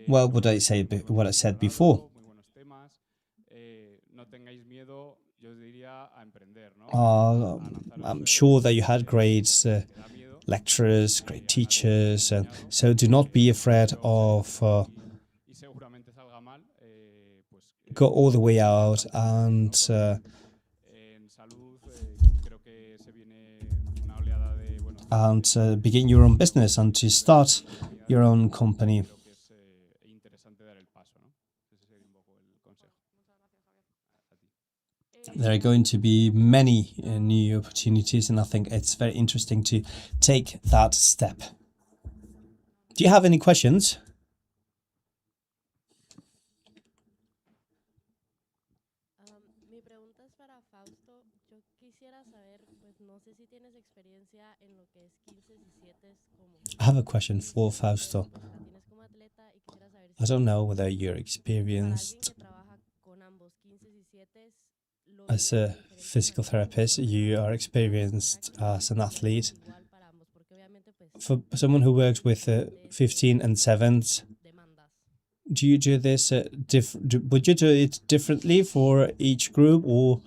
S7: Well, what I said before. I'm sure that you had great lecturers, great teachers, so do not be afraid of go all the way out and begin your own business and to start your own company. There are going to be many new opportunities, and I think it's very interesting to take that step. Do you have any questions? I have a question for Fausto. I don't know whether you're experienced as a physical therapist, you are experienced as an athlete. For someone who works with 15 and 7s, do you do this would you do it differently for each group or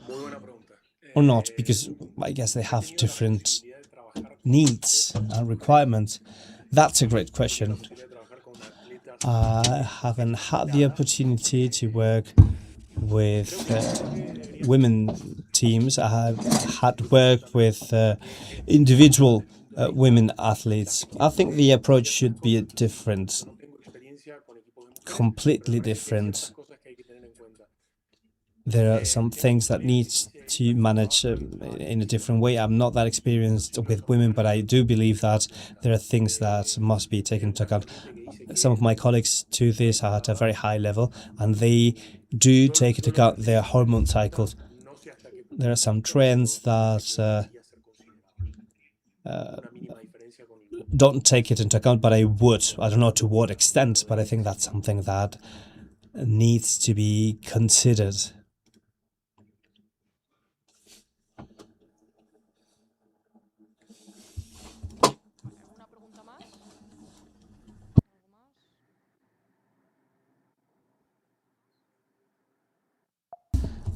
S7: not? Because I guess they have different needs and requirements. That's a great question. I haven't had the opportunity to work with women teams. I have had work with individual women athletes. I think the approach should be different, completely different. There are some things that need to manage in a different way. I'm not that experienced with women, but I do believe that there are things that must be taken into account. Some of my colleagues do this at a very high level, and they do take into account their hormone cycles. There are some trends that don't take it into account, but I would. I don't know to what extent, but I think that's something that needs to be considered.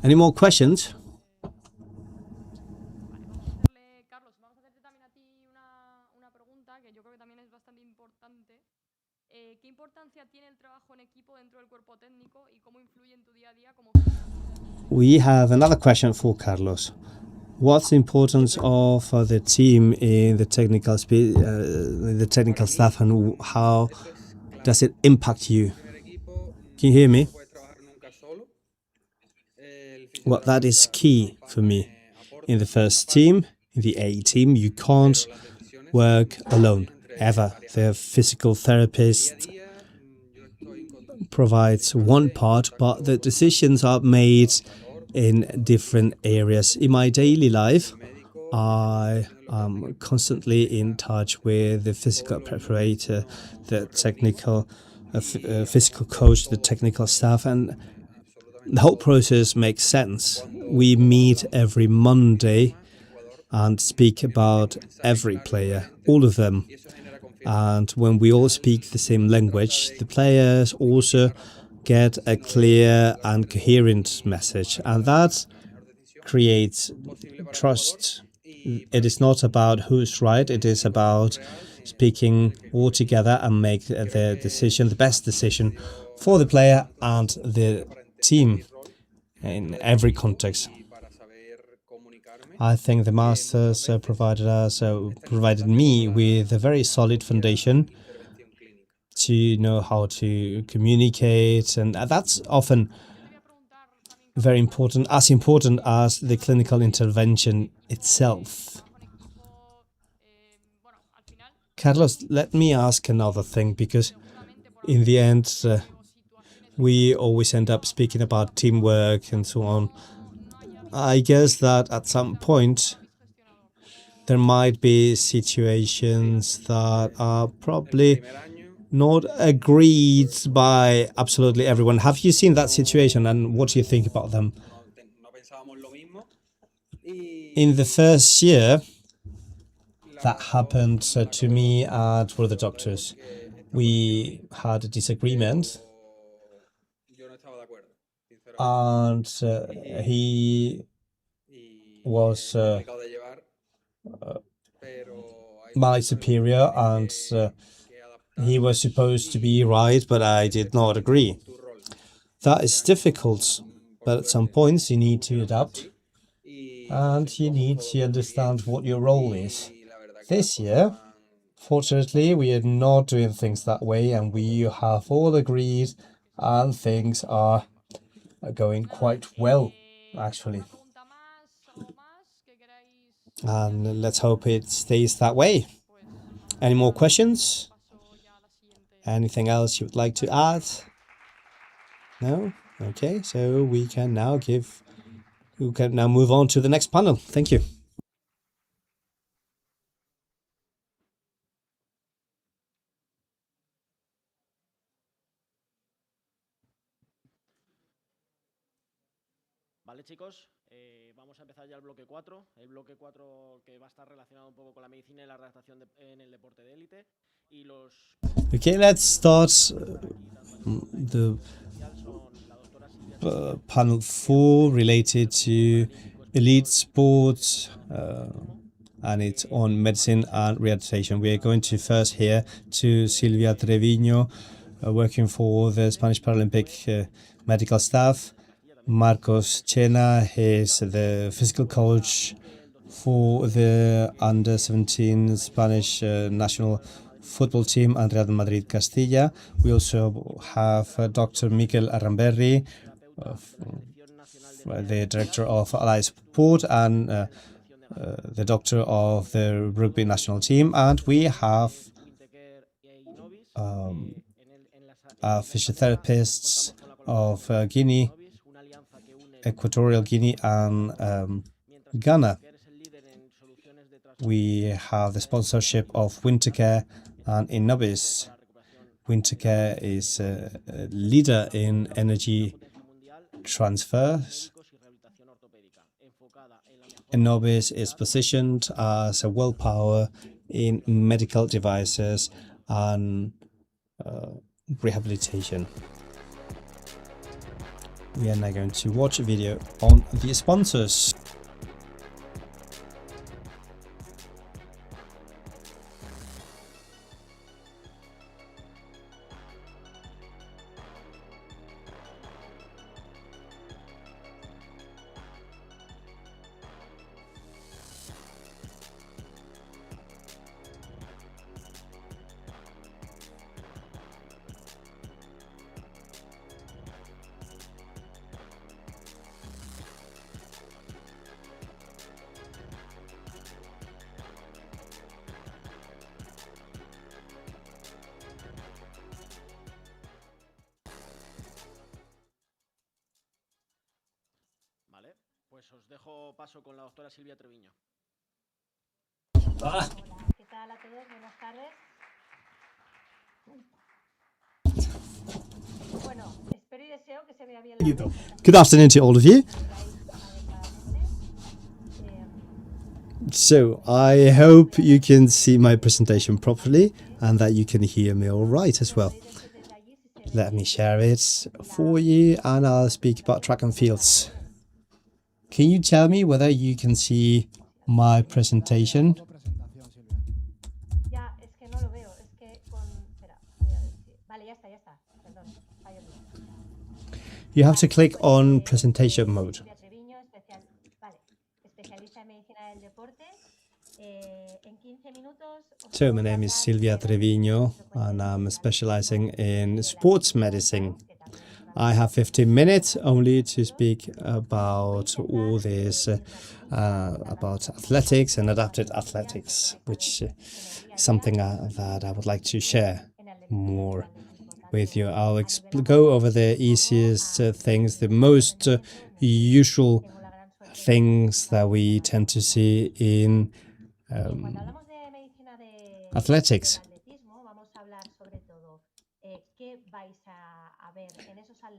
S7: Any more questions?
S2: Carlos, vamos a hacerte también a ti una pregunta que yo creo que también es bastante importante. ¿Qué importancia tiene el trabajo en equipo dentro del cuerpo técnico y cómo influye en tu día a día como...
S7: We have another question for Carlos. What's the importance of the team in the technical staff, and how does it impact you? Can you hear me? Well, that is key for me. In the first team, in the A team, you can't work alone, ever. The physical therapist provides one part, but the decisions are made in different areas. In my daily life, I am constantly in touch with the physical preparator, the technical physical coach, the technical staff, and the whole process makes sense. We meet every Monday and speak about every player, all of them. And when we all speak the same language, the players also get a clear and coherent message. And that creates trust. It is not about who's right, it is about speaking all together and make the decision, the best decision for the player and the team in every context. I think the masters provided me with a very solid foundation to know how to communicate, and that's often very important, as important as the clinical intervention itself. Carlos, let me ask another thing, because in the end, we always end up speaking about teamwork and so on. I guess that at some point there might be situations that are probably not agreed by absolutely everyone. Have you seen that situation, and what do you think about them? In the first year, that happened to me and for the doctors. We had a disagreement, and he was my superior, and he was supposed to be right, but I did not agree. That is difficult, but at some points you need to adapt, and you need to understand what your role is. This year, fortunately, we are not doing things that way, and we have all agreed, and things are going quite well, actually. And let's hope it stays that way. Any more questions? Anything else you would like to add? No? Okay, so we can now move on to the next panel. Thank you.
S15: Vale, chicos, vamos a empezar ya el bloque 4. El bloque 4 que va a estar relacionado un poco con la medicina y la adaptación en el deporte de élite. Y los...
S7: Okay, let's start the panel 4 related to elite sports and it's on medicine and rehabilitation. We are going to first hear to Silvia Treviño, working for the Spanish Paralympic medical staff. Marcos Chena is the physical coach for the under-17 Spanish national football team and Real Madrid Castilla. We also have Dr. Miquel Arramberri, the director of Allied Sport and the doctor of the rugby national team, and we have physiotherapists of Guinea, Equatorial Guinea and Ghana. We have the sponsorship of Wintercare and Innovis. Wintercare is a leader in energy transfers. Innovis is positioned as a world power in medical devices and rehabilitation. We are now going to watch a video on the sponsors.
S15: Pues os dejo paso con la doctora Silvia Treviño.
S16: Hola, ¿qué tal a todos? Buenas tardes. Bueno, espero y deseo que se vea bien la
S7: Good afternoon to all of you. So, I hope you can see my presentation properly and that you can hear me all right as well. Let me share it for you and I'll speak about track and fields. Can you tell me whether you can see my presentation?
S16: Ya, es que no lo veo, es que con... Espera, voy a ver si... Vale, ya está, perdón, fallo mío.
S7: You have to click on presentation mode.
S16: Vale, especialista en medicina del deporte. En 15 minutos...
S7: So, my name is Silvia Treviño and I'm specializing in sports medicine. I have 15 minutes only to speak about all this, about athletics and adapted athletics, which is something that I would like to share more with you. I'll go over the easiest things, the most usual things that we tend to see in athletics.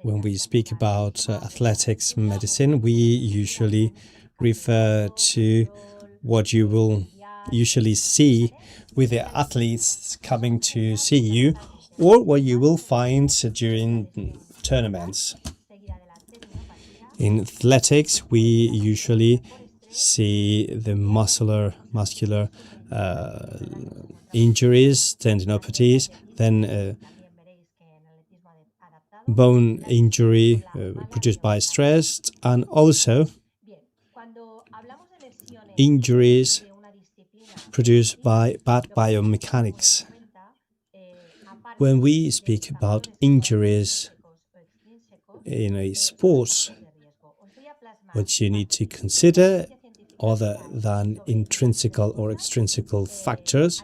S7: When we speak about athletics medicine, we usually refer to what you will usually see with the athletes coming to see you or what you will find during tournaments. In athletics, we usually see the muscular injuries, tendinopathies, then bone injury produced by stress, and also injuries produced by bad biomechanics. When we speak about injuries in a sport, what you need to consider other than intrinsical or extrinsical factors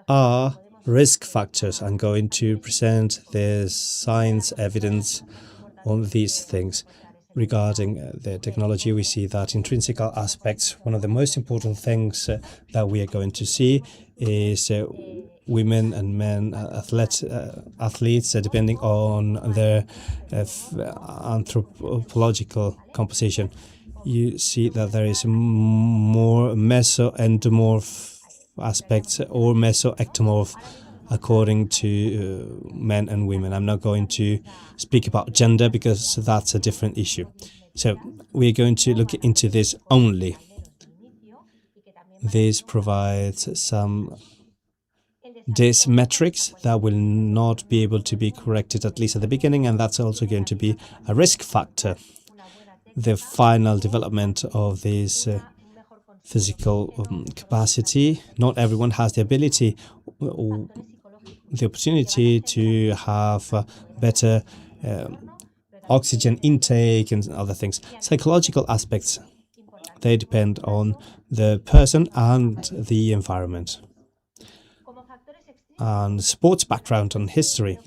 S7: are risk factors. I'm going to present the science evidence on these things. Regarding the technology, we see that intrinsical aspects, one of the most important things that we are going to see is women and men athletes depending on their anthropological composition. You see that there is more mesoendomorph aspects or mesoectomorph according to men and women. I'm not going to speak about gender because that's a different issue. So we're going to look into this only. This provides some metrics that will not be able to be corrected, at least at the beginning, and that's also going to be a risk factor. The final development of this physical capacity. Not everyone has the ability or the opportunity to have better oxygen intake and other things. Psychological aspects, they depend on the person and the environment. And sports background and history.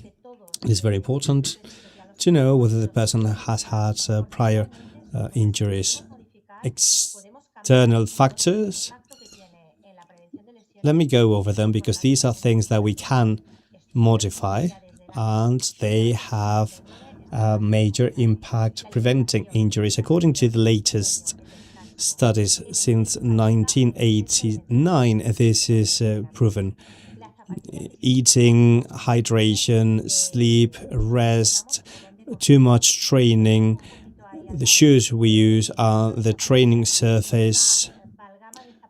S7: It is very important to know whether the person has had prior injuries. External factors, let me go over them because these are things that we can modify and they have a major impact preventing injuries. According to the latest studies since 1989, this is proven. Eating, hydration, sleep, rest, too much training, the shoes we use are the training surface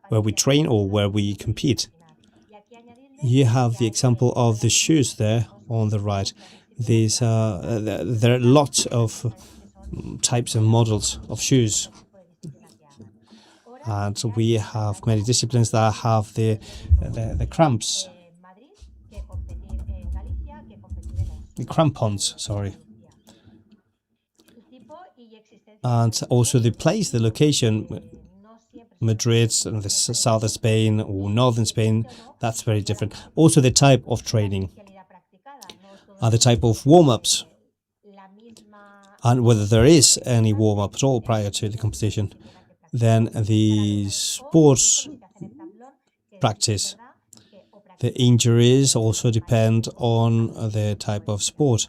S7: where we train or where we compete. You have the example of the shoes there on the right. These are there are lots of types and models of shoes, and we have many disciplines that have the cramps, the crampons. Sorry. And also the place, the location, Madrid and the south of Spain or northern Spain, that's very different. Also the type of training and the type of warm-ups and whether there is any warm-up at all prior to the competition. Then the sports practice. The injuries also depend on the type of sport,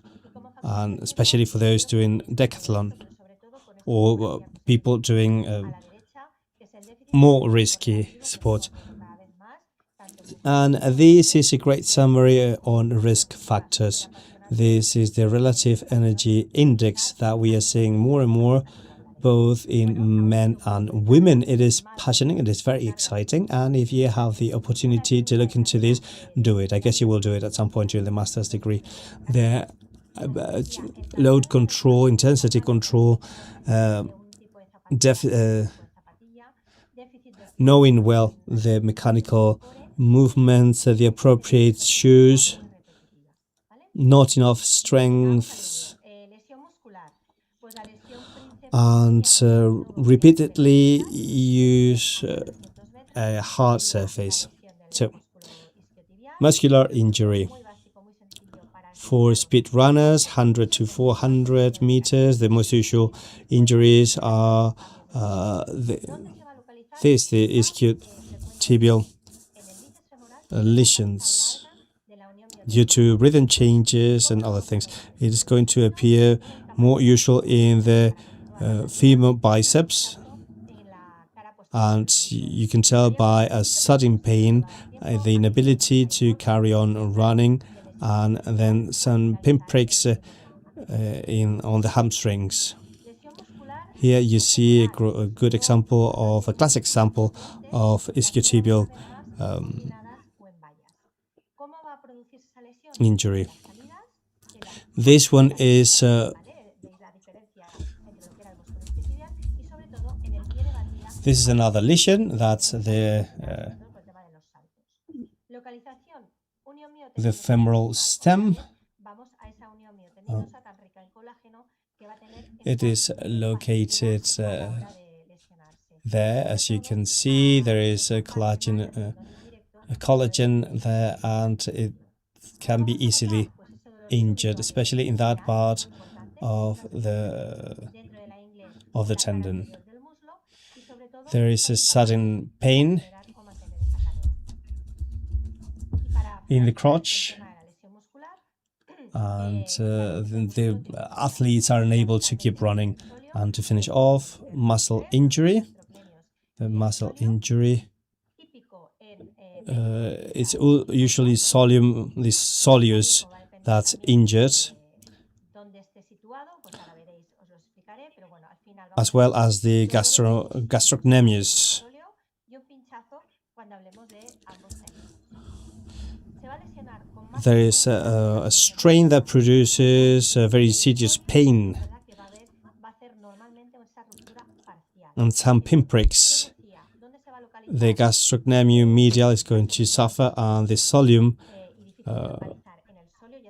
S7: and especially for those doing decathlon or people doing more risky sport. And this is a great summary on risk factors. This is the relative energy index that we are seeing more and more, both in men and women. It is passionate, it is very exciting, and if you have the opportunity to look into this, do it. I guess you will do it at some point during the master's degree. The load control, intensity control, knowing well the mechanical movements, the appropriate shoes, not enough strength, and repeatedly use a hard surface. So, muscular injury. For speed runners, 100 to 400 meters, the most usual injuries are the ischiotibial lesions due to rhythm changes and other things. It is going to appear more usual in the femur biceps, and you can tell by a sudden pain, the inability to carry on running, and then some pinpricks on the hamstrings. Here you see a good example of a classic example of ischiotibial injury. This one is this is another lesion. That's the femoral stem. It is located there. As you can see, there is a collagen there, and it can be easily injured, especially in that part of the tendon. There is a sudden pain, in the crotch, and the athletes are unable to keep running. And to finish off, muscle injury. The muscle injury, it's usually the soleus that's injured, as well as the gastrocnemius. There is a strain that produces very serious pain and some pinpricks. The gastrocnemium medial is going to suffer, and the soleum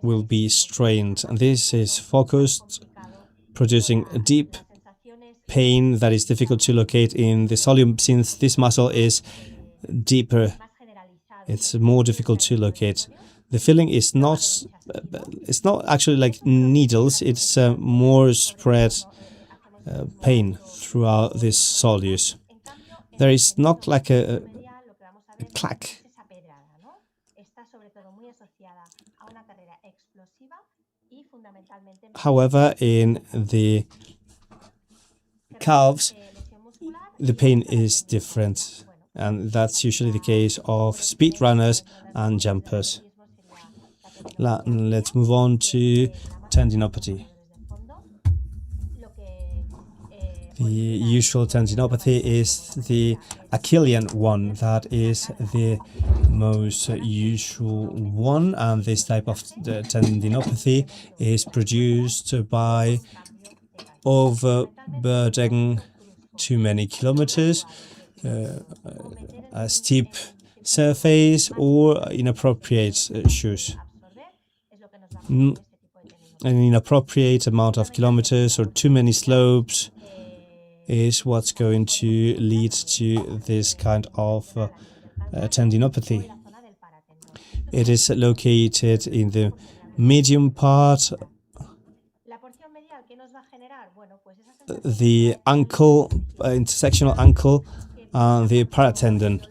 S7: will be strained. And this is focused, producing a deep pain that is difficult to locate in the soleum. Since this muscle is deeper, it's more difficult to locate. The feeling is it's not actually like needles, it's more spread pain throughout this soleus. There is not like a clack. However, in the calves, the pain is different, and that's usually the case of speed runners and jumpers. Let's move on to tendinopathy. The usual tendinopathy is the Achillean one. That is the most usual one, and this type of tendinopathy is produced by overburdening too many kilometers, a steep surface, or inappropriate shoes. An inappropriate amount of kilometers or too many slopes is what's going to lead to this kind of tendinopathy. It is located in the medium part, the ankle, intersectional ankle, and the paratendon.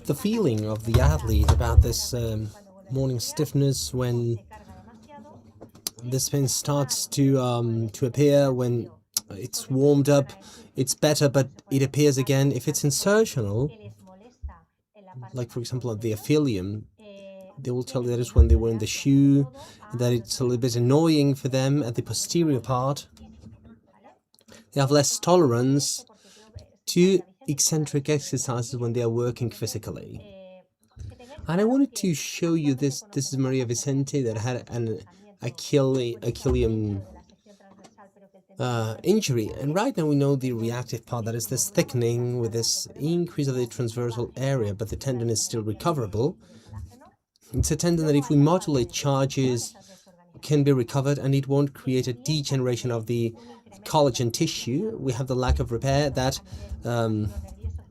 S1: The feeling of the athlete about this morning stiffness when this pain starts to appear, when it's warmed up, it's better, but it appears again. If it's insertional, like for example at the ilium, they will tell you that it's when they were in the shoe, that it's a little bit annoying for them at the posterior part. They have less tolerance to eccentric exercises when they are working physically. And I wanted to show you this. This is Maria Vicente that had an Achillean injury, and right now we know the reactive part, that is this thickening with this increase of the transversal area, but the tendon is still recoverable. It's a tendon that if we modulate charges can be recovered, and it won't create a degeneration of the collagen tissue. We have the lack of repair, that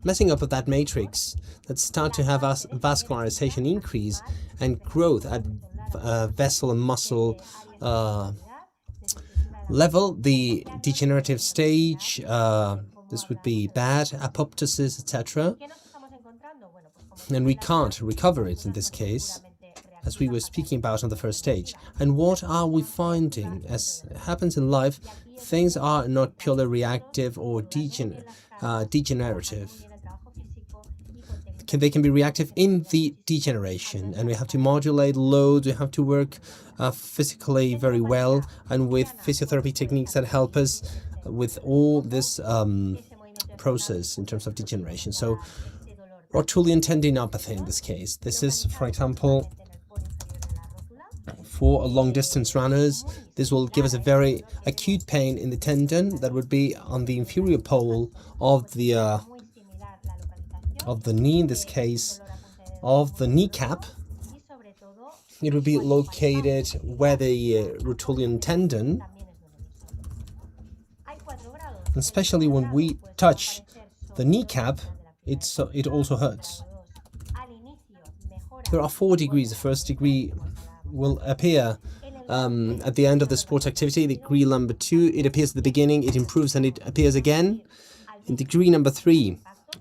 S1: messing up of that matrix, that start to have vascularization increase and growth at vessel and muscle level. The degenerative stage, this would be bad, apoptosis, etc. And we can't recover it in this case, as we were speaking about on the first stage. And what are we finding? As happens in life, things are not purely reactive or degenerative. They can be reactive in the degeneration, and we have to modulate load, we have to work physically very well, and with physiotherapy techniques that help us with all this process in terms of degeneration. So rotulian tendinopathy in this case. This is, for example, for long distance runners, this will give us a very acute pain in the tendon that would be on the inferior pole of the knee, in this case, of the kneecap. It would be located where the rotulian tendon, especially when we touch the kneecap, it also hurts. There are 4 degrees. The first degree will appear at the end of the sports activity. Degree number 2, it appears at the beginning, it improves, and it appears again. In degree number 3,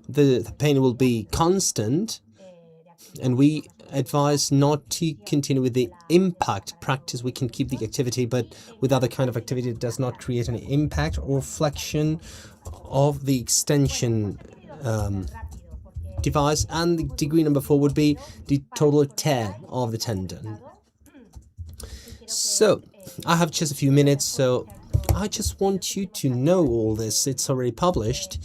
S1: the pain will be constant, and we advise not to continue with the impact practice. We can keep the activity, but with other kind of activity that does not create any impact or flexion of the extension device. And the degree number 4 would be the total tear of the tendon. So I have just a few minutes, so I just want you to know all this. It's already published,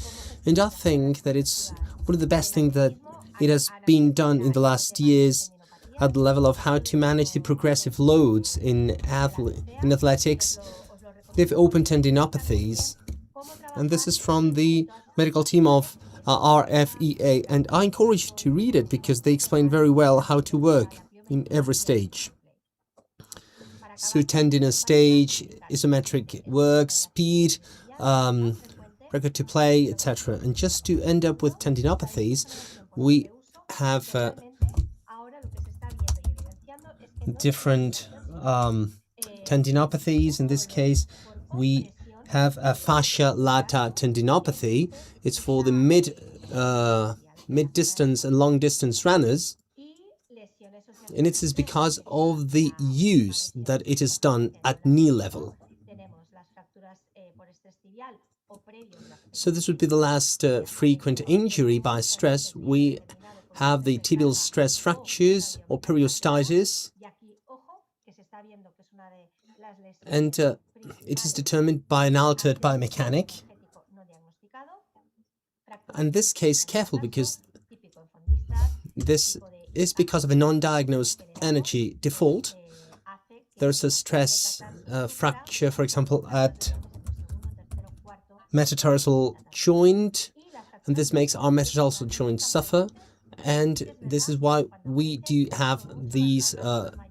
S1: and I think that it's one of the best things that it has been done in the last years at the level of how to manage the progressive loads in athletics with open tendinopathies. And this is from the medical team of RFEA, and I encourage you to read it because they explain very well how to work in every stage. So tendinous stage, isometric work, speed, record to play, etc. And just to end up with tendinopathies, we have different tendinopathies. In this case, we have a fascia lata tendinopathy. It's for the mid-distance and long-distance runners. And it is because of the use that it is done at knee level. So this would be the last frequent injury by stress. We have the tibial stress fractures or periostitis. And it is determined by an altered biomechanic. And this case, careful, because this is because of a non-diagnosed energy default. There's a stress fracture, for example, at metatarsal joint, and this makes our metatarsal joint suffer, and this is why we do have these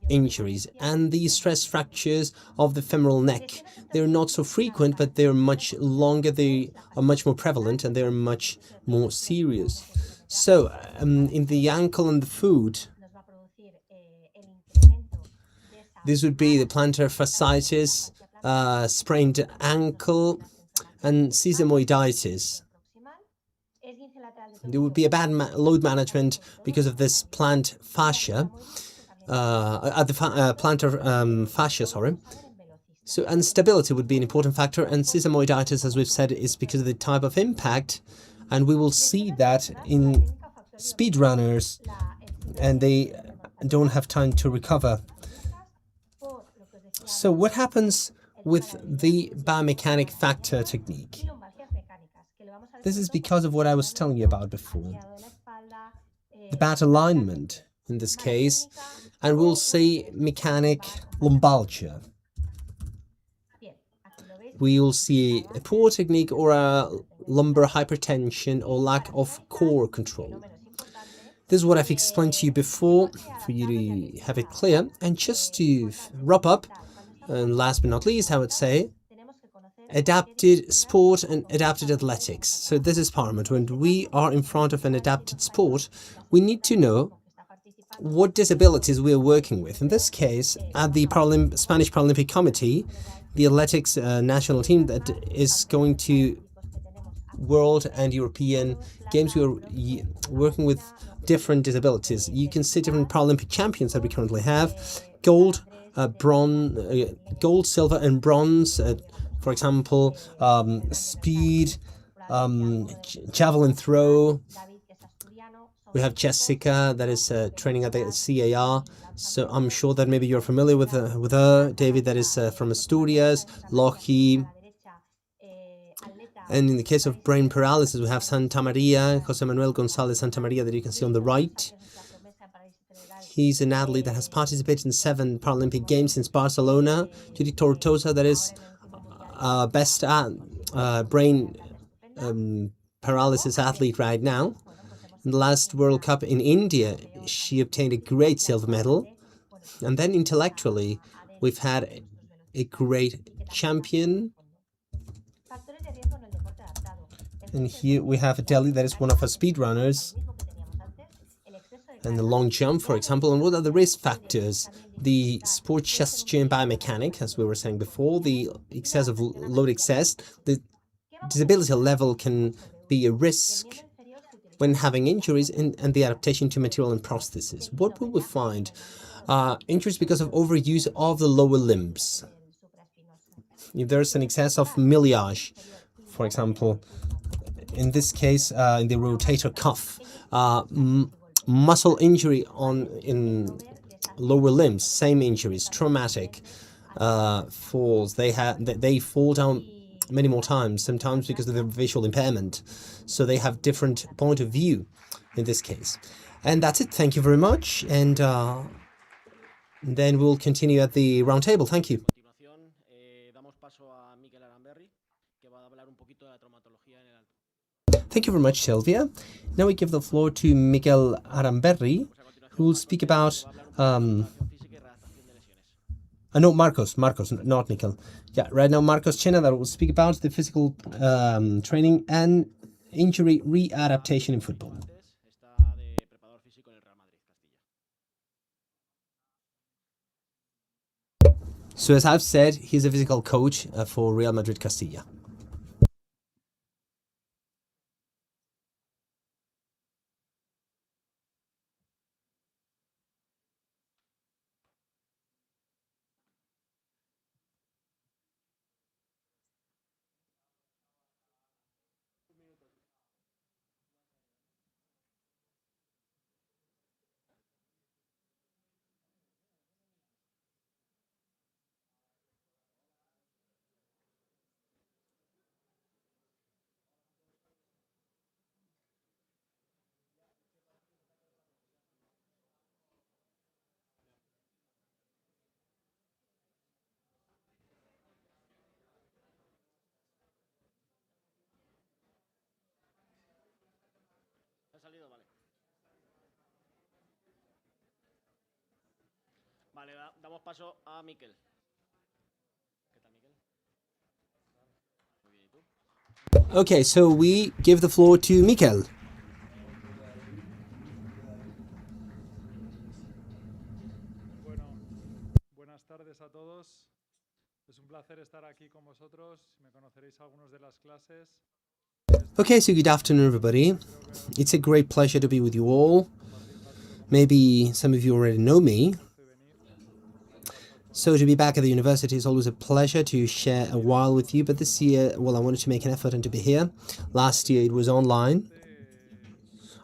S1: injuries. And these stress fractures of the femoral neck, they're not so frequent, but they're much longer, they are much more prevalent, and they're much more serious. So in the ankle and the foot, this would be the plantar fasciitis, sprained ankle, and sesamoiditis. There would be a bad load management because of this plantar fascia, plantar fascia, sorry. So instability would be an important factor, and sesamoiditis, as we've said, is because of the type of impact, and we will see that in speedrunners, and they don't have time to recover. So what happens with the biomechanic factor technique? This is because of what I was telling you about before. The bad alignment in this case, and we'll see mechanic lumbalgia. We will see a poor technique or a lumbar hypertension or lack of core control. This is what I've explained to you before for you to have it clear. And just to wrap up, and last but not least, I would say, adapted sport and adapted athletics. So this is paramount. When we are in front of an adapted sport, we need to know what disabilities we are working with. In this case, at the Spanish Paralympic Committee, the athletics national team that is going to World and European Games, we are working with different disabilities. You can see different Paralympic champions that we currently have: gold, gold, silver, and bronze. For example, speed, javelin throw. We have Jessica that is training at the CAR. So I'm sure that maybe you're familiar with her. David, that is from Asturias. Loki. And in the case of brain paralysis, we have Santa Maria, Jose Manuel González Santa Maria, that you can see on the right. He's an athlete that has participated in 7 Paralympic Games since Barcelona. Judith Tortosa, that is best brain paralysis athlete right now. In the last World Cup in India, she obtained a great silver medal. And then intellectually, we've had a great champion. And here we have Delhi, that is one of our speedrunners. And the long jump, for example. And what are the risk factors? The sport gesture and biomechanic, as we were saying before, the excess of load excess, the disability level can be a risk. when having injuries and the adaptation to material and prosthesis. What will we find? Injuries because of overuse of the lower limbs. If there's an excess of millage, for example, in this case, in the rotator cuff, muscle injury in lower limbs, same injuries, traumatic falls. They fall down many more times, sometimes because of their visual impairment. So they have different point of view in this case. And that's it. Thank you very much. And then we'll continue at the round table. Thank you. Thank you very much, Sylvia. Now we give the floor to Miguel Aramberri, who will speak about... no, Marcos, not Miguel. Yeah, right now Marcos Chena that will speak about the physical training and injury readaptation in football. So as I've said, he's a physical coach for Real Madrid Castilla.
S15: Vale, damos paso a Miquel. ¿Qué tal, Miquel? Muy bien, ¿y tú?
S1: Okay, so we give the floor to Miquel.
S17: Bueno, buenas tardes a todos. Es un placer estar aquí con vosotros. Me conoceréis algunos de las clases.
S1: Okay, so good afternoon, everybody. It's a great pleasure to be with you all. Maybe some of you already know me. So to be back at the university is always a pleasure to share a while with you, but this year, well, I wanted to make an effort and to be here. Last year it was online.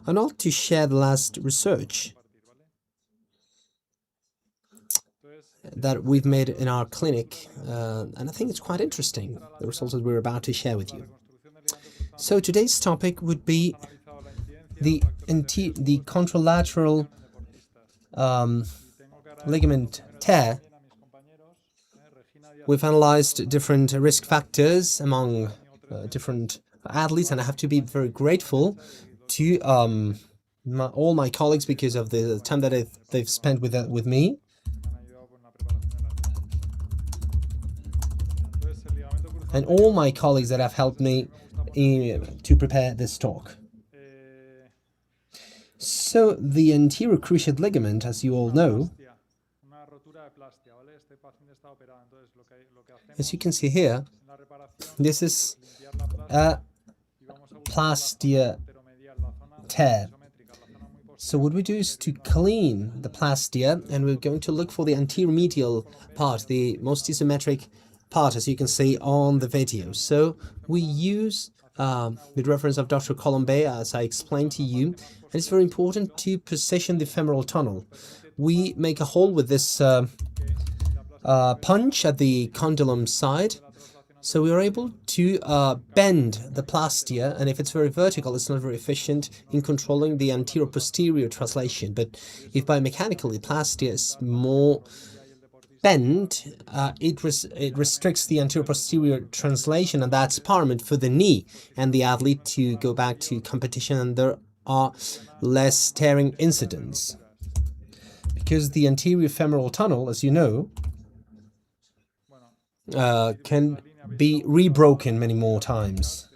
S1: And also to share the last research that we've made in our clinic, and I think it's quite interesting, the results that we're about to share with you. So today's topic would be the contralateral ligament tear. We've analyzed different risk factors among different athletes, and I have to be very grateful to all my colleagues because of the time that they've spent with me. And all my colleagues that have helped me to prepare this talk. So the anterior cruciate ligament, as you all know, as you can see here, this is a plastia tear. So what we do is to clean the plastia, and we're going to look for the anterior medial part, the most isometric part, as you can see on the video. So we use the reference of Dr. Colombe, as I explained to you, and it's very important to position the femoral tunnel. We make a hole with this punch at the condylum side, so we are able to bend the plastia, and if it's very vertical, it's not very efficient in controlling the anterior-posterior translation. But if biomechanically the plastia is more bent, it restricts the anterior-posterior translation, and that's paramount for the knee and the athlete to go back to competition, and there are less tearing incidents. Because the anterior femoral tunnel, as you know, can be rebroken many more times.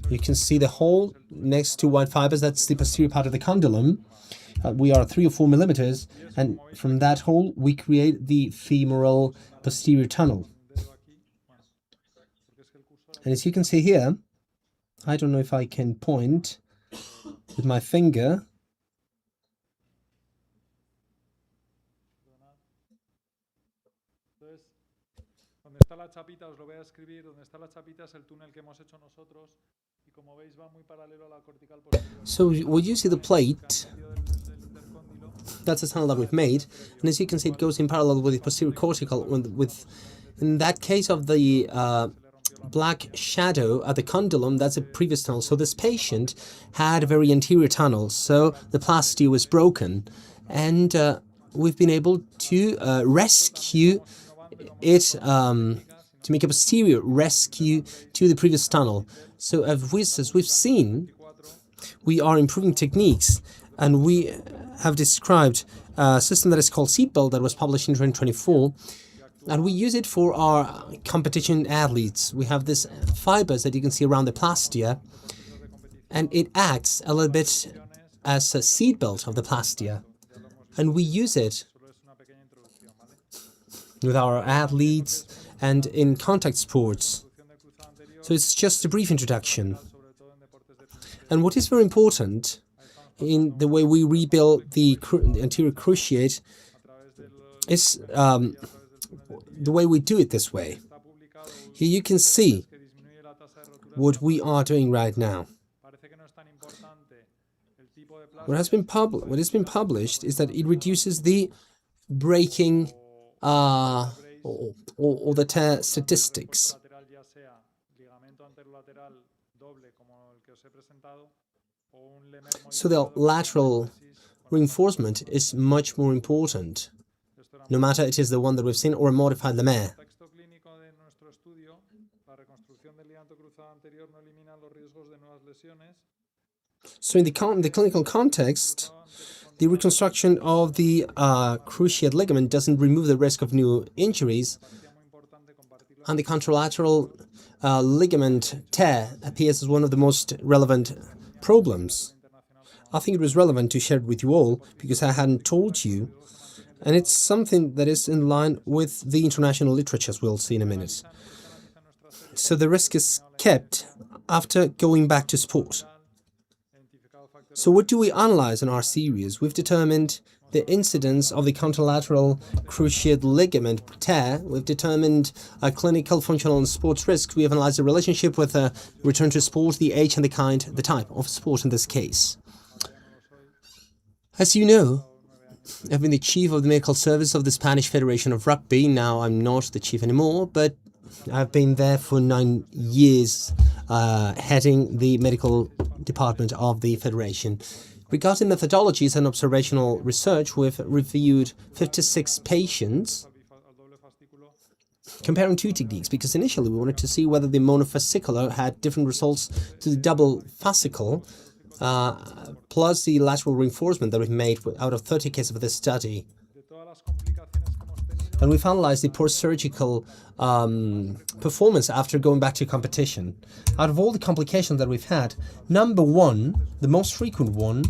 S1: You can see the hole next to white fibers, that's the posterior part of the condylum. We are 3 or 4 millimeters, and from that hole we create the femoral posterior tunnel. And as you can see here, I don't know if I can point with my finger.
S17: Donde está la chapita, os lo voy a escribir, donde está la chapita es el túnel que hemos hecho nosotros y como veis va muy paralelo a la cortical posterior.
S1: So when you see the plate, that's a tunnel that we've made, and as you can see it goes in parallel with the posterior cortical, in that case of the black shadow at the condylum, that's a previous tunnel. So this patient had a very anterior tunnel, so the plastio was broken, and we've been able to rescue it, to make a posterior rescue to the previous tunnel. So as we've seen, we are improving techniques, and we have described a system that is called seatbelt that was published in 2024, and we use it for our competition athletes. We have this fibers that you can see around the plastia, and it acts a little bit as a seatbelt of the plastia, and we use it with our athletes and in contact sports. So it's just a brief introduction. And what is very important in the way we rebuild the anterior cruciate is the way we do it this way. Here you can see what we are doing right now. What has been published is that it reduces the breaking or the tear statistics. So the lateral reinforcement is much more important, no matter it is the one that we've seen or a modified lemma. So in the clinical context, the reconstruction of the cruciate ligament doesn't remove the risk of new injuries, and the contralateral ligament tear appears as one of the most relevant problems. I think it was relevant to share it with you all because I hadn't told you, and it's something that is in line with the international literature, as we'll see in a minute. So the risk is kept after going back to sport. So what do we analyze in our series? We've determined the incidence of the contralateral cruciate ligament tear. We've determined a clinical, functional, and sports risks. We have analyzed the relationship with return to sport, the age and the kind, the type of sport in this case. As you know, I've been the chief of the medical service of the Spanish Federation of Rugby. Now I'm not the chief anymore, but I've been there for 9 years, heading the medical department of the Federation. Regarding methodologies and observational research, we've reviewed 56 patients, comparing two techniques, because initially we wanted to see whether the monofascicular had different results to the double fascicle, plus the lateral reinforcement that we've made out of 30 cases of this study. And we've analyzed the post-surgical performance after going back to competition. Out of all the complications that we've had, number one, the most frequent one,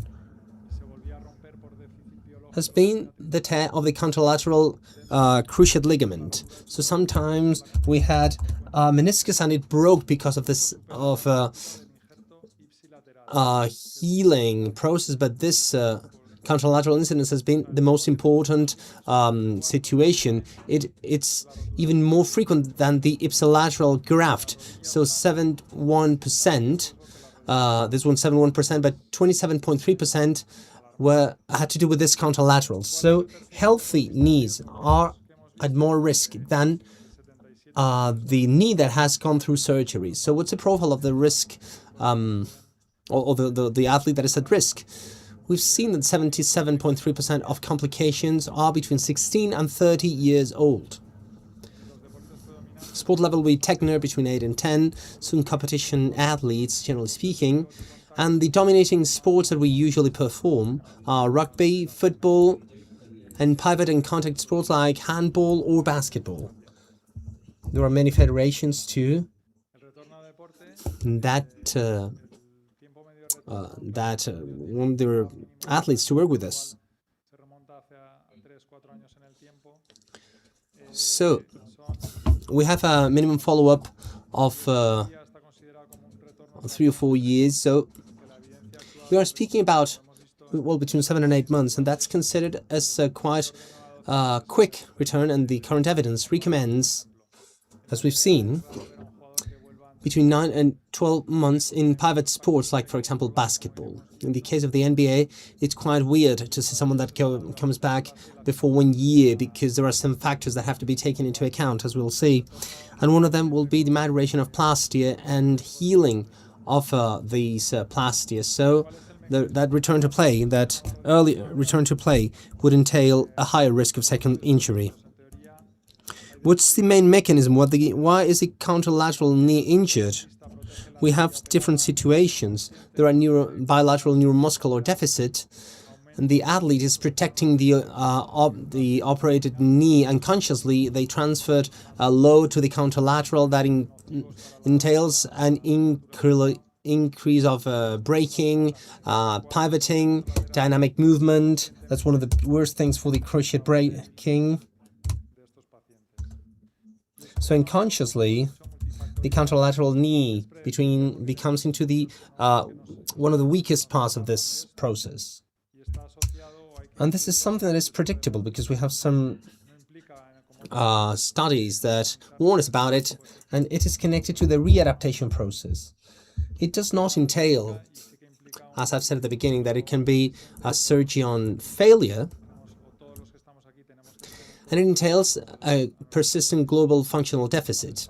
S1: has been the tear of the contralateral cruciate ligament. So sometimes we had meniscus and it broke because of this healing process, but this contralateral incidence has been the most important situation. It's even more frequent than the ipsilateral graft. So 71%, this one 71%, but 27.3% had to do with this contralateral. So healthy knees are at more risk than the knee that has gone through surgery. So what's the profile of the risk, or the athlete that is at risk? We've seen that 77.3% of complications are between 16 and 30 years old. Sport level will be techno between 8 and 10, some competition athletes, generally speaking, and the dominating sports that we usually perform are rugby, football, and pivot and contact sports like handball or basketball. There are many federations too that want their athletes to work with us. So we have a minimum follow-up of 3 or 4 years. So we are speaking about, well, between 7 and 8 months, and that's considered as a quite quick return, and the current evidence recommends, as we've seen, between 9 and 12 months in private sports, like, for example, basketball. In the case of the NBA, it's quite weird to see someone that comes back before 1 year, because there are some factors that have to be taken into account, as we'll see. And one of them will be the maturation of plastia and healing of these plastia. So that return to play, that early return to play, would entail a higher risk of second injury. What's the main mechanism? Why is the counterlateral knee injured? We have different situations. There are bilateral neuromuscular deficit, and the athlete is protecting the operated knee unconsciously. They transferred a load to the counterlateral that entails an increase of braking, pivoting, dynamic movement. That's one of the worst things for the cruciate braking. So unconsciously, the counterlateral knee becomes into the one of the weakest parts of this process. And this is something that is predictable, because we have some studies that warn us about it, and it is connected to the readaptation process. It does not entail, as I've said at the beginning, that it can be a surgery on failure, and it entails a persistent global functional deficit.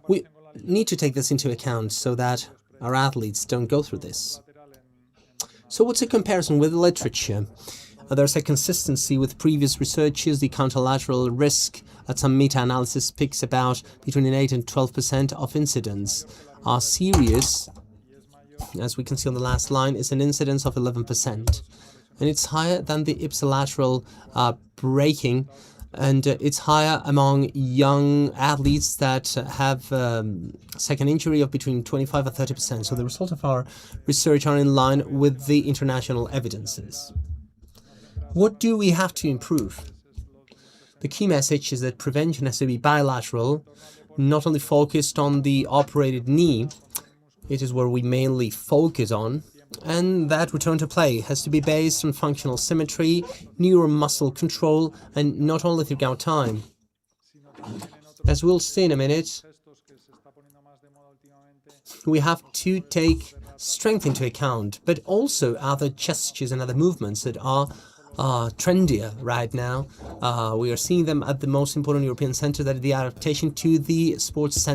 S1: We need to take this into account so that our athletes don't go through this. So what's a comparison with the literature? There's a consistency with previous researches. The counterlateral risk at some meta-analysis picks about between 8 and 12% of incidents are serious. As we can see on the last line, is an incidence of 11%. And it's higher than the ipsilateral braking, and it's higher among young athletes that have second injury of between 25 and 30%. So the results of our research are in line with the international evidences. What do we have to improve? The key message is that prevention has to be bilateral, not only focused on the operated knee. It is where we mainly focus on. And that return to play has to be based on functional symmetry, neuromuscle control, and not only throughout time. As we'll see in a minute, we have to take strength into account, but also other gestures and other movements that are trendier right now. We are seeing them at the most important European center, that is the adaptation to the sports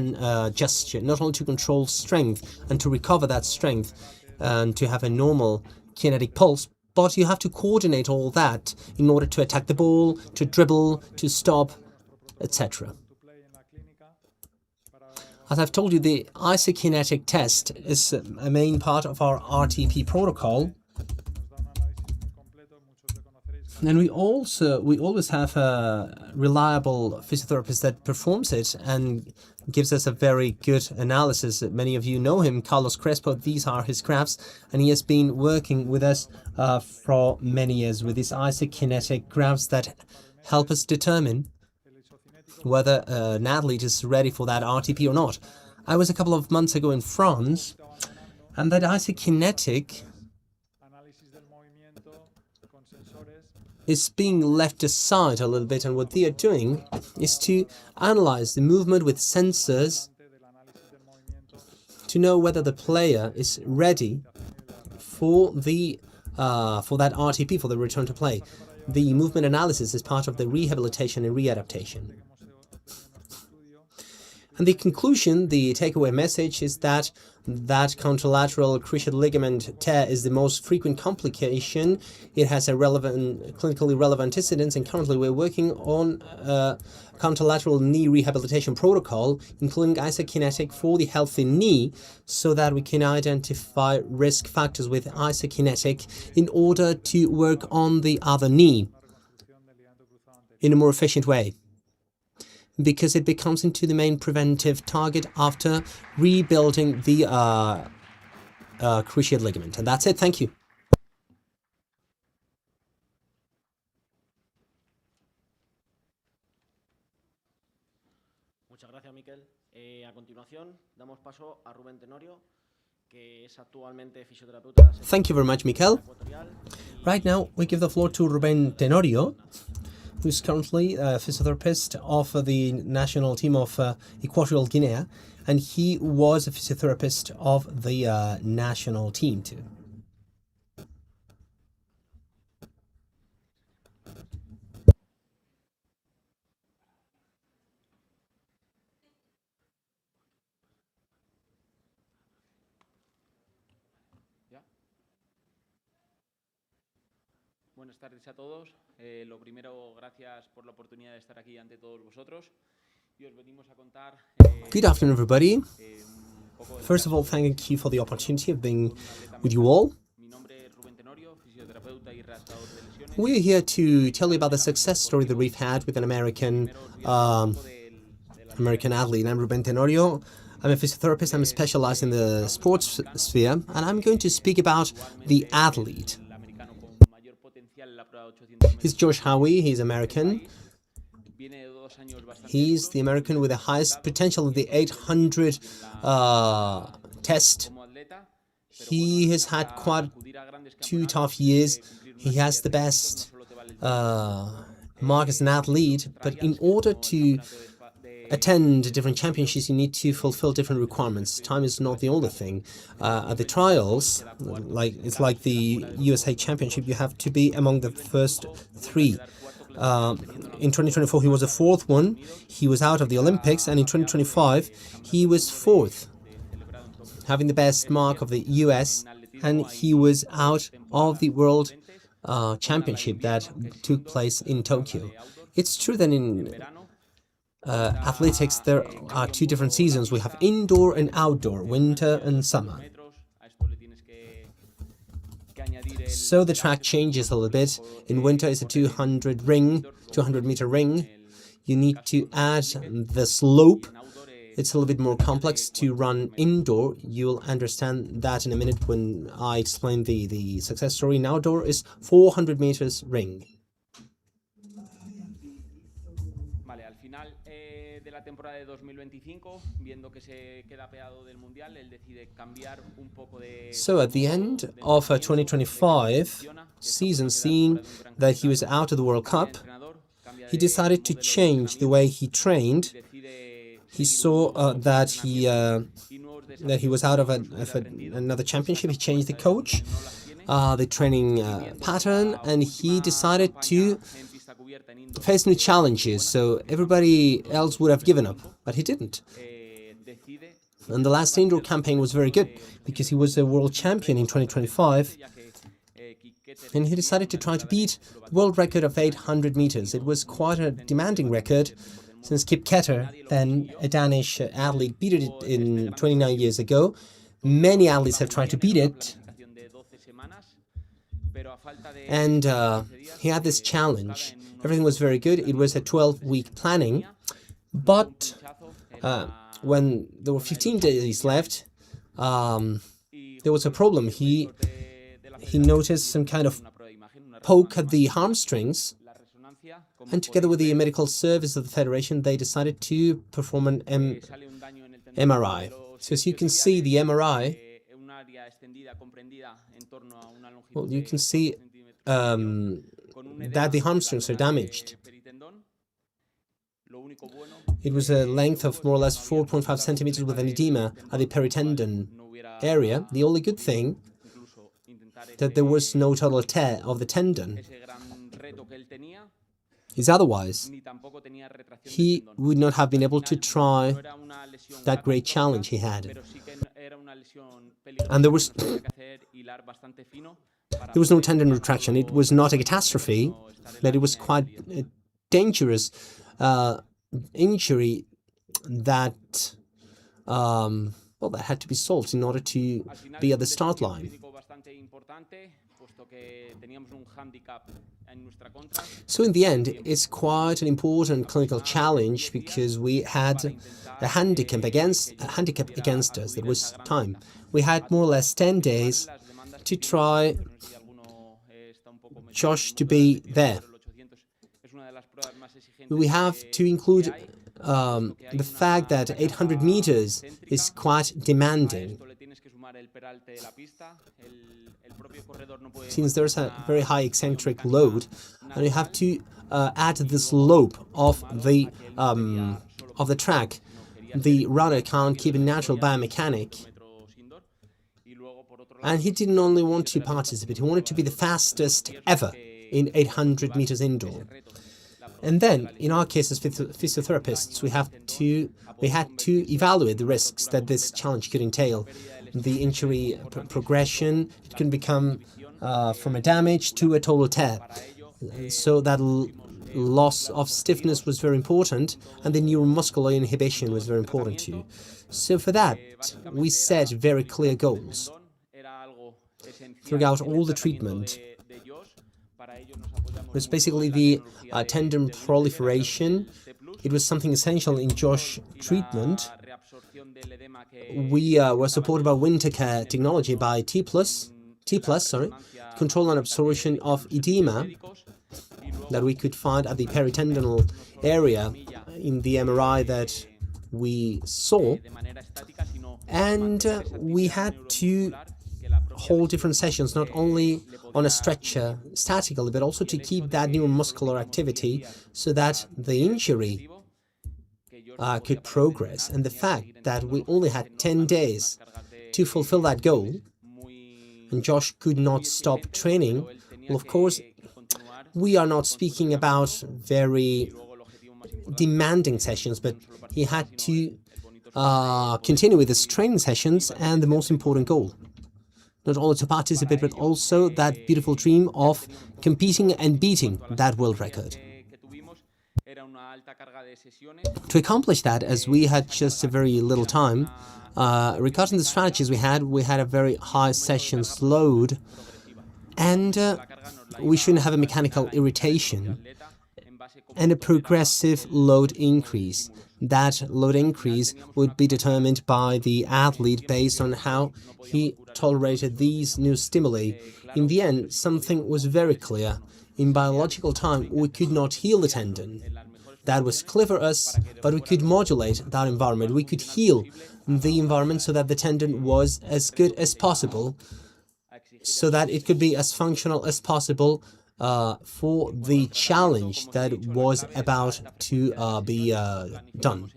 S1: gesture, not only to control strength and to recover that strength, and to have a normal kinetic pulse, but you have to coordinate all that in order to attack the ball, to dribble, to stop, etc. As I've told you, the isokinetic test is a main part of our RTP protocol. And we always have a reliable physiotherapist that performs it and gives us a very good analysis. Many of you know him, Carlos Crespo. These are his graphs, and he has been working with us for many years with these isokinetic graphs that help us determine whether an athlete is ready for that RTP or not. I was a couple of months ago in France, and that isokinetic is being left aside a little bit, and what they are doing is to analyze the movement with sensors to know whether the player is ready for the for that RTP, for the return to play. The movement analysis is part of the rehabilitation and readaptation. And the conclusion, the takeaway message, is that contralateral cruciate ligament tear is the most frequent complication. It has a clinically relevant incidence, and currently we're working on a contralateral knee rehabilitation protocol, including isokinetic for the healthy knee, so that we can identify risk factors with isokinetic in order to work on the other knee in a more efficient way, because it becomes into the main preventive target after rebuilding the cruciate ligament. And that's it. Thank you.
S15: Muchas gracias, Miquel. a continuación damos paso a Rubén Tenorio, que es actualmente fisioterapeuta.
S1: Thank you very much, Mikel. Right now, we give the floor to Rubén Tenorio, who's currently a physiotherapist of the national team of Equatorial Guinea, and he was a physiotherapist of the national team too.
S8: Buenas tardes a todos. Lo primero, gracias por la oportunidad de estar aquí ante todos vosotros. Y os venimos a contar.
S1: Good afternoon, everybody. First of all, thank you for the opportunity of being with you all. We're here to tell you about the success story that we've had with an American athlete. I'm Rubén Tenorio. I'm a physiotherapist. I'm specialized in the sports sphere, and I'm going to speak about the athlete. He's Josh Howie. He's American. He's the American with the highest potential of the 800 test. He has had quite 2 tough years. He has the best mark as an athlete, but in order to attend different championships, you need to fulfill different requirements. Time is not the only thing. At the trials, it's like the USA Championship, you have to be among the first 3. In 2024, he was the 4th one. He was out of the Olympics, and in 2025, he was 4th, having the best mark of the US, and he was out of the World Championship that took place in Tokyo. It's true that in athletics, there are 2 different seasons. We have indoor and outdoor, winter and summer. So the track changes a little bit. In winter, it's a 200-meter ring. You need to add the slope. It's a little bit more complex to run indoor. You'll understand that in a minute when I explain the success story. In outdoor is 400 meters ring.
S8: Temporada de 2025, viendo que se queda pegado del mundial, él decide cambiar un poco de.
S1: So at the end of 2025 season, seeing that he was out of the World Cup, he decided to change the way he trained. He saw that he was out of another championship. He changed the coach, the training pattern, and he decided to face new challenges, so everybody else would have given up, but he didn't. And the last indoor campaign was very good, because he was a world champion in 2025, and he decided to try to beat the world record of 800 meters. It was quite a demanding record, since Kip Ketter, then a Danish athlete, beat it in 29 years ago. Many athletes have tried to beat it, and he had this challenge. Everything was very good. It was a 12-week planning, but when there were 15 days left, there was a problem. He noticed some kind of poke at the hamstrings, and together with the medical service of the federation, they decided to perform an MRI. So as you can see, the MRI, well, you can see that the hamstrings are damaged. It was a length of more or less 4.5 centimeters with an edema at the peritendon area. The only good thing that there was no total tear of the tendon. Is otherwise, he would not have been able to try that great challenge he had. And there was no tendon retraction. It was not a catastrophe, but it was quite a dangerous injury that that had to be solved in order to be at the start line. So in the end, it's quite an important clinical challenge because we had a handicap against us. That was time. We had more or less 10 days to try Josh to be there. We have to include the fact that 800 meters is quite demanding, since there's a very high eccentric load, and you have to add the slope of the track. The runner can't keep a natural biomechanic, and he didn't only want to participate, he wanted to be the fastest ever in 800 meters indoor. And then, in our case as physiotherapists, we had to evaluate the risks that this challenge could entail. The injury progression, it can become from a damage to a total tear. So that loss of stiffness was very important, and the neuromuscular inhibition was very important too. So for that, we set very clear goals throughout all the treatment. It was basically the tendon proliferation. It was something essential in Josh's treatment. We were supported by winter care technology by T+, control and absorption of edema that we could find at the peritendinal area in the MRI that we saw. And we had to hold different sessions, not only on a stretcher statically, but also to keep that neuromuscular activity so that the injury could progress. And the fact that we only had 10 days to fulfill that goal, and Josh could not stop training, well, of course, we are not speaking about very demanding sessions, but he had to continue with his training sessions, and the most important goal, not only to participate, but also that beautiful dream of competing and beating that world record. To accomplish that, as we had just a very little time, regarding the strategies we had a very high sessions load, and we shouldn't have a mechanical irritation, and a progressive load increase. That load increase would be determined by the athlete based on how he tolerated these new stimuli. In the end, something was very clear. In biological time, we could not heal the tendon. That was clear for us, but we could modulate that environment. We could heal the environment so that the tendon was as good as possible, so that it could be as functional as possible for the challenge that was about to be done.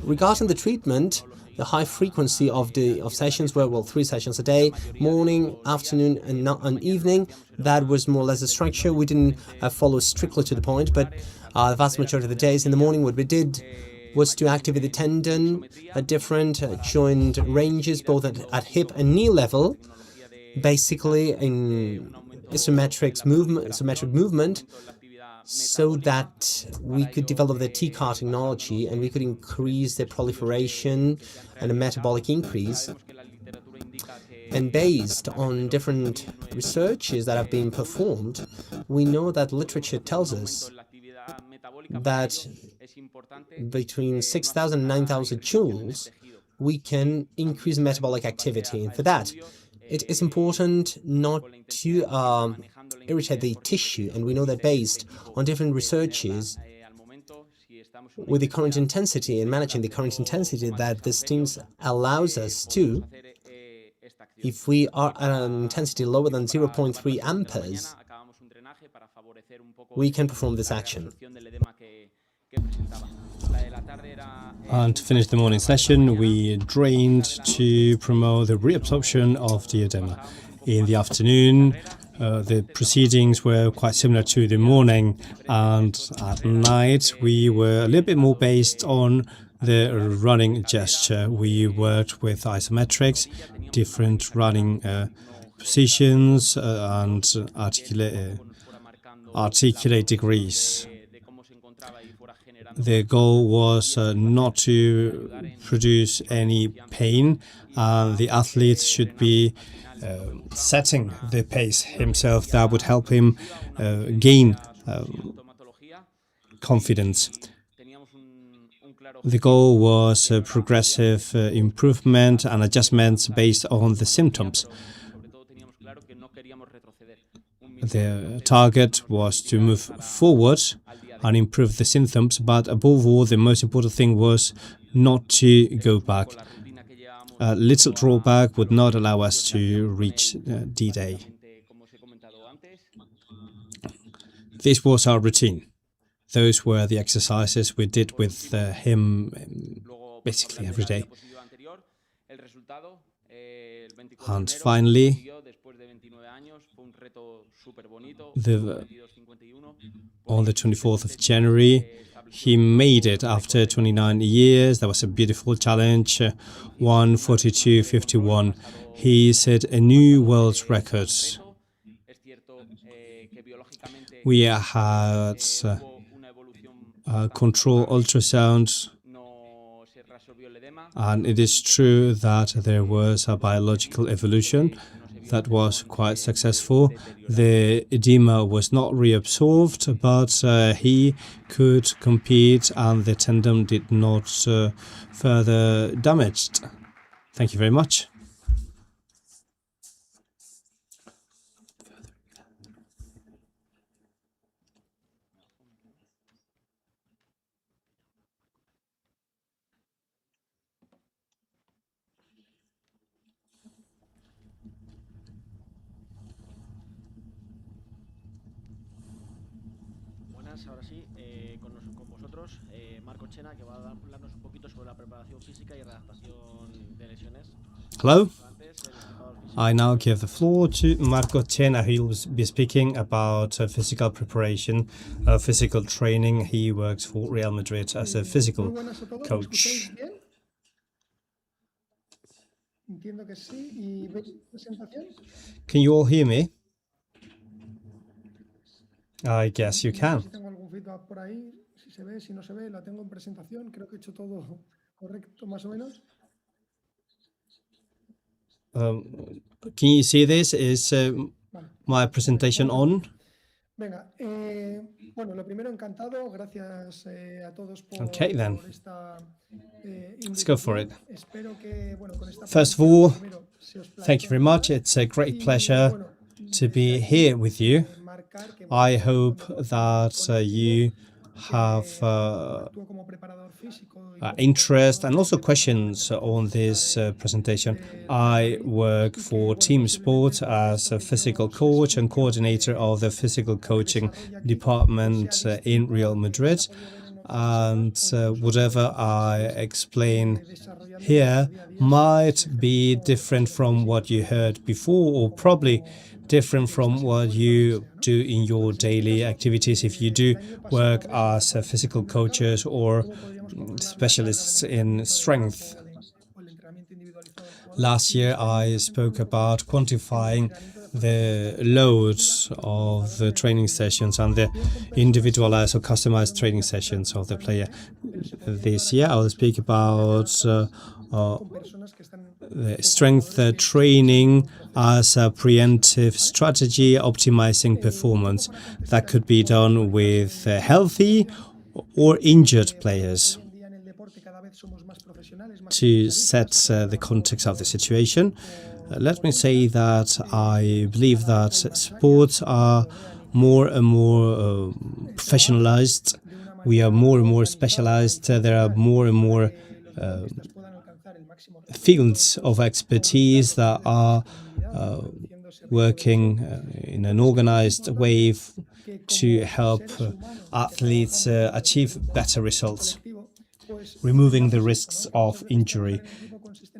S1: Regarding the treatment, the high frequency of sessions were, well, 3 sessions a day, morning, afternoon, and evening. That was more or less the structure. We didn't follow strictly to the point, but the vast majority of the days in the morning, what we did was to activate the tendon at different joint ranges, both at hip and knee level, basically in isometric movement, so that we could develop the T-CAR technology and we could increase the proliferation and a metabolic increase. And based on different researches that have been performed, we know that literature tells us that between 6,000 and 9,000 joules, we can increase metabolic activity. And for that, it is important not to irritate the tissue, and we know that based on different researches with the current intensity and managing the current intensity that the steams allows us to, if we are at an intensity lower than 0.3 amperes, we can perform this action.
S7: And to finish the morning session, we drained to promote the reabsorption of the edema. In the afternoon, the proceedings were quite similar to the morning, and at night we were a little bit more based on the running gesture. We worked with isometrics, different running positions, and articulate degrees. The goal was not to produce any pain. The athlete should be setting the pace himself. That would help him gain confidence. The goal was progressive improvement and adjustments based on the symptoms. The target was to move forward and improve the symptoms, but above all, the most important thing was not to go back. A little drawback would not allow us to reach D-Day. This was our routine. Those were the exercises we did with him basically every day. And finally, on the 24th of January, he made it after 29 years. That was a beautiful challenge, 1:42.51. He set a new world record. We had control ultrasound, and it is true that there was a biological evolution that was quite successful. The edema was not reabsorbed, but he could compete and the tendon did not further damaged. Thank you very much.
S15: Ahora sí, con vosotros, Marco Chena, que va a hablarnos un poquito sobre la preparación física y readaptación de lesiones.
S7: Hello, I now give the floor to Marco Chena. He will be speaking about physical preparation, physical training. He works for Real Madrid as a physical coach. Can you all hear me? I guess you can.
S18: Por ahí, si se ve, si no se ve, la tengo en presentación. Creo que he hecho todo correcto, más o menos.
S7: Can you see this? Is my presentation on?
S18: Venga, bueno, lo primero, encantado. Gracias a todos por esta
S7: Let's go for it.
S18: Espero que, bueno, con esta
S7: First of all, thank you very much. It's a great pleasure to be here with you. I hope that you have interest and also questions on this presentation. I work for team sports as a physical coach and coordinator of the physical coaching department in Real Madrid. And whatever I explain here might be different from what you heard before, or probably different from what you do in your daily activities if you do work as physical coaches or specialists in strength. Last year I spoke about quantifying the loads of the training sessions and the individualized or customized training sessions of the player. This year I will speak about the strength training as a preemptive strategy, optimizing performance that could be done with healthy or injured players. To set the context of the situation, let me say that I believe that sports are more and more professionalized. We are more and more specialized. There are more and more fields of expertise that are working in an organized way to help athletes achieve better results, removing the risks of injury.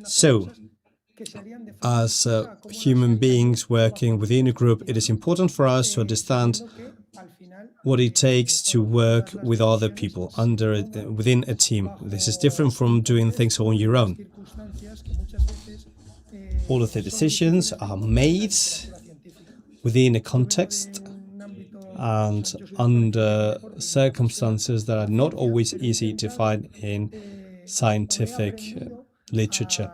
S7: So, as human beings working within a group, it is important for us to understand what it takes to work with other people within a team. This is different from doing things on your own. All of the decisions are made within a context and under circumstances that are not always easy to find in scientific literature.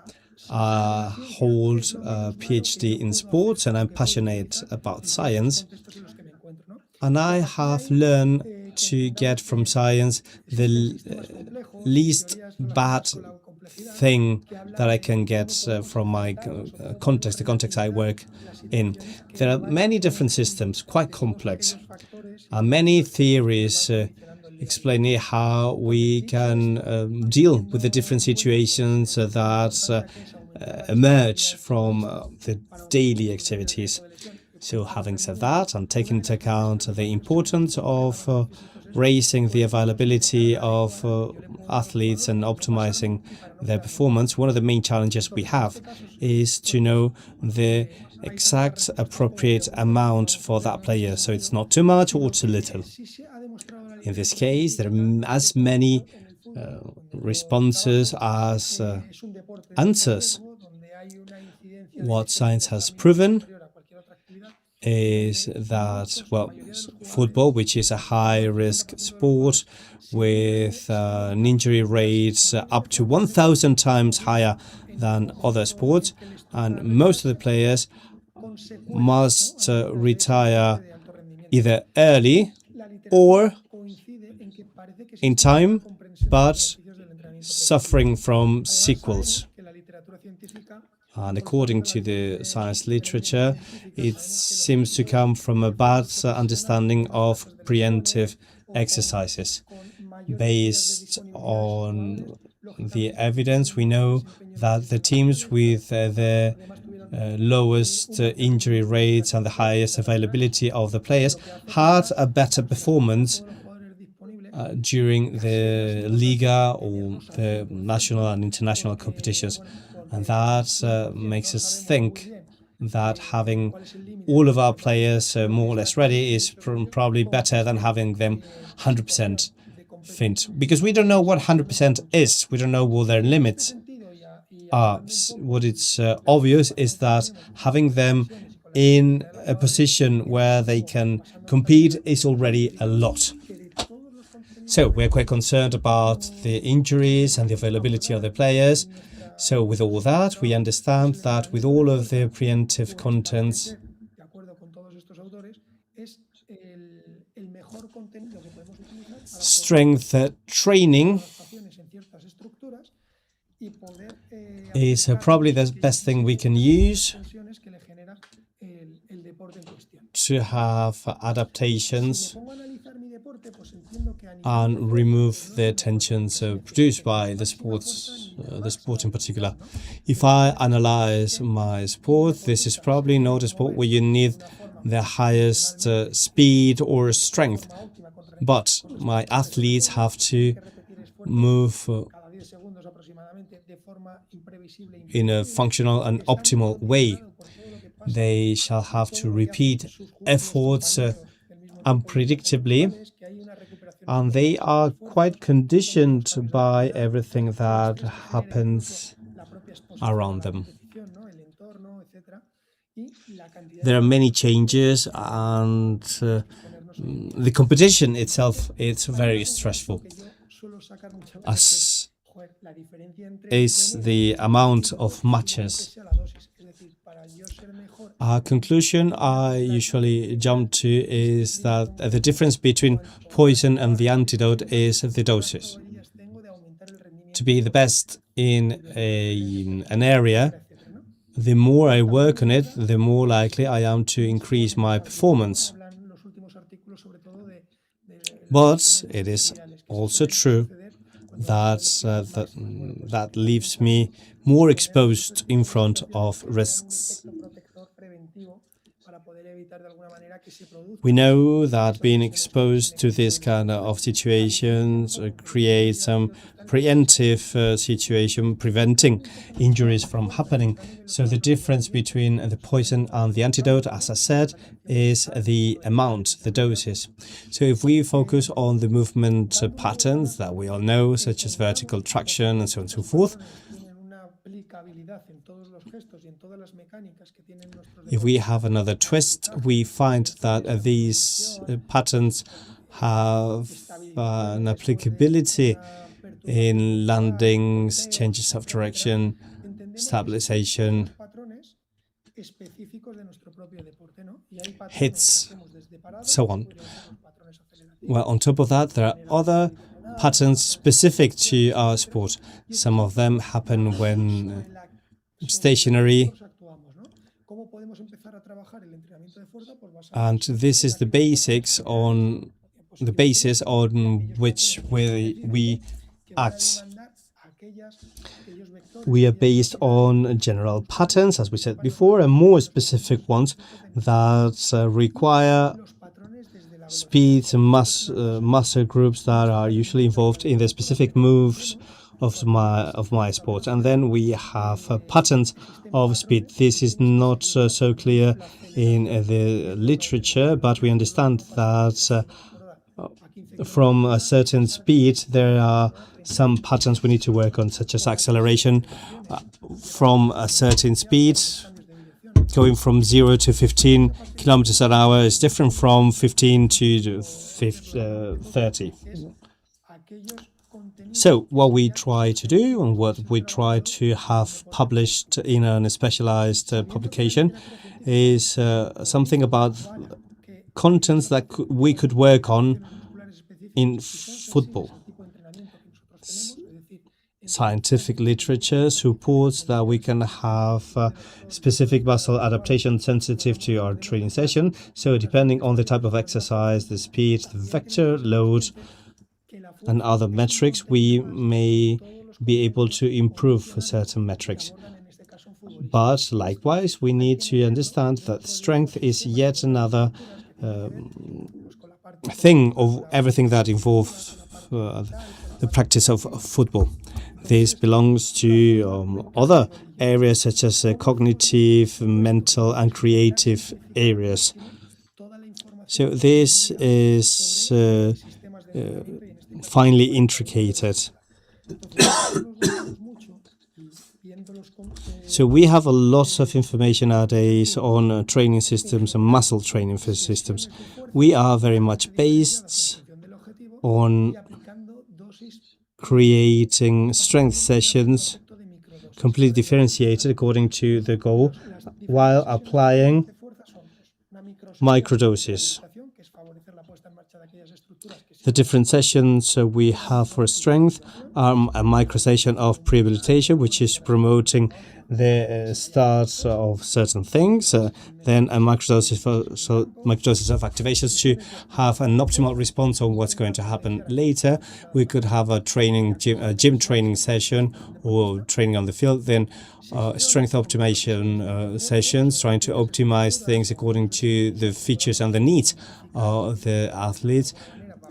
S7: I hold a PhD in sports and I'm passionate about science. And I have learned to get from science the least bad thing that I can get from my context, the context I work in. There are many different systems, quite complex, and many theories explaining how we can deal with the different situations that emerge from the daily activities. So having said that, and taking into account the importance of raising the availability of athletes and optimizing their performance, one of the main challenges we have is to know the exact appropriate amount for that player. So it's not too much or too little. In this case, there are as many responses as answers. What science has proven is that, well, football, which is a high-risk sport with an injury rate up to 1,000 times higher than other sports, and most of the players must retire either early or in time, but suffering from sequels. And according to the science literature, it seems to come from a bad understanding of preemptive exercises. Based on the evidence, we know that the teams with the lowest injury rates and the highest availability of the players had a better performance during the Liga or the national and international competitions. And that makes us think that having all of our players more or less ready is probably better than having them 100% fit. Because we don't know what 100% is. We don't know what their limits are. What it's obvious is that having them in a position where they can compete is already a lot. So we're quite concerned about the injuries and the availability of the players. So with all that, we understand that with all of the preemptive contents, strength training is probably the best thing we can use to have adaptations and remove the tensions produced by the sport in particular. If I analyze my sport, this is probably not a sport where you need the highest speed or strength, but my athletes have to move in a functional and optimal way. They shall have to repeat efforts unpredictably, and they are quite conditioned by everything that happens around them. There are many changes, and the competition itself is very stressful, as is the amount of matches. A conclusion I usually jump to is that the difference between poison and the antidote is the doses. To be the best in an area, the more I work on it, the more likely I am to increase my performance. But it is also true that that leaves me more exposed in front of risks. We know that being exposed to this kind of situations creates some preemptive situation, preventing injuries from happening. So the difference between the poison and the antidote, as I said, is the amount, the doses. So if we focus on the movement patterns that we all know, such as vertical traction and so on and so forth, if we have another twist, we find that these patterns have an applicability in landings, changes of direction, stabilization, hits, so on. Well, on top of that, there are other patterns specific to our sport. Some of them happen when stationary, and this is the basis on which we act. We are based on general patterns, as we said before, and more specific ones that require speeds and muscle groups that are usually involved in the specific moves of my sport. And then we have patterns of speed. This is not so clear in the literature, but we understand that from a certain speed there are some patterns we need to work on, such as acceleration from a certain speed. Going from 0 to 15 kilometers an hour is different from 15 to 30. So what we try to do and what we try to have published in a specialized publication is something about contents that we could work on in football. Scientific literature supports that we can have specific muscle adaptation sensitive to our training session. So depending on the type of exercise, the speed, the vector, load, and other metrics, we may be able to improve certain metrics. But likewise, we need to understand that strength is yet another thing of everything that involves the practice of football. This belongs to other areas such as cognitive, mental, and creative areas. So this is finely intricated. So we have a lot of information nowadays on training systems and muscle training systems. We are very much based on creating strength sessions completely differentiated according to the goal while applying microdoses. The different sessions we have for strength are a micro session of prehabilitation, which is promoting the start of certain things, then a microdoses of activations to have an optimal response on what's going to happen later. We could have a gym training session or training on the field, then strength optimization sessions, trying to optimize things according to the features and the needs of the athletes.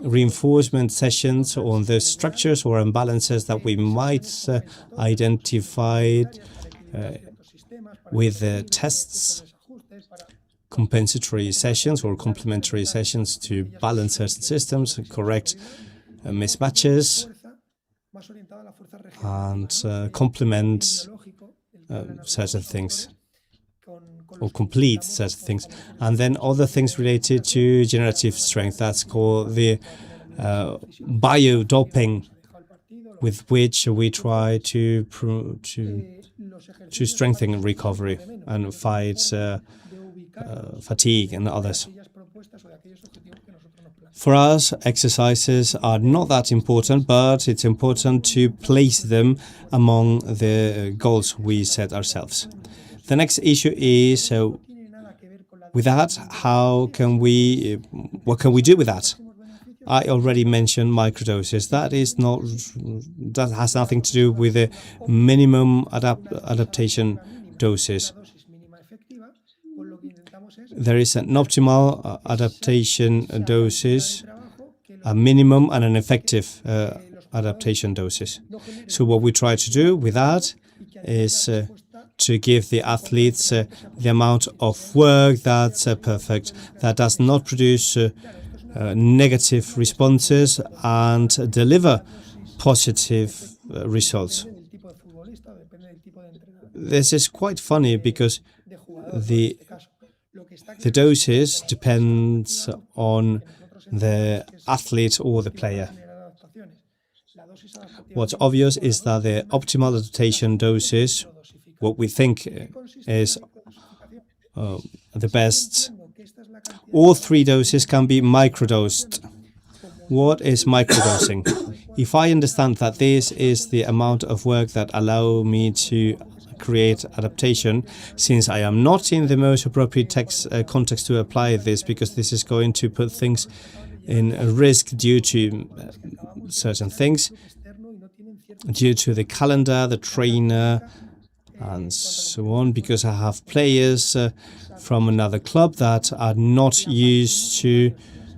S7: Reinforcement sessions on the structures or imbalances that we might identify with tests, compensatory sessions or complementary sessions to balance certain systems, correct mismatches, and complement certain things or complete certain things. And then other things related to generative strength, that's called the biodoping, with which we try to strengthen recovery and fight fatigue and others. For us, exercises are not that important, but it's important to place them among the goals we set ourselves. The next issue is, with that, what can we do with that? I already mentioned microdoses. That has nothing to do with the minimum adaptation doses. There is an optimal adaptation doses, a minimum and an effective adaptation doses. So what we try to do with that is to give the athletes the amount of work that's perfect, that does not produce negative responses and deliver positive results. This is quite funny because the doses depends on the athlete or the player. What's obvious is that the optimal adaptation doses, what we think is the best. All 3 doses can be microdosed. What is microdosing? If I understand that this is the amount of work that allow me to create adaptation, since I am not in the most appropriate context to apply this, because this is going to put things in risk due to certain things, due to the calendar, the trainer, and so on, because I have players from another club that are not used to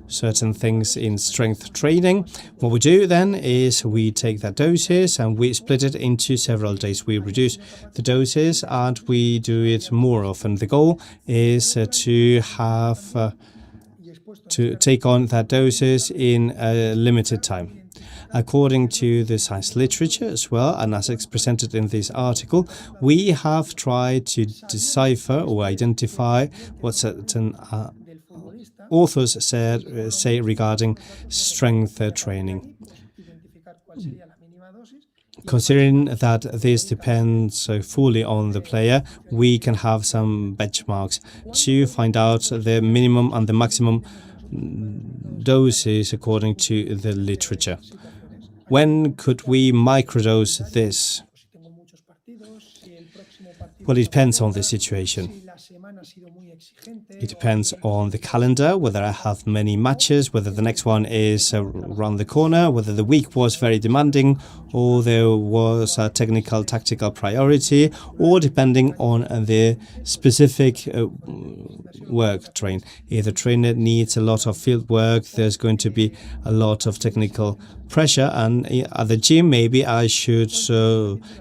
S7: certain things in strength training. What we do then is we take that doses and we split it into several days. We reduce the doses and we do it more often. The goal is to have to take on that doses in a limited time. According to the science literature as well, and as it's presented in this article, we have tried to decipher or identify what certain authors say regarding strength training. Considering that this depends fully on the player, we can have some benchmarks to find out the minimum and the maximum doses according to the literature. When could we microdose this? Well, it depends on the situation. It depends on the calendar, whether I have many matches, whether the next one is around the corner, whether the week was very demanding, or there was a technical, tactical priority, or depending on the specific work train. If the trainer needs a lot of field work, there's going to be a lot of technical pressure, and at the gym, maybe I should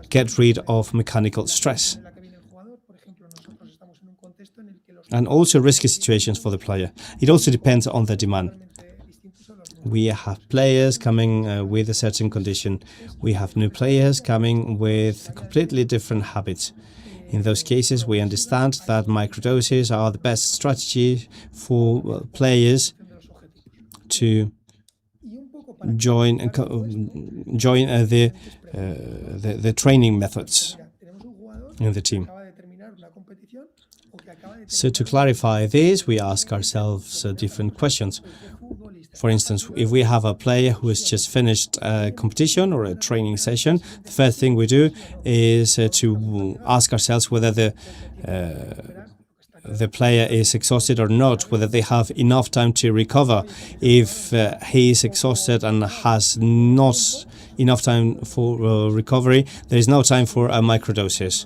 S7: get rid of mechanical stress. And also risky situations for the player. It also depends on the demand. We have players coming with a certain condition. We have new players coming with completely different habits. In those cases, we understand that microdoses are the best strategy for players to join the training methods in the team. So to clarify this, we ask ourselves different questions. For instance, if we have a player who has just finished a competition or a training session, the first thing we do is to ask ourselves whether the player is exhausted or not, whether they have enough time to recover. If he is exhausted and has not enough time for recovery, there is no time for a microdoses.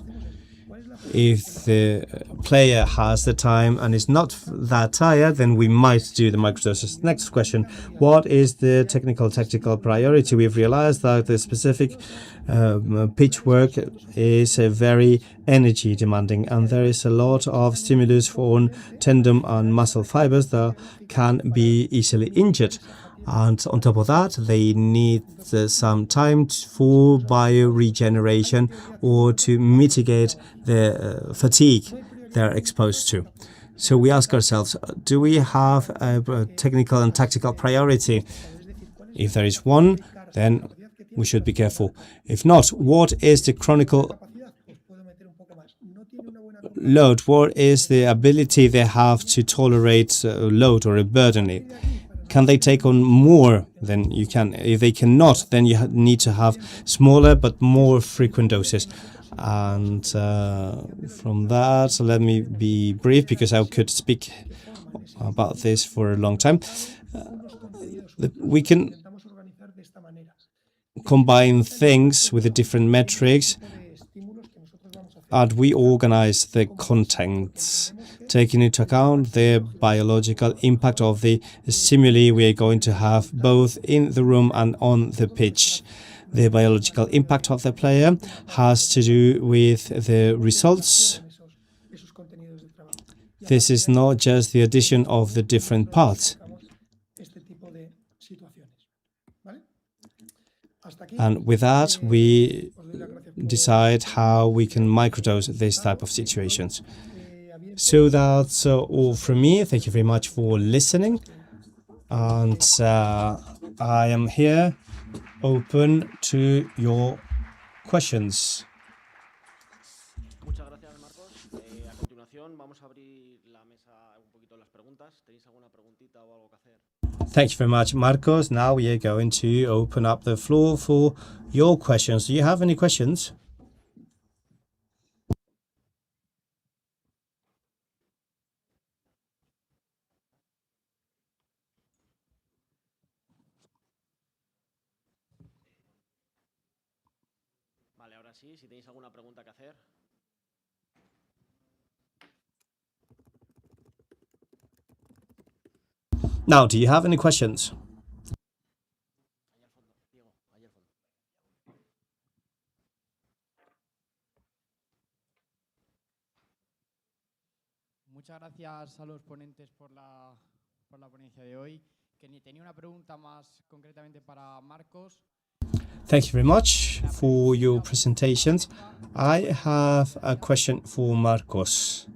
S7: If the player has the time and is not that tired, then we might do the microdoses. Next question. What is the technical, tactical priority? We've realized that the specific pitch work is very energy demanding, and there is a lot of stimulus for tendon and muscle fibers that can be easily injured. And on top of that, they need some time for bioregeneration or to mitigate the fatigue they're exposed to. So we ask ourselves, do we have a technical and tactical priority? If there is one, then we should be careful. If not, what is the chronicle load? What is the ability they have to tolerate a load or a burden? Can they take on more than you can? If they cannot, then you need to have smaller but more frequent doses. And from that, let me be brief because I could speak about this for a long time. We can combine things with the different metrics, and we organize the contents, taking into account the biological impact of the stimuli we are going to have both in the room and on the pitch. The biological impact of the player has to do with the results. This is not just the addition of the different parts. And with that, we decide how we can microdose this type of situations. So that's all from me. Thank you very much for listening. And I am here open to your questions.
S15: presentación. Vamos a abrir la mesa un poquito las preguntas. ¿Tenéis alguna preguntita o algo que hacer?
S7: Thank you very much, Marcos. Now we are going to open up the floor for your questions. Do you have any questions?
S15: Vale, ahora sí, si tenéis alguna pregunta que hacer.
S7: Now, do you have any questions?
S19: Muchas gracias a los ponentes por la ponencia de hoy. Tenía una pregunta más concretamente para Marcos.
S7: Thank you very much for your presentations. I have a question for Marcos.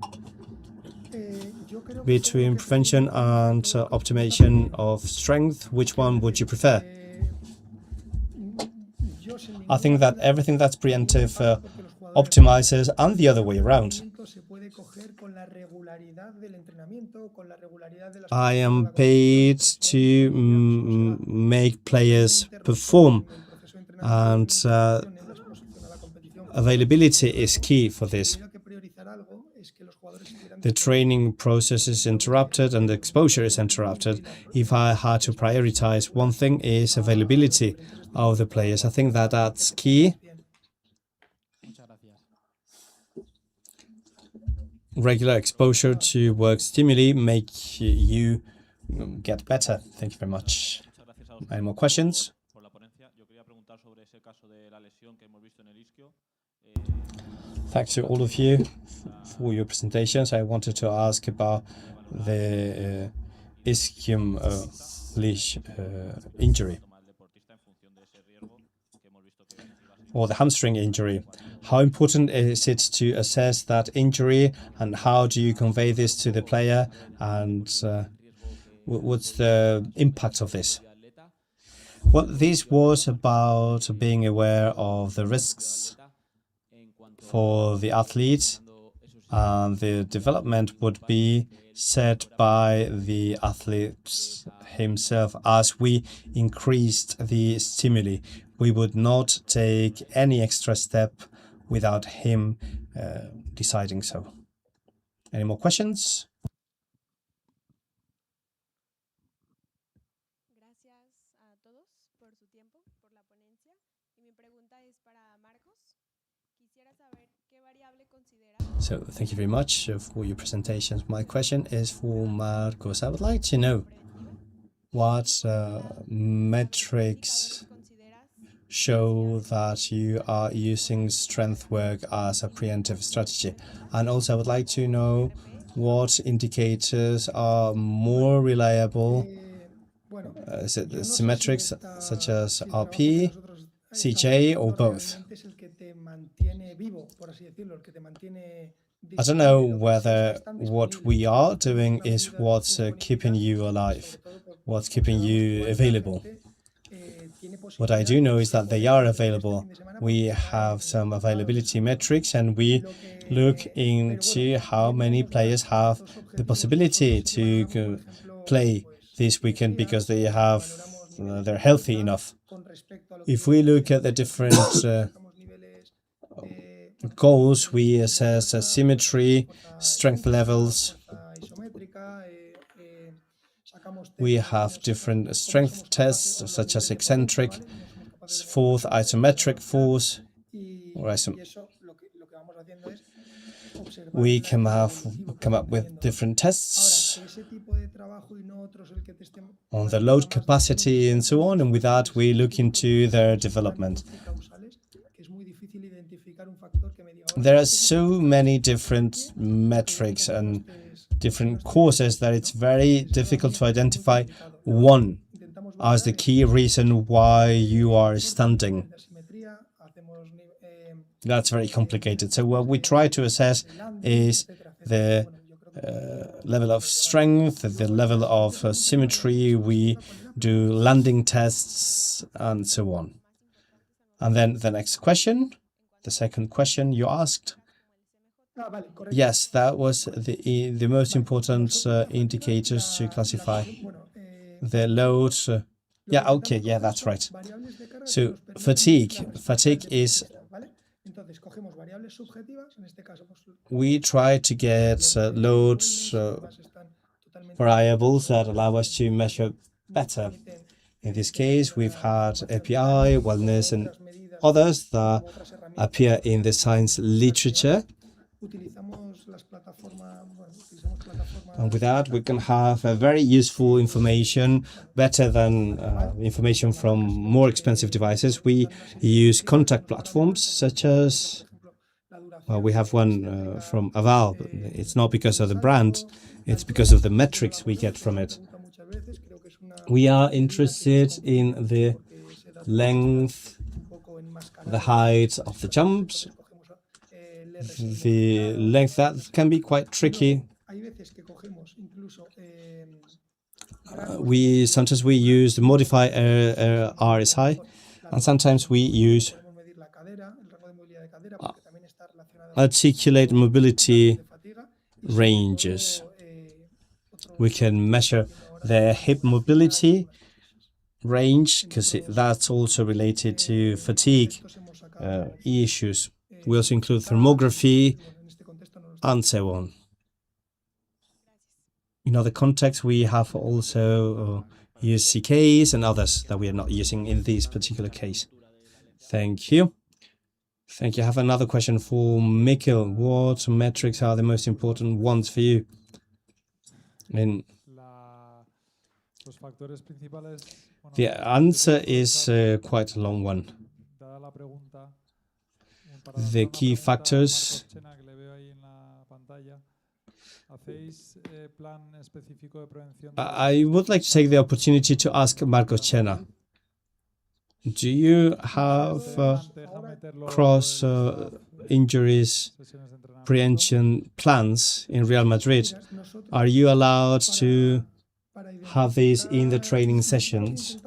S7: Between prevention and optimization of strength, which one would you prefer? I think that everything that's preemptive optimizes and the other way around. I am paid to make players perform, and availability is key for this. The training process is interrupted and the exposure is interrupted. If I had to prioritize, one thing is availability of the players. I think that that's key. Regular exposure to work stimuli make you get better. Thank you very much. Any more questions? Thanks to all of you for your presentations. I wanted to ask about the ischium leash injury, or the hamstring injury. How important is it to assess that injury, and how do you convey this to the player, and what's the impact of this? Well, this was about being aware of the risks for the athlete, and the development would be set by the athlete himself. As we increased the stimuli, we would not take any extra step without him deciding so. Any more questions? So thank you very much for your presentations. My question is for Marcos. I would like to know what metrics show that you are using strength work as a preemptive strategy. And also I would like to know what indicators are more reliable. Is it the symmetrics such as RP, CJ, or both? I don't know whether what we are doing is what's keeping you alive, what's keeping you available. What I do know is that they are available. We have some availability metrics, and we look into how many players have the possibility to play this weekend because they're healthy enough. If we look at the different goals, we assess symmetry, strength levels. We have different strength tests such as eccentric force, isometric force, or we can come up with different tests on the load capacity and so on, and with that we look into their development. There are so many different metrics and different causes that it's very difficult to identify one as the key reason why you are standing. That's very complicated. So what we try to assess is the level of strength, the level of symmetry. We do landing tests and so on. And then the next question, the second question you asked. Yes, that was the most important indicators to classify the load. Yeah, okay, yeah, that's right. So fatigue is, we try to get load variables that allow us to measure better. In this case, we've had API, wellness, and others that appear in the science literature. And with that, we can have a very useful information, better than information from more expensive devices. We use contact platforms such as, well, we have one from Aval. It's not because of the brand, it's because of the metrics we get from it. We are interested in the length, the height of the jumps, the length. That can be quite tricky. Sometimes we use the modified RSI, and sometimes we use articulate mobility ranges. We can measure the hip mobility range because that's also related to fatigue issues. We also include thermography and so on. In other contexts, we have also used CKs and others that we are not using in this particular case. Thank you. Thank you. I have another question for Mikkel. What metrics are the most important ones for you? And the answer is quite a long one. The key factors. I would like to take the opportunity to ask Marcos Chena. Do you have cross injuries prevention plans in Real Madrid? Are you allowed to have these in the training sessions?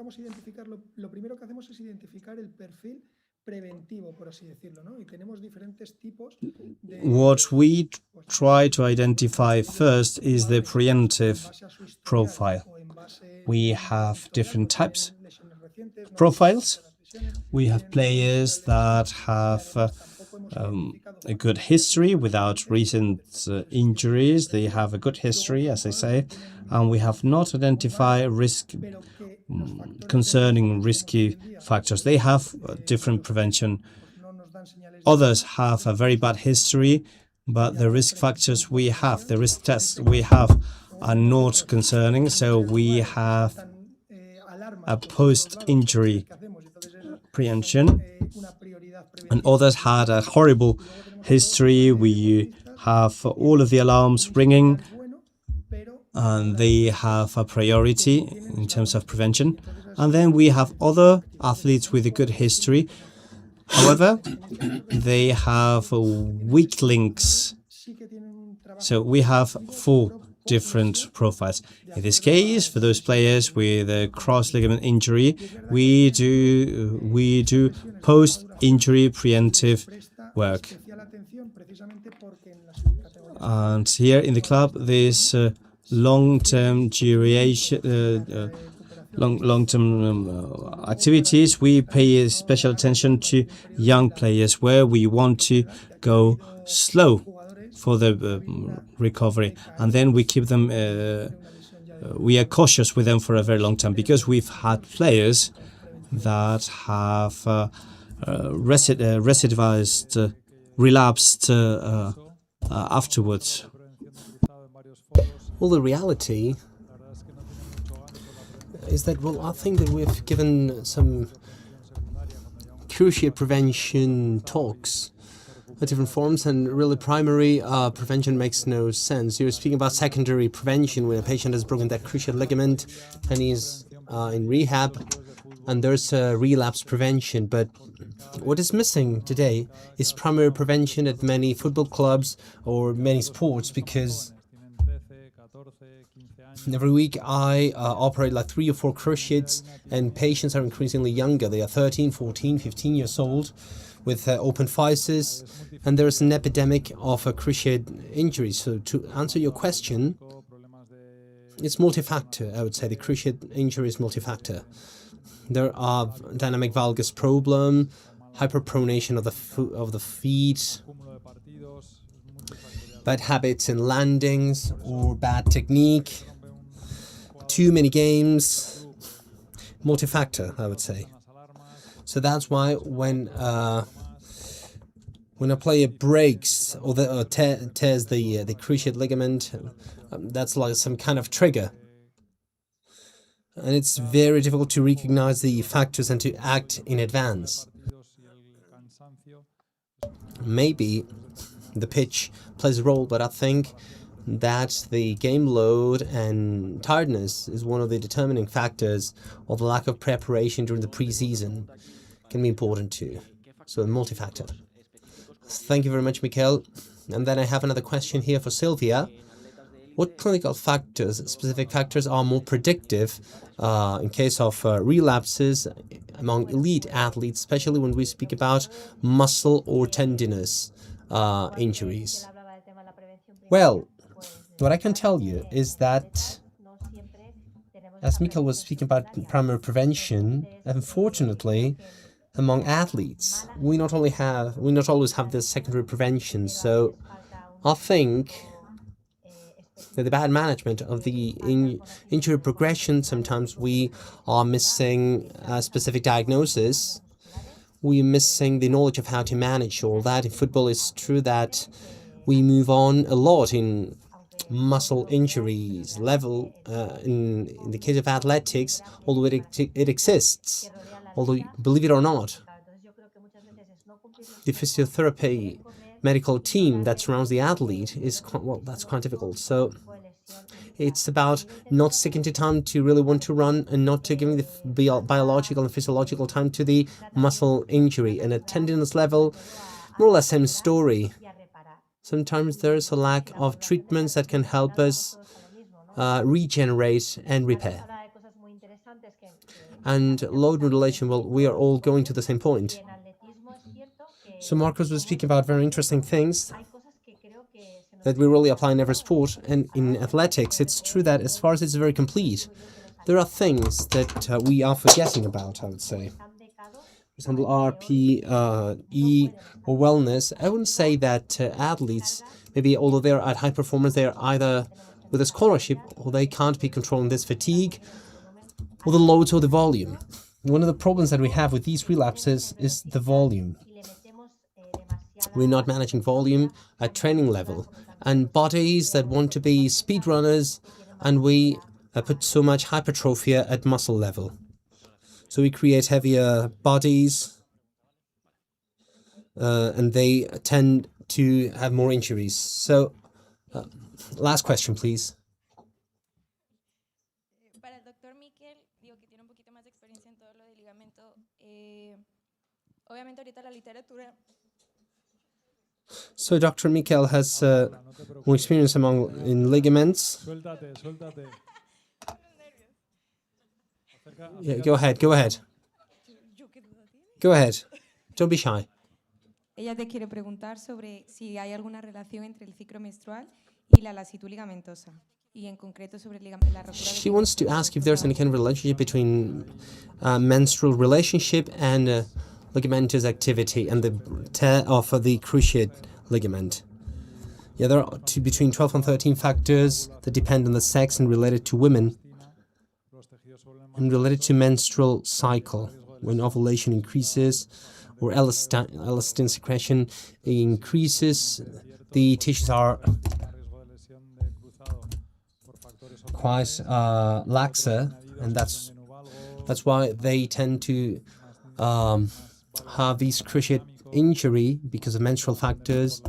S7: What we try to identify first is the preemptive profile. We have different types profiles. We have players that have a good history without recent injuries. They have a good history, as I say, and we have not identified risk concerning risky factors. They have different prevention. Others have a very bad history, but the risk factors we have, the risk tests we have, are not concerning. So we have a post-injury prevention, and others had a horrible history. We have all of the alarms ringing, and they have a priority in terms of prevention. And then we have other athletes with a good history. However, they have weak links. So we have 4 different profiles. In this case, for those players with a cross ligament injury, we do post-injury preemptive work. And here in the club, this long-term duration, long-term activities, we pay special attention to young players where we want to go slow for the recovery, and then we keep them. We are cautious with them for a very long time because we've had players that have recidivized, relapsed afterwards.
S1: Well, the reality is that, well, I think that we've given some cruciate prevention talks at different forms, and really primary prevention makes no sense. You're speaking about secondary prevention when a patient has broken that cruciate ligament and he's in rehab, and there's a relapse prevention. But what is missing today is primary prevention at many football clubs or many sports, because Every week I operate like 3 or 4 cruciates, and patients are increasingly younger. They are 13, 14, 15 years old with open physis, and there's an epidemic of cruciate injuries. So to answer your question, it's multifactor, I would say. The cruciate injury is multifactor. There are dynamic valgus problem, hyperpronation of the feet, bad habits in landings or bad technique, too many games, multifactor, I would say. So that's why when a player breaks or tears the cruciate ligament, that's like some kind of trigger. And it's very difficult to recognize the factors and to act in advance. Maybe the pitch plays a role, but I think that the game load and tiredness is one of the determining factors, or the lack of preparation during the pre-season can be important too. So multi-factor. Thank you very much, Mikel. And then I have another question here for Sylvia. What clinical factors, specific factors, are more predictive in case of relapses among elite athletes, especially when we speak about muscle or tendinous injuries? Well, what I can tell you is that, as Mikel was speaking about primary prevention, unfortunately, among athletes, we not always have this secondary prevention. So I think that the bad management of the injury progression, sometimes we are missing a specific diagnosis. We're missing the knowledge of how to manage all that. In football, it's true that we move on a lot in muscle injuries level. In the case of athletics, although it exists, although believe it or not, the physiotherapy medical team that surrounds the athlete is that's quite difficult. So it's about not sticking to time to really want to run, and not to giving the biological and physiological time to the muscle injury. And at tendinous level, more or less same story. Sometimes there's a lack of treatments that can help us regenerate and repair. And load modulation, well, we are all going to the same point. So Marcos was speaking about very interesting things that we really apply in every sport. And in athletics, it's true that as far as it's very complete, there are things that we are forgetting about, I would say. For example, RP, E, or wellness. I wouldn't say that athletes, maybe although they're at high performance, they're either with a scholarship or they can't be controlling this fatigue or the loads or the volume. One of the problems that we have with these relapses is the volume. We're not managing volume at training level, and bodies that want to be speed runners, and we put so much hypertrophy at muscle level. So we create heavier bodies, and they tend to have more injuries. So, last question, please.
S20: Para el doctor Mikel, digo que tiene un poquito más de experiencia en todo lo de ligamento. Obviamente ahorita la literatura.
S1: So Dr. Mikel has more experience in ligaments. Yeah, go ahead. Go ahead. Don't be shy.
S20: Ella te quiere preguntar sobre si hay alguna relación entre el ciclo menstrual y la lasitud ligamentosa. Y en concreto sobre la rotura de.
S1: She wants to ask if there's any kind of relationship between menstrual relationship and ligamentous activity and the tear of the cruciate ligament. Yeah, there are between 12 and 13 factors that depend on the sex and related to women and related to menstrual cycle. When ovulation increases or elastin secretion increases, the tissues are quite laxer, and that's why they tend to have these cruciate injury because of menstrual factors,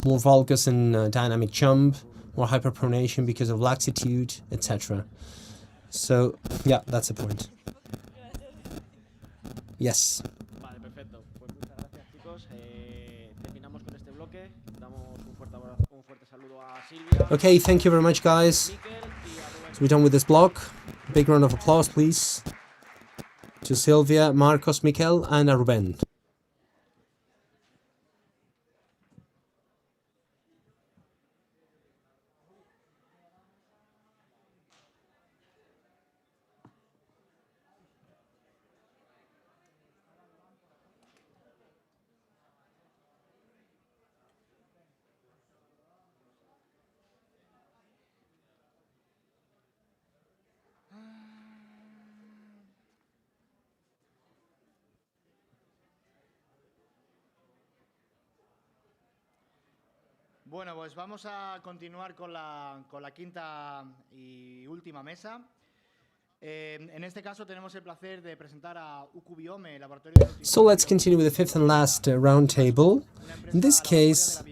S1: more valgus and dynamic jump, more hyperpronation because of laxitude, etc. So, yeah, that's the point. Yes.
S15: Vale, perfecto. Pues muchas gracias, chicos. Terminamos con este bloque. Damos un
S1: Okay, thank you very much, guys. So we're done with this block. Big round of applause, please, to Silvia, Marcos, Mikel, and Ruben.
S4: Bueno, pues vamos a continuar con la quinta y última mesa. En este caso tenemos el placer de presentar a Biome, laboratorio de nutrición.
S1: So let's continue with the fifth and last round table. In this case,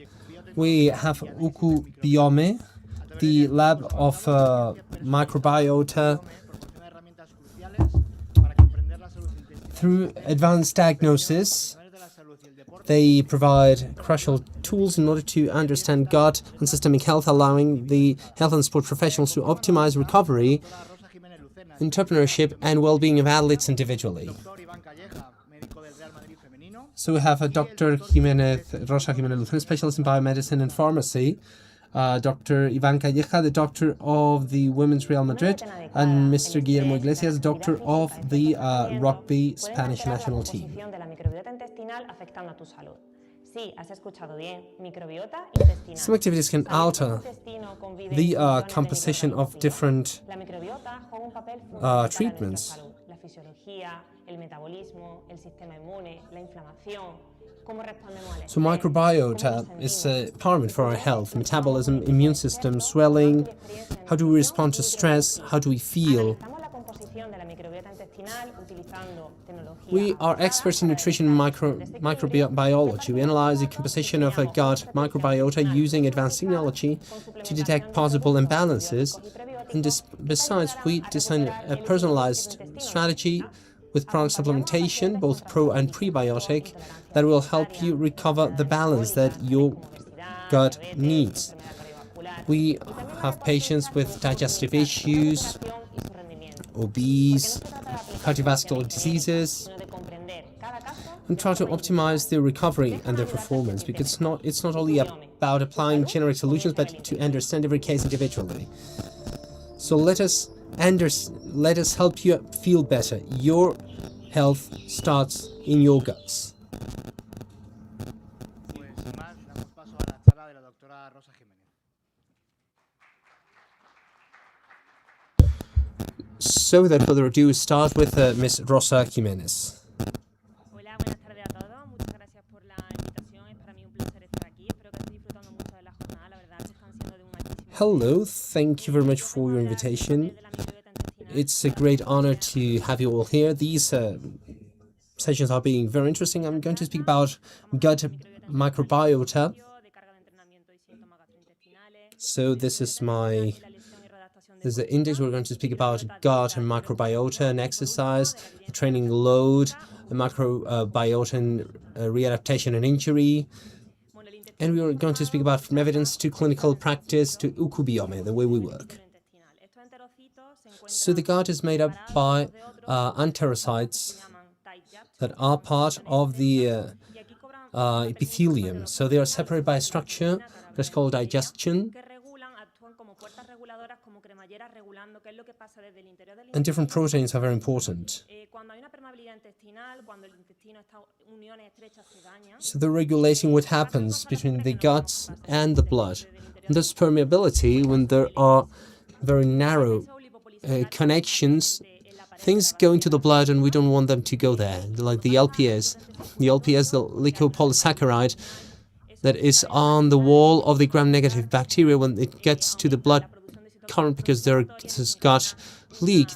S1: we have Biome, the lab of microbiota. Through advanced diagnosis, they provide crucial tools in order to understand gut and systemic health, allowing the health and sport professionals to optimize recovery, entrepreneurship, and well-being of athletes individually. So we have Dr. Rosa Jimenez, specialist in biomedicine and pharmacy, Dr. Iván Calleja, the doctor of the Women's Real Madrid, and Mr. Guillermo Iglesias, doctor of the Rugby Spanish national team. Some activities can alter the composition of different treatments. So microbiota is paramount for our health, metabolism, immune system, swelling, how do we respond to stress, how do we feel. We are experts in nutrition and microbiology. We analyze the composition of a gut microbiota using advanced technology to detect possible imbalances. And besides, we design a personalized strategy with product supplementation, both pro and prebiotic, that will help you recover the balance that your gut needs. We have patients with digestive issues, obese, cardiovascular diseases, and try to optimize their recovery and their performance, because it's not only about applying generic solutions, but to understand every case individually. So let us help you feel better. Your health starts in your guts. So without further ado, start with Ms. Rosa Jimenez. Hello, thank you very much for your invitation. It's a great honor to have you all here. These sessions are being very interesting. I'm going to speak about gut microbiota. So this is the index. We're going to speak about gut and microbiota and exercise, the training load, the microbiota and readaptation and injury. And we are going to speak about from evidence to clinical practice to Biome, the way we work. So the gut is made up by enterocytes that are part of the epithelium. So they are separated by a structure that's called digestion. And different proteins are very important. So they're regulating what happens between the guts and the blood. And there's permeability when there are very narrow connections. Things go into the blood and we don't want them to go there, like the LPS. The LPS, the lipopolysaccharide, that is on the wall of the gram-negative bacteria. When it gets to the blood current, because there's gut leak,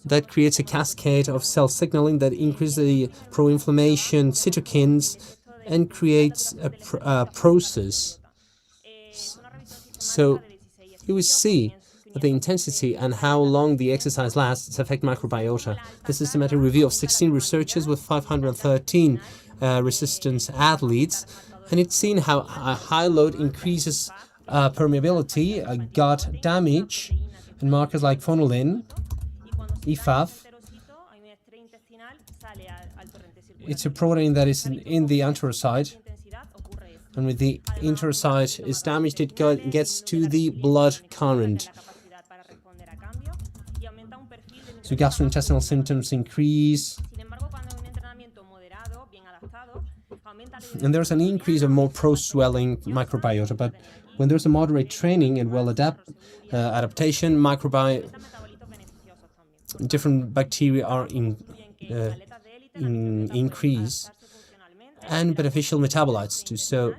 S1: that creates a cascade of cell signaling that increases the pro-inflammation cytokines and creates a process. So you will see that the intensity and how long the exercise lasts affect microbiota. This is a systematic review of 16 researchers with 513 resistance athletes, And it's seen how a high load increases permeability, gut damage, and markers like phenolin, EFAF. It's a protein that is in the enterocyte, and when the enterocyte is damaged, it gets to the blood current. So gastrointestinal symptoms increase, and there's an increase of more pro-swelling microbiota. But when there's a moderate training and adaptation, different bacteria are in increase, and beneficial metabolites too. So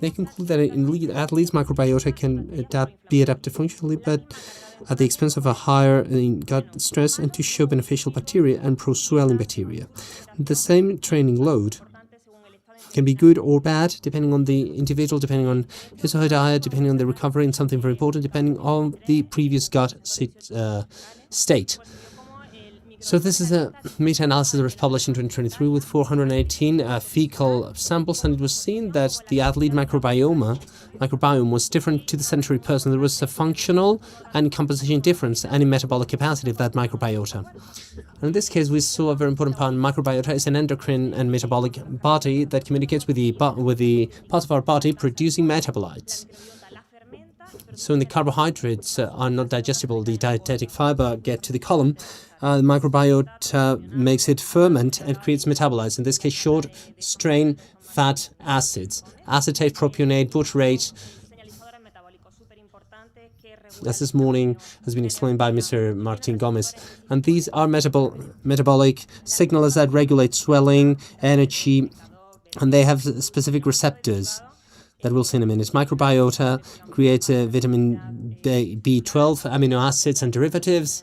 S1: they conclude that in elite athletes, microbiota can be adapted functionally, but at the expense of a higher gut stress, and to show beneficial bacteria and pro-swelling bacteria. The same training load can be good or bad, depending on the individual, depending on his or her diet, depending on the recovery, and something very important, depending on the previous gut state. So this is a meta-analysis that was published in 2023 with 418 fecal samples, and it was seen that the athlete microbiome was different to the sedentary person. There was a functional and composition difference and in metabolic capacity of that microbiota. And in this case, we saw a very important part. Microbiota is an endocrine and metabolic body that communicates with the parts of our body producing metabolites. So when the carbohydrates are not digestible, the dietetic fiber get to the column, the microbiota makes it ferment and creates metabolites, in this case short-strain fat acids, acetate, propionate, butyrate, as this morning has been explained by Mr. Martin Gomez. And these are metabolic signalers that regulate swelling, energy, and they have specific receptors that we'll see in a minute. Microbiota creates vitamin B12, amino acids and derivatives,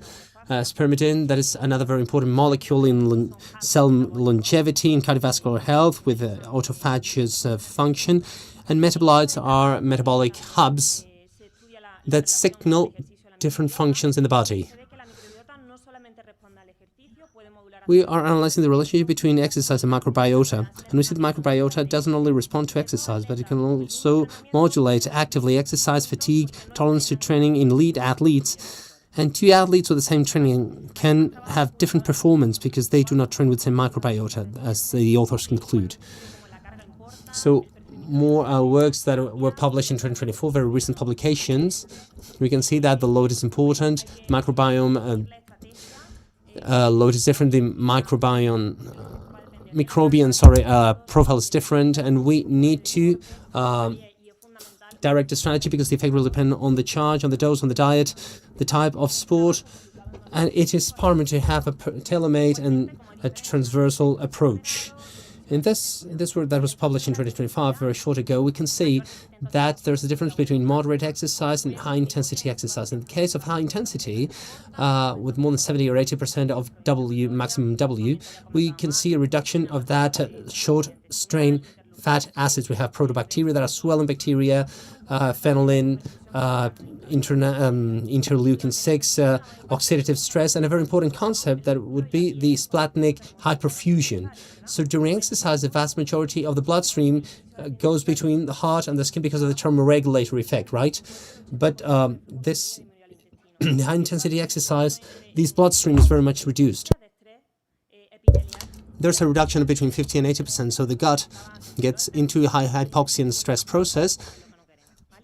S1: spermidine, that is another very important molecule in cell longevity and cardiovascular health with autophagus function. And metabolites are metabolic hubs that signal different functions in the body. We are analyzing the relationship between exercise and microbiota, and we see the microbiota doesn't only respond to exercise, but it can also modulate actively exercise, fatigue, tolerance to training in elite athletes. And two athletes with the same training can have different performance because they do not train with the same microbiota, as the authors conclude. So more works that were published in 2024, very recent publications. We can see that the load is important. The microbiome load is different. The microbiome profile is different, and we need to direct the strategy because the effect will depend on the charge, on the dose, on the diet, the type of sport, and it is paramount to have a tailor-made and a transversal approach. In this work that was published in 2025, very short ago, we can see that there's a difference between moderate exercise and high-intensity exercise. In the case of high intensity, with more than 70 or 80% of maximum W, we can see a reduction of that short-strain fat acids. We have protobacteria that are swelling bacteria, phenolin, interleukin-6, oxidative stress, and a very important concept that would be the splanchnic hyperfusion. So during exercise, the vast majority of the bloodstream goes between the heart and the skin because of the thermoregulatory effect, right? But this high-intensity exercise, these bloodstream is very much reduced. There's a reduction of between 50 and 80%, so the gut gets into a high hypoxia and stress process,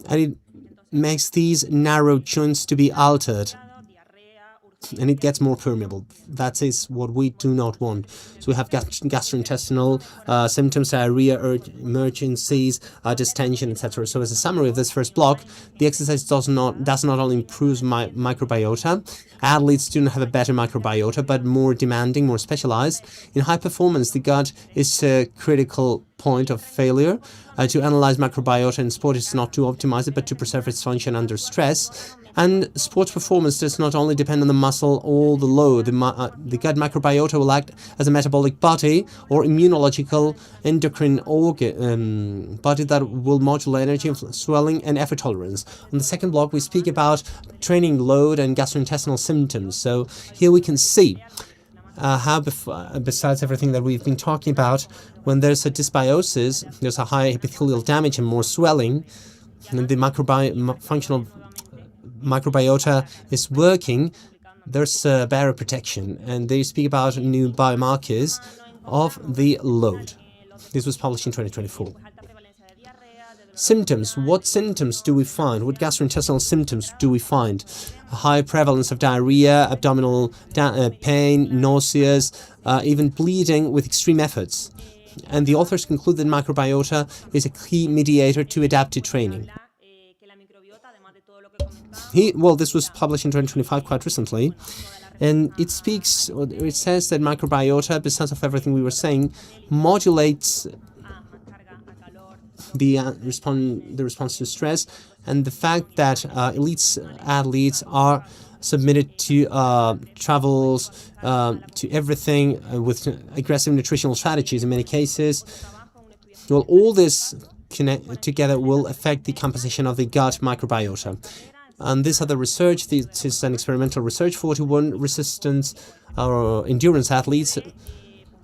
S1: and it makes these narrow joints to be altered, and it gets more permeable. That is what we do not want. So we have gastrointestinal symptoms, diarrhea, emergencies, distension, etc. So as a summary of this first block, the exercise does not only improve microbiota. Athletes do not have a better microbiota, but more demanding, more specialized. In high performance, the gut is a critical point of failure. To analyze microbiota in sport is not to optimize it, but to preserve its function under stress. And sports performance does not only depend on the muscle or the load. The gut microbiota will act as a metabolic body or immunological endocrine organ body that will modulate energy, swelling, and effort tolerance. On the second block, we speak about training load and gastrointestinal symptoms. So here we can see how, besides everything that we've been talking about, when there's a dysbiosis, there's a high epithelial damage and more swelling, and the functional microbiota is working, there's barrier protection, and they speak about new biomarkers of the load. This was published in 2024. Symptoms. What symptoms do we find? What gastrointestinal symptoms do we find? A high prevalence of diarrhea, abdominal pain, nauseas, even bleeding with extreme efforts. And the authors conclude that microbiota is a key mediator to adaptive training. This was published in 2025 quite recently. And it speaks, or it says that microbiota, besides of everything we were saying, modulates the response to stress, and the fact that elite athletes are submitted to travels, to everything with aggressive nutritional strategies in many cases. Well, all this together will affect the composition of the gut microbiota. And this other research, this is an experimental research, 41 resistance or endurance athletes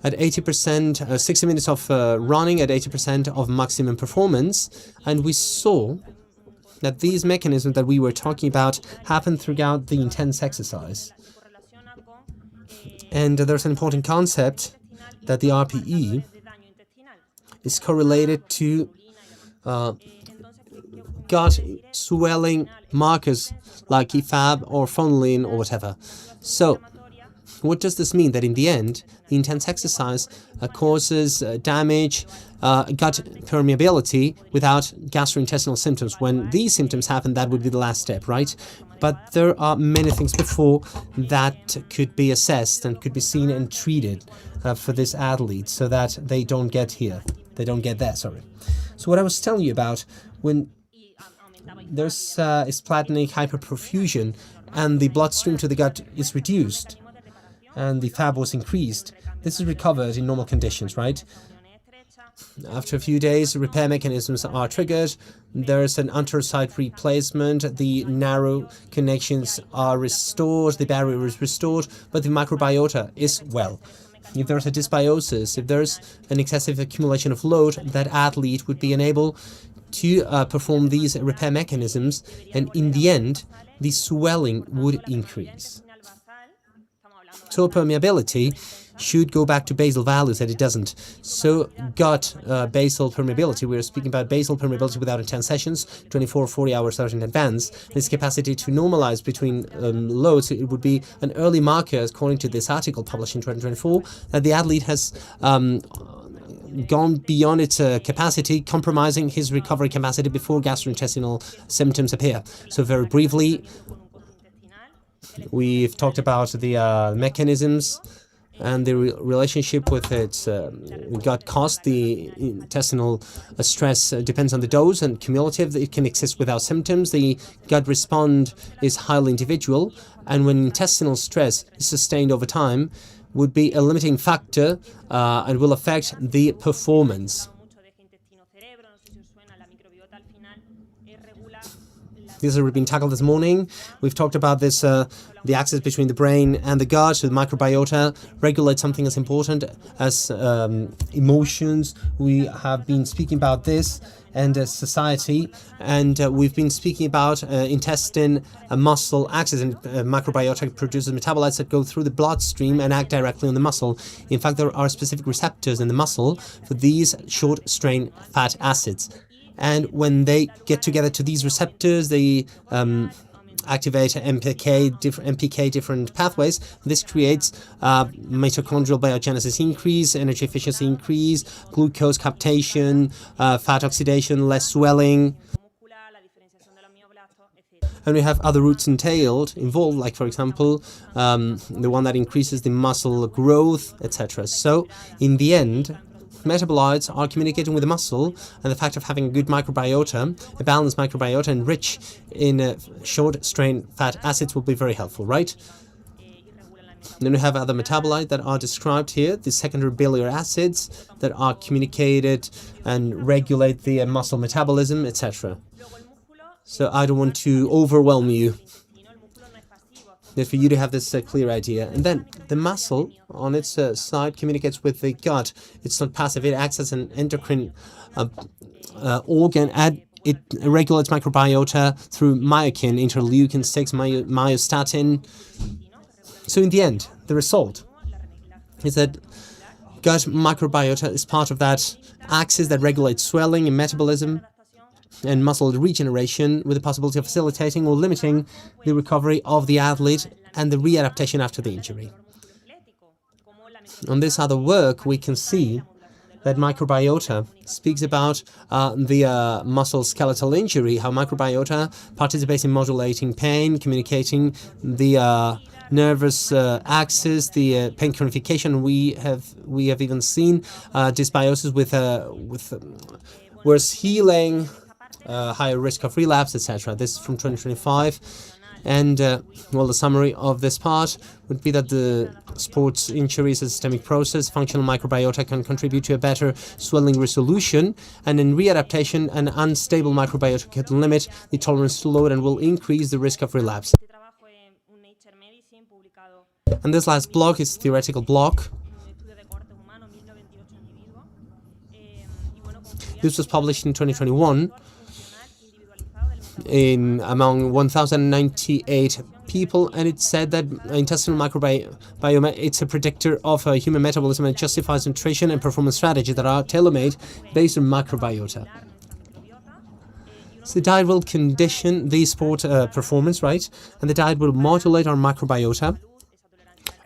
S1: at 80%, 60 minutes of running at 80% of maximum performance. And we saw that these mechanisms that we were talking about happen throughout the intense exercise. And there's an important concept that the RPE is correlated to gut swelling markers like EFAB or fonolin or whatever. So what does this mean? That in the end, the intense exercise causes damage, gut permeability without gastrointestinal symptoms. When these symptoms happen, that would be the last step, right? But there are many things before that could be assessed and could be seen and treated for this athlete so that they don't get here. They don't get there, sorry. So what I was telling you about, when there's splanchnic hyperperfusion and the bloodstream to the gut is reduced and the FAB was increased, this is recovered in normal conditions, right? After a few days, repair mechanisms are triggered. There's an anterocyte replacement. The narrow connections are restored. The barrier is restored, but the microbiota is well. If there's a dysbiosis, if there's an excessive accumulation of load, that athlete would be unable to perform these repair mechanisms, and in the end, the swelling would increase. So permeability should go back to basal values, and it doesn't. So gut basal permeability, we're speaking about basal permeability without intense sessions, 24 or 40 hours out in advance. This capacity to normalize between loads, it would be an early marker, according to this article published in 2024, that the athlete has gone beyond its capacity, compromising his recovery capacity before gastrointestinal symptoms appear. So very briefly, we've talked about the mechanisms and the relationship with its gut cost. The intestinal stress depends on the dose and cumulative. It can exist without symptoms. The gut response is highly individual, and when intestinal stress is sustained over time, would be a limiting factor and will affect the performance. These have been tackled this morning. We've talked about this, the axis between the brain and the gut. So the microbiota regulates something as important as emotions. We have been speaking about this and society, and we've been speaking about intestine muscle axis, and microbiota produces metabolites that go through the bloodstream and act directly on the muscle. In fact, there are specific receptors in the muscle for these short-strain fat acids. And when they get together to these receptors, they activate MPK different pathways. This creates mitochondrial biogenesis increase, energy efficiency increase, glucose captation, fat oxidation, less swelling. And we have other roots involved, like, for example, the one that increases the muscle growth, etc. So, in the end, metabolites are communicating with the muscle, and the fact of having a good microbiota, a balanced microbiota, and rich in short-strain fat acids will be very helpful, right? Then we have other metabolites that are described here, the secondary biliary acids that are communicated and regulate the muscle metabolism, etc. So I don't want to overwhelm you. That for you to have this clear idea. And then the muscle on its side communicates with the gut. It's not passive. It acts as an endocrine organ, and it regulates microbiota through myokine, interleukin-6, myostatin. So in the end, the result is that gut microbiota is part of that axis that regulates swelling and metabolism and muscle regeneration, with the possibility of facilitating or limiting the recovery of the athlete and the readaptation after the injury. On this other work, we can see that microbiota speaks about the musculoskeletal injury, how microbiota participates in modulating pain, communicating the nervous axis, the pain chronification. We have even seen dysbiosis with worse healing, higher risk of relapse, etc. This is from 2025. And, well, the summary of this part would be that the sports injury is a systemic process. Functional microbiota can contribute to a better swelling resolution, and in readaptation, an unstable microbiota can limit the tolerance to load and will increase the risk of relapse. And this last block is theoretical block. This was published in 2021 among 1,098 people, and it said that intestinal microbiome, it's a predictor of human metabolism and justifies nutrition and performance strategies that are tailor-made based on microbiota. So the diet will condition the sport performance, right? And the diet will modulate our microbiota.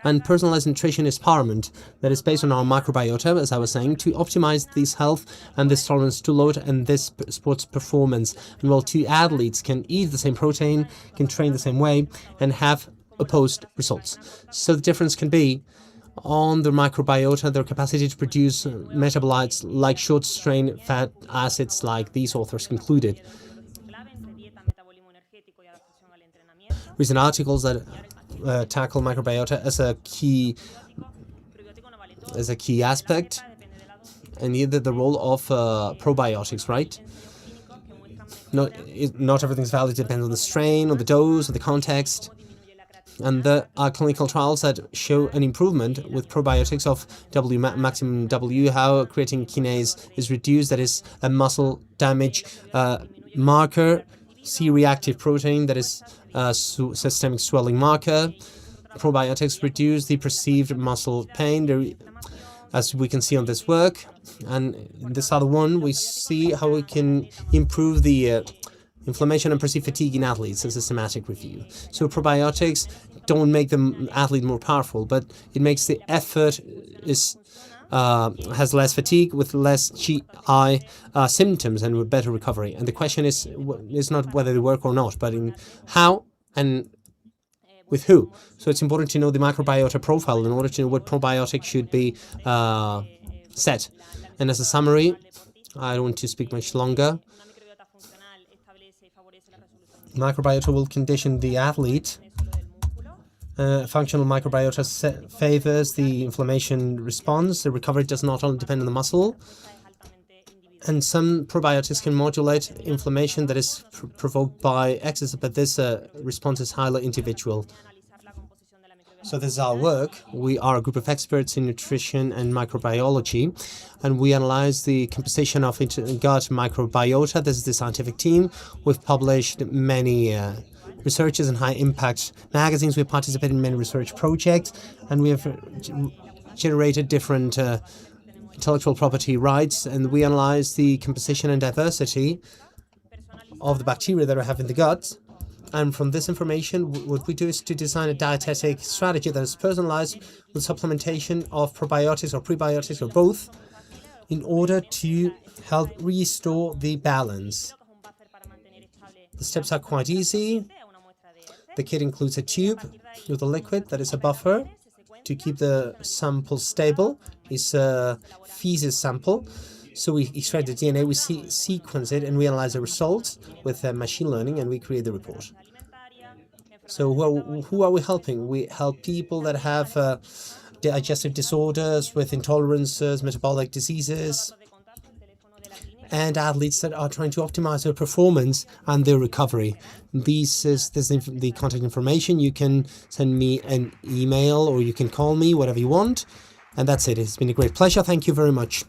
S1: And personalized nutrition is paramount. That is based on our microbiota, as I was saying, to optimize this health and this tolerance to load and this sports performance. And while two athletes can eat the same protein, can train the same way, and have opposed results. So the difference can be on their microbiota, their capacity to produce metabolites like short-chain fat acids, like these authors concluded. Recent articles that tackle microbiota as a key aspect, and either the role of probiotics, right? Not everything's valid. It depends on the strain, on the dose, on the context. And there are clinical trials that show an improvement with probiotics of maximum W, how creatine kinase is reduced, that is a muscle damage marker, C-reactive protein, that is systemic swelling marker. Probiotics reduce the perceived muscle pain, as we can see on this work. And in this other one, we see how we can improve the inflammation and perceived fatigue in athletes, a systematic review. So probiotics don't make the athlete more powerful, but it makes the effort has less fatigue with less GI symptoms and with better recovery. And the question is not whether they work or not, but in how and with who. So it's important to know the microbiota profile in order to know what probiotic should be set. And as a summary, I don't want to speak much longer. Microbiota will condition the athlete. Functional microbiota favors the inflammation response. The recovery does not only depend on the muscle. And some probiotics can modulate inflammation that is provoked by exercise, but this response is highly individual. So this is our work. We are a group of experts in nutrition and microbiology, and we analyze the composition of gut microbiota. This is the scientific team. We've published many researches in high-impact magazines. We participate in many research projects, and we have generated different intellectual property rights, and we analyze the composition and diversity of the bacteria that are have in the gut. And from this information, what we do is to design a dietetic strategy that is personalized with supplementation of probiotics or prebiotics or both in order to help restore the balance. The steps are quite easy. The kit includes a tube with a liquid that is a buffer to keep the sample stable. It's a feces sample. So we extract the DNA, we sequence it, and we analyze the results with machine learning, and we create the report. So who are we helping? We help people that have digestive disorders, with intolerances, metabolic diseases. and athletes that are trying to optimize their performance and their recovery. This is the contact information. You can send me an email or you can call me, whatever you want. And that's it. It's been a great pleasure. Thank you very much.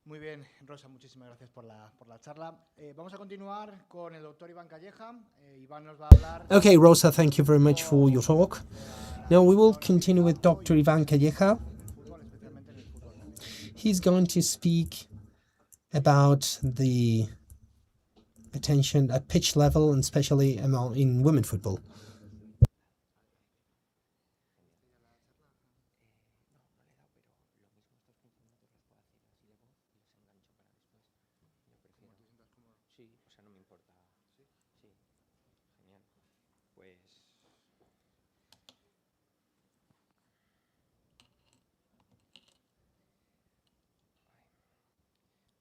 S4: Muy bien, Rosa, muchísimas gracias por la charla. Vamos a continuar con el doctor Iván Calleja. Iván nos va a hablar...
S1: Okay, Rosa, thank you very much for your talk. Now we will continue with Dr. Iván Calleja. He's going to speak about the attention at pitch level and especially in women football.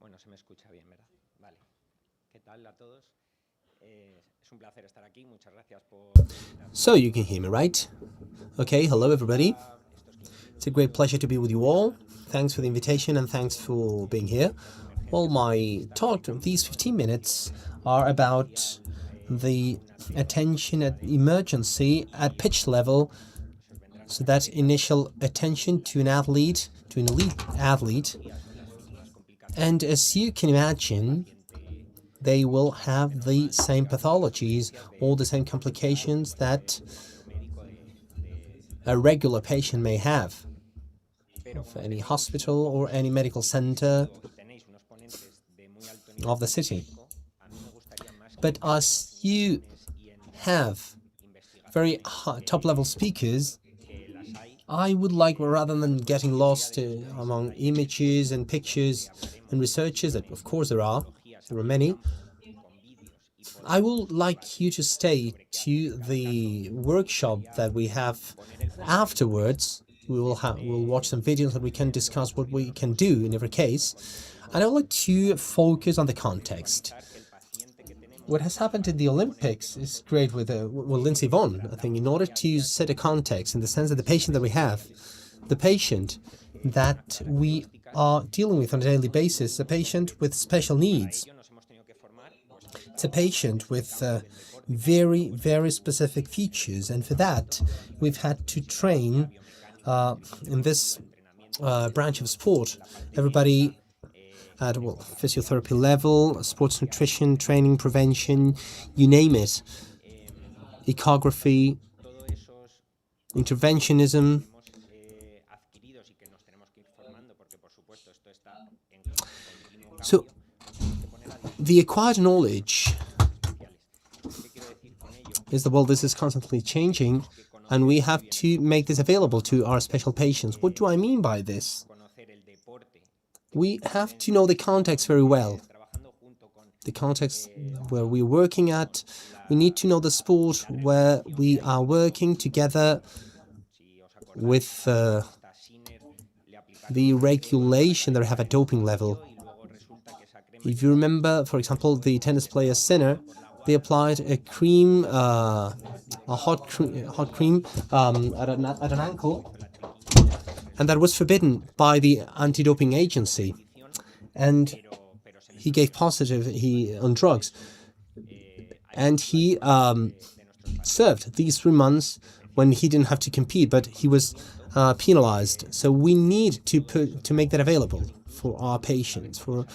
S21: Bueno, se me escucha bien, ¿verdad? Vale. ¿Qué tal a todos? Es un placer estar aquí. Muchas gracias por...
S1: So you can hear me, right? Okay, hello everybody. It's a great pleasure to be with you all. Thanks for the invitation and thanks for being here. Well, my talk, these 15 minutes, are about the attention at emergency at pitch level. So that initial attention to an athlete, to an elite athlete. And as you can imagine, they will have the same pathologies, all the same complications that a regular patient may have of any hospital or any medical center of the city. But as you have very top-level speakers, I would like, rather than getting lost among images and pictures and researches, that of course there are many, I would like you to stay to the workshop that we have afterwards. We'll watch some videos that we can discuss what we can do in every case. And I would like to focus on the context. What has happened in the Olympics is great with Lindsey Vonn. I think in order to set a context in the sense that the patient that we have, the patient that we are dealing with on a daily basis, a patient with special needs. It's a patient with very, very specific features, and for that we've had to train in this branch of sport everybody at physiotherapy level, sports nutrition, training, prevention, you name it, ecography, interventionism. So the acquired knowledge is that, well, this is constantly changing and we have to make this available to our special patients. What do I mean by this? We have to know the context very well. The context where we're working at. We need to know the sport where we are working together with the regulation that we have at doping level. If you remember, for example, the tennis player Sinner, they applied a cream, a hot cream at an ankle, and that was forbidden by the anti-doping agency. And he gave positive on drugs, and he served these 3 months when he didn't have to compete, but he was penalized. So we need to make that available for our patients, for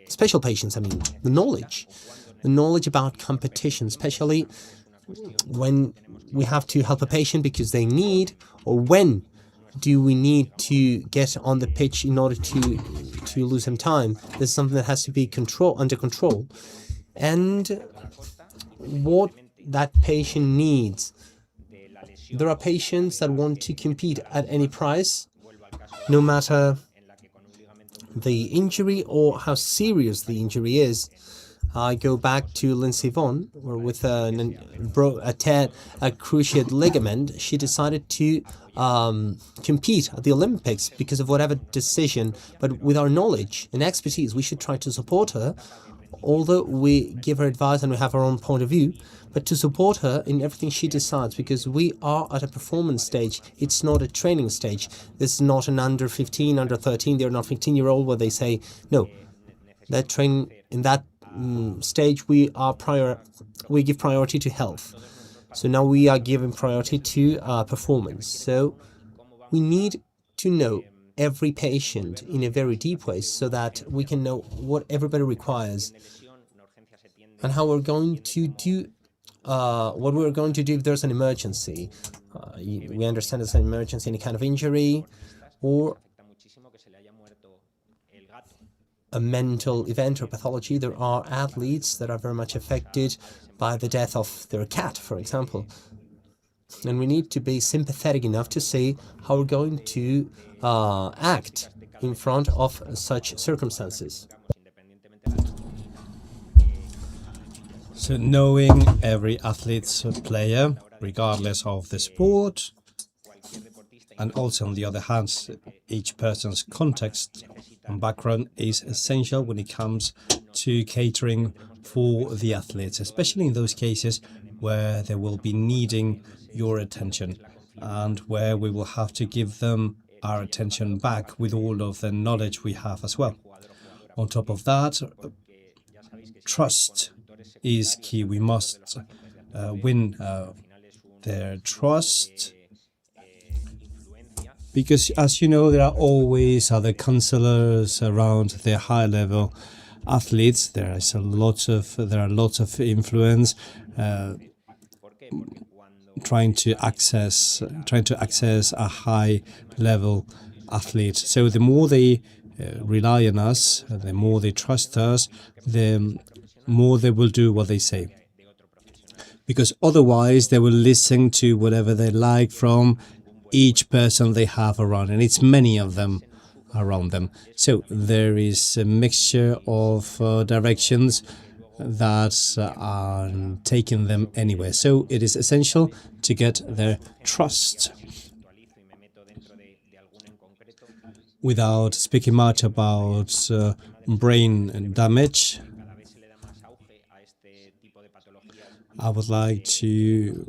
S1: special patients. I mean, the knowledge about competition, especially when we have to help a patient because they need, or when do we need to get on the pitch in order to lose some time. This is something that has to be under control. And what that patient needs. There are patients that want to compete at any price, no matter the injury or how serious the injury is. I go back to Lindsey Vonn, where with a cruciate ligament, she decided to compete at the Olympics because of whatever decision. But with our knowledge and expertise, we should try to support her although we give her advice and we have our own point of view, but to support her in everything she decides, because we are at a performance stage. It's not a training stage. This is not an under 15, under 13. They're not 15-year-old where they say, no, that training in that stage we give priority to health. So now we are giving priority to performance. So we need to know every patient in a very deep way so that we can know what everybody requires and how we're going to do what we're going to do if there's an emergency. We understand it's an emergency, any kind of injury or a mental event or pathology. There are athletes that are very much affected by the death of their cat, for example. And we need to be sympathetic enough to see how we're going to act in front of such circumstances.
S7: So knowing every athlete's player, regardless of the sport, and also on the other hand, each person's context and background is essential when it comes to catering for the athletes, especially in those cases where they will be needing your attention and where we will have to give them our attention back with all of the knowledge we have as well. On top of that, trust is key. We must win their trust, because as you know, there are always other counselors around the high-level athletes. There are lots of influence trying to access a high-level athlete. So the more they rely on us, the more they trust us, the more they will do what they say. Because otherwise they will listen to whatever they like from each person they have around, and it's many of them around them. So there is a mixture of directions that are taking them anywhere. So it is essential to get their trust. Without speaking much about brain damage, I would like to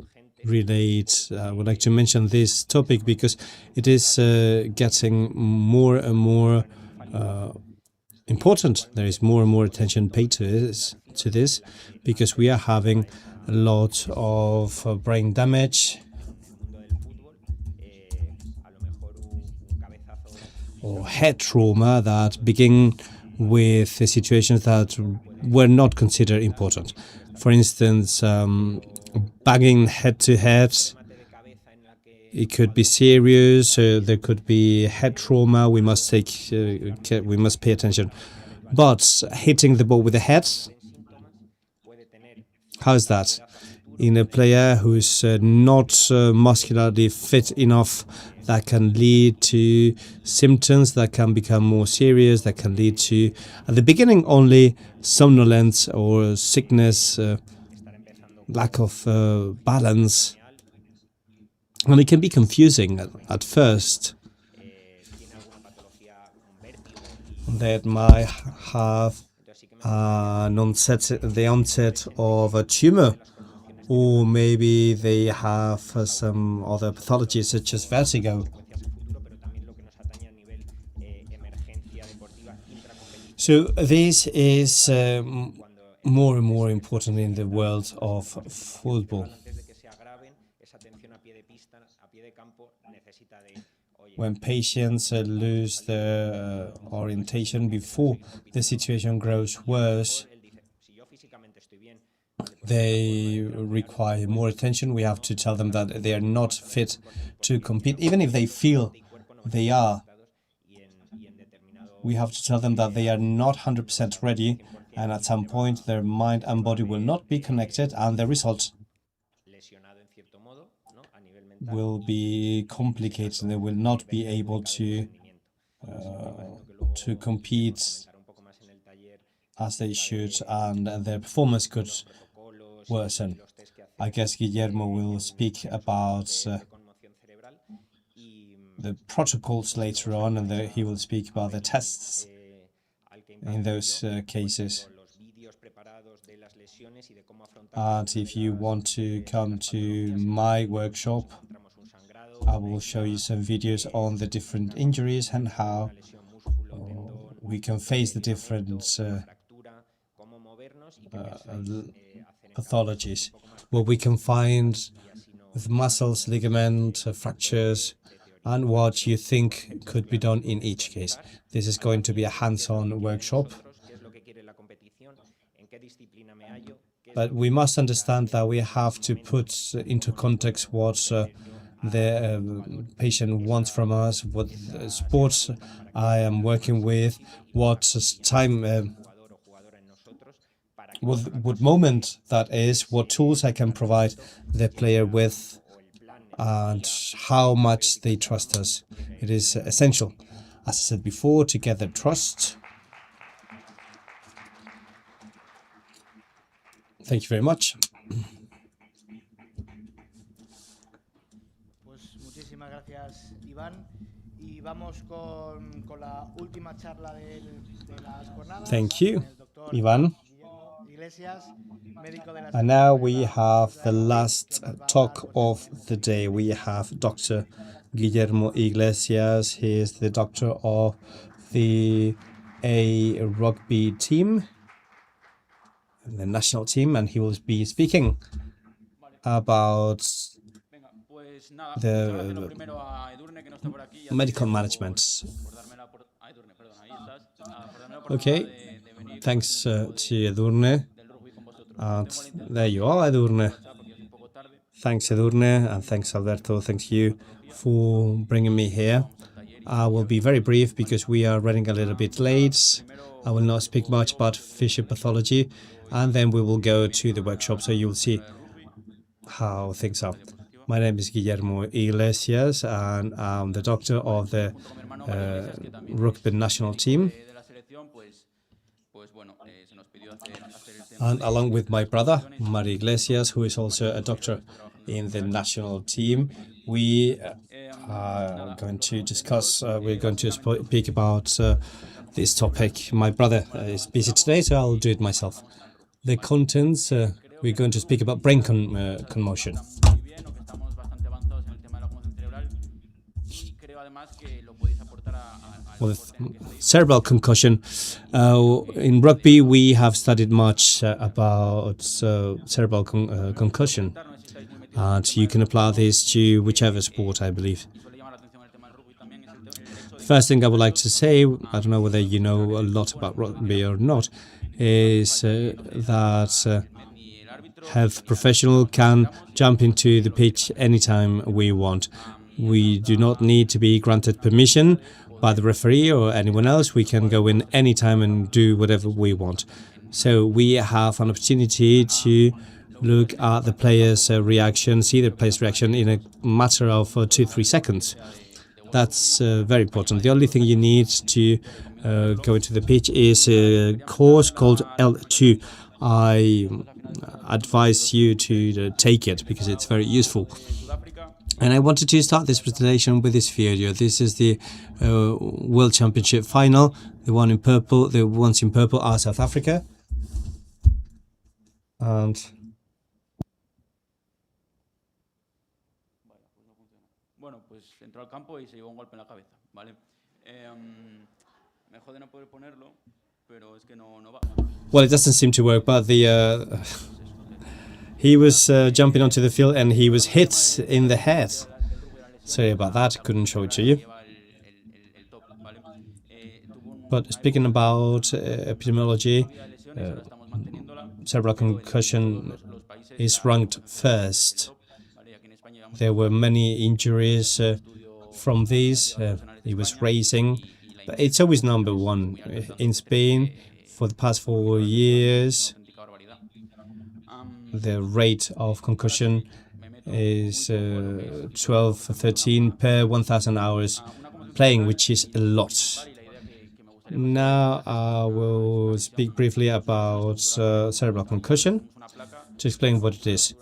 S7: mention this topic because it is getting more and more important. There is more and more attention paid to this because we are having a lot of brain damage or head trauma that begin with the situations that were not considered important. For instance, banging head to head, it could be serious. There could be head trauma. We must pay attention. But hitting the ball with the head, how is that? In a player who's not muscularly fit enough, that can lead to symptoms that can become more serious, that can lead to, at the beginning, only somnolence or sickness, lack of balance. And it can be confusing at first. That might have the onset of a tumor, or maybe they have some other pathologies such as vertigo. So this is more and more important in the world of football. When patients lose their orientation before the situation grows worse, they require more attention. We have to tell them that they are not fit to compete, even if they feel they are. We have to tell them that they are not 100% ready, and at some point their mind and body will not be connected, and the result will be complicated. They will not be able to compete as they should, and their performance could worsen. I guess Guillermo will speak about the protocols later on, and he will speak about the tests in those cases. And if you want to come to my workshop, I will show you some videos on the different injuries and how we can face the different pathologies, what we can find with muscles, ligament, fractures, and what you think could be done in each case. This is going to be a hands-on workshop. But we must understand that we have to put into context what the patient wants from us, what sports I am working with, what time, what moment that is, what tools I can provide the player with, and how much they trust us. It is essential, as I said before, to get their trust. Thank you very much.
S4: Pues muchísimas gracias, Iván. Y vamos con la última charla de las jornadas.
S7: Thank you, Iván. And now we have the last talk of the day. We have Dr. Guillermo Iglesias. He is the doctor of the Rugby team, the national team, and he will be speaking about the medical management. Okay, thanks to Edurne. And there you are, Edurne. Thanks, Edurne, and thanks, Alberto. Thank you for bringing me here. I will be very brief because we are running a little bit late. I will not speak much about physiopathology, and then we will go to the workshop so you'll see how things are. My name is Guillermo Iglesias, and I'm the doctor of the Rugby national team. And along with my brother, Mario Iglesias, who is also a doctor in the national team, we are going to discuss, we're going to speak about this topic. My brother is busy today, so I'll do it myself. The contents, we're going to speak about brain commotion. With cerebral concussion, in rugby we have studied much about cerebral concussion, and you can apply this to whichever sport, I believe. First thing I would like to say, I don't know whether you know a lot about rugby or not, is that health professional can jump into the pitch anytime we want. We do not need to be granted permission by the referee or anyone else. We can go in anytime and do whatever we want. So we have an opportunity to look at the player's reaction, see the player's reaction in a matter of 2-3 seconds. That's very important. The only thing you need to go into the pitch is a course called L2. I advise you to take it because it's very useful. And I wanted to start this presentation with this video. This is the World Championship final. The one in purple, the ones in purple are South Africa. And
S3: bueno, pues entró al campo y se llevó un golpe en la cabeza, ¿vale? Me jode no poder ponerlo, pero es que no va.
S7: Well, it doesn't seem to work, but the he was jumping onto the field and he was hit in the head. Sorry about that, couldn't show it to you. But speaking about epidemiology, cerebral concussion is ranked first. There were many injuries from these. It was raising, but it's always number one. In Spain, for the past 4 years, the rate of concussion is 12-13 per 1,000 hours playing, which is a lot. Now I will speak briefly about cerebral concussion to explain what it is.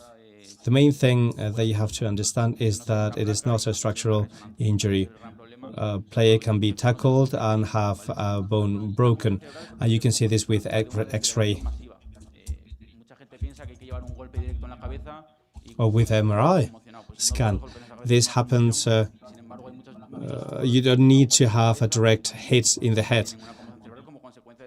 S7: The main thing that you have to understand is that it is not a structural injury. A player can be tackled and have a bone broken, and you can see this with X-ray. or with MRI scan. This happens, you don't need to have a direct hit in the head,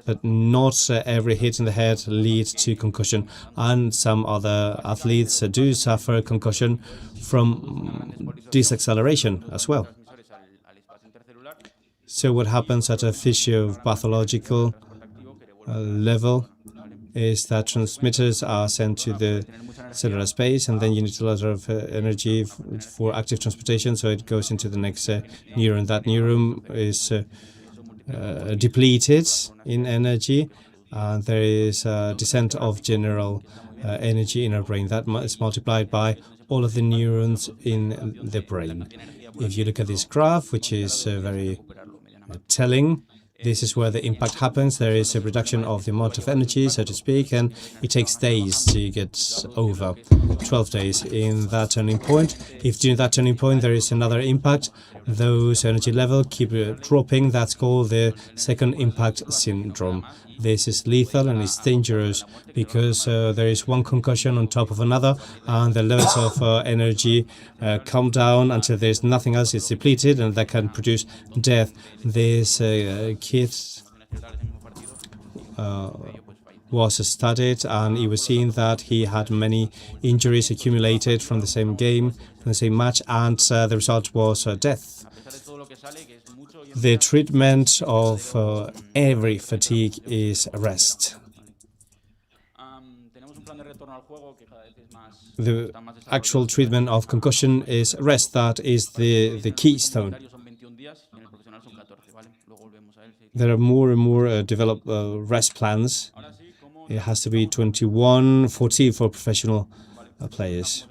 S7: but not every hit in the head leads to concussion, and some other athletes do suffer concussion from deceleration as well. So what happens at a physiopathological level is that transmitters are sent to the cellular space, and then you need a lot of energy for active transportation, so it goes into the next neuron. That neuron is depleted in energy, and there is a descent of general energy in our brain that is multiplied by all of the neurons in the brain. If you look at this graph, which is very telling, this is where the impact happens. There is a reduction of the amount of energy, so to speak, and it takes days to get over, 12 days in that turning point. If during that turning point there is another impact, those energy levels keep dropping. That's called the second impact syndrome. This is lethal and it's dangerous because there is one concussion on top of another, and the levels of energy come down until there's nothing else. It's depleted, and that can produce death. This kid was studied, and it was seen that he had many injuries accumulated from the same game, from the same match, and the result was death. The treatment of every fatigue is rest. The actual treatment of concussion is rest. That is the keystone. There are more and more developed rest plans. It has to be 21, 40 for professional players.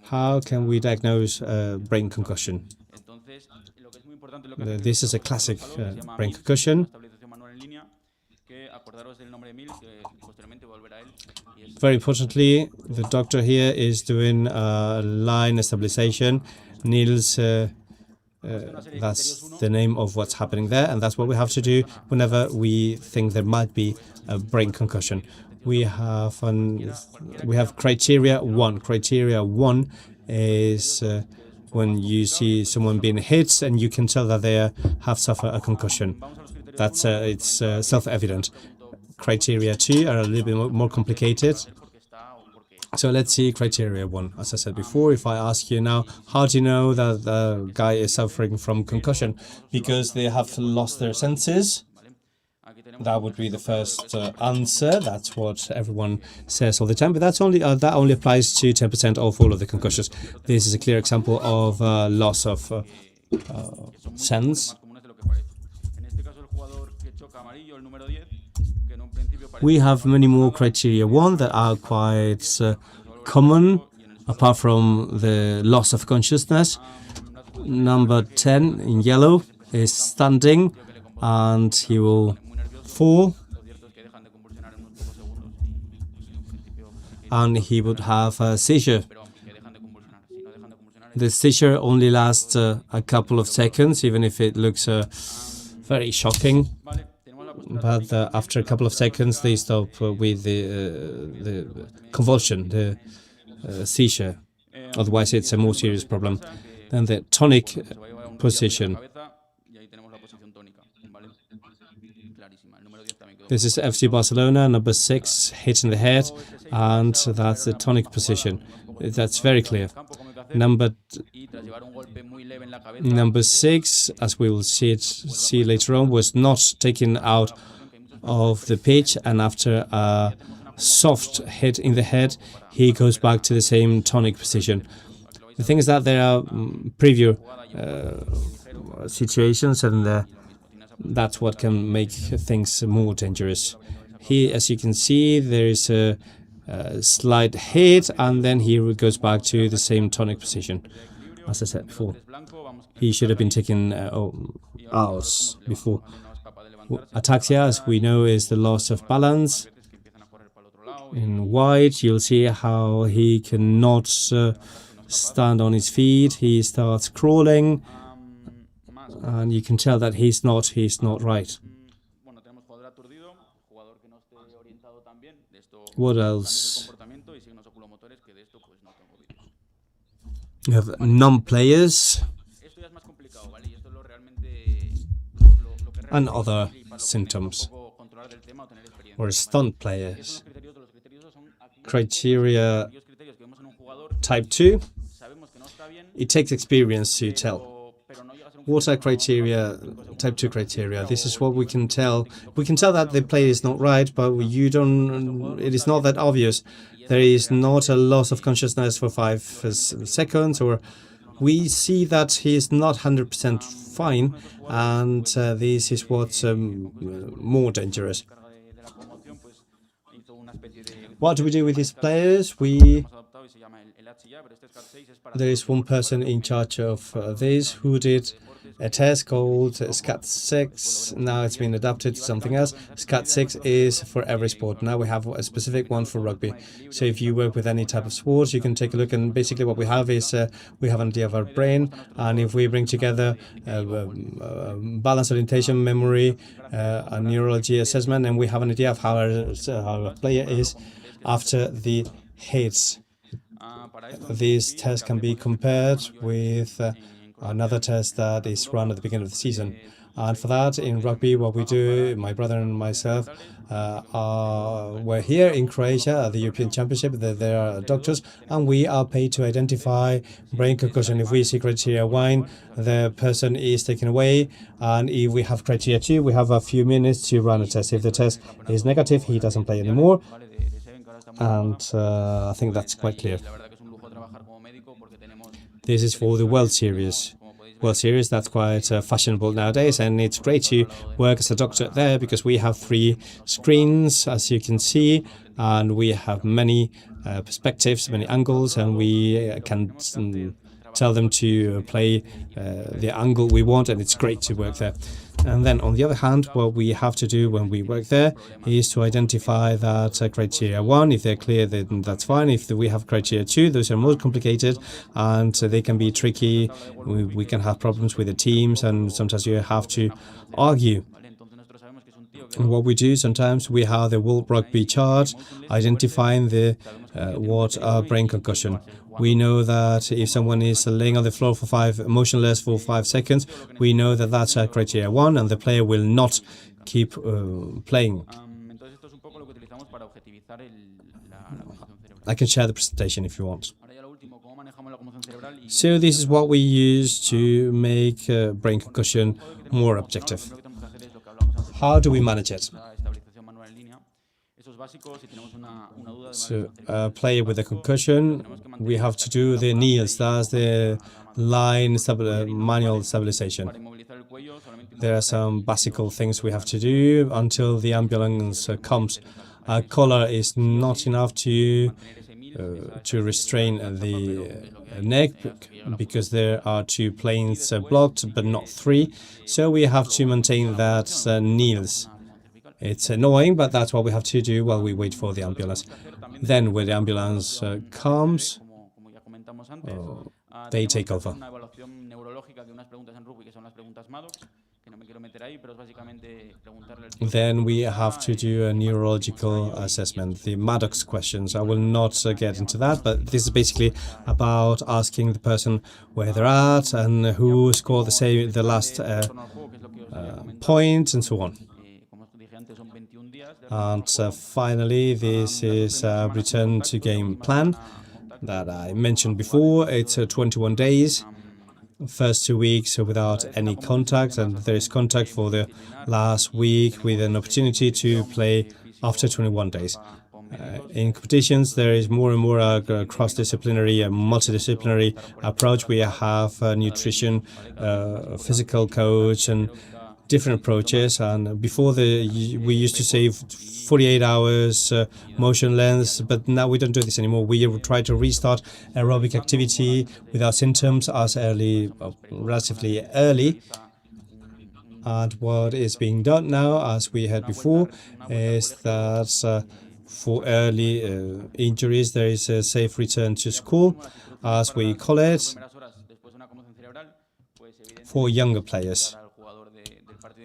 S7: How can we diagnose brain concussion? This is a classic brain concussion. Very importantly, the doctor here is doing line stabilization. Niels, that's the name of what's happening there, and that's what we have to do whenever we think there might be a brain concussion. We have criteria 1. Criteria 1 is when you see someone being hit and you can tell that they have suffered a concussion. That's it's self-evident. Criteria 2 are a little bit more complicated. So let's see criteria 1. As I said before, if I ask you now, how do you know that the guy is suffering from concussion? Because they have lost their senses. That would be the first answer. That's what everyone says all the time. But that's only that only applies to 10% of all of the concussions. This is a clear example of loss of sense. We have many more criteria 1 that are quite common, apart from the loss of consciousness. Number 10 in yellow is standing, and he will fall, and he would have a seizure. The seizure only lasts a couple of seconds, even if it looks very shocking. But after a couple of seconds, they stop with the convulsion, the seizure. Otherwise, it's a more serious problem. Then the tonic position. This is FC Barcelona, number 6, hit in the head, and that's the tonic position. That's very clear. Number 6, as we will see later on, was not taken out of the pitch, and after a soft hit in the head, he goes back to the same tonic position. The thing is that there are previous situations, and that's what can make things more dangerous. Here, as you can see, there is a slight hit, and then he goes back to the same tonic position. As I said before, he should have been taken out before. Ataxia, as we know, is the loss of balance. In white, you'll see how he cannot stand on his feet. He starts crawling, and you can tell that he's not right. What else? You have non-players and other symptoms, or stunt players. Criteria type 2, it takes experience to tell. What are criteria, type 2 criteria? This is what we can tell. We can tell that the player is not right, but it is not that obvious. There is not a loss of consciousness for 5 seconds, or we see that he is not 100% fine, and this is what's more dangerous. What do we do with these players? There is one person in charge of this who did a test called SCAT6. Now it's been adapted to something else. SCAT6 is for every sport. Now we have a specific one for rugby. So if you work with any type of sports, you can take a look, and basically what we have is we have an idea of our brain, and if we bring together balance, orientation, memory, a neurology assessment, and we have an idea of how our player is after the hits. This test can be compared with another test that is run at the beginning of the season. And for that, in rugby, what we do, my brother and myself, we're here in Croatia at the European Championship. There are doctors, and we are paid to identify brain concussion. If we see criteria 1, the person is taken away, and if we have criteria 2, we have a few minutes to run a test. If the test is negative, he doesn't play anymore. And I think that's quite clear. This is for the World Series. World Series, that's quite fashionable nowadays, and it's great to work as a doctor there because we have 3 screens, as you can see, and we have many perspectives, many angles, and we can tell them to play the angle we want, and it's great to work there. And then, on the other hand, what we have to do when we work there is to identify that criteria 1. If they're clear, then that's fine. If we have criteria 2, those are more complicated, and they can be tricky. We can have problems with the teams, and sometimes you have to argue. And what we do sometimes, we have the World Rugby chart identifying what are brain concussion. We know that if someone is laying on the floor for motionless for 5 seconds, we know that that's criteria 1, and the player will not keep playing. I can share the presentation if you want. So this is what we use to make brain concussion more objective. How do we manage it? So, player with a concussion, we have to do the kneels. That's the line manual stabilization. There are some basic things we have to do until the ambulance comes. A collar is not enough to restrain the neck because there are 2 planes blocked, but not 3. So we have to maintain that kneels. It's annoying, but that's what we have to do while we wait for the ambulance. Then when the ambulance comes, they take over. Then we have to do a neurological assessment, the Maddox questions. I will not get into that, but this is basically about asking the person where they're at and who scored the last point and so on. And finally, this is a return to game plan that I mentioned before. It's 21 days. First 2 weeks without any contact, and there is contact for the last week with an opportunity to play after 21 days. In competitions, there is more and more a cross-disciplinary, a multidisciplinary approach. We have nutrition, physical coach, and different approaches. And before we used to save 48 hours motion lengths, but now we don't do this anymore. We try to restart aerobic activity without symptoms as relatively early. And what is being done now, as we had before, is that for early injuries, there is a safe return to school, as we call it, for younger players.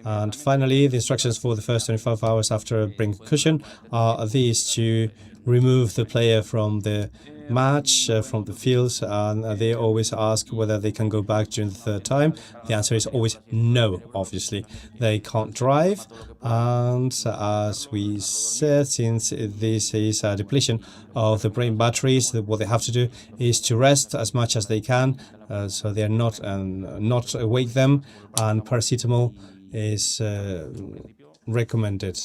S7: And finally, the instructions for the first 25 hours after brain concussion are these: to remove the player from the match, from the fields, and they always ask whether they can go back during the third time. The answer is always no, obviously. They can't drive, and as we said, since this is a depletion of the brain batteries, what they have to do is to rest as much as they can, so they are not awake them, and paracetamol is recommended,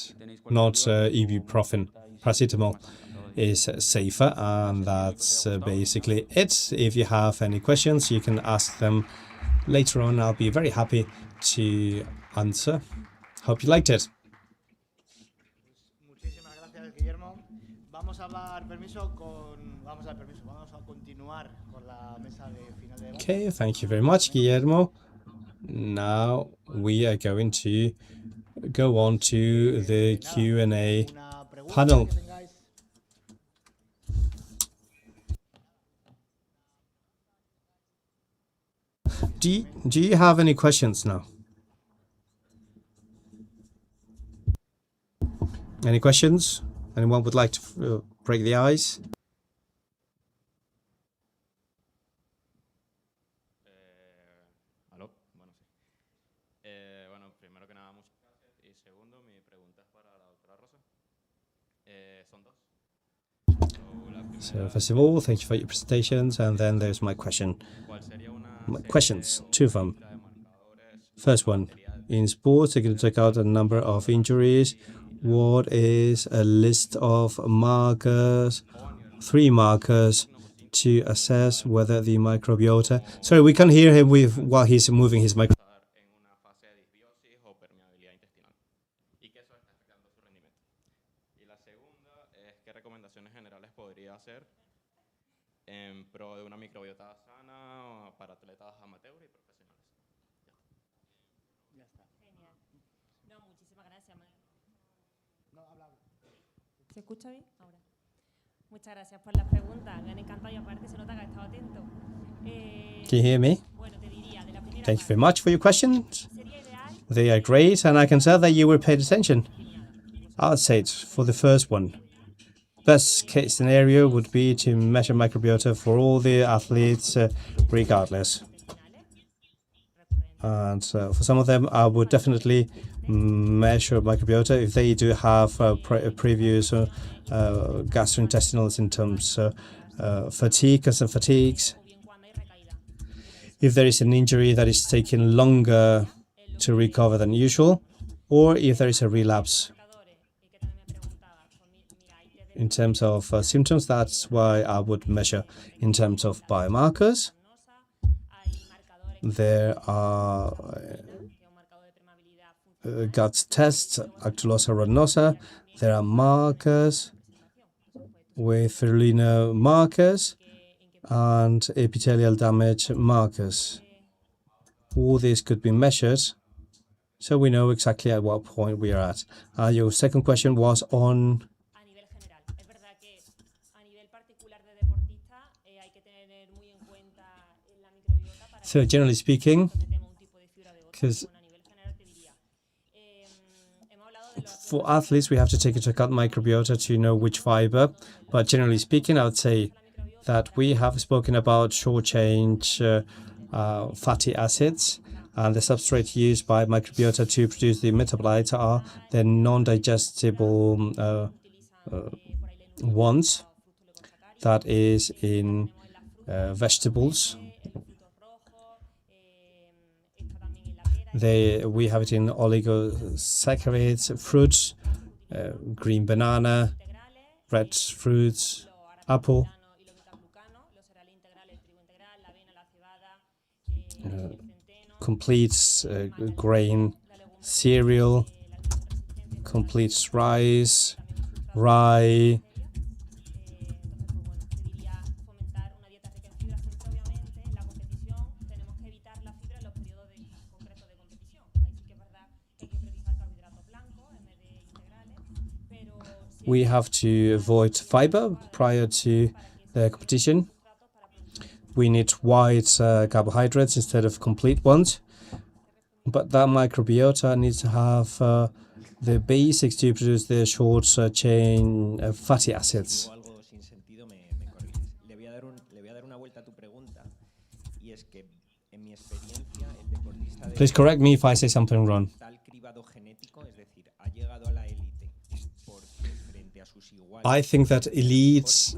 S7: not ibuprofen. Paracetamol is safer, and that's basically it. If you have any questions, you can ask them later on. I'll be very happy to answer. Hope you liked it.
S4: Muchísimas gracias, Guillermo. Vamos a continuar con la mesa de final de debate.
S7: Okay, thank you very much, Guillermo. Now we are going to go on to the Q&A panel. Do you have any questions now? Any questions? Anyone would like to break the ice?
S5: Aló, bueno, sí. Bueno, primero que nada, muchas gracias. Y segundo, mi pregunta es para la doctora Rosa. Son dos.
S7: So first of all, thank you for your presentations, and then there's my question. Questions, two of them. First one, in sports, they're going to take out a number of injuries. What is a list of markers, 3 markers, to assess whether the microbiota... Sorry, we can't hear him while he's moving his microphone.
S5: En pro de una microbiota sana para atletas amateurs y profesionales.
S16: Ya está. Genial. No, muchísimas gracias.
S4: No, habla.
S16: ¿Se escucha bien? Ahora. Muchas gracias por las preguntas. Me han encantado y aparte se nota que has estado atento.
S7: Can you hear me? Thank you very much for your questions. They are great, and I can tell that you were paid attention. I'll say it for the first one. Best case scenario would be to measure microbiota for all the athletes regardless. And for some of them, I would definitely measure microbiota if they do have previous gastrointestinal symptoms, fatigue and some fatigues. If there is an injury that is taking longer to recover than usual, or if there is a relapse. In terms of symptoms, that's why I would measure. In terms of biomarkers, there are gut tests, Achilles rhodinosa. There are markers with Ferulino markers and epithelial damage markers. All these could be measured, so we know exactly at what point we are at. Your second question was on... So generally speaking, because for athletes we have to take into account microbiota to know which fiber, but generally speaking I would say that we have spoken about short-chain fatty acids, and the substrate used by microbiota to produce the metabolites are the non-digestible ones, that is in vegetables. We have it in oligosaccharides, fruits, green banana, red fruits, apple, complete grain cereal, complete rice, rye, we have to avoid fiber prior to the competition. We need white carbohydrates instead of complete ones. But that microbiota needs to have the basics to produce the short chain fatty acids.
S21: algo sin sentido, me corriges. Le voy a dar una vuelta a tu pregunta, y es que en mi experiencia el deportista de
S7: Please correct me if I say something wrong.
S21: tal cribado genético, es decir, ha llegado a la élite porque frente a sus iguales
S7: I think that elite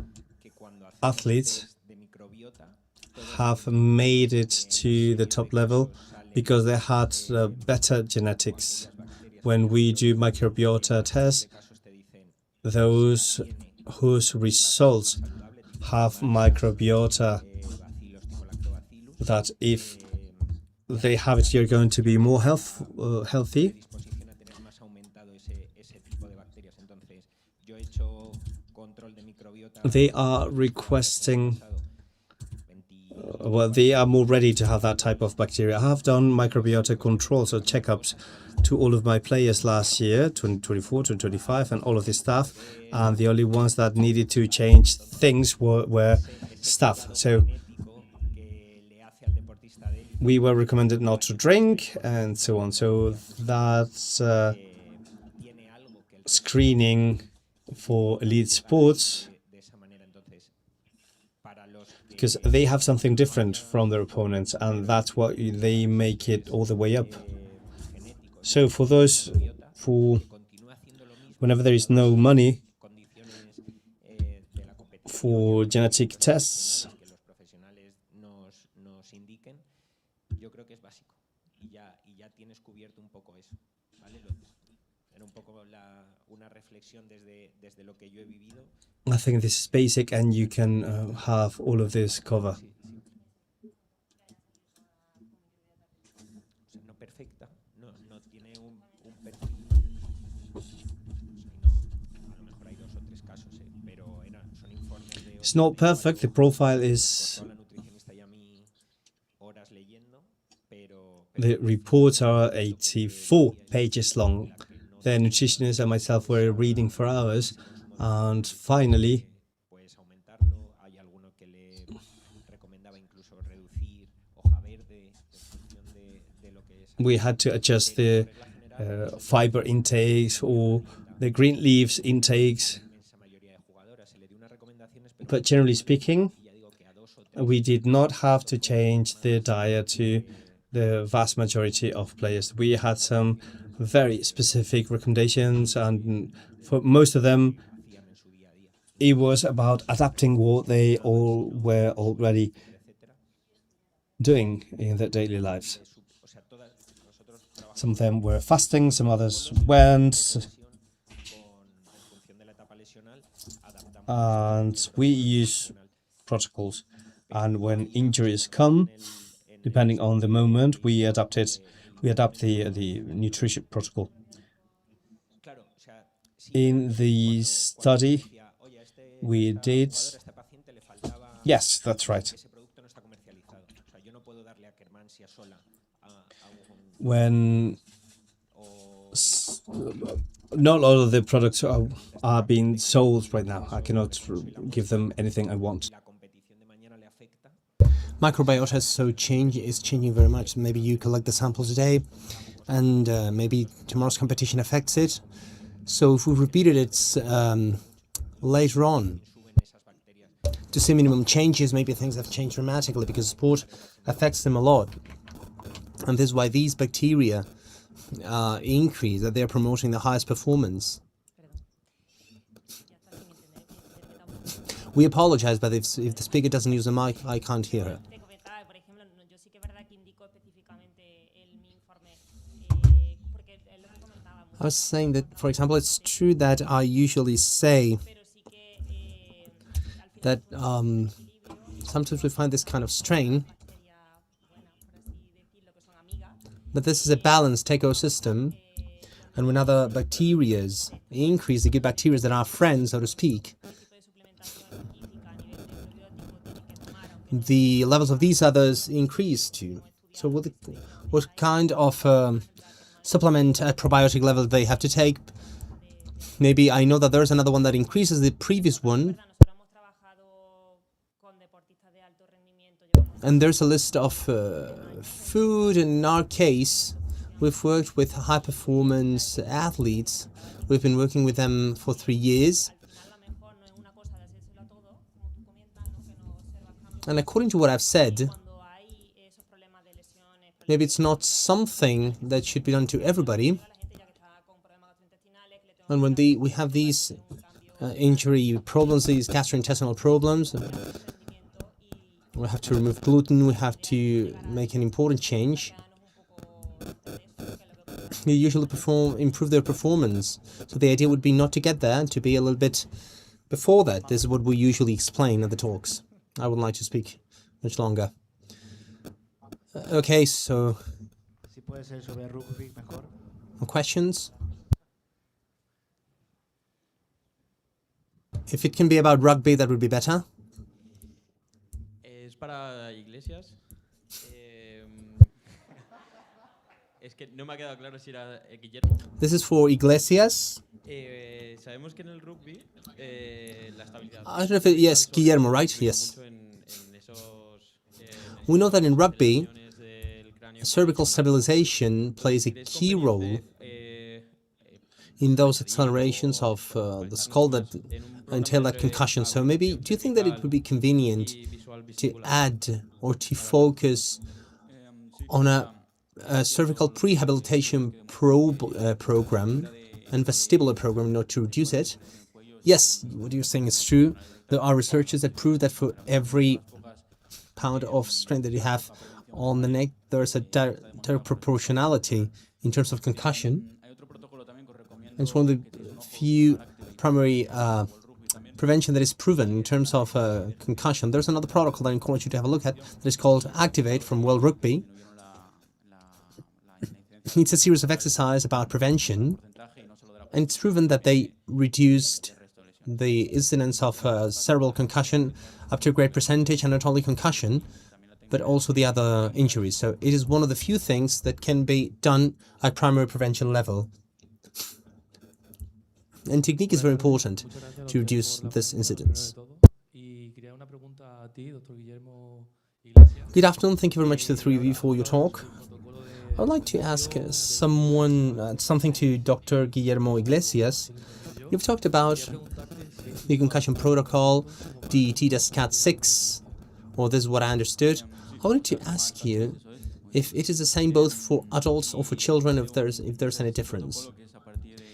S7: athletes have made it to the top level because they had better genetics. When we do microbiota tests, those whose results have microbiota, that if they have it, you're going to be more healthy. They are requesting, well, they are more ready to have that type of bacteria. I have done microbiota controls or checkups to all of my players last year, 2024, 2025, and all of the staff, and the only ones that needed to change things were staff. So we were recommended not to drink and so on. So that's screening for elite sports, because they have something different from their opponents, and that's what they make it all the way up. So for those who, whenever there is no money for genetic tests, I think this is basic, and you can have all of this cover. It's not perfect, the profile is... The reports are 84 pages long. The nutritionist and myself were reading for hours, and finally we had to adjust the fiber intakes or the green leaves intakes. But generally speaking, we did not have to change the diet to the vast majority of players. We had some very specific recommendations, and for most of them, it was about adapting what they all were already doing in their daily lives. Some of them were fasting, some others weren't. And we use protocols, and when injuries come, depending on the moment, we adapt the nutrition protocol. In the study we did, yes, that's right. When not all of the products are being sold right now, I cannot give them anything I want.
S1: Microbiota is changing very much. Maybe you collect the samples today, and maybe tomorrow's competition affects it. So if we repeated it later on to see minimum changes, maybe things have changed dramatically because sport affects them a lot. And this is why these bacteria increase, that they're promoting the highest performance. We apologize, but if the speaker doesn't use the mic, I can't hear her. I was saying that, for example, it's true that I usually say that sometimes we find this kind of strain, but this is a balanced ecosystem, and when other bacteria increase, the good bacteria that are friends, so to speak, the levels of these others increase too. So what kind of supplement at probiotic level they have to take? Maybe I know that there's another one that increases the previous one, and there's a list of food, and in our case We've worked with high-performance athletes. We've been working with them for 3 years. And according to what I've said, maybe it's not something that should be done to everybody. And when we have these injury problems, these gastrointestinal problems, we have to remove gluten, we have to make an important change. They usually improve their performance. So the idea would be not to get there, to be a little bit before that. This is what we usually explain at the talks. I would like to speak much longer. Okay, so more questions? If it can be about rugby, that would be better.
S5: Es para Iglesias. Es que no me ha quedado claro si era Guillermo.
S1: This is for Iglesias.
S5: Sabemos que en el rugby la estabilidad.
S1: I don't know if yes, Guillermo, right? Yes. We know that in rugby, cervical stabilization plays a key role in those accelerations of the skull that entail that concussion. So maybe, do you think that it would be convenient to add or to focus on a cervical prehabilitation program and vestibular program in order to reduce it? Yes, what you're saying is true. There are researchers that prove that for every pound of strength that you have on the neck, there's a direct proportionality in terms of concussion. It's one of the few primary prevention that is proven in terms of concussion. There's another protocol that I encourage you to have a look at that is called Activate from World Rugby. It's a series of exercises about prevention, and it's proven that they reduced the incidence of cerebral concussion up to a great percentage, and not only concussion, but also the other injuries. So it is one of the few things that can be done at primary prevention level. And technique is very important to reduce this incidence. Good afternoon. Thank you very much to the three of you for your talk. I would like to ask something to Dr. Guillermo Iglesias. You've talked about the concussion protocol, DET does CAT6, or this is what I understood. I wanted to ask you if it is the same both for adults or for children, if there's any difference.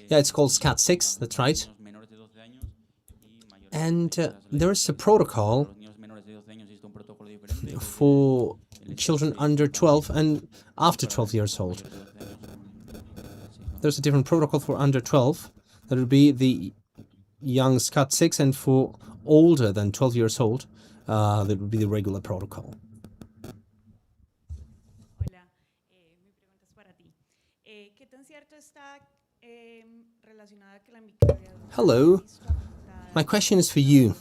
S1: Yeah, it's called CAT6, that's right. And there is a protocol for children under 12 and after 12 years old. There's a different protocol for under 12. That would be the young CAT6, and for older than 12 years old, that would be the regular protocol. Hello. My question is for you.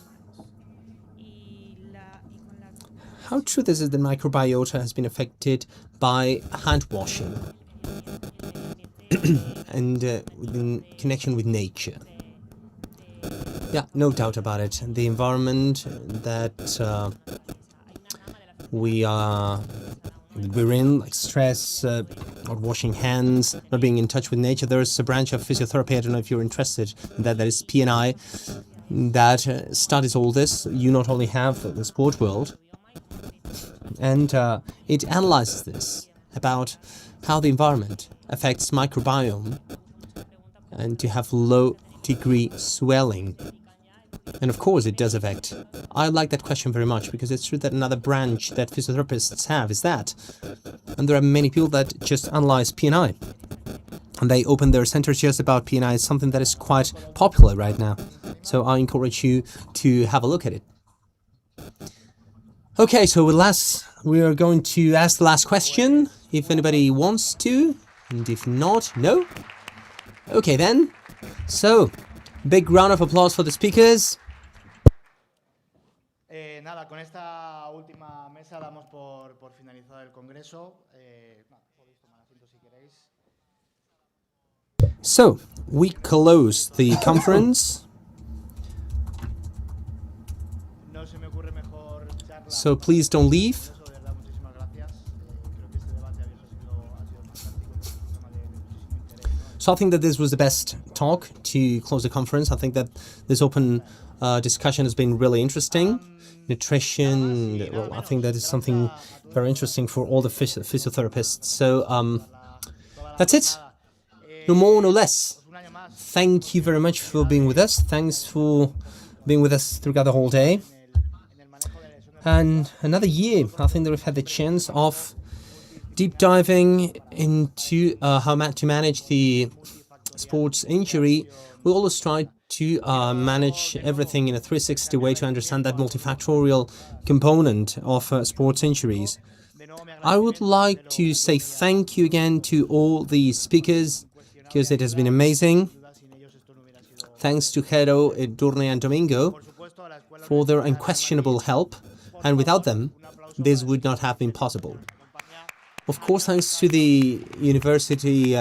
S1: How true is it that microbiota has been affected by hand washing and in connection with nature? Yeah, no doubt about it. The environment that we're in, like stress, not washing hands, not being in touch with nature. There is a branch of physiotherapy, I don't know if you're interested in that, that is P&I, that studies all this. You not only have the sport world, and it analyzes this about how the environment affects microbiome and to have low degree swelling. And of course it does affect. I like that question very much, because it's true that another branch that physiotherapists have is that. And there are many people that just analyze P&I. And they open their centers just about P&I. It's something that is quite popular right now. So I encourage you to have a look at it. Okay, so we are going to ask the last question, if anybody wants to, and if not, no. Okay then. So, big round of applause for the speakers.
S4: Nada, con esta última mesa damos por finalizado el congreso. Podéis tomar asiento si queréis.
S1: So, we close the conference. So please don't leave. So I think that this was the best talk to close the conference. I think that this open discussion has been really interesting. Nutrition, well, I think that is something very interesting for all the physiotherapists. So that's it. No more, no less. Thank you very much for being with us. Thanks for being with us throughout the whole day. And another year, I think that we've had the chance of deep diving into how to manage the sports injury. We always try to manage everything in a 360 way to understand that multifactorial component of sports injuries. I would like to say thank you again to all the speakers, because it has been amazing. Thanks to Jero, Edurne and Domingo for their unquestionable help, and without them, this would not have been possible. Of course, thanks to the University,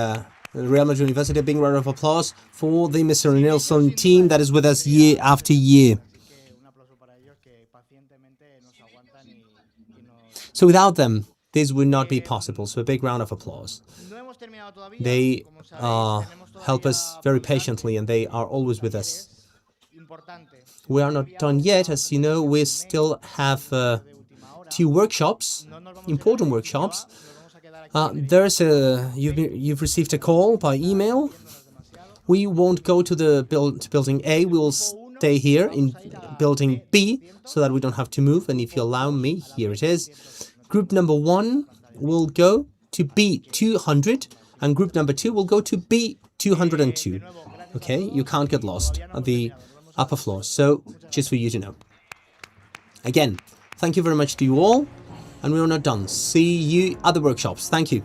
S1: Real Madrid University, a big round of applause for the Mr. Nilsson team that is with us year after year. So without them, this would not be possible. So a big round of applause. They help us very patiently, and they are always with us. We are not done yet. As you know, we still have 2 workshops, important workshops. You've received a call by email. We won't go to the building A. We will stay here in building B so that we don't have to move. And if you allow me, here it is. Group number 1 will go to B200, and group number 2 will go to B202. Okay, you can't get lost at the upper floor. So just for you to know. Again, thank you very much to you all. And we are not done. See you at the workshops. Thank you.